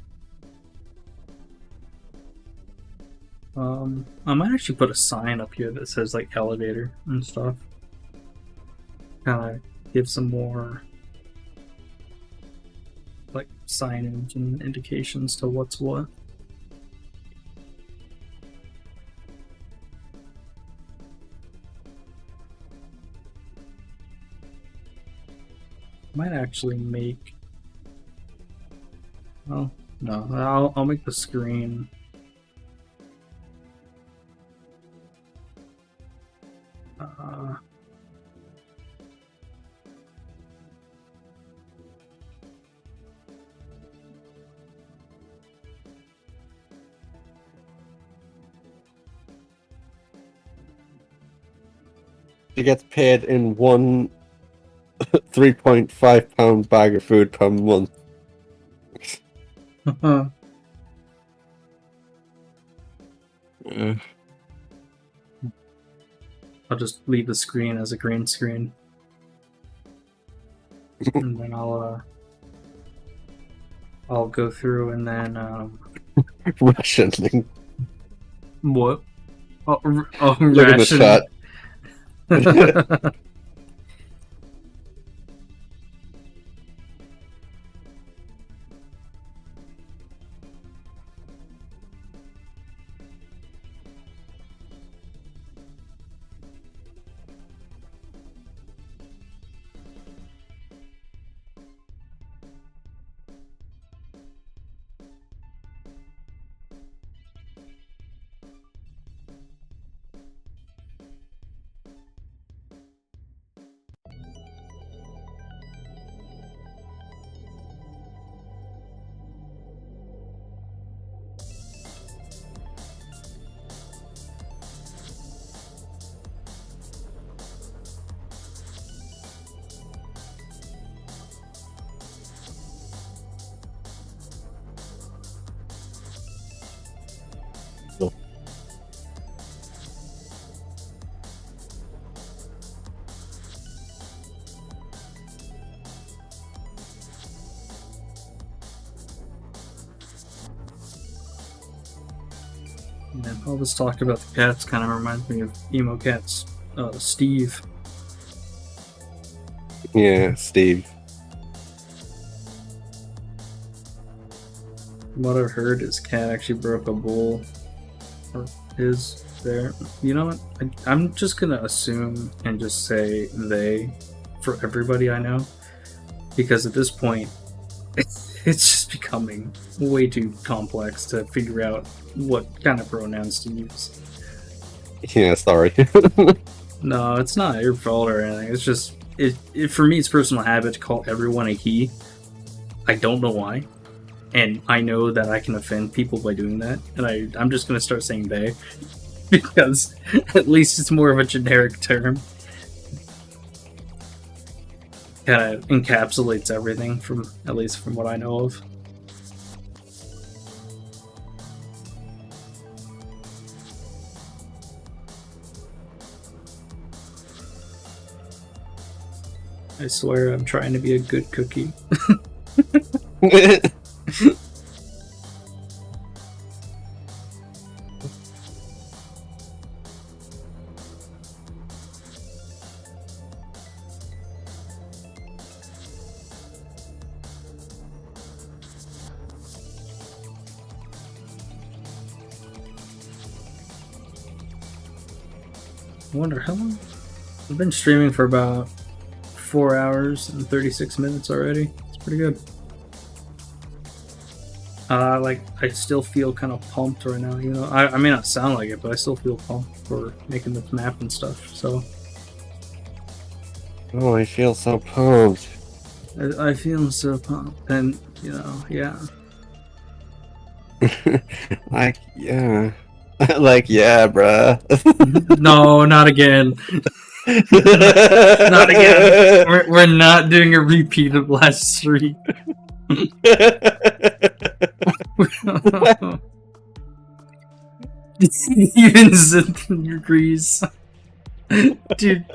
I might actually put a sign up here that says like elevator and stuff. Kind of give some more like signage and indications to what's what. Might actually make. Oh no, I'll make the screen. He gets paid in one £3.5 bag of food per month. I'll just leave the screen as a green screen, and then I'll go through and then Rationing. what? Oh, Look at the chat. And all this talk about the cats kind of reminds me of Emo Cat's Steve. Yeah, Steve. From what I've heard, his cat actually broke a bowl. Or is there? You know what? I'm just gonna assume and just say they for everybody I know, because at this point, it's just becoming way too complex to figure out what kind of pronouns to use. Yeah, sorry. No, it's not your fault or anything. It's just it for me. It's personal habit to call everyone a he. I don't know why, and I know that I can offend people by doing that, and I'm just gonna start saying they because at least it's more of a generic term. Kind of encapsulates everything from at least from what I know of. I swear I'm trying to be a good cookie. I wonder how long. I've been streaming for about 4 hours and 36 minutes already. It's pretty good. I still feel kind of pumped right now. You know, I may not sound like it, but I still feel pumped for making this map and stuff. So. Oh, I feel so pumped. I feel so pumped, and you know, yeah. Yeah. Bruh. No, not again. Not again. We're not doing a repeat of last stream. Even Zinton agrees. Dude,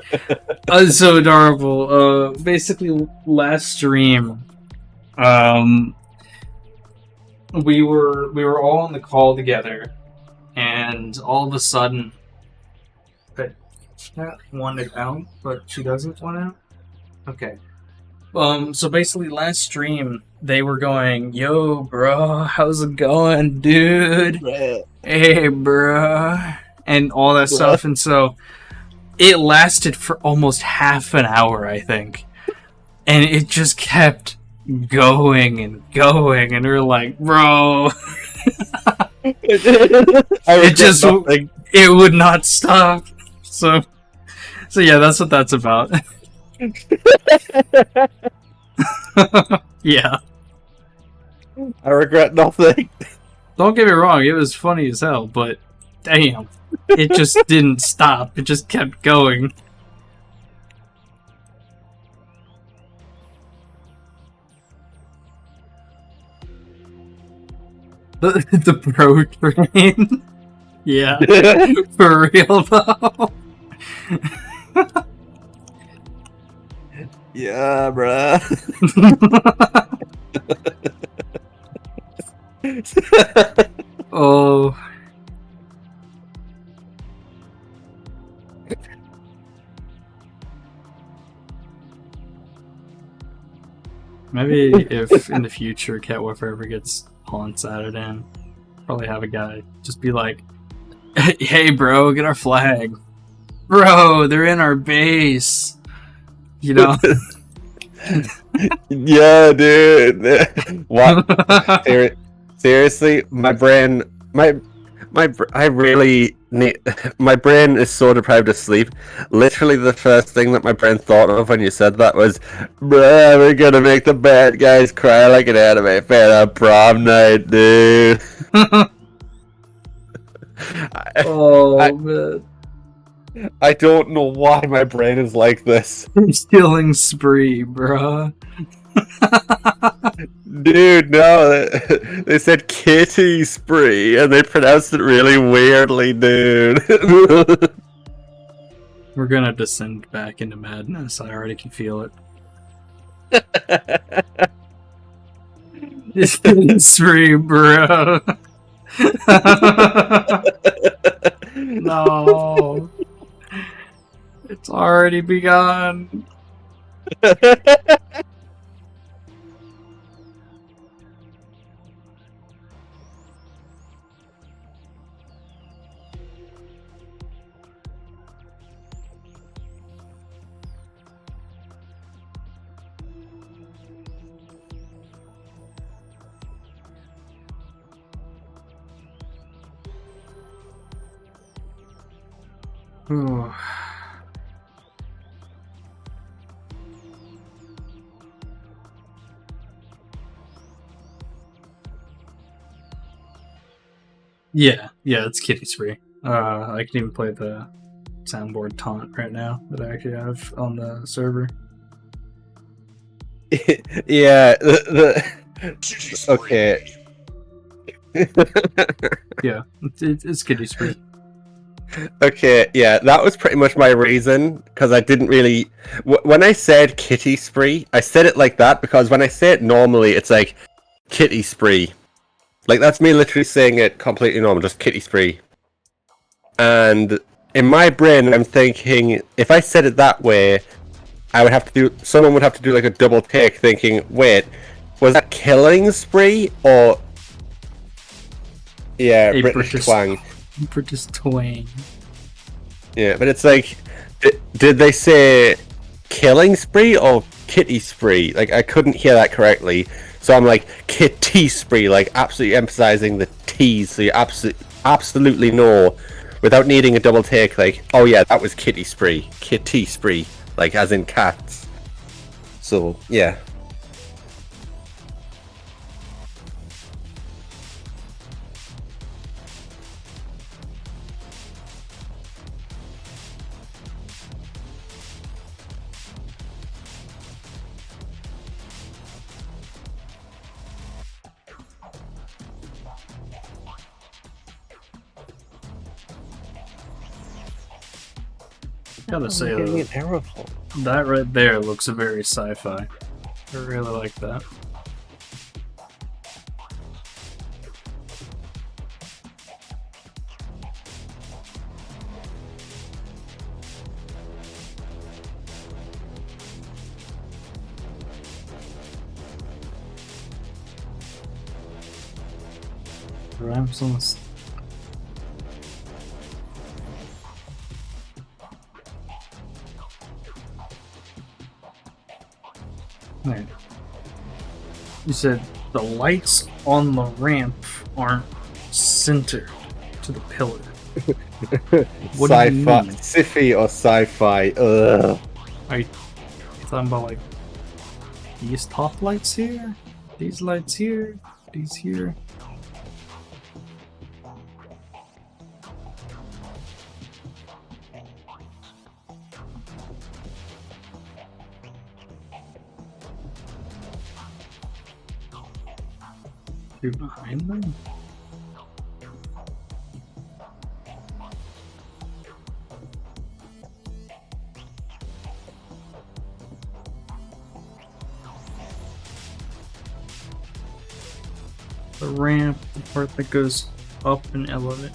so adorable. Basically, last stream, we were all on the call together, and all of a sudden, Cat wanted out, but she doesn't want out. Okay. So basically, last stream they were going, "Yo, bro, how's it going, dude? Hey, bro," and all that stuff, and so. It lasted for almost half an hour, I think. And it just kept going and going, and we were like, bro. It would not stop. So yeah, that's what that's about. Yeah. I regret nothing. Don't get me wrong, it was funny as hell, but damn. It just didn't stop. It just kept going. The bro train. Yeah. For real though. Yeah, bruh. Oh. Maybe if in the future Cat Warfare ever gets haunts added in, probably have a guy just be like, "Hey, bro, get our flag, bro. They're in our base." You know? Yeah, dude. What? Seriously, my brain, I really need. My brain is so deprived of sleep. Literally, the first thing that my brain thought of when you said that was, "Bruh, we're gonna make the bad guys cry like an anime fan on prom night, dude." Man. I don't know why my brain is like this. Killing spree, bruh. Dude, no, they said kitty spree, and they pronounced it really weirdly, dude. We're gonna descend back into madness. I already can feel it. It's killing spree, bro. No. It's already begun. Yeah, it's kitty spree. I can even play the soundboard taunt right now that I actually have on the server. Yeah, okay. Yeah, it's kitty spree. Okay, yeah, that was pretty much my reason, because I didn't really... When I said kitty spree, I said it like that, because when I say it normally, it's like, kitty spree. Like, that's me literally saying it completely normal, just kitty spree. And in my brain, I'm thinking, if I said it that way, someone would have to do like a double take, thinking, wait, was that killing spree, or... Yeah, British twang. British twang. Yeah, but it's like, did they say killing spree or kitty spree? Like, I couldn't hear that correctly. So I'm like, kitty spree, like absolutely emphasizing the T's, so you absolutely know, without needing a double take, like, oh yeah, that was kitty spree, like as in cats. So, yeah. Gotta say, Give me though, an arrow hole. that right there looks very sci-fi. I really like that. Ramps on the Wait. You said the lights on the ramp aren't centered to the pillar. What do you Sci-fi, mean? sci-fi or sci-fi. Ugh. Are you talking about like these top lights here? These lights here? These here? You're behind them? The ramp, the part that goes up and elevate.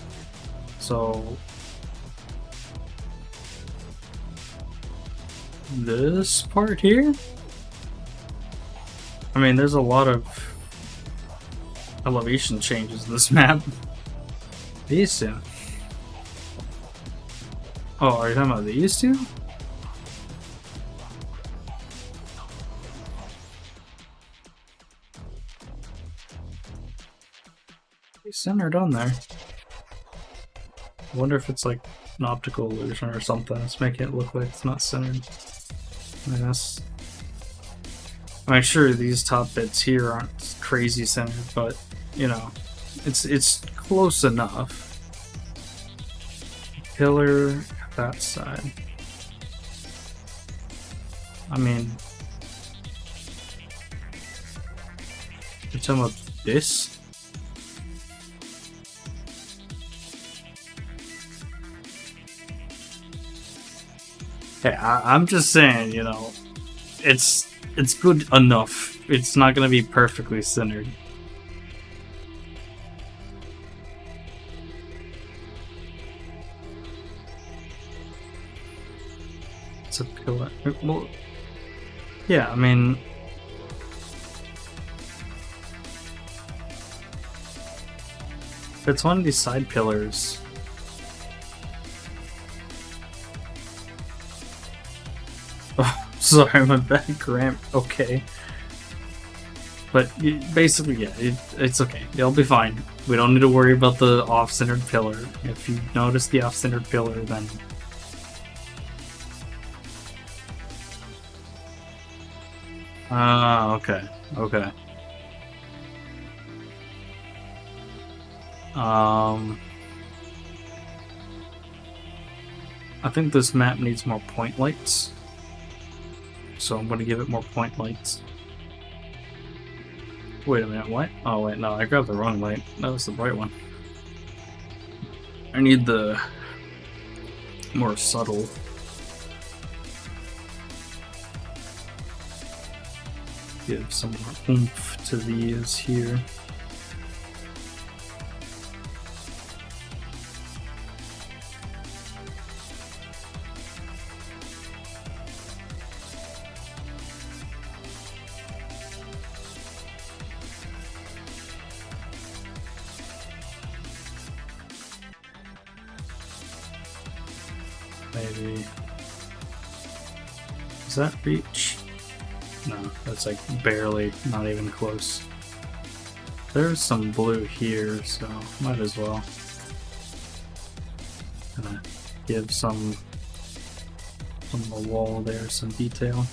So this part here? I mean, there's a lot of elevation changes in this map. These two. Oh, are you talking about these two? They centered on there. I wonder if it's like an optical illusion or something. It's making it look like it's not centered. I mean, that's. I mean, sure, these top bits here aren't crazy centered, but you know, it's close enough. Pillar that side. I mean, you're talking about this? Hey, I'm just saying, you know, it's good enough. It's not gonna be perfectly centered. It's a pillar. Well, yeah, I mean, if it's one of these side pillars. Sorry, my bad, Grant. Okay. But basically, yeah, it's okay. It'll be fine. We don't need to worry about the off-centered pillar. If you notice the off-centered pillar, then... Ah, okay. Okay. I think this map needs more point lights. So I'm gonna give it more point lights. Wait a minute, what? Oh wait, no, I grabbed the wrong light. That was the bright one. I need the more subtle. Give some more oomph to these here. maybe. Does that reach? No, that's like barely, not even close. There's some blue here, so might as well. Gonna give some on the wall there some detail.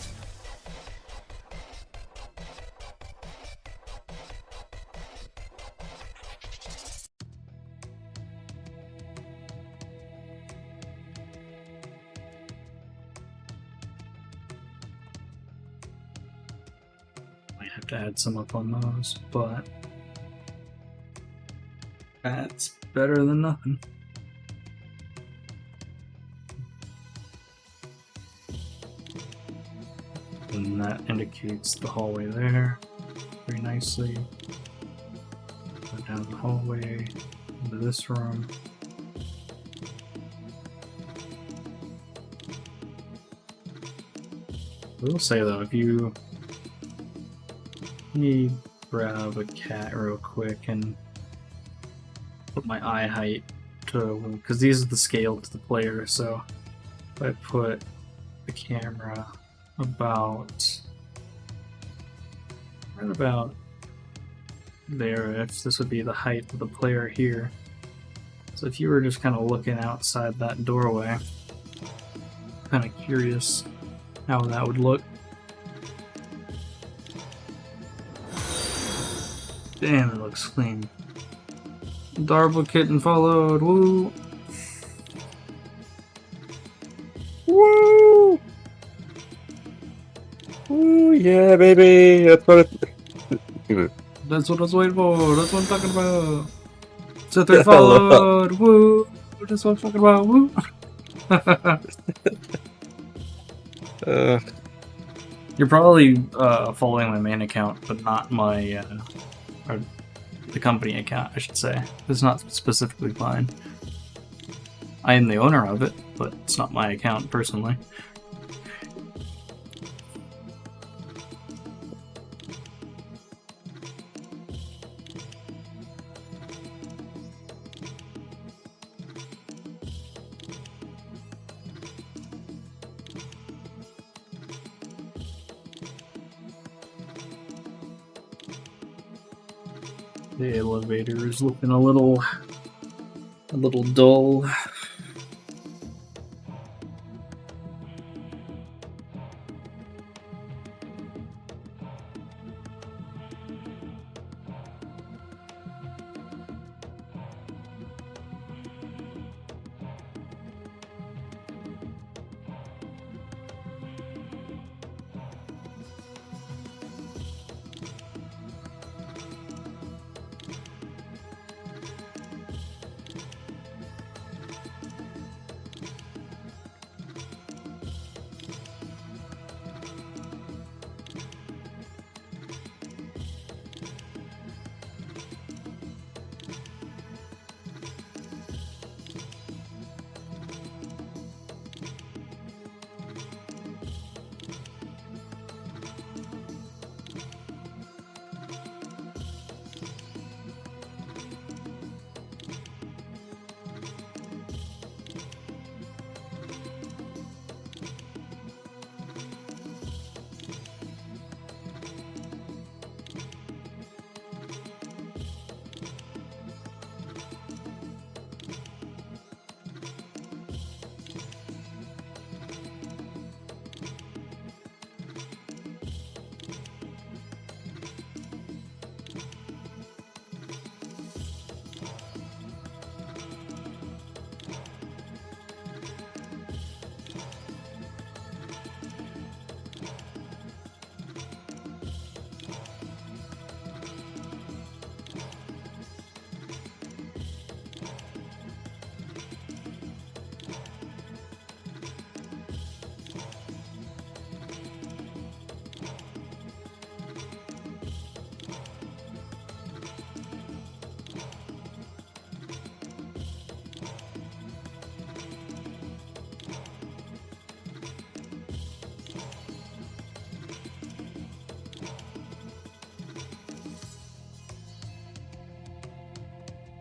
Might have to add some up on those, but that's better than nothing. And that indicates the hallway there very nicely. Go down the hallway into this room. I will say though, if you let me grab a cat real quick and put my eye height to, because these are the scale to the player, so if I put the camera about right about there, if this would be the height of the player here. So if you were just kind of looking outside that doorway, kind of curious how that would look. Damn, it looks clean. Darble kitten followed. Woo! Woo! Woo, yeah, baby! That's what it... That's what I was waiting for. That's what I'm talking about. Set it forward. Woo! That's what I'm talking about. Woo! You're probably following my main account, but not my or the company account, I should say. It's not specifically mine. I am the owner of it, but it's not my account personally. The elevator is looking a little dull.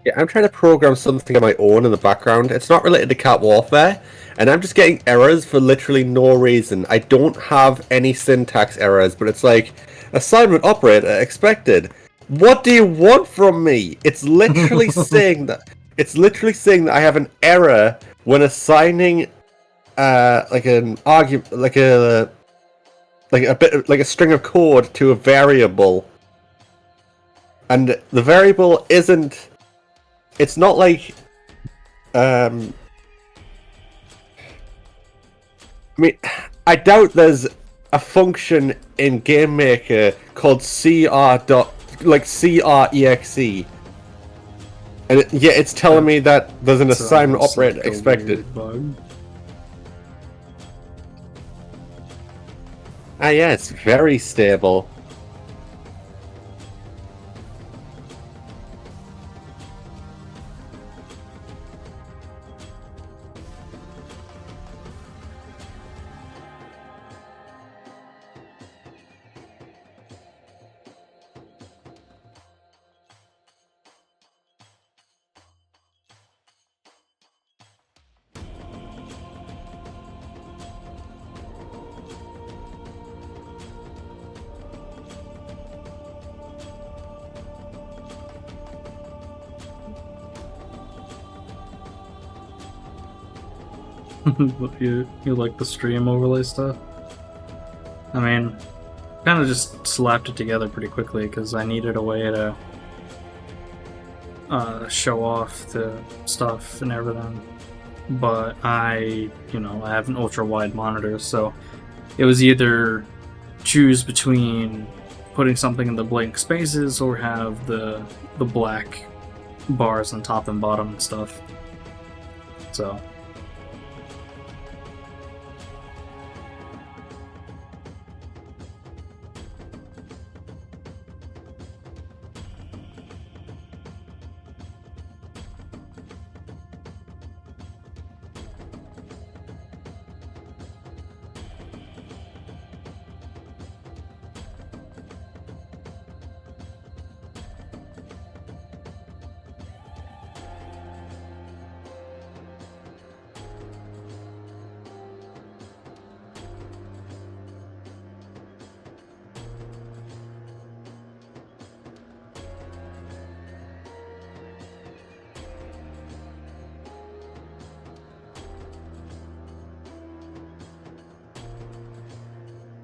Yeah, I'm trying to program something on my own in the background. It's not related to cat warfare, and I'm just getting errors for literally no reason. I don't have any syntax errors, but it's like assignment operator expected. What do you want from me? It's literally saying that I have an error when assigning like an argument like a string of code to a variable. And the variable isn't. It's not like. I mean, I doubt there's a function in GameMaker called CREXE. And it's telling me that there's an So assignment it's operator like a expected. weird bug. Ah, yeah, it's very stable. You like the stream overlay stuff? I mean, kind of just slapped it together pretty quickly because I needed a way to show off the stuff and everything. But I have an ultra wide monitor, so it was either choose between putting something in the blank spaces or have the black bars on top and bottom and stuff. So.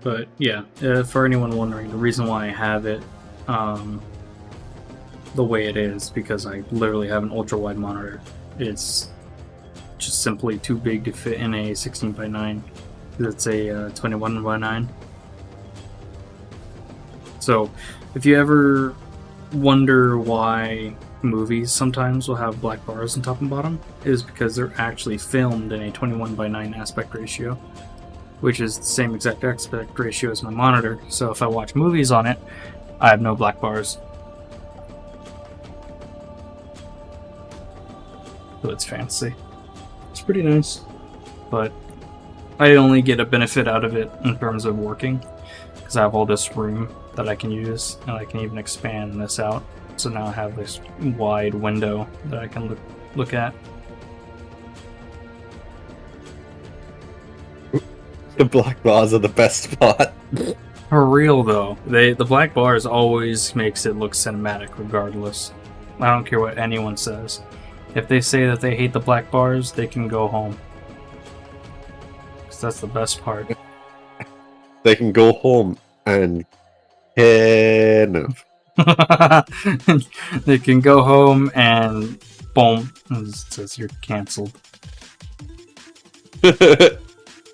But yeah, for anyone wondering, the reason why I have it the way it is because I literally have an ultra wide monitor. It's just simply too big to fit in a 16:9. It's a 21:9. So if you ever wonder why movies sometimes will have black bars on top and bottom, it is because they're actually filmed in a 21:9 aspect ratio, which is the same exact aspect ratio as my monitor. So if I watch movies on it, I have no black bars. So it's fancy. It's pretty nice. But I only get a benefit out of it in terms of working, because I have all this room that I can use, and I can even expand this out. So now I have this wide window that I can look at. The black bars are the best part. For real though, the black bars always makes it look cinematic regardless. I don't care what anyone says. If they say that they hate the black bars, they can go home. 'Cause that's the best part. They can go home and no. They can go home and boom, it says you're cancelled.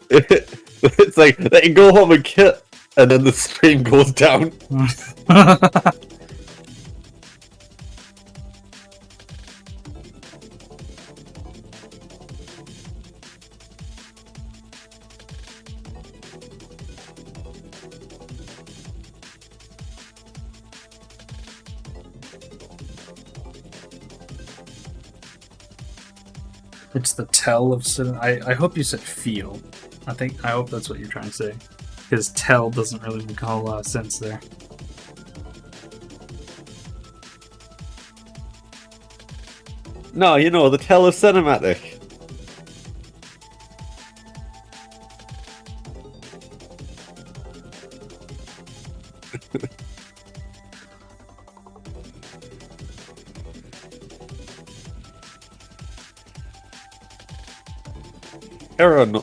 It's like they can go home and kill, and then the stream goes down. It's the tell of cinema. I hope you said feel. I hope that's what you're trying to say. Because tell doesn't really make a whole lot of sense there. No, you know, the telecinematic.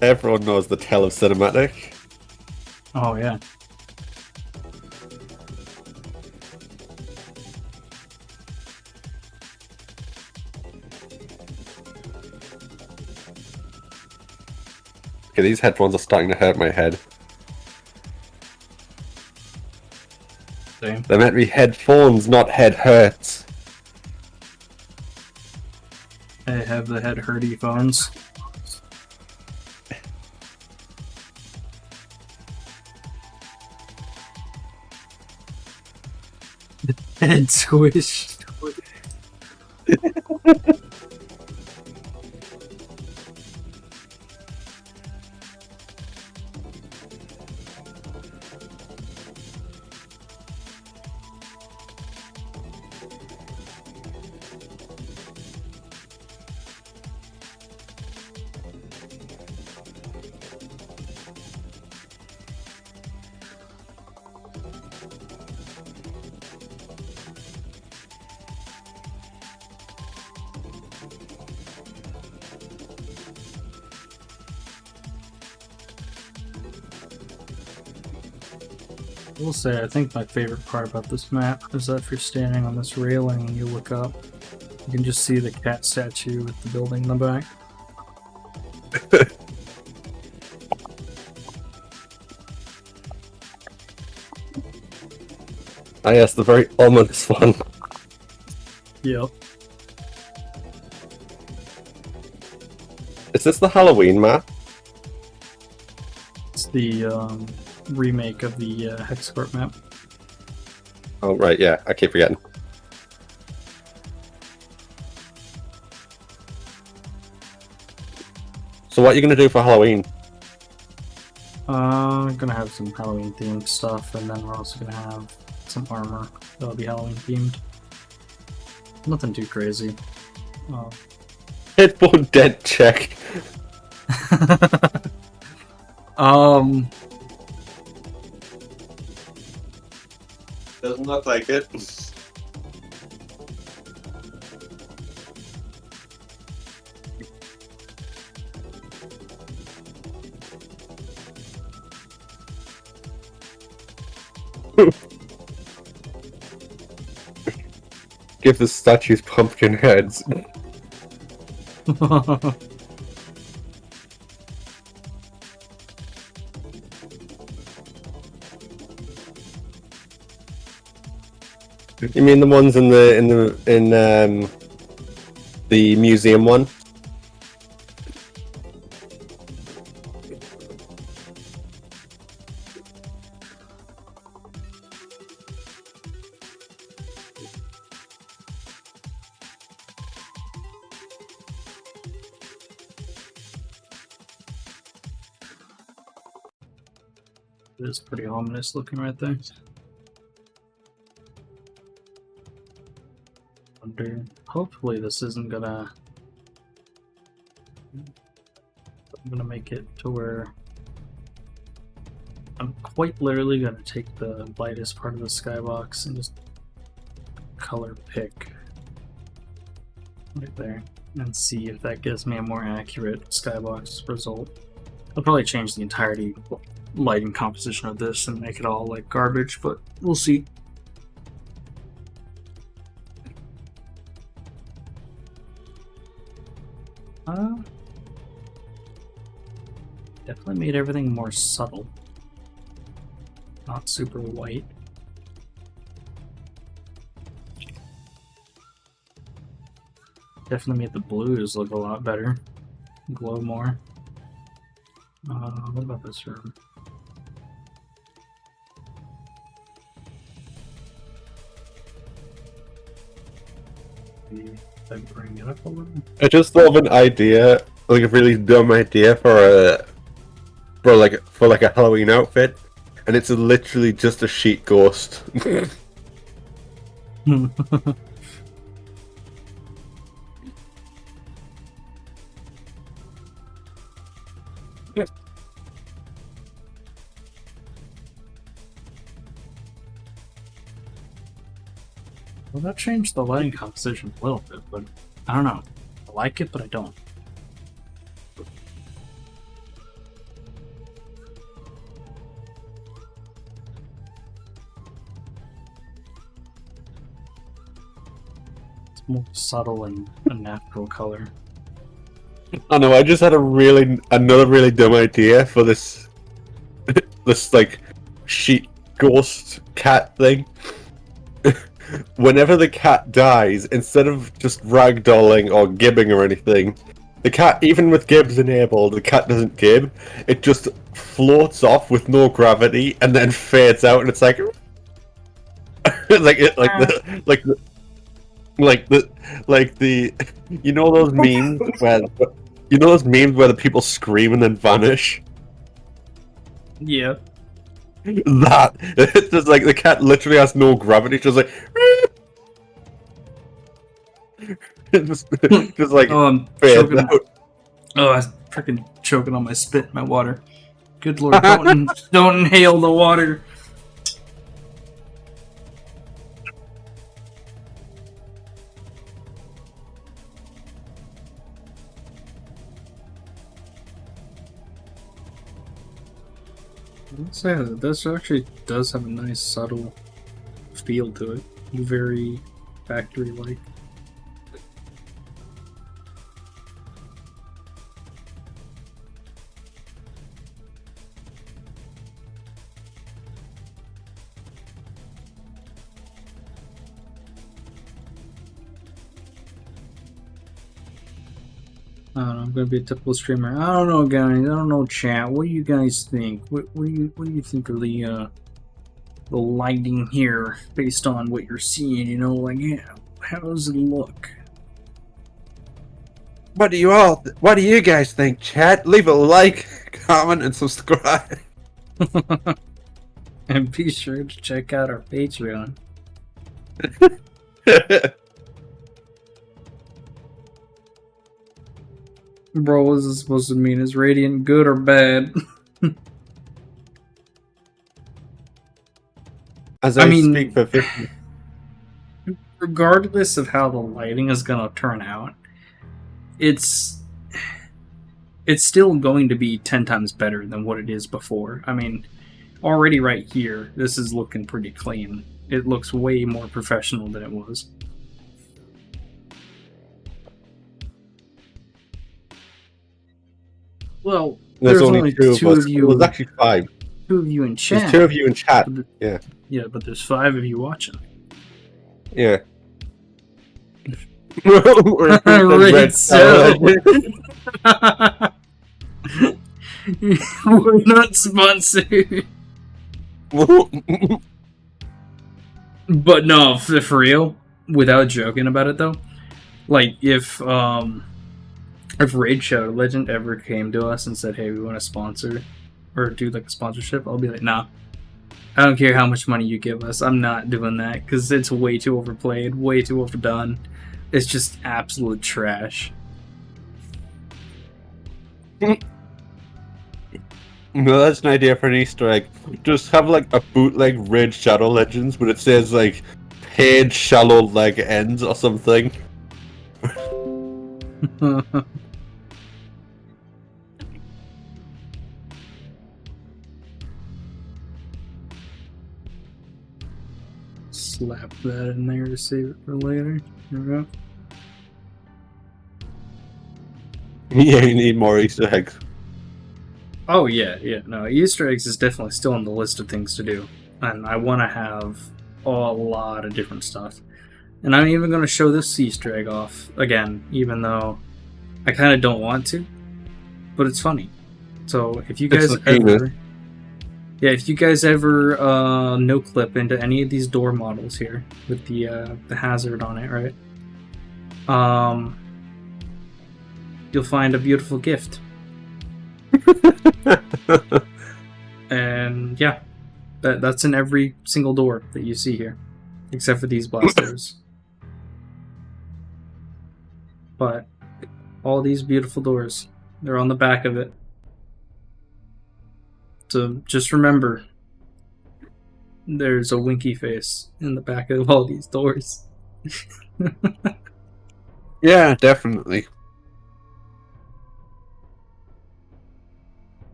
Everyone knows the telecinematic. Oh yeah. Okay, these headphones are starting to hurt my head. Same. They're meant to be headphones, not head hurts. I have the head hurty phones. Head squish. I will say, I think my favorite part about this map is that if you're standing on this railing and you look up, you can just see the cat statue with the building in the back. Ah, yes, the very ominous one. Yep. Is this the Halloween map? It's the remake of the Hexcorp map. Oh, right, yeah, I keep forgetting. So what are you going to do for Halloween? I'm gonna have some Halloween themed stuff, and then we're also gonna have some armor that'll be Halloween themed. Nothing too crazy. Headphone dent check. Um, Doesn't look like it. Give the statues pumpkin heads. You mean the ones in the museum one? it is pretty ominous looking right there. Hopefully this isn't gonna... I'm gonna make it to where I'm quite literally gonna take the lightest part of the skybox and just color pick right there and see if that gives me a more accurate skybox result. I'll probably change the entirety lighting composition of this and make it all like garbage, but we'll see. Definitely made everything more subtle. Not super white. Definitely made the blues look a lot better. Glow more. What about this room? Maybe if I bring it up a little. I just thought of an idea, like a really dumb idea for a Halloween outfit, and it's literally just a sheet ghost. Well, that changed the lighting composition a little bit, but I don't know. I like it, but I don't. It's more subtle and a natural color. I know. I just had another really dumb idea for this, this like sheep ghost cat thing. Whenever the cat dies, instead of just ragdolling or gibbing or anything, the cat, even with gibs enabled, the cat doesn't gib. It just floats off with no gravity and then fades out, and it's like, you know those memes where, the people scream and then vanish. Yeah. That it's just like the cat literally has no gravity, just like just like Oh, I'm fades choking. out. Oh, I'm freaking choking on my spit, my water. Good lord, don't inhale the water. Let's say that this actually does have a nice subtle feel to it. Very factory-like. I don't know, I'm gonna be a typical streamer. I don't know, guys. I don't know, chat. What do you guys think? What do you think of the lighting here, based on what you're seeing? You know, like, yeah, how does it look? What do you guys think, chat? Leave a like, comment, and subscribe. And be sure to check out our Patreon. Bro, what is this supposed to mean? Is Radiant good or bad? As I mean, speak for 50. Regardless of how the lighting is gonna turn out, it's still going to be 10 times better than what it is before. I mean, already right here, this is looking pretty clean. It looks way more professional than it was. Well, There's only two of us. of you. Well, there's actually 5. 2 of you in chat. There's 2 of you in chat. Yeah. Yeah, but there's 5 of you watching. Yeah. Right, so. We're not sponsored. But no, for real, without joking about it though, like if Raid Shadow Legend ever came to us and said, "Hey, we want to sponsor or do like a sponsorship," I'll be like, "Nah, I don't care how much money you give us. I'm not doing that because it's way too overplayed, way too overdone. It's just absolute trash." No, that's an idea for an Easter egg. Just have like a bootleg Raid Shadow Legends, but it says like paid shallow leg ends or something. Slap that in there to save it for later. Here we go. Yeah, you need more Easter eggs. Oh yeah, no, Easter eggs is definitely still on the list of things to do, and I want to have a lot of different stuff. And I'm even going to show this Easter egg off again, even though I kind of don't want to, but it's funny. So if you guys if you guys ever no clip into any of these door models here with the hazard on it, right? You'll find a beautiful gift. And yeah, that's in every single door that you see here, except for these blast doors. But all these beautiful doors, they're on the back of it. So just remember, there's a winky face in the back of all these doors. Yeah, definitely.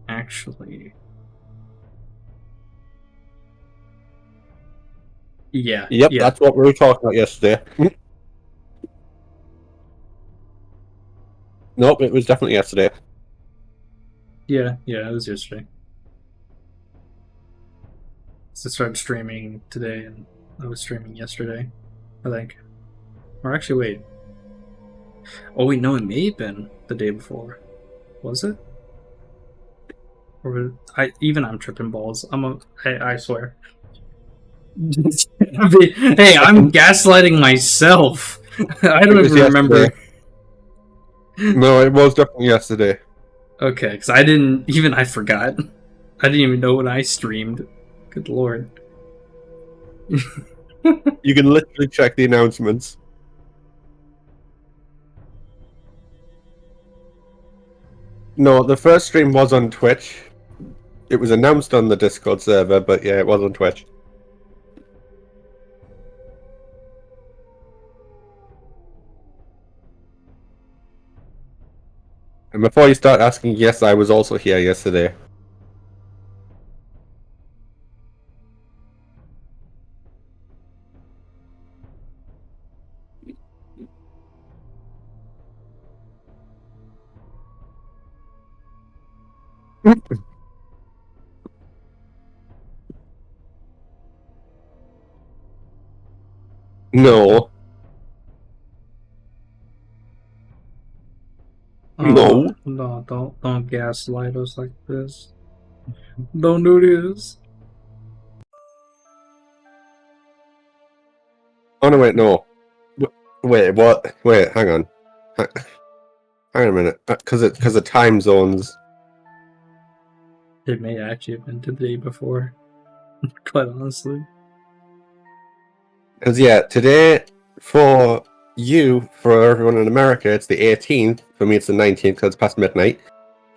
Actually, yeah, Yep, yeah, that's what we were talking about yesterday. Nope, it was definitely yesterday. yeah. It was yesterday. So I started streaming today, and I was streaming yesterday, I think. Or actually, wait. Oh, wait, no, it may have been the day before. Was it? Or I'm tripping balls. I swear. Hey, I'm gaslighting myself. I It don't was even yesterday. remember. No, it was definitely yesterday. Okay, because I forgot. I didn't even know when I streamed. Good lord. You can literally check the announcements. No, the first stream was on Twitch. It was announced on the Discord server, but yeah, it was on Twitch. And before you start asking, yes, I was also here yesterday. No, Oh, no. no, don't gaslight us like this. Don't do this. Oh no, wait, no. Wait, what? Wait, hang on. Hang on a minute, because of time zones. It may actually have been the day before. Quite honestly. Because yeah, today for you, for everyone in America, it's the 18th. For me, it's the 19th because it's past midnight.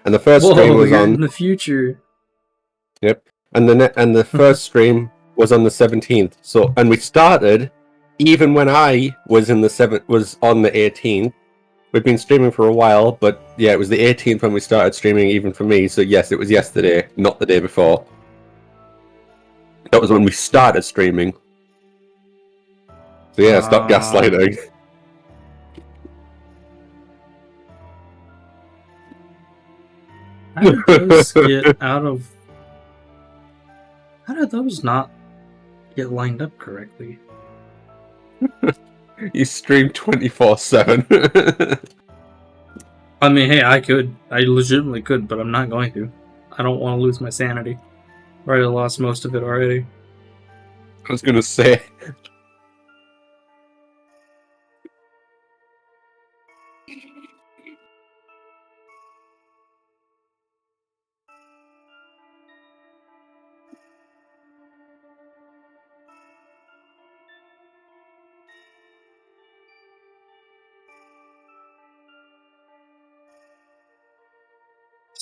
And the first stream Whoa, was you're in on. the future. Yep. And the first stream was on the 17th. So and we started even when I was in the was on the 18th. We've been streaming for a while, but yeah, it was the 18th when we started streaming, even for me. So yes, it was yesterday, not the day before. That was when we started streaming. So yeah, stop gaslighting. How did those get out of... How did those not get lined up correctly? You stream 24/7. I mean, hey, I could. I legitimately could, but I'm not going to. I don't want to lose my sanity. I already lost most of it already. I was gonna say.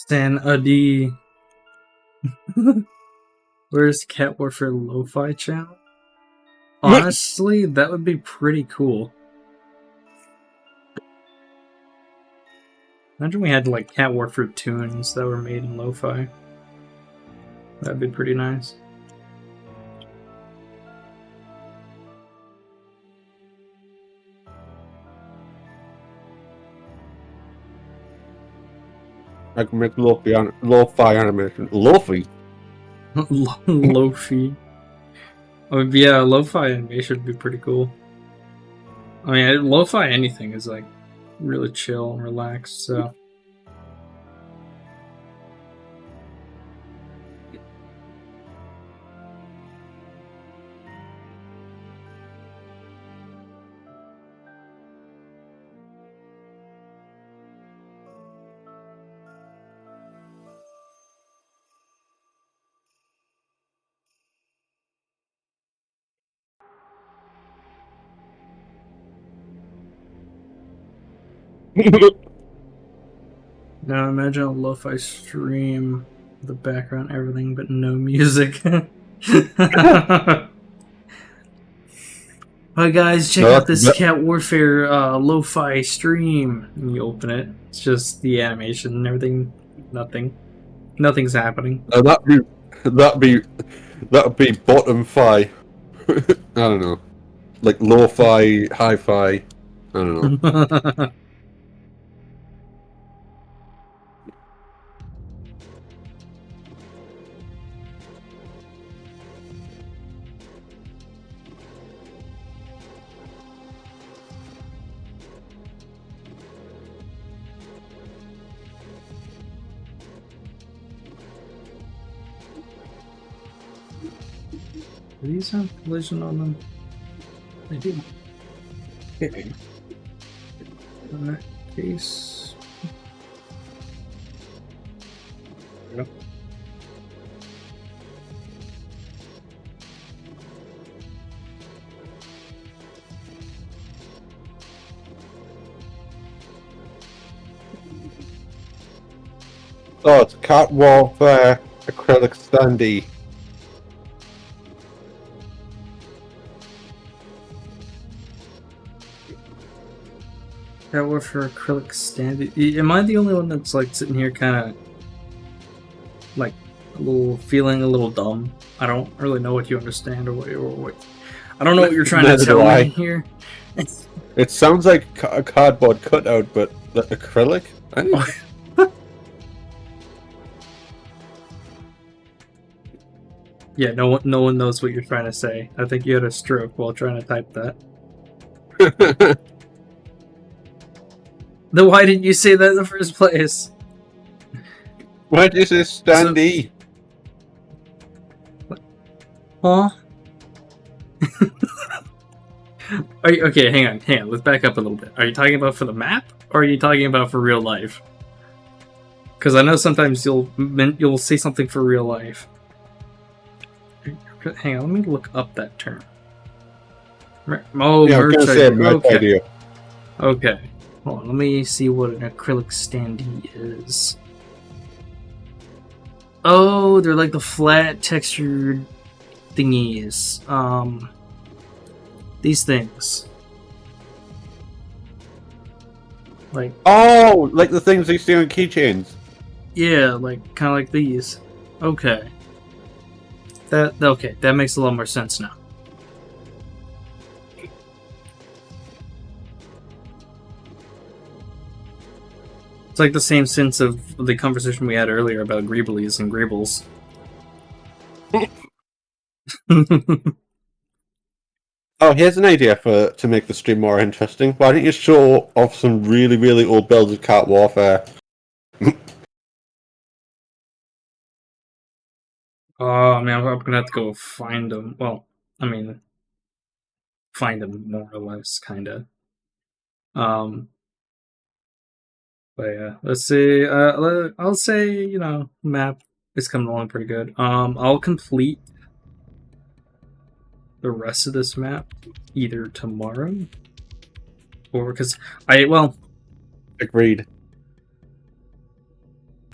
Sanity. Where's Cat Warfare Lo-Fi channel? Honestly, that would be pretty cool. Imagine we had like Cat Warfare tunes that were made in lo-fi. That'd be pretty nice. I can make lo-fi animation. Lo-fi? Lo-fi. Oh, yeah, lo-fi animation would be pretty cool. I mean, lo-fi anything is like really chill and relaxed, so. Now imagine a lo-fi stream, the background, everything, but no music. Hi guys, check No, out this that- Cat Warfare lo-fi stream. And you open it. It's just the animation and everything. Nothing's happening. that'd be bottom fi. I don't know, like lo-fi, hi-fi. I don't know. Do these have collision on them? They do. Okay. In that case. Yep. Oh, it's Cat Warfare acrylic standee. Cat Warfare acrylic stand. Am I the only one that's like sitting here kind of like feeling a little dumb? I don't really know what you understand or what I don't know what you're trying to Neither tell do I. me here. It sounds like a cardboard cutout, but the acrylic. Yeah, no one knows what you're trying to say. I think you had a stroke while trying to type that. Then why didn't you say that in the first place? Why is this standee? Huh? Okay, hang on. Let's back up a little bit. Are you talking about for the map, or are you talking about for real life? Because I know sometimes you'll say something for real life. Hang on, let me look up that term. Oh, Yeah, I was merch gonna say idea. merch Okay. idea. Okay. Hold on, let me see what an acrylic standee is. Oh, they're like the flat textured thingies. These things. Like, Oh, like the things you see on keychains. yeah, like kind of like these. Okay. That makes a lot more sense now. It's like the same sense of the conversation we had earlier about Greeblies and Greebles. Oh, here's an idea to make the stream more interesting. Why don't you show off some really, really old builds of Cat Warfare? Oh man, I'm gonna have to go find them. Well, I mean, find them more or less, kinda. Um, but yeah, let's see. I'll say map is coming along pretty good. I'll complete the rest of this map either tomorrow or because Agreed.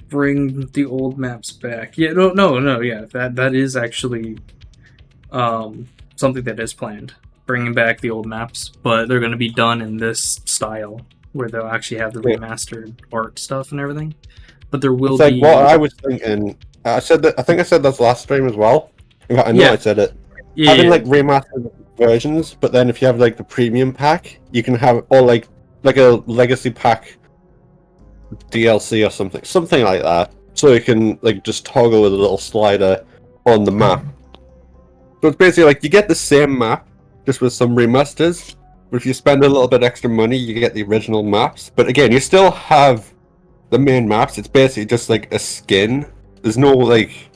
bring the old maps back. Yeah, no, yeah, that is actually something that is planned. Bringing back the old maps, but they're going to be done in this style where they'll actually have the Yeah. remastered art stuff and everything. But there will It's like be what I was thinking. I said that. I think I said this last stream as well. In fact, I know Yeah. I said it. yeah, Having like remastered versions, but then if you have like the premium pack, you can have or like a legacy pack DLC or something like that. So you can like just toggle with a little slider on the map. So it's basically like you get the same map just with some remasters. But if you spend a little bit extra money, you get the original maps. But again, you still have the main maps. It's basically just like a skin. There's no like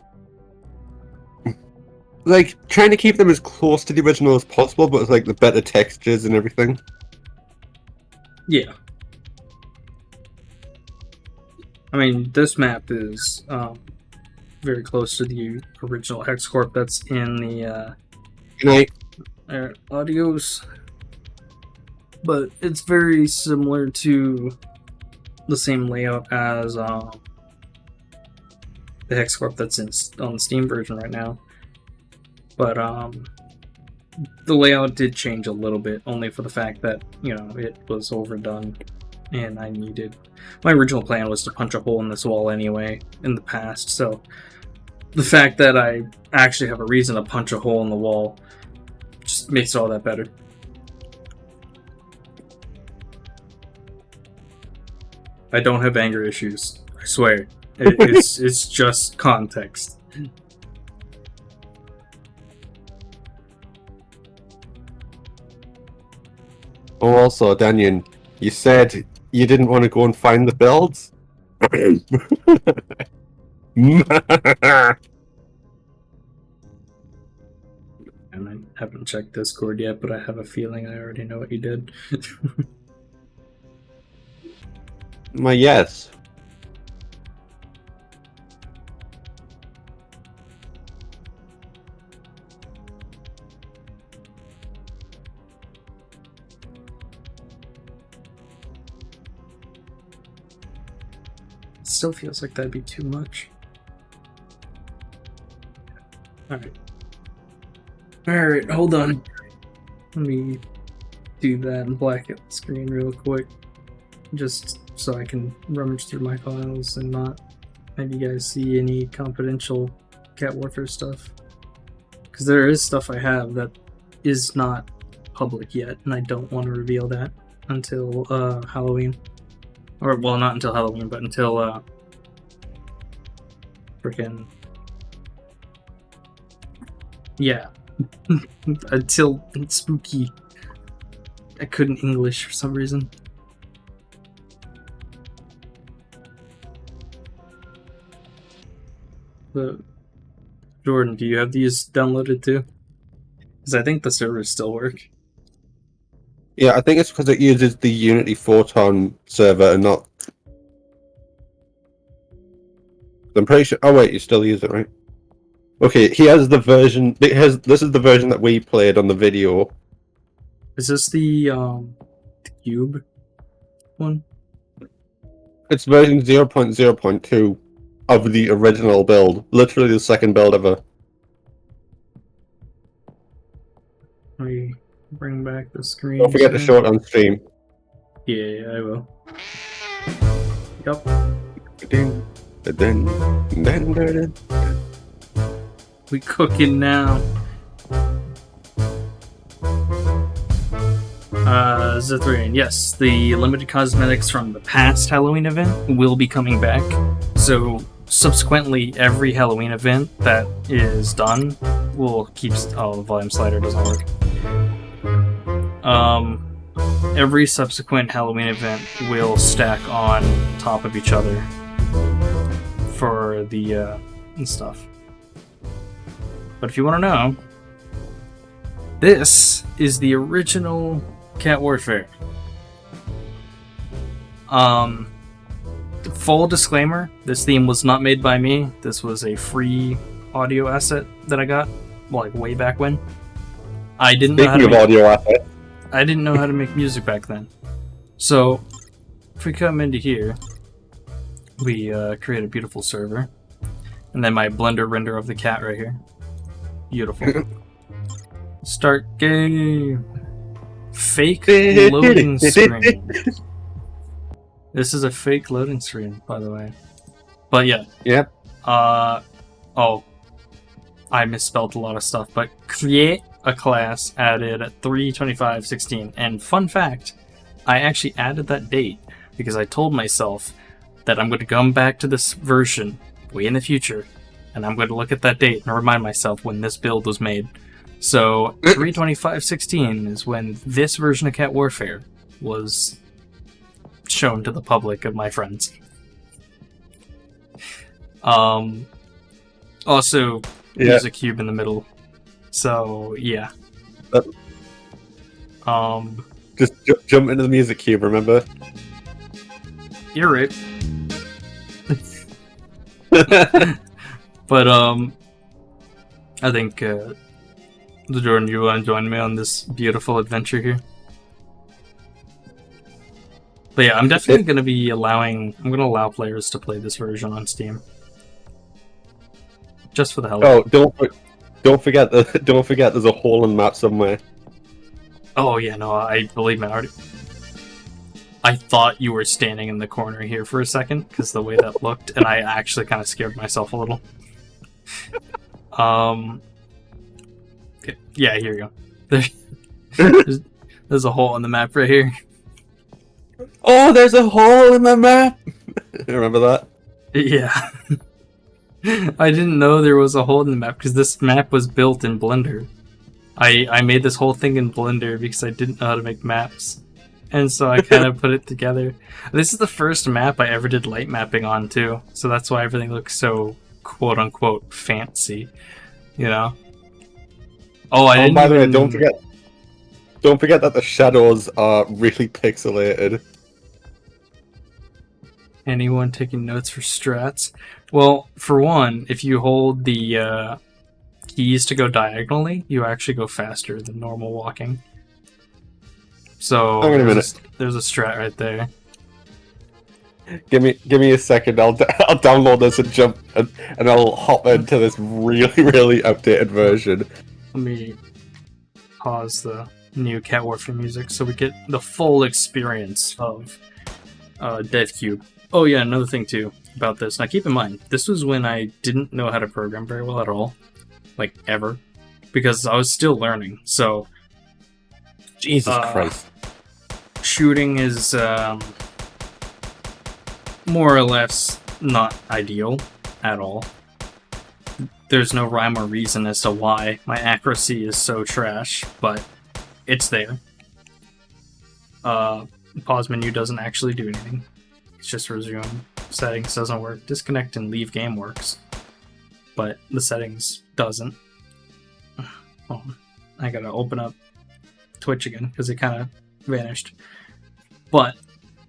trying to keep them as close to the original as possible, but it's like the better textures and everything. yeah. I mean, this map is very close to the original Hex Corp that's in the Good night. audios, but it's very similar to the same layout as the Hex Corp that's on the Steam version right now. But the layout did change a little bit, only for the fact that, you know, it was overdone, and I needed... My original plan was to punch a hole in this wall anyway, in the past, so the fact that I actually have a reason to punch a hole in the wall just makes it all that better. I don't have anger issues, I swear. It's just context. Oh, also, Daniel, you said you didn't want to go and find the builds? And I haven't checked Discord yet, but I have a feeling I already know what you did. My yes. It still feels like that'd be too much. Alright, hold on. Let me do that and black out the screen real quick. Just so I can rummage through my files and not have you guys see any confidential Cat Warfare stuff. Because there is stuff I have that is not public yet, and I don't want to reveal that until Halloween. Or, well, not until Halloween, but until freaking... Yeah. Until spooky. I couldn't English for some reason. But Jordan, do you have these downloaded too? Because I think the servers still work. Yeah, I think it's because it uses the Unity Photon server and not... I'm pretty sure... Oh wait, you still use it, right? Okay, he has the version... This is the version that we played on the video. Is this the cube one? It's version 0.0.2 of the original build. Literally the second build ever. Let me bring back the screen. Don't forget to show it on stream. Yeah, I will. Yup. We cooking now. Zithrian, yes, the limited cosmetics from the past Halloween event will be coming back. So, subsequently, every Halloween event that is done will keep... Oh, the volume slider doesn't work. Every subsequent Halloween event will stack on top of each other for the stuff. But if you want to know, this is the original Cat Warfare. Full disclaimer, this theme was not made by me. This was a free audio asset that I got, like, way back when. I didn't know how to make audio assets. I didn't know how to make music back then. So, if we come into here, we create a beautiful server. And then my Blender render of the cat right here. Beautiful. Start game. Fake loading screen. This is a fake loading screen, by the way. But yeah. Yep. Oh. I misspelled a lot of stuff, but create a class added at 3/25/16. And fun fact, I actually added that date because I told myself that I'm going to come back to this version way in the future, and I'm going to look at that date and remind myself when this build was made. So 3/25/16 is when this version of Cat Warfare was shown to the public of my friends. Also, there's a cube in the middle. So yeah. Just jump into the music cube, remember? You're right. But I think Jordan, you want to join me on this beautiful adventure here? But yeah, I'm definitely going to be I'm going to allow players to play this version on Steam. Just for the hell of it. Oh, Don't forget there's a hole in the map somewhere. Oh yeah, no, I believe me. I thought you were standing in the corner here for a second because the way that looked, and I actually kind of scared myself a little. Yeah, here you go. There's a hole in the map right here. Oh, there's a hole in the map. Remember that? Yeah. I didn't know there was a hole in the map because this map was built in Blender. I made this whole thing in Blender because I didn't know how to make maps. And so I kind of put it together. This is the first map I ever did light mapping on too. So that's why everything looks so quote unquote fancy. You know? Oh, I didn't by the way, even... don't forget that the shadows are really pixelated. Anyone taking notes for strats? Well, for one, if you hold the keys to go diagonally, you actually go faster than normal walking. So Hang on a minute. there's a strat right there. Give me a second. I'll download this and jump and I'll hop into this really updated version. Let me pause the new Cat Warfare music so we get the full experience of DevCube. Oh yeah, another thing too about this. Now keep in mind, this was when I didn't know how to program very well at all. Like, ever. Because I was still learning, so... Jesus Christ. Shooting is, more or less not ideal at all. There's no rhyme or reason as to why my accuracy is so trash, but it's there. Pause menu doesn't actually do anything. It's just resume. Settings doesn't work. Disconnect and leave game works. But the settings doesn't. Oh, I gotta open up Twitch again because it kind of vanished. But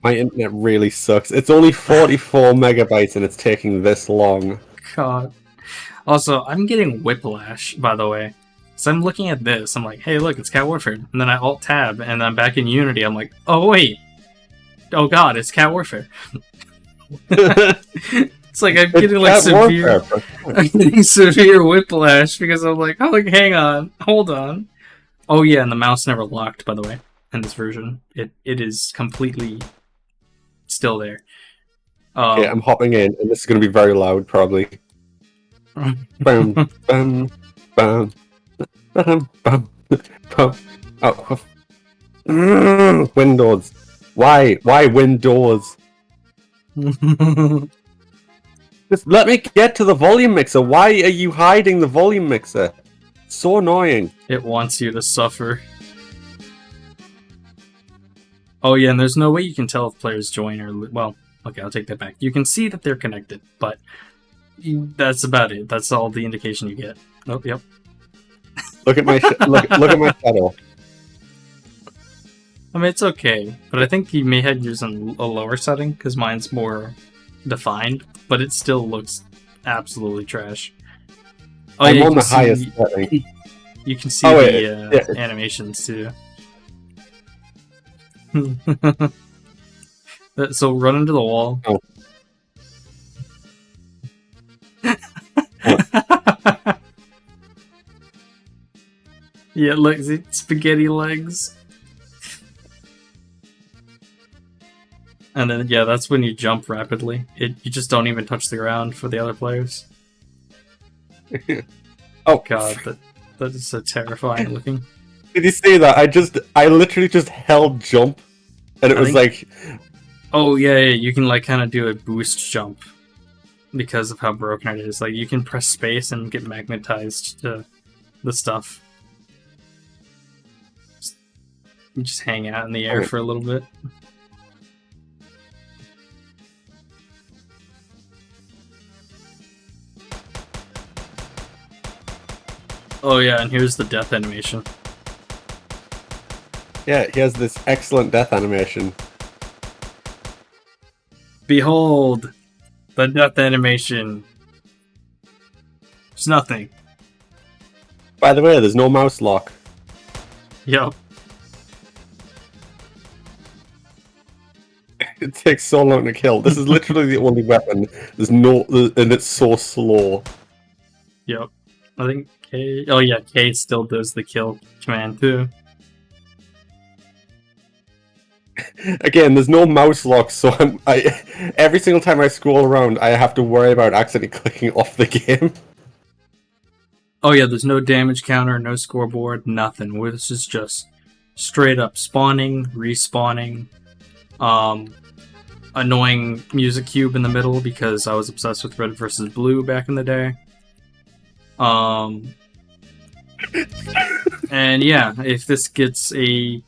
My internet really sucks. It's only 44 megabytes and it's taking this long. God. Also, I'm getting whiplash, by the way. So I'm looking at this. I'm like, hey, look, it's Cat Warfare. And then I alt tab and I'm back in Unity. I'm like, oh wait. Oh god, it's Cat Warfare. It's like I'm getting like severe. I'm getting severe whiplash because I'm like, oh, like, hang on, hold on. Oh yeah, and the mouse never locked, by the way, in this version. It is completely still there. Okay, I'm hopping in, and this is going to be very loud, probably. Bam, bam, bam, bam, bam, bam. Oh. Windows. Why Windows? Just let me get to the volume mixer. Why are you hiding the volume mixer? So annoying. It wants you to suffer. Oh yeah, and there's no way you can tell if players join or... Well, okay, I'll take that back. You can see that they're connected, but that's about it. That's all the indication you get. Oh, yep. Look at my look at my shadow. I mean, it's okay, but I think you may have used a lower setting because mine's more defined, but it still looks absolutely trash. Oh, I'm yeah, on the highest setting. You can see the animations too. So run into the wall. Oh. Yeah, look, see, spaghetti legs. And then, yeah, that's when you jump rapidly. You just don't even touch the ground for the other players. Oh god, that is so terrifying looking. Did you see that? I literally just held jump, and it was like... Oh, yeah, you can, like, kind of do a boost jump because of how broken it is. Like, you can press space and get magnetized to the stuff. Just hang out in the air for a little bit. Oh yeah, and here's the death animation. Yeah, he has this excellent death animation. Behold, the death animation. It's nothing. By the way, there's no mouse lock. Yup. It takes so long to kill. This is literally the only weapon. There's no, and it's so slow. Yep. I think K. Oh yeah, K still does the kill command too. Again, there's no mouse lock, so every single time I scroll around, I have to worry about accidentally clicking off the game. Oh yeah, there's no damage counter, no scoreboard, nothing. This is just straight up spawning, respawning, annoying music cube in the middle because I was obsessed with Red versus Blue back in the day. And yeah, if this gets a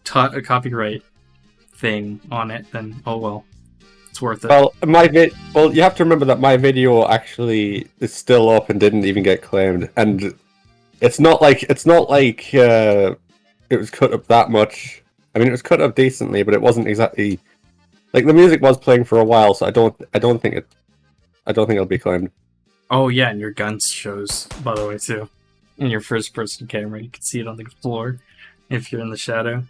copyright thing on it, then oh well, it's worth it. Well, you have to remember that my video actually is still up and didn't even get claimed, and it's not like it was cut up that much. I mean, it was cut up decently, but it wasn't exactly like the music was playing for a while, so I don't think it'll be claimed. Oh yeah, and your guns shows, by the way, too. In your first-person camera, you can see it on the floor if you're in the shadow.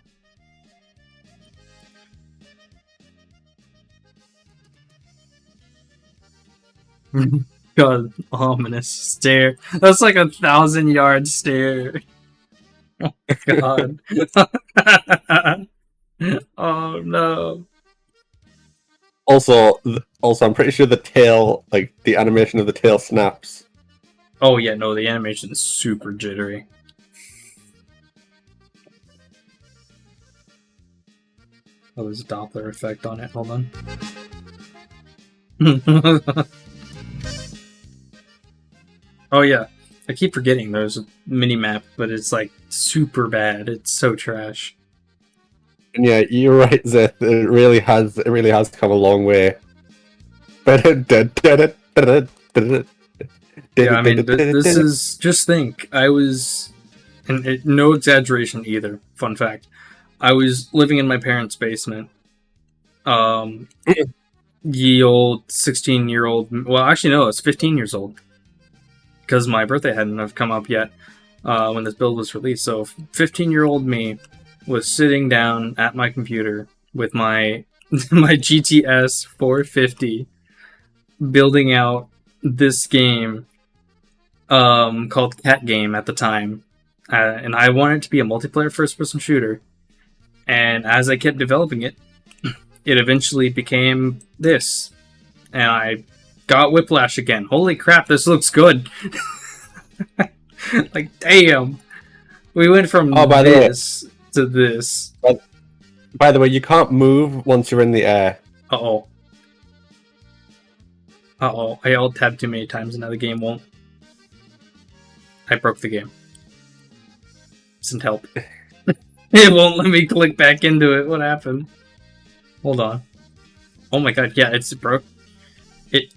God, ominous stare. That's like 1,000-yard stare. Oh God. Oh no. Also, I'm pretty sure the tail, like the animation of the tail snaps. Oh yeah, no, the animation is super jittery. Oh, there's a Doppler effect on it. Hold on. Oh yeah, I keep forgetting there's a mini map, but it's like super bad. It's so trash. And yeah, you're right, Zeth. It really has come a long way. Yeah, I mean, this is just think. I was, and no exaggeration either. Fun fact: I was living in my parents' basement. Ye old 16-year-old. Well, actually, no, it's 15 years old because my birthday hadn't have come up yet when this build was released. So, 15-year-old me was sitting down at my computer with my my GTS 450, building out this game called Cat Game at the time, and I wanted it to be a multiplayer first-person shooter. And as I kept developing it, it eventually became this, and I got whiplash again. Holy crap, this looks good! Like, damn, we went from this to this. By the way, you can't move once you're in the air. Uh-oh. Uh-oh, I alt-tabbed too many times and now the game won't. I broke the game. Doesn't help. It won't let me click back into it. What happened? Hold on. Oh my god, yeah, it's broke. It...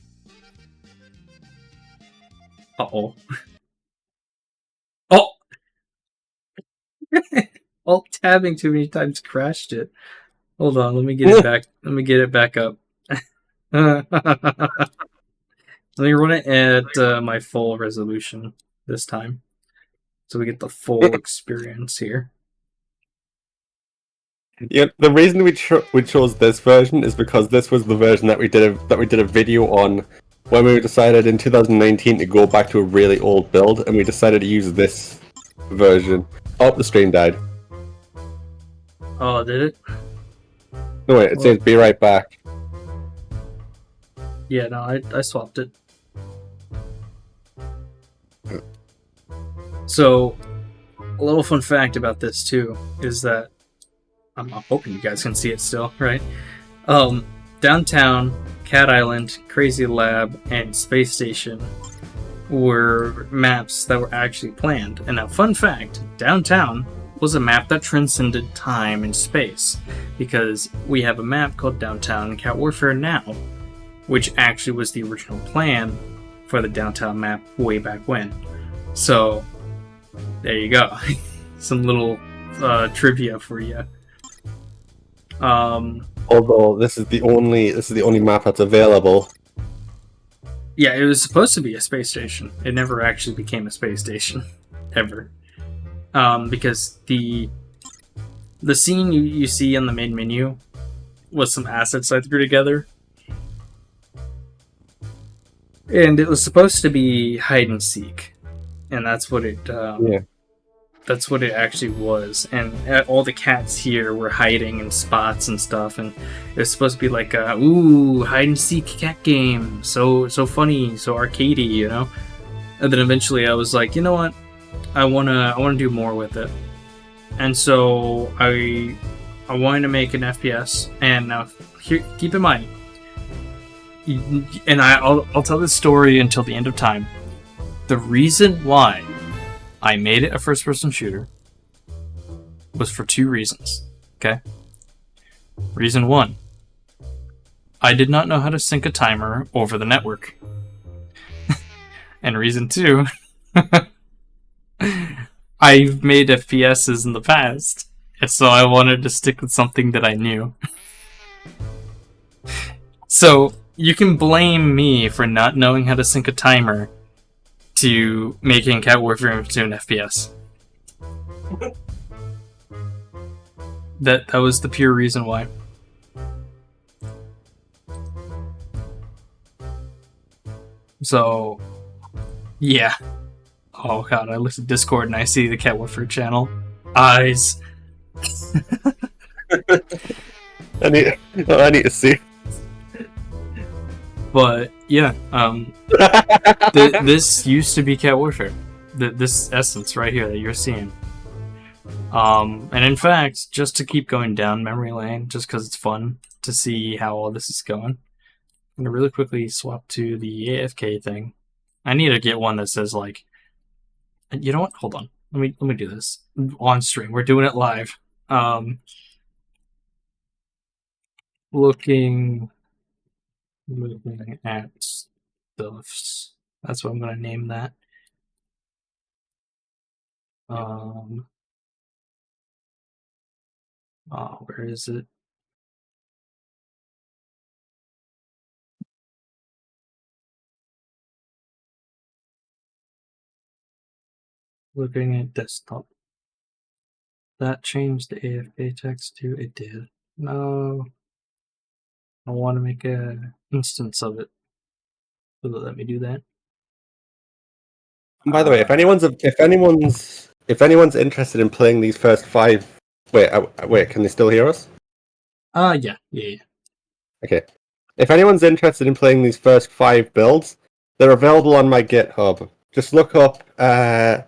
Uh-oh. Oh! Alt-tabbing too many times crashed it. Hold on, let me get it back. Let me get it back up. Let me run it at my full resolution this time, so we get the full experience here. Yeah, the reason we chose this version is because this was the version that we did a video on when we decided in 2019 to go back to a really old build, and we decided to use this version. Oh, the stream died. Oh, did it? No wait, it says be right back. Yeah, no, I swapped it. So, a little fun fact about this too is that I'm hoping you guys can see it still, right? Downtown, Cat Island, Crazy Lab, and Space Station were maps that were actually planned. And now, fun fact, Downtown was a map that transcended time and space, because we have a map called Downtown Cat Warfare now, which actually was the original plan for the Downtown map way back when. So, there you go. Some little trivia for you. Although this is the only map that's available. Yeah, it was supposed to be a space station. It never actually became a space station, ever. Because the scene you see in the main menu was some assets I threw together. And it was supposed to be hide and seek, and that's what it Yeah. that's what it actually was. And all the cats here were hiding in spots and stuff, and it was supposed to be like a hide and seek cat game, so funny, so arcadey, you know. And then eventually I was like, you know what, I wanna do more with it. And so I wanted to make an FPS. And now here, keep in mind, and I'll tell this story until the end of time. The reason why I made it a first-person shooter was for two reasons. Okay. Reason one: I did not know how to sync a timer over the network. And reason two: I've made FPSs in the past, and so I wanted to stick with something that I knew. So you can blame me for not knowing how to sync a timer to making Cat Warfare into an FPS. That was the pure reason why. So, yeah. Oh god, I looked at Discord and I see the Cat Warfare channel. Eyes. I need to see. But yeah, this used to be Cat Warfare. This essence right here that you're seeing. And in fact, just to keep going down memory lane, just because it's fun to see how all this is going, I'm gonna really quickly swap to the AFK thing. I need to get one that says like, you know what? Hold on. Let me do this on stream. We're doing it live. Looking at stuffs. That's what I'm gonna name that. Where is it? Looking at desktop. That changed the AFK text too? It did. No. I want to make a instance of it. Will it let me do that? By the way, if anyone's interested in playing these first 5, wait, can they still hear us? Yeah. Okay. If anyone's interested in playing these first 5 builds, they're available on my GitHub. Just look up. That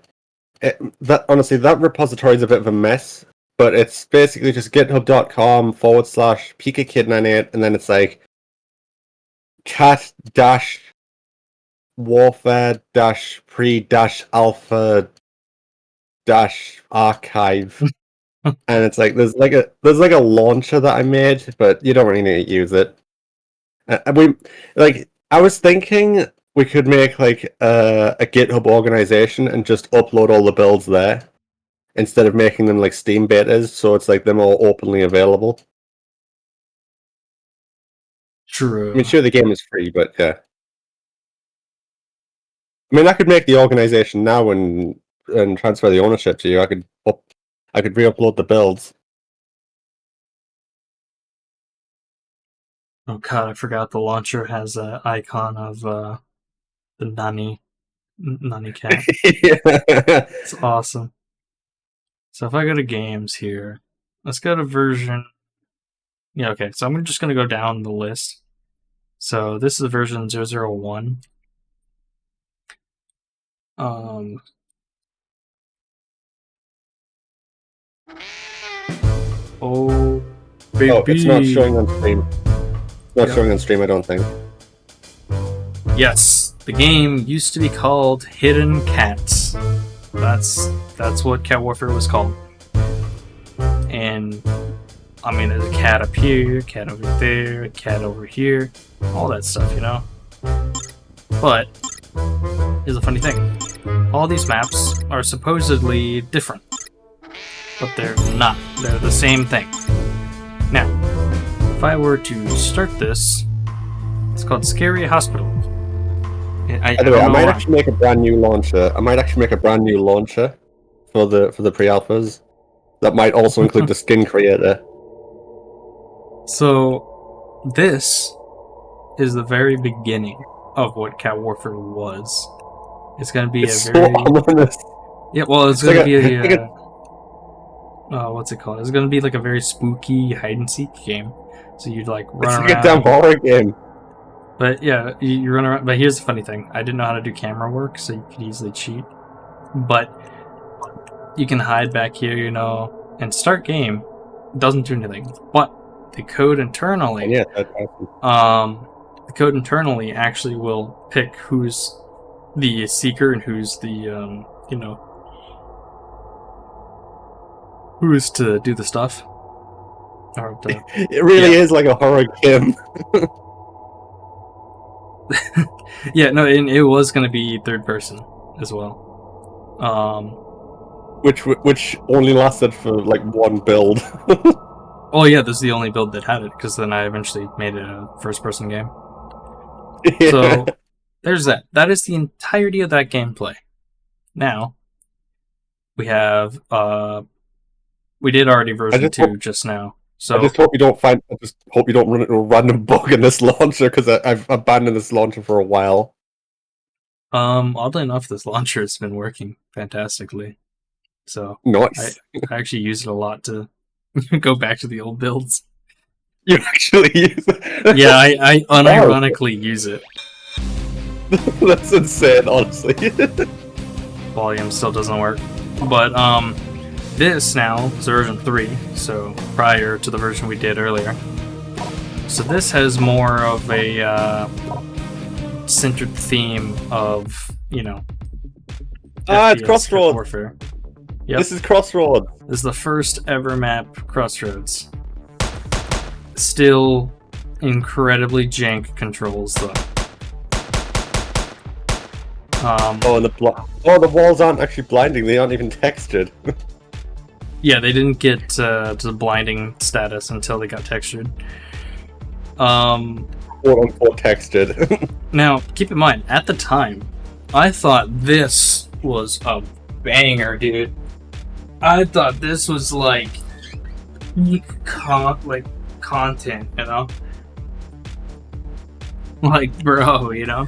repository is a bit of a mess, but it's basically just github.com/PikaKid98, and then it's like cat warfare pre-alpha archive. And it's like there's like a launcher that I made, but you don't really need to use it. I was thinking we could make like a GitHub organization and just upload all the builds there instead of making them like Steam betas, so it's like they're more openly available. True. I mean, sure, the game is free, but yeah. I mean, I could make the organization now and transfer the ownership to you. I could re-upload the builds. Oh god, I forgot the launcher has an icon of the Nani cat. It's awesome. So if I go to games here, let's go to version. Yeah, okay. So I'm just going to go down the list. So this is version 001. Oh, baby. Oh, it's not showing on stream. Showing on stream, I don't think. Yes, the game used to be called Hidden Cats. That's what Cat Warfare was called. And I mean, there's a cat up here, a cat over there, a cat over here, all that stuff, you know. But here's a funny thing: all these maps are supposedly different, but they're not. They're the same thing. Now, if I were to start this, it's called Scary Hospital. By the way, I might actually make a brand new launcher. For the pre-alphas. That might also include the skin creator. So, this is the very beginning of what Cat Warfare was. It's going to be It's a very... so ominous. Yeah, well, it's It's going like to be a- a... like a- what's it called? It's going to be like a very spooky hide-and-seek game. So you'd like It's run like around. a damn horror game. But yeah, you run around. But here's the funny thing: I didn't know how to do camera work, so you could easily cheat. But you can hide back here, you know, and start game. It doesn't do anything. But the code internally, Yeah, the code internally actually will pick who's the seeker and who's the, you know, who's to do the stuff. Or to, it really is like a horror game. yeah, no, and it was going to be third person as well. Which only lasted for like one build. Oh yeah, this is the only build that had it, because then I eventually made it a first-person game. Yeah. So, there's that. That is the entirety of that gameplay. Now, we have, we did already version 2 just now. So, I just hope you don't find. I just hope you don't run into a random bug in this launcher because I've abandoned this launcher for a while. oddly enough, this launcher has been working fantastically. So, Nice. I actually use it a lot to go back to the old builds. You actually use it. Yeah, I unironically use it. That's insane, honestly. Volume still doesn't work. But, this now is version 3, so prior to the version we did earlier. So this has more of a, centered theme of, you know... It's FPS Crossroads. Warfare. Yep. This is Crossroads. This is the first ever map, Crossroads. Still incredibly jank controls, though. And the walls aren't actually blinding. They aren't even textured. Yeah, they didn't get to the blinding status until they got textured. Quote unquote textured. Now, keep in mind, at the time, I thought this was a banger, dude. I thought this was like content, you know? Like, bro, you know?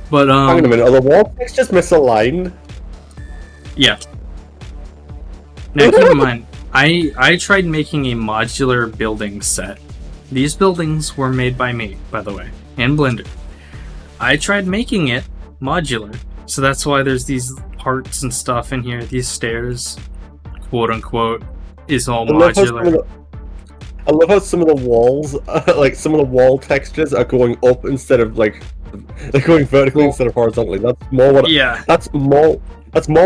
But, Hang on a minute, are the wall textures misaligned? yeah. Now, keep in mind, I tried making a modular building set. These buildings were made by me, by the way, in Blender. I tried making it modular, so that's why there's these parts and stuff in here. These stairs, quote unquote, is all modular. I love how some of the walls, like some of the wall textures, are going up instead of like they're going vertically instead of horizontally. That's more what. Yeah. That's more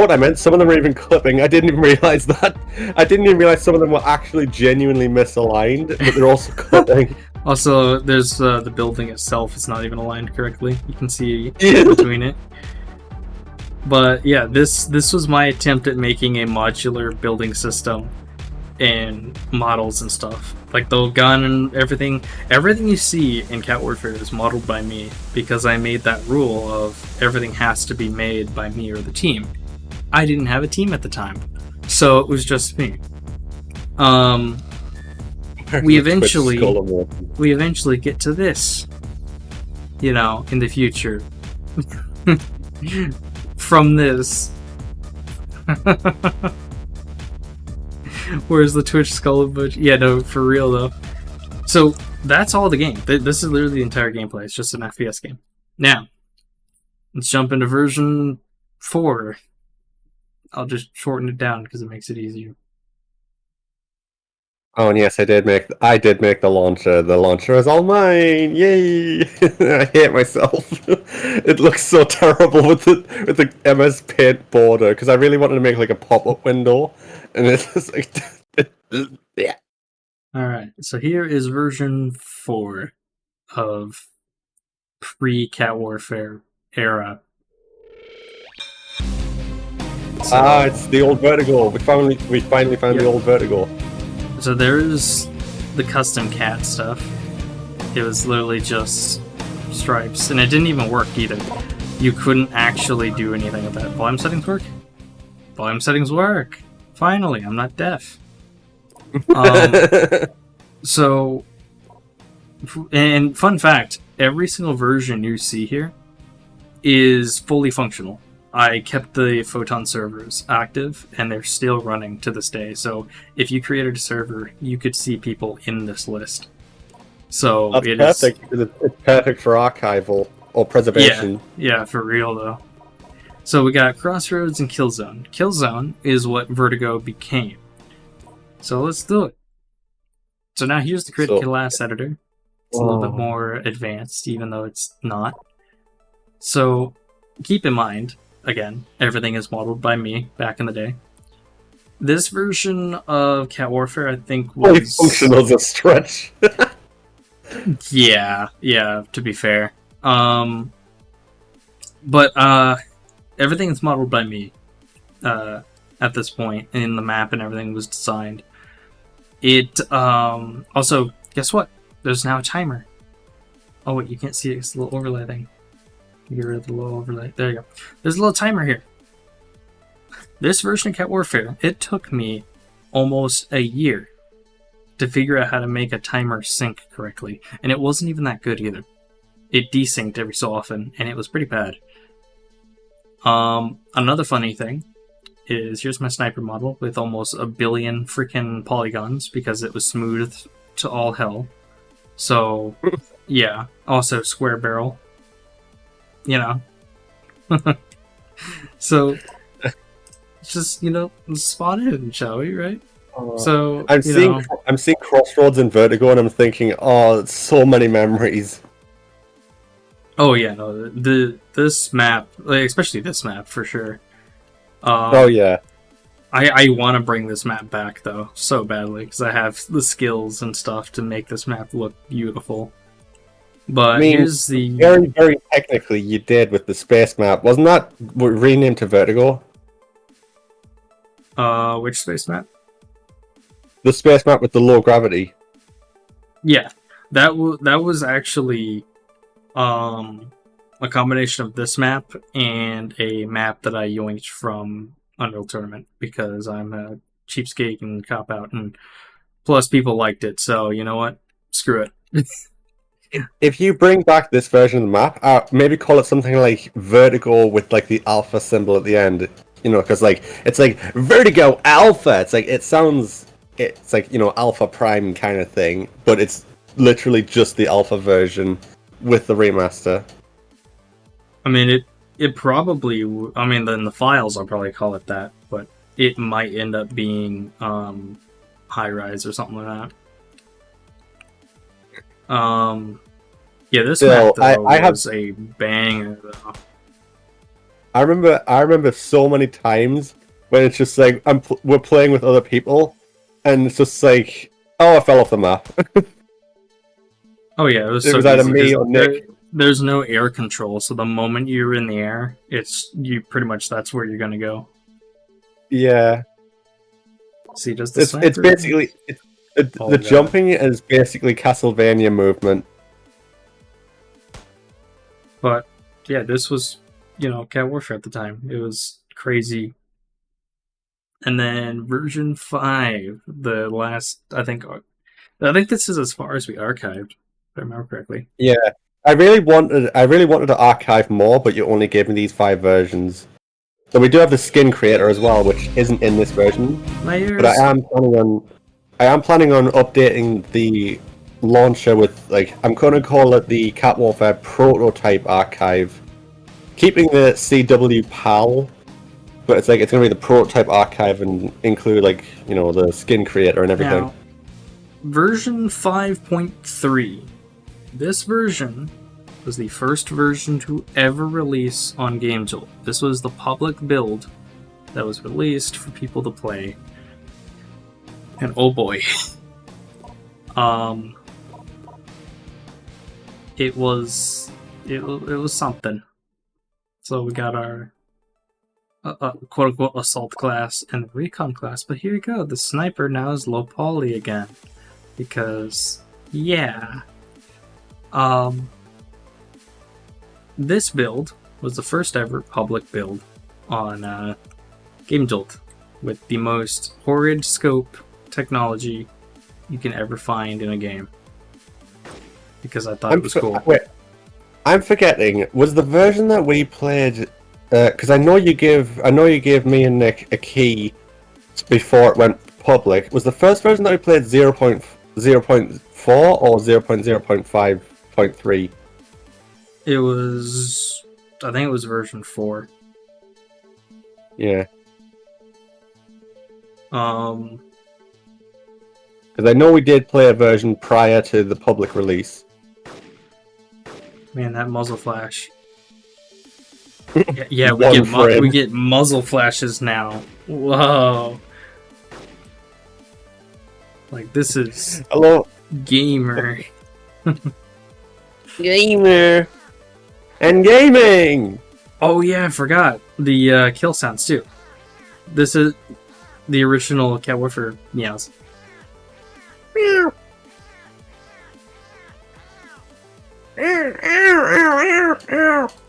what I meant. Some of them are even clipping. I didn't even realize that. I didn't even realize some of them were actually genuinely misaligned, but they're also clipping. Also, there's the building itself. It's not even aligned correctly. You can see between it. But yeah, this was my attempt at making a modular building system and models and stuff. Like the gun and everything you see in Cat Warfare is modeled by me, because I made that rule of everything has to be made by me or the team. I didn't have a team at the time, so it was just me. We eventually get to this, you know, in the future. From this. Where's the Twitch skull emoji? Yeah, no, for real though. So that's all the game. This is literally the entire gameplay. It's just an FPS game. Now, let's jump into version 4. I'll just shorten it down because it makes it easier. Oh, and yes, I did make the launcher. The launcher is all mine. Yay! I hate myself. It looks so terrible with the MS Paint border, because I really wanted to make like a pop-up window, and it's just like yeah. Alright, so here is version 4 of pre-Cat Warfare era. So, it's the old vertigo. We finally found the old vertigo. So there's the custom cat stuff. It was literally just stripes, and it didn't even work either. You couldn't actually do anything with that. Volume settings work? Volume settings work! Finally, I'm not deaf. So, and fun fact, every single version you see here is fully functional. I kept the Photon servers active, and they're still running to this day. So if you created a server, you could see people in this list. So That's it perfect, because it's perfect for archival or preservation. Yeah, for real though. So we got Crossroads and Killzone. Killzone is what Vertigo became. So let's do it. So now here's the Critical Class editor. It's a little bit more advanced, even though it's not. So keep in mind, again, everything is modeled by me back in the day. This version of Cat Warfare, I think, was... Fully functional is a stretch. Yeah, to be fair. But everything is modeled by me at this point, and the map and everything was designed. It also, guess what? There's now a timer. Oh wait, you can't see it. It's a little overlay thing. Get rid of the little overlay. There you go. There's a little timer here. This version of Cat Warfare, it took me almost a year to figure out how to make a timer sync correctly, and it wasn't even that good either. It desynced every so often, and it was pretty bad. Another funny thing is, here's my sniper model with almost a billion freaking polygons because it was smoothed to all hell. So, yeah. Also, square barrel. You know. So, just, spot in, shall we, right? So, I'm seeing Crossroads and Vertigo, and I'm thinking, oh, it's so many memories. Oh yeah, no, this map, especially this map for sure. Oh yeah, I want to bring this map back though so badly because I have the skills and stuff to make this map look beautiful. But I mean, here's the very, very technically you did with the space map. Wasn't that renamed to Vertigo? Which space map? The space map with the low gravity. Yeah, that was actually a combination of this map and a map that I yoinked from Unreal Tournament because I'm a cheapskate and cop out, and plus people liked it, so you know what? Screw it. If you bring back this version of the map, maybe call it something like Vertigo with like the alpha symbol at the end, because it's like Vertigo Alpha. It's like it's like Alpha Prime kind of thing, but it's literally just the alpha version with the remaster. I mean, it probably... I mean, in the files I'll probably call it that, but it might end up being High Rise or something like that. Yeah, this map though was a banger though. I remember so many times when it's just like we're playing with other people, and it's just like, oh, I fell off the map. Oh yeah, it was either me or Nick. There's no air control, so the moment you're in the air, pretty much that's where you're gonna go. Yeah. See, does the it's basically the jumping is basically Castlevania movement. But yeah, this was Cat Warfare at the time. It was crazy. And then version 5, the last I think this is as far as we archived, if I remember correctly. Yeah. I really wanted to archive more, but you only gave me these 5 versions. So we do have the skin creator as well, which isn't in this version. But I am planning on updating the launcher with I'm gonna call it the Cat Warfare Prototype Archive. Keeping the CW PAL, but it's gonna be the Prototype Archive and include the skin creator and everything. Now, version 5.3. This version was the first version to ever release on GameJolt. This was the public build that was released for people to play. And oh boy. It was something. So we got our quote unquote assault class and the recon class, but here you go, the sniper now is low poly again. Because yeah. This build was the first ever public build on GameJolt with the most horrid scope technology you can ever find in a game. Because I thought it was cool. Wait, I'm forgetting. Was the version that we played? Because I know you gave me and Nick a key before it went public. Was the first version that we played 0.0.4 or 0.0.5.3? It was, I think it was version 4. Yeah, Um, because I know we did play a version prior to the public release. man, that muzzle flash. Yeah, One frame. we get muzzle flashes now. Whoa. Like, this is Hello, gamer. gamer, and gaming. Oh yeah, I forgot. The kill sounds too. This is the original Cat Warfare meows. Meow.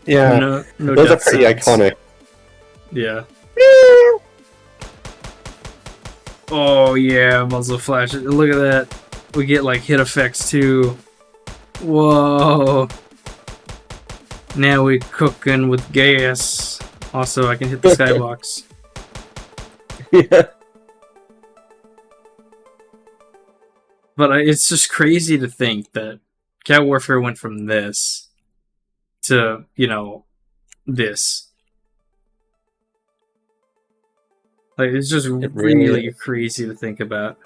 Yeah, No those are death pretty sounds. iconic. Yeah. Oh yeah, muzzle flash. Look at that. We get like hit effects too. Whoa. Now we cooking with gas. Also, I can hit the skybox. Yeah. But it's just crazy to think that Cat Warfare went from this to, you know, this. Like, it's just really crazy to think about.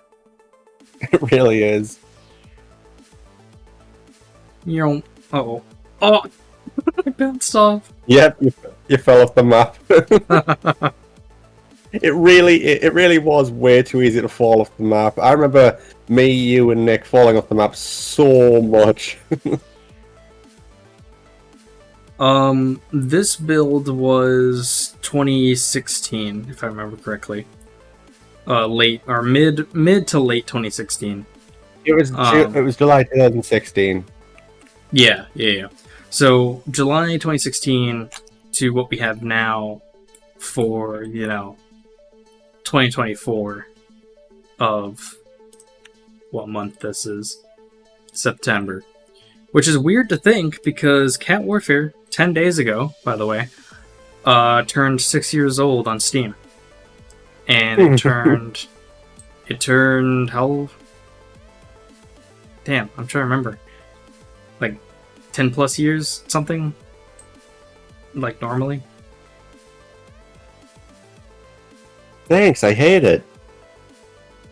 It really is. You know, uh-oh. Oh! I bounced off. Yep, you fell off the map. It really was way too easy to fall off the map. I remember me, you, and Nick falling off the map so much. This build was 2016, if I remember correctly. Late or mid to late 2016. It was July 2016. Yeah. So July 2016 to what we have now for, 2024 of what month this is? September. Which is weird to think because Cat Warfare, 10 days ago, by the way, turned 6 years old on Steam. And it turned how? Damn, I'm trying to remember. Like 10 plus years, something? Like normally? Thanks, I hate it.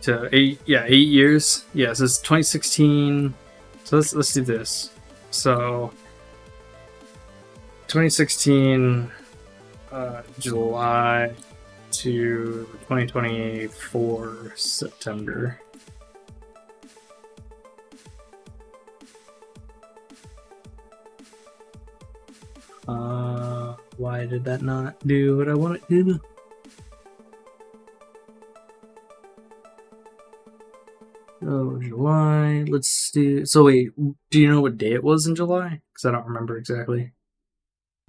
So 8 years. Yeah, so it's 2016. So let's do this. So 2016 July to 2024 September. Why did that not do what I want it to? Oh, July. Let's do. So wait, do you know what day it was in July? Because I don't remember exactly.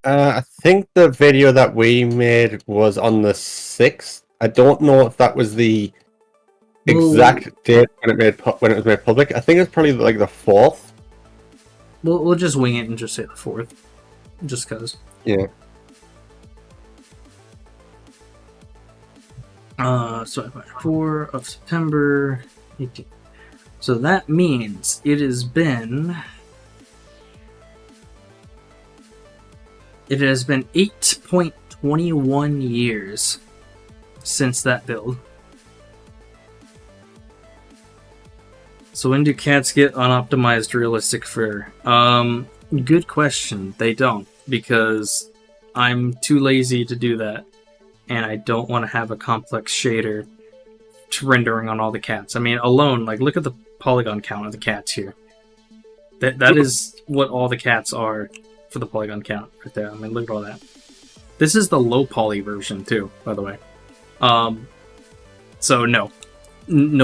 I think the video that we made was on the 6th. I don't know if that was the exact date when it was made public. I think it's probably like the 4th. We'll just wing it and just say the 4th, just cause. Yeah. So 4 of September 18th. So that means it has been 8.21 years since that build. So when do cats get unoptimized realistic fur? Good question. They don't, because I'm too lazy to do that, and I don't want to have a complex shader rendering on all the cats. I mean, alone, like, look at the polygon count of the cats here. That is what all the cats are for the polygon count right there. I mean, look at all that. This is the low poly version too, by the way. So no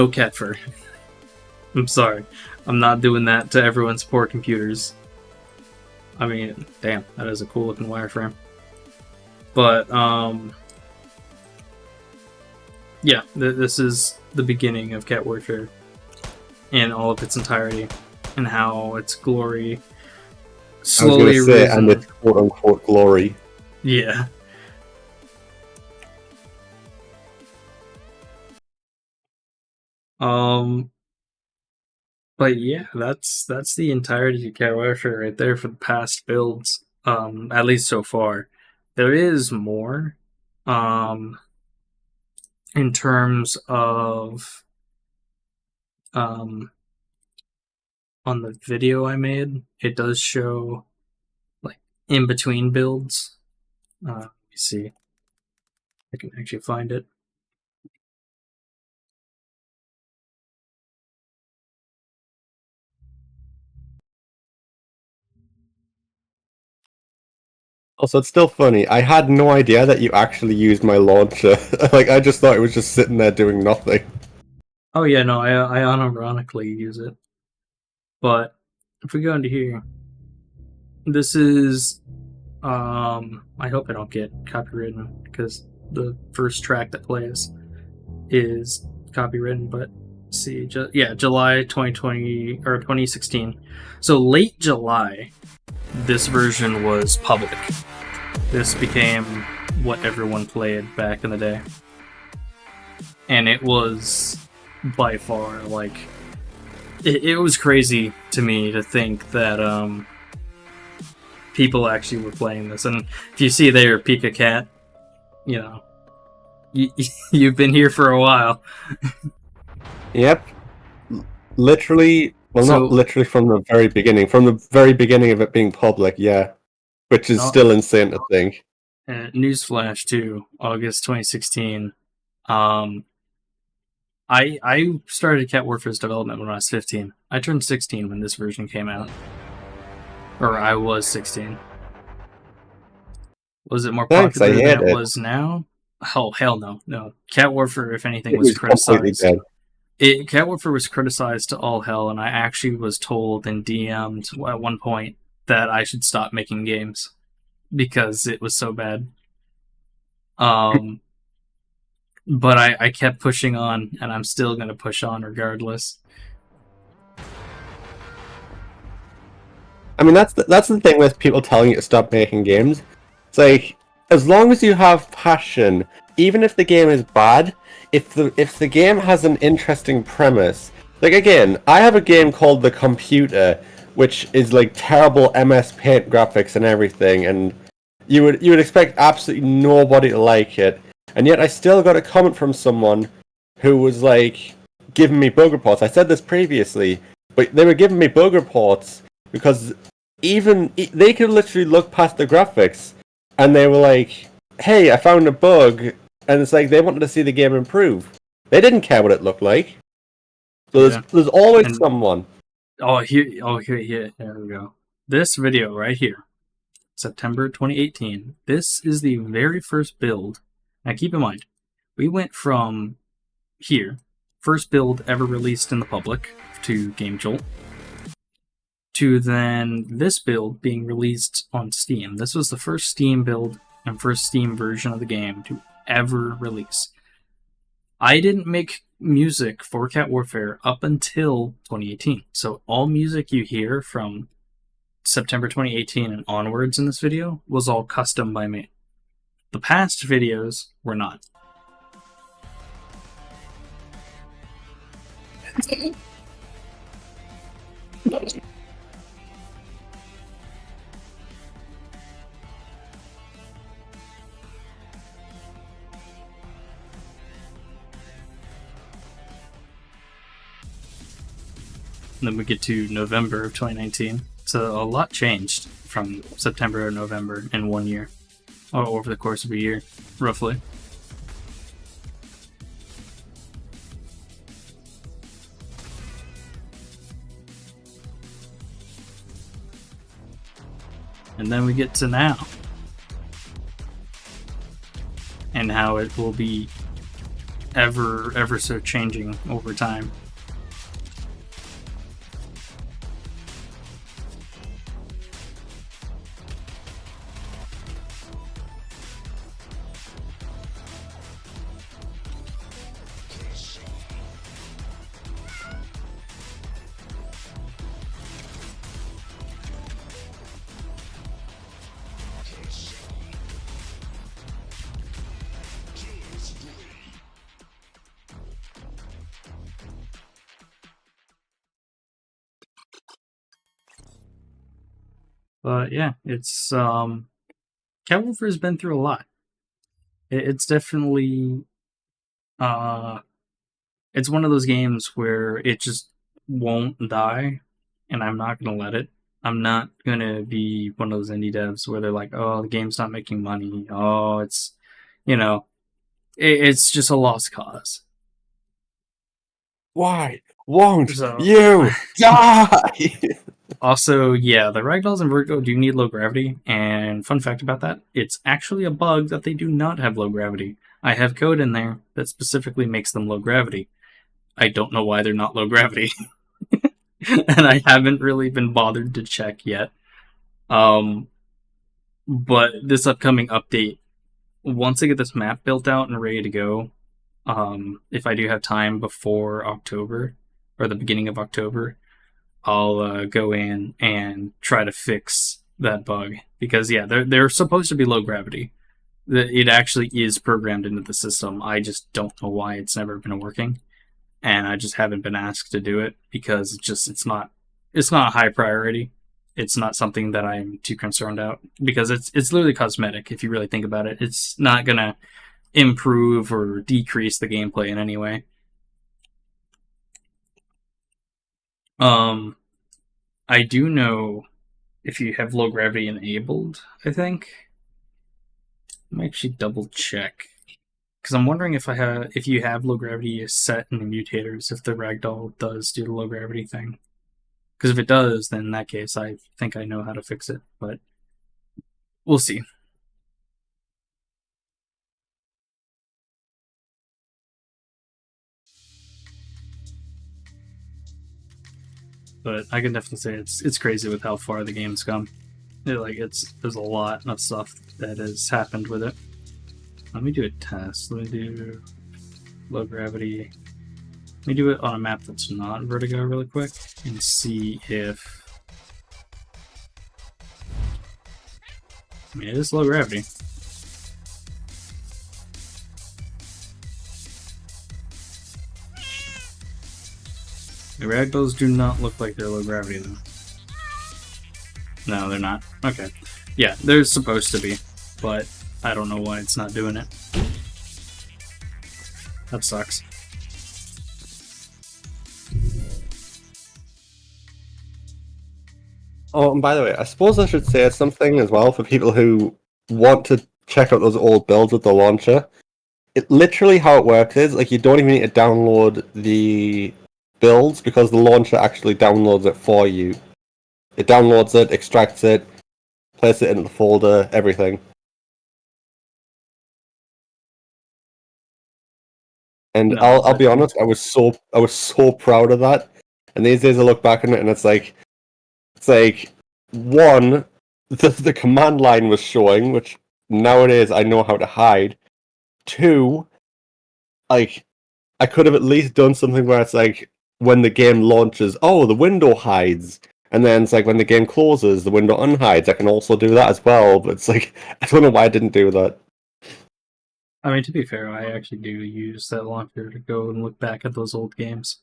cat fur. I'm sorry, I'm not doing that to everyone's poor computers. I mean, damn, that is a cool looking wireframe. But yeah, this is the beginning of Cat Warfare in all of its entirety, and how its glory I was going to slowly say, and risen. its quote-unquote glory. Yeah. Um, but yeah, that's the entirety of Cat Warfare right there for the past builds. At least so far. There is more. In terms of um on the video I made, it does show like in between builds. Let me see. I can actually find it. Also, it's still funny. I had no idea that you actually used my launcher. Like, I just thought it was just sitting there doing nothing. Oh yeah, no, I unironically use it. But if we go into here, this is I hope I don't get copywritten because the first track that plays is copywritten, but see, July 2020 or 2016. So late July, this version was public. This became what everyone played back in the day. And it was by far like it was crazy to me to think that people actually were playing this. And if you see there, Pika Cat, you know, you've been here for a while. Yep. Literally, well, So- not literally from the very beginning. From the very beginning of it being public, yeah. Which is Oh. still insane to think. Newsflash too, August 2016. I started Cat Warfare's development when I was 15. I turned 16 when this version came out. Or I was 16. Was it more Thanks, I popular than hate it it. was now? Oh, hell no. No. Cat Warfare, if anything, It was was completely criticized. dead. Cat Warfare was criticized to all hell, and I actually was told and DM'd at one point that I should stop making games because it was so bad. But I kept pushing on, and I'm still going to push on regardless. I mean, that's the thing with people telling you to stop making games. It's like, as long as you have passion, even if the game is bad, if the game has an interesting premise. Like, again, I have a game called The Computer, which is like terrible MS Paint graphics and everything, and you would expect absolutely nobody to like it. And yet I still got a comment from someone who was like giving me bug reports. I said this previously, but they were giving me bug reports because even they could literally look past the graphics and they were like, "Hey, I found a bug," and it's like they wanted to see the game improve. They didn't care what it looked like. So there's always And- someone. Here, there we go. This video right here, September 2018. This is the very first build. Now keep in mind, we went from here, first build ever released in the public to Game Jolt, to then this build being released on Steam. This was the first Steam build and first Steam version of the game to ever release. I didn't make music for Cat Warfare up until 2018. So all music you hear from September 2018 and onwards in this video was all custom by me. The past videos were not. And then we get to November of 2019. So a lot changed from September to November in 1 year. Or over the course of a year, roughly. And then we get to now. And how it will be ever so changing over time. But yeah, it's Cat Wolfer's been through a lot. It's definitely it's one of those games where it just won't die, and I'm not gonna let it. I'm not gonna be one of those indie devs where they're like, "Oh, the game's not making money. Oh, it's, you know, it's just a lost cause." Why won't So, you die? also, yeah, the ragdolls in Virgo do need low gravity, and fun fact about that, it's actually a bug that they do not have low gravity. I have code in there that specifically makes them low gravity. I don't know why they're not low gravity. And I haven't really been bothered to check yet. But this upcoming update, once I get this map built out and ready to go, if I do have time before October or the beginning of October, I'll go in and try to fix that bug because yeah, they're supposed to be low gravity. It actually is programmed into the system. I just don't know why it's never been working, and I just haven't been asked to do it because it's not a high priority. It's not something that I'm too concerned about because it's literally cosmetic if you really think about it. It's not gonna improve or decrease the gameplay in any way. I do know if you have low gravity enabled, I think. Let me actually double check. Because I'm wondering if you have low gravity set in the mutators, if the ragdoll does do the low gravity thing. Because if it does, then in that case, I think I know how to fix it. But we'll see. But I can definitely say it's crazy with how far the game's come. There's a lot of stuff that has happened with it. Let me do a test. Let me do low gravity. Let me do it on a map that's not Vertigo really quick and see if. I mean, it is low gravity. The ragdolls do not look like they're low gravity though. No, they're not. Okay. Yeah, they're supposed to be, but I don't know why it's not doing it. That sucks. Oh, and by the way, I suppose I should say something as well for people who want to check out those old builds with the launcher. It literally how it works is like you don't even need to download the builds because the launcher actually downloads it for you. It downloads it, extracts it, places it in the folder, everything. And No, I'll be honest, I was so proud of that. And these days I look back on it and it's like one, the command line was showing, which nowadays I know how to hide. Two, like I could have at least done something where it's like when the game launches, oh, the window hides. And then it's like when the game closes, the window unhides. I can also do that as well, but it's like I don't know why I didn't do that. I mean, to be fair, I actually do use that launcher to go and look back at those old games.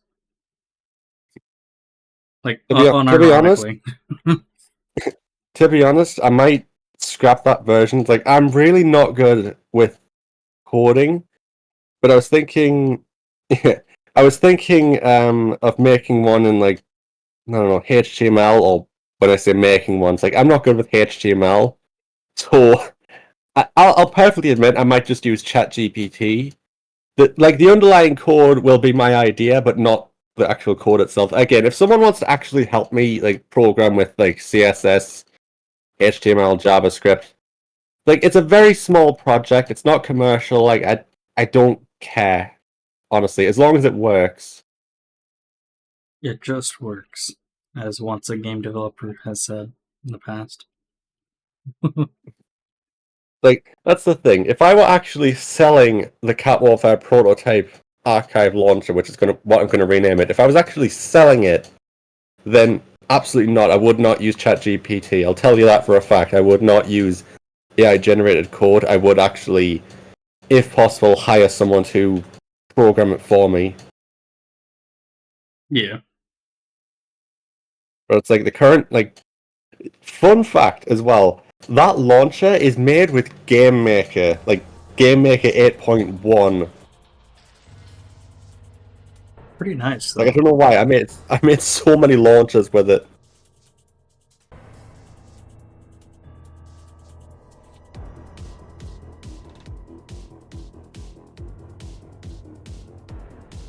Like, To be honest, unironically. I might scrap that version. It's like I'm really not good with coding, but I was thinking, of making one in like I don't know HTML or when I say making one, it's like I'm not good with HTML, so I'll perfectly admit I might just use ChatGPT. The underlying code will be my idea, but not the actual code itself. Again, if someone wants to actually help me like program with like CSS, HTML, JavaScript, like it's a very small project. It's not commercial. Like I don't care, honestly, as long as it works. It just works, as once a game developer has said in the past. Like that's the thing. If I were actually selling the Cat Warfare prototype archive launcher, which is what I'm gonna rename it, if I was actually selling it, then absolutely not. I would not use ChatGPT. I'll tell you that for a fact. I would not use AI generated code. I would actually, if possible, hire someone to program it for me. Yeah. But it's like the current Fun fact as well, that launcher is made with Game Maker, like Game Maker 8.1. Pretty nice, Like, I though. don't know why, I made so many launchers with it.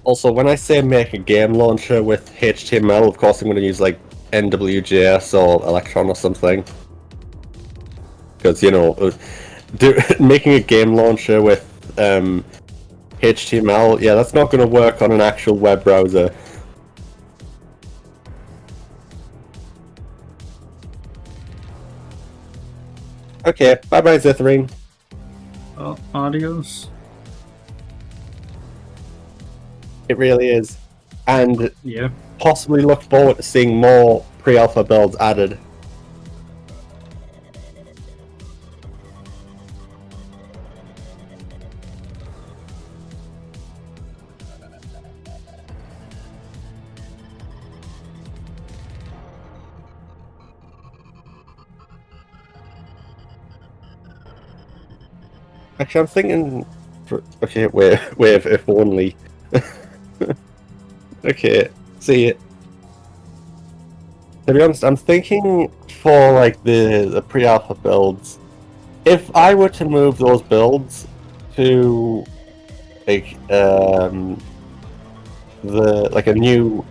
Also, when I say make a game launcher with HTML, of course I'm going to use like NWJS or Electron or something. Because, you know, making a game launcher with HTML, yeah, that's not going to work on an actual web browser. Okay, bye-bye, Zitherine. Oh, adios. It really is. And Yeah. possibly look forward to seeing more pre-alpha builds added. Actually, I'm thinking... Okay, wait, if only. Okay, see it. To be honest, I'm thinking for like the pre-alpha builds. If I were to move those builds to like a new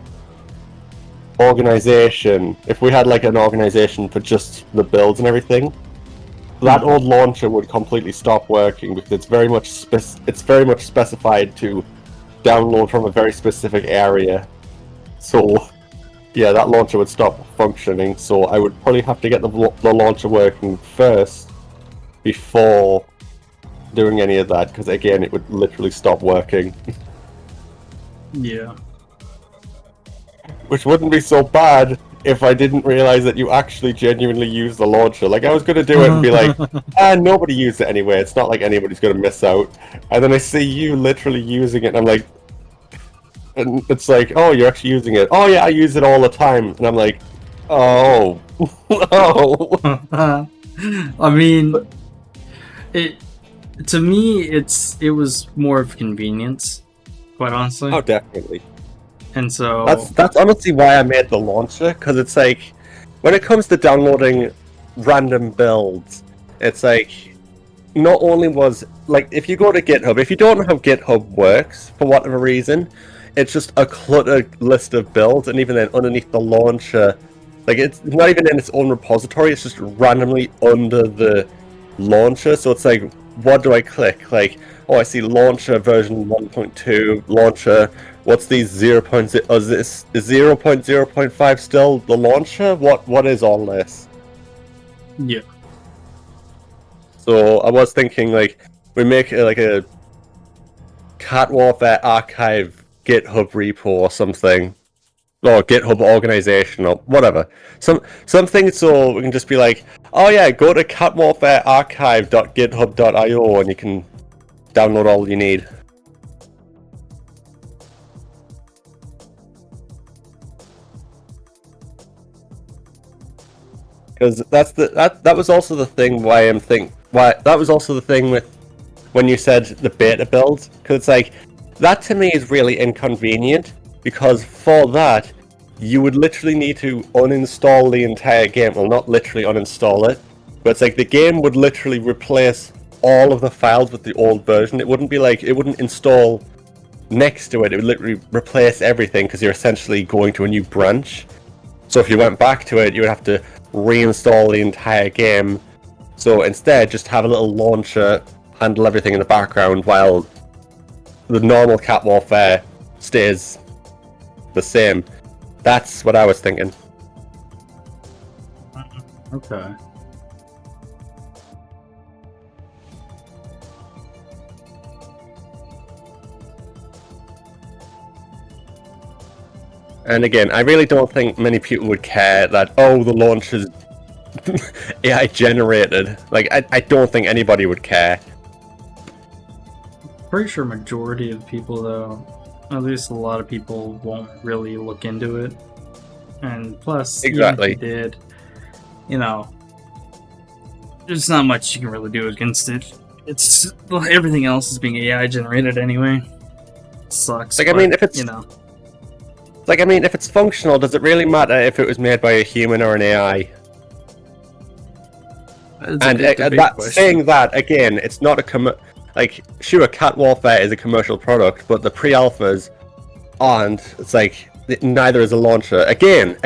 organization, if we had like an organization for just the builds and everything, that old launcher would completely stop working because it's very much specified to download from a very specific area. So yeah, that launcher would stop functioning, so I would probably have to get the launcher working first before doing any of that, because again, it would literally stop working. Yeah. Which wouldn't be so bad if I didn't realize that you actually genuinely use the launcher. Like, I was going to do it and be like, nobody used it anyway, it's not like anybody's going to miss out. And then I see you literally using it, and I'm like... And it's like, oh, you're actually using it. Oh yeah, I use it all the time. And I'm like, oh. Oh. I mean, to me, it was more of convenience, quite honestly. Oh, definitely. And so That's honestly why I made the launcher, because it's like, when it comes to downloading random builds, it's like, not only was, like, if you go to GitHub, if you don't know how GitHub works, for whatever reason, it's just a cluttered list of builds, and even then, underneath the launcher, like, it's not even in its own repository, it's just randomly under the launcher, so it's like, what do I click? Like, oh, I see launcher version 1.2, launcher, what's these 0.0, is this 0.0.5 still the launcher? What is all this? yeah. So I was thinking, like, we make like a Cat Warfare Archive GitHub repo or something, or GitHub organization or whatever. Something so we can just be like, oh yeah, go to catwarfarearchive.github.io and you can download all you need. Because that was also the thing that was also the thing with when you said the beta build, because it's like, that to me is really inconvenient, because for that you would literally need to uninstall the entire game. Well, not literally uninstall it, but it's like the game would literally replace all of the files with the old version. It wouldn't be like, it wouldn't install next to it, it would literally replace everything, because you're essentially going to a new branch. So if you went back to it, you would have to reinstall the entire game. So instead, just have a little launcher handle everything in the background while the normal Cat Warfare stays the same. That's what I was thinking. Okay. And again, I really don't think many people would care that, oh, the launch is AI generated. Like, I don't think anybody would care. Pretty sure majority of people, though, at least a lot of people, won't really look into it. And plus, Exactly. even if they did, you know, there's not much you can really do against it. It's well, everything else is being AI generated anyway. Sucks. Like, I but, mean, if it's you know, like, I mean, if it's functional, does it really matter if it was made by a human or an AI? it's a And good debate that question. saying that again, it's not a like, sure, Cat Warfare is a commercial product, but the pre-alphas aren't. It's like neither is a launcher. Again,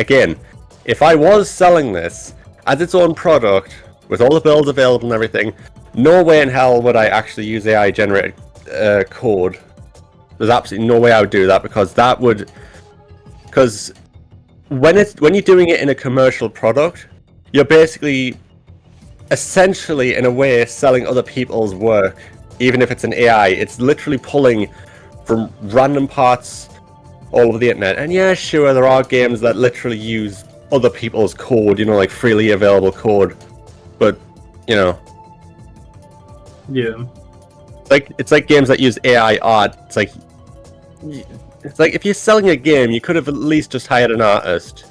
if I was selling this as its own product with all the builds available and everything, no way in hell would I actually use AI generated code. There's absolutely no way I would do that, because when you're doing it in a commercial product, you're basically essentially in a way selling other people's work. Even if it's an AI, it's literally pulling from random parts all over the internet. And yeah, sure, there are games that literally use other people's code, like freely available code, but Yeah. it's like games that use AI art. It's like if you're selling a game, you could have at least just hired an artist.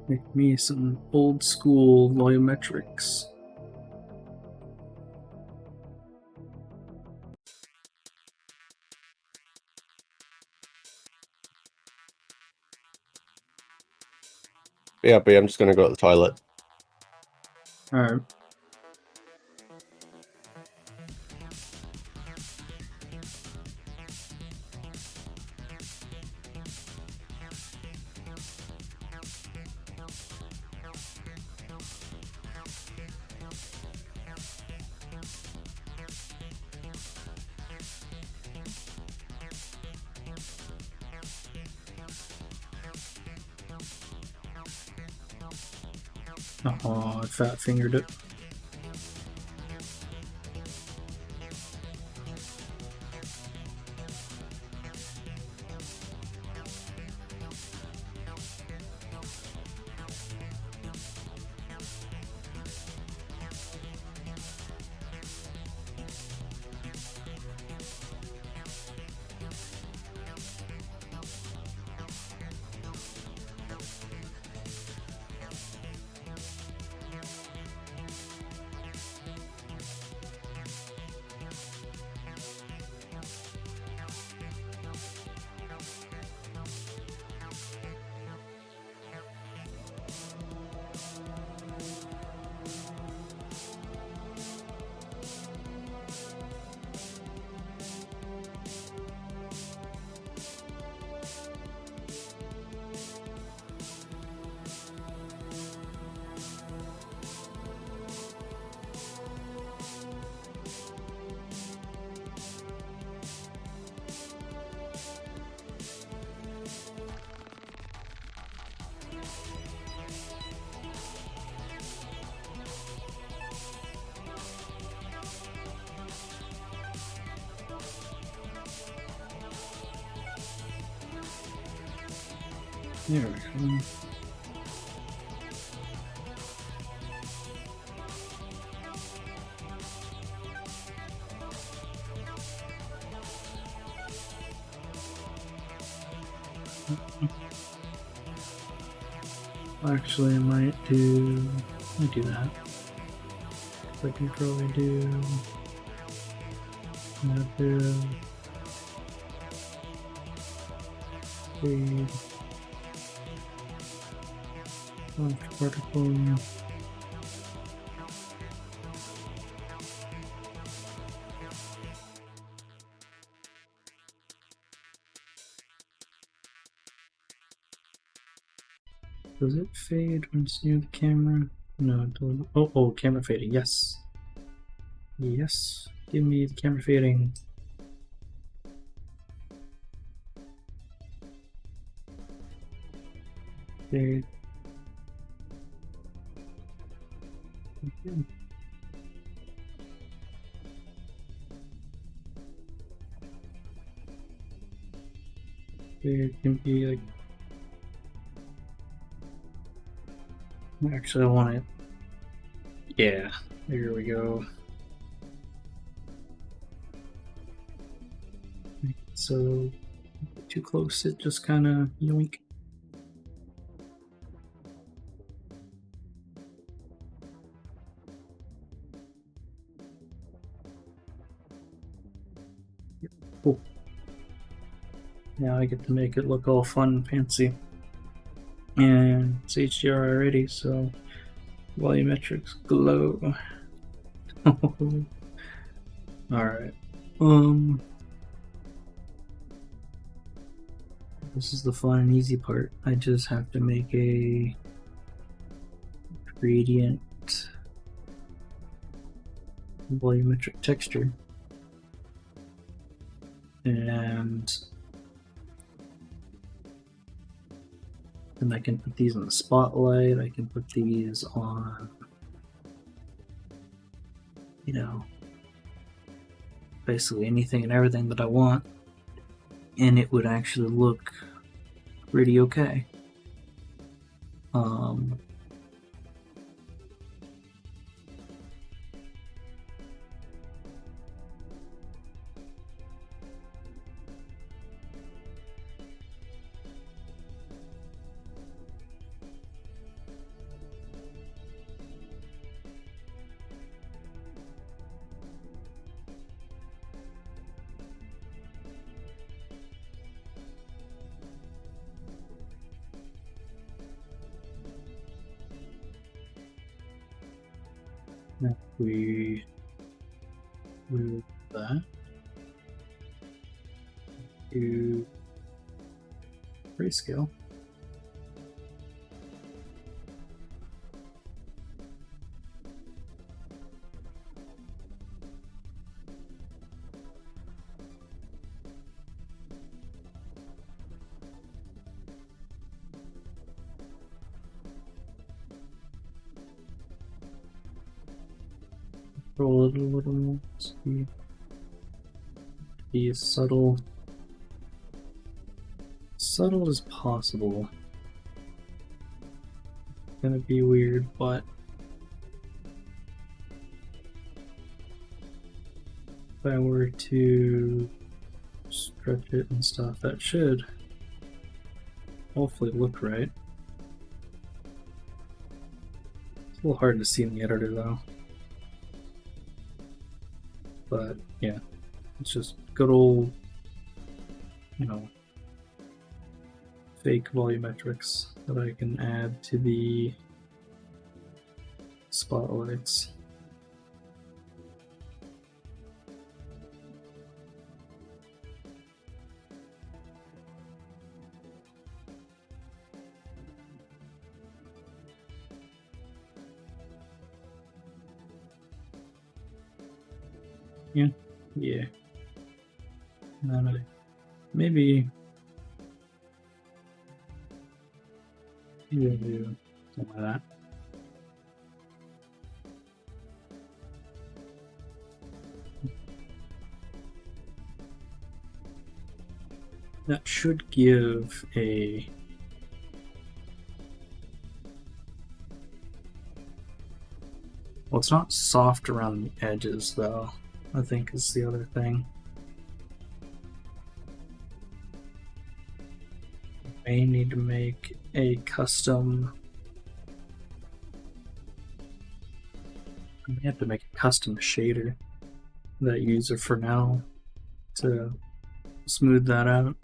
Make me some old school volumetrics. Yeah, but I'm just gonna go to the toilet. Alright. Oh, I fat fingered it. There we go. Actually, I might do that. I can probably do fade left particle. Does it fade when it's near the camera? No, it doesn't. Oh, camera fading. Yes. Yes. Give me the camera fading. Fade. Okay. It can be like. Actually, I want it. Yeah, there we go. So, too close, it just kind of yoink. Cool. Now I get to make it look all fun and fancy. And it's HDR already, so volumetrics glow. Alright. This is the fun and easy part. I just have to make a gradient volumetric texture. And then I can put these in the spotlight. I can put these on, you know, basically anything and everything that I want. And it would actually look pretty okay. If we move that to grayscale. Roll it a little more. See. Be as subtle as possible. It's gonna be weird, but if I were to stretch it and stuff, that should hopefully look right. It's a little hard to see in the editor though. But yeah, it's just good old, you know, fake volumetrics that I can add to the spotlights. Yeah. Maybe I'll do something like that. That should give a well, it's not soft around the edges though, I think is the other thing. May need to make a custom. I may have to make a custom shader that user for now to smooth that out.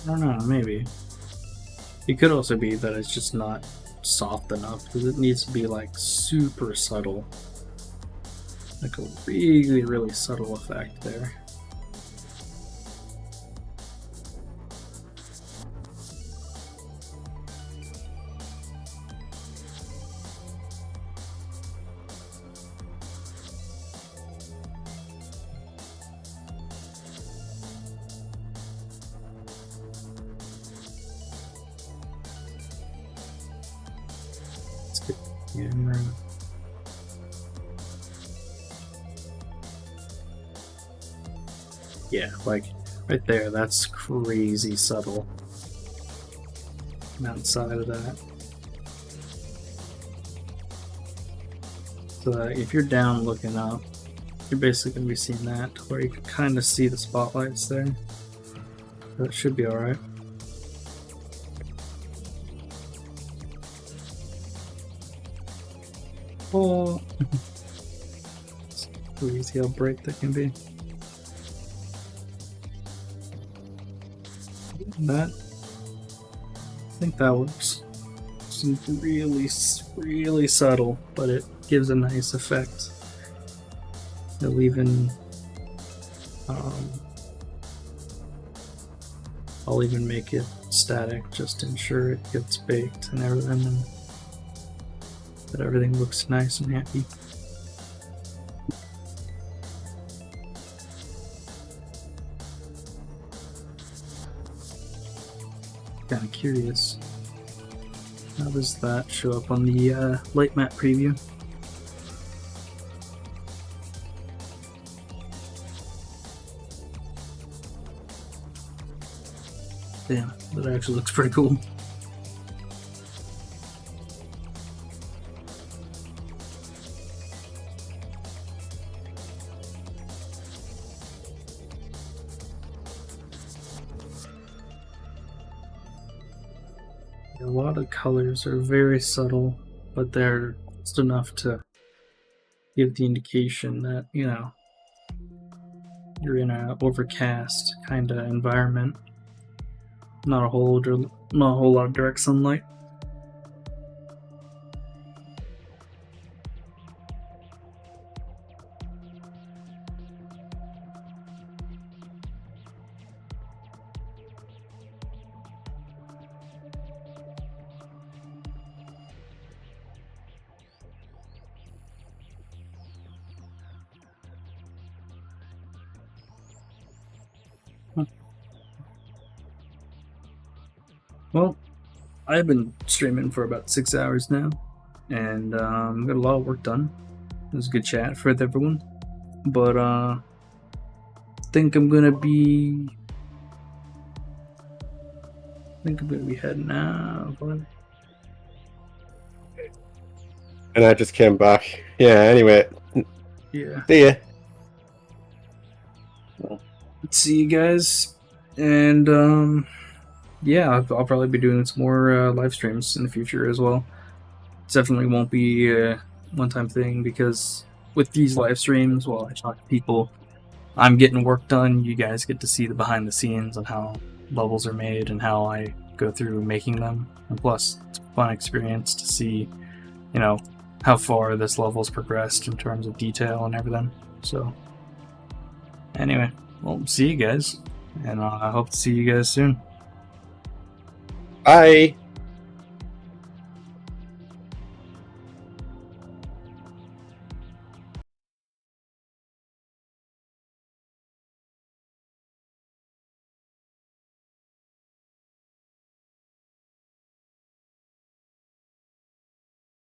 I don't know, maybe. It could also be that it's just not soft enough, because it needs to be like super subtle. Like a really, really subtle effect there. camera. Yeah, like right there, that's crazy subtle. And outside of that. So if you're down looking up, you're basically going to be seeing that, where you can kind of see the spotlights there. So it should be alright. Oh, it's crazy how bright that can be. That, I think that works. It's really subtle, but it gives a nice effect. It'll even, I'll even make it static just to ensure it gets baked and everything, and that everything looks nice and happy. Kind of curious. How does that show up on the light map preview? Damn, that actually looks pretty cool. A lot of colors are very subtle, but they're just enough to give the indication that, you know, you're in a overcast kind of environment. Not a whole lot of direct sunlight. Well, I've been streaming for about 6 hours now, and got a lot of work done. It was a good chat with everyone, but think I'm gonna be heading out. But And I just came back. Yeah, anyway. yeah, See ya. see you guys, and yeah, I'll probably be doing some more live streams in the future as well. Definitely won't be a one-time thing, because with these live streams, while I talk to people, I'm getting work done. You guys get to see the behind the scenes of how levels are made and how I go through making them. And plus, it's a fun experience to see, you know, how far this level's progressed in terms of detail and everything. So, anyway, well, see you guys, and I hope to see you guys soon. Bye.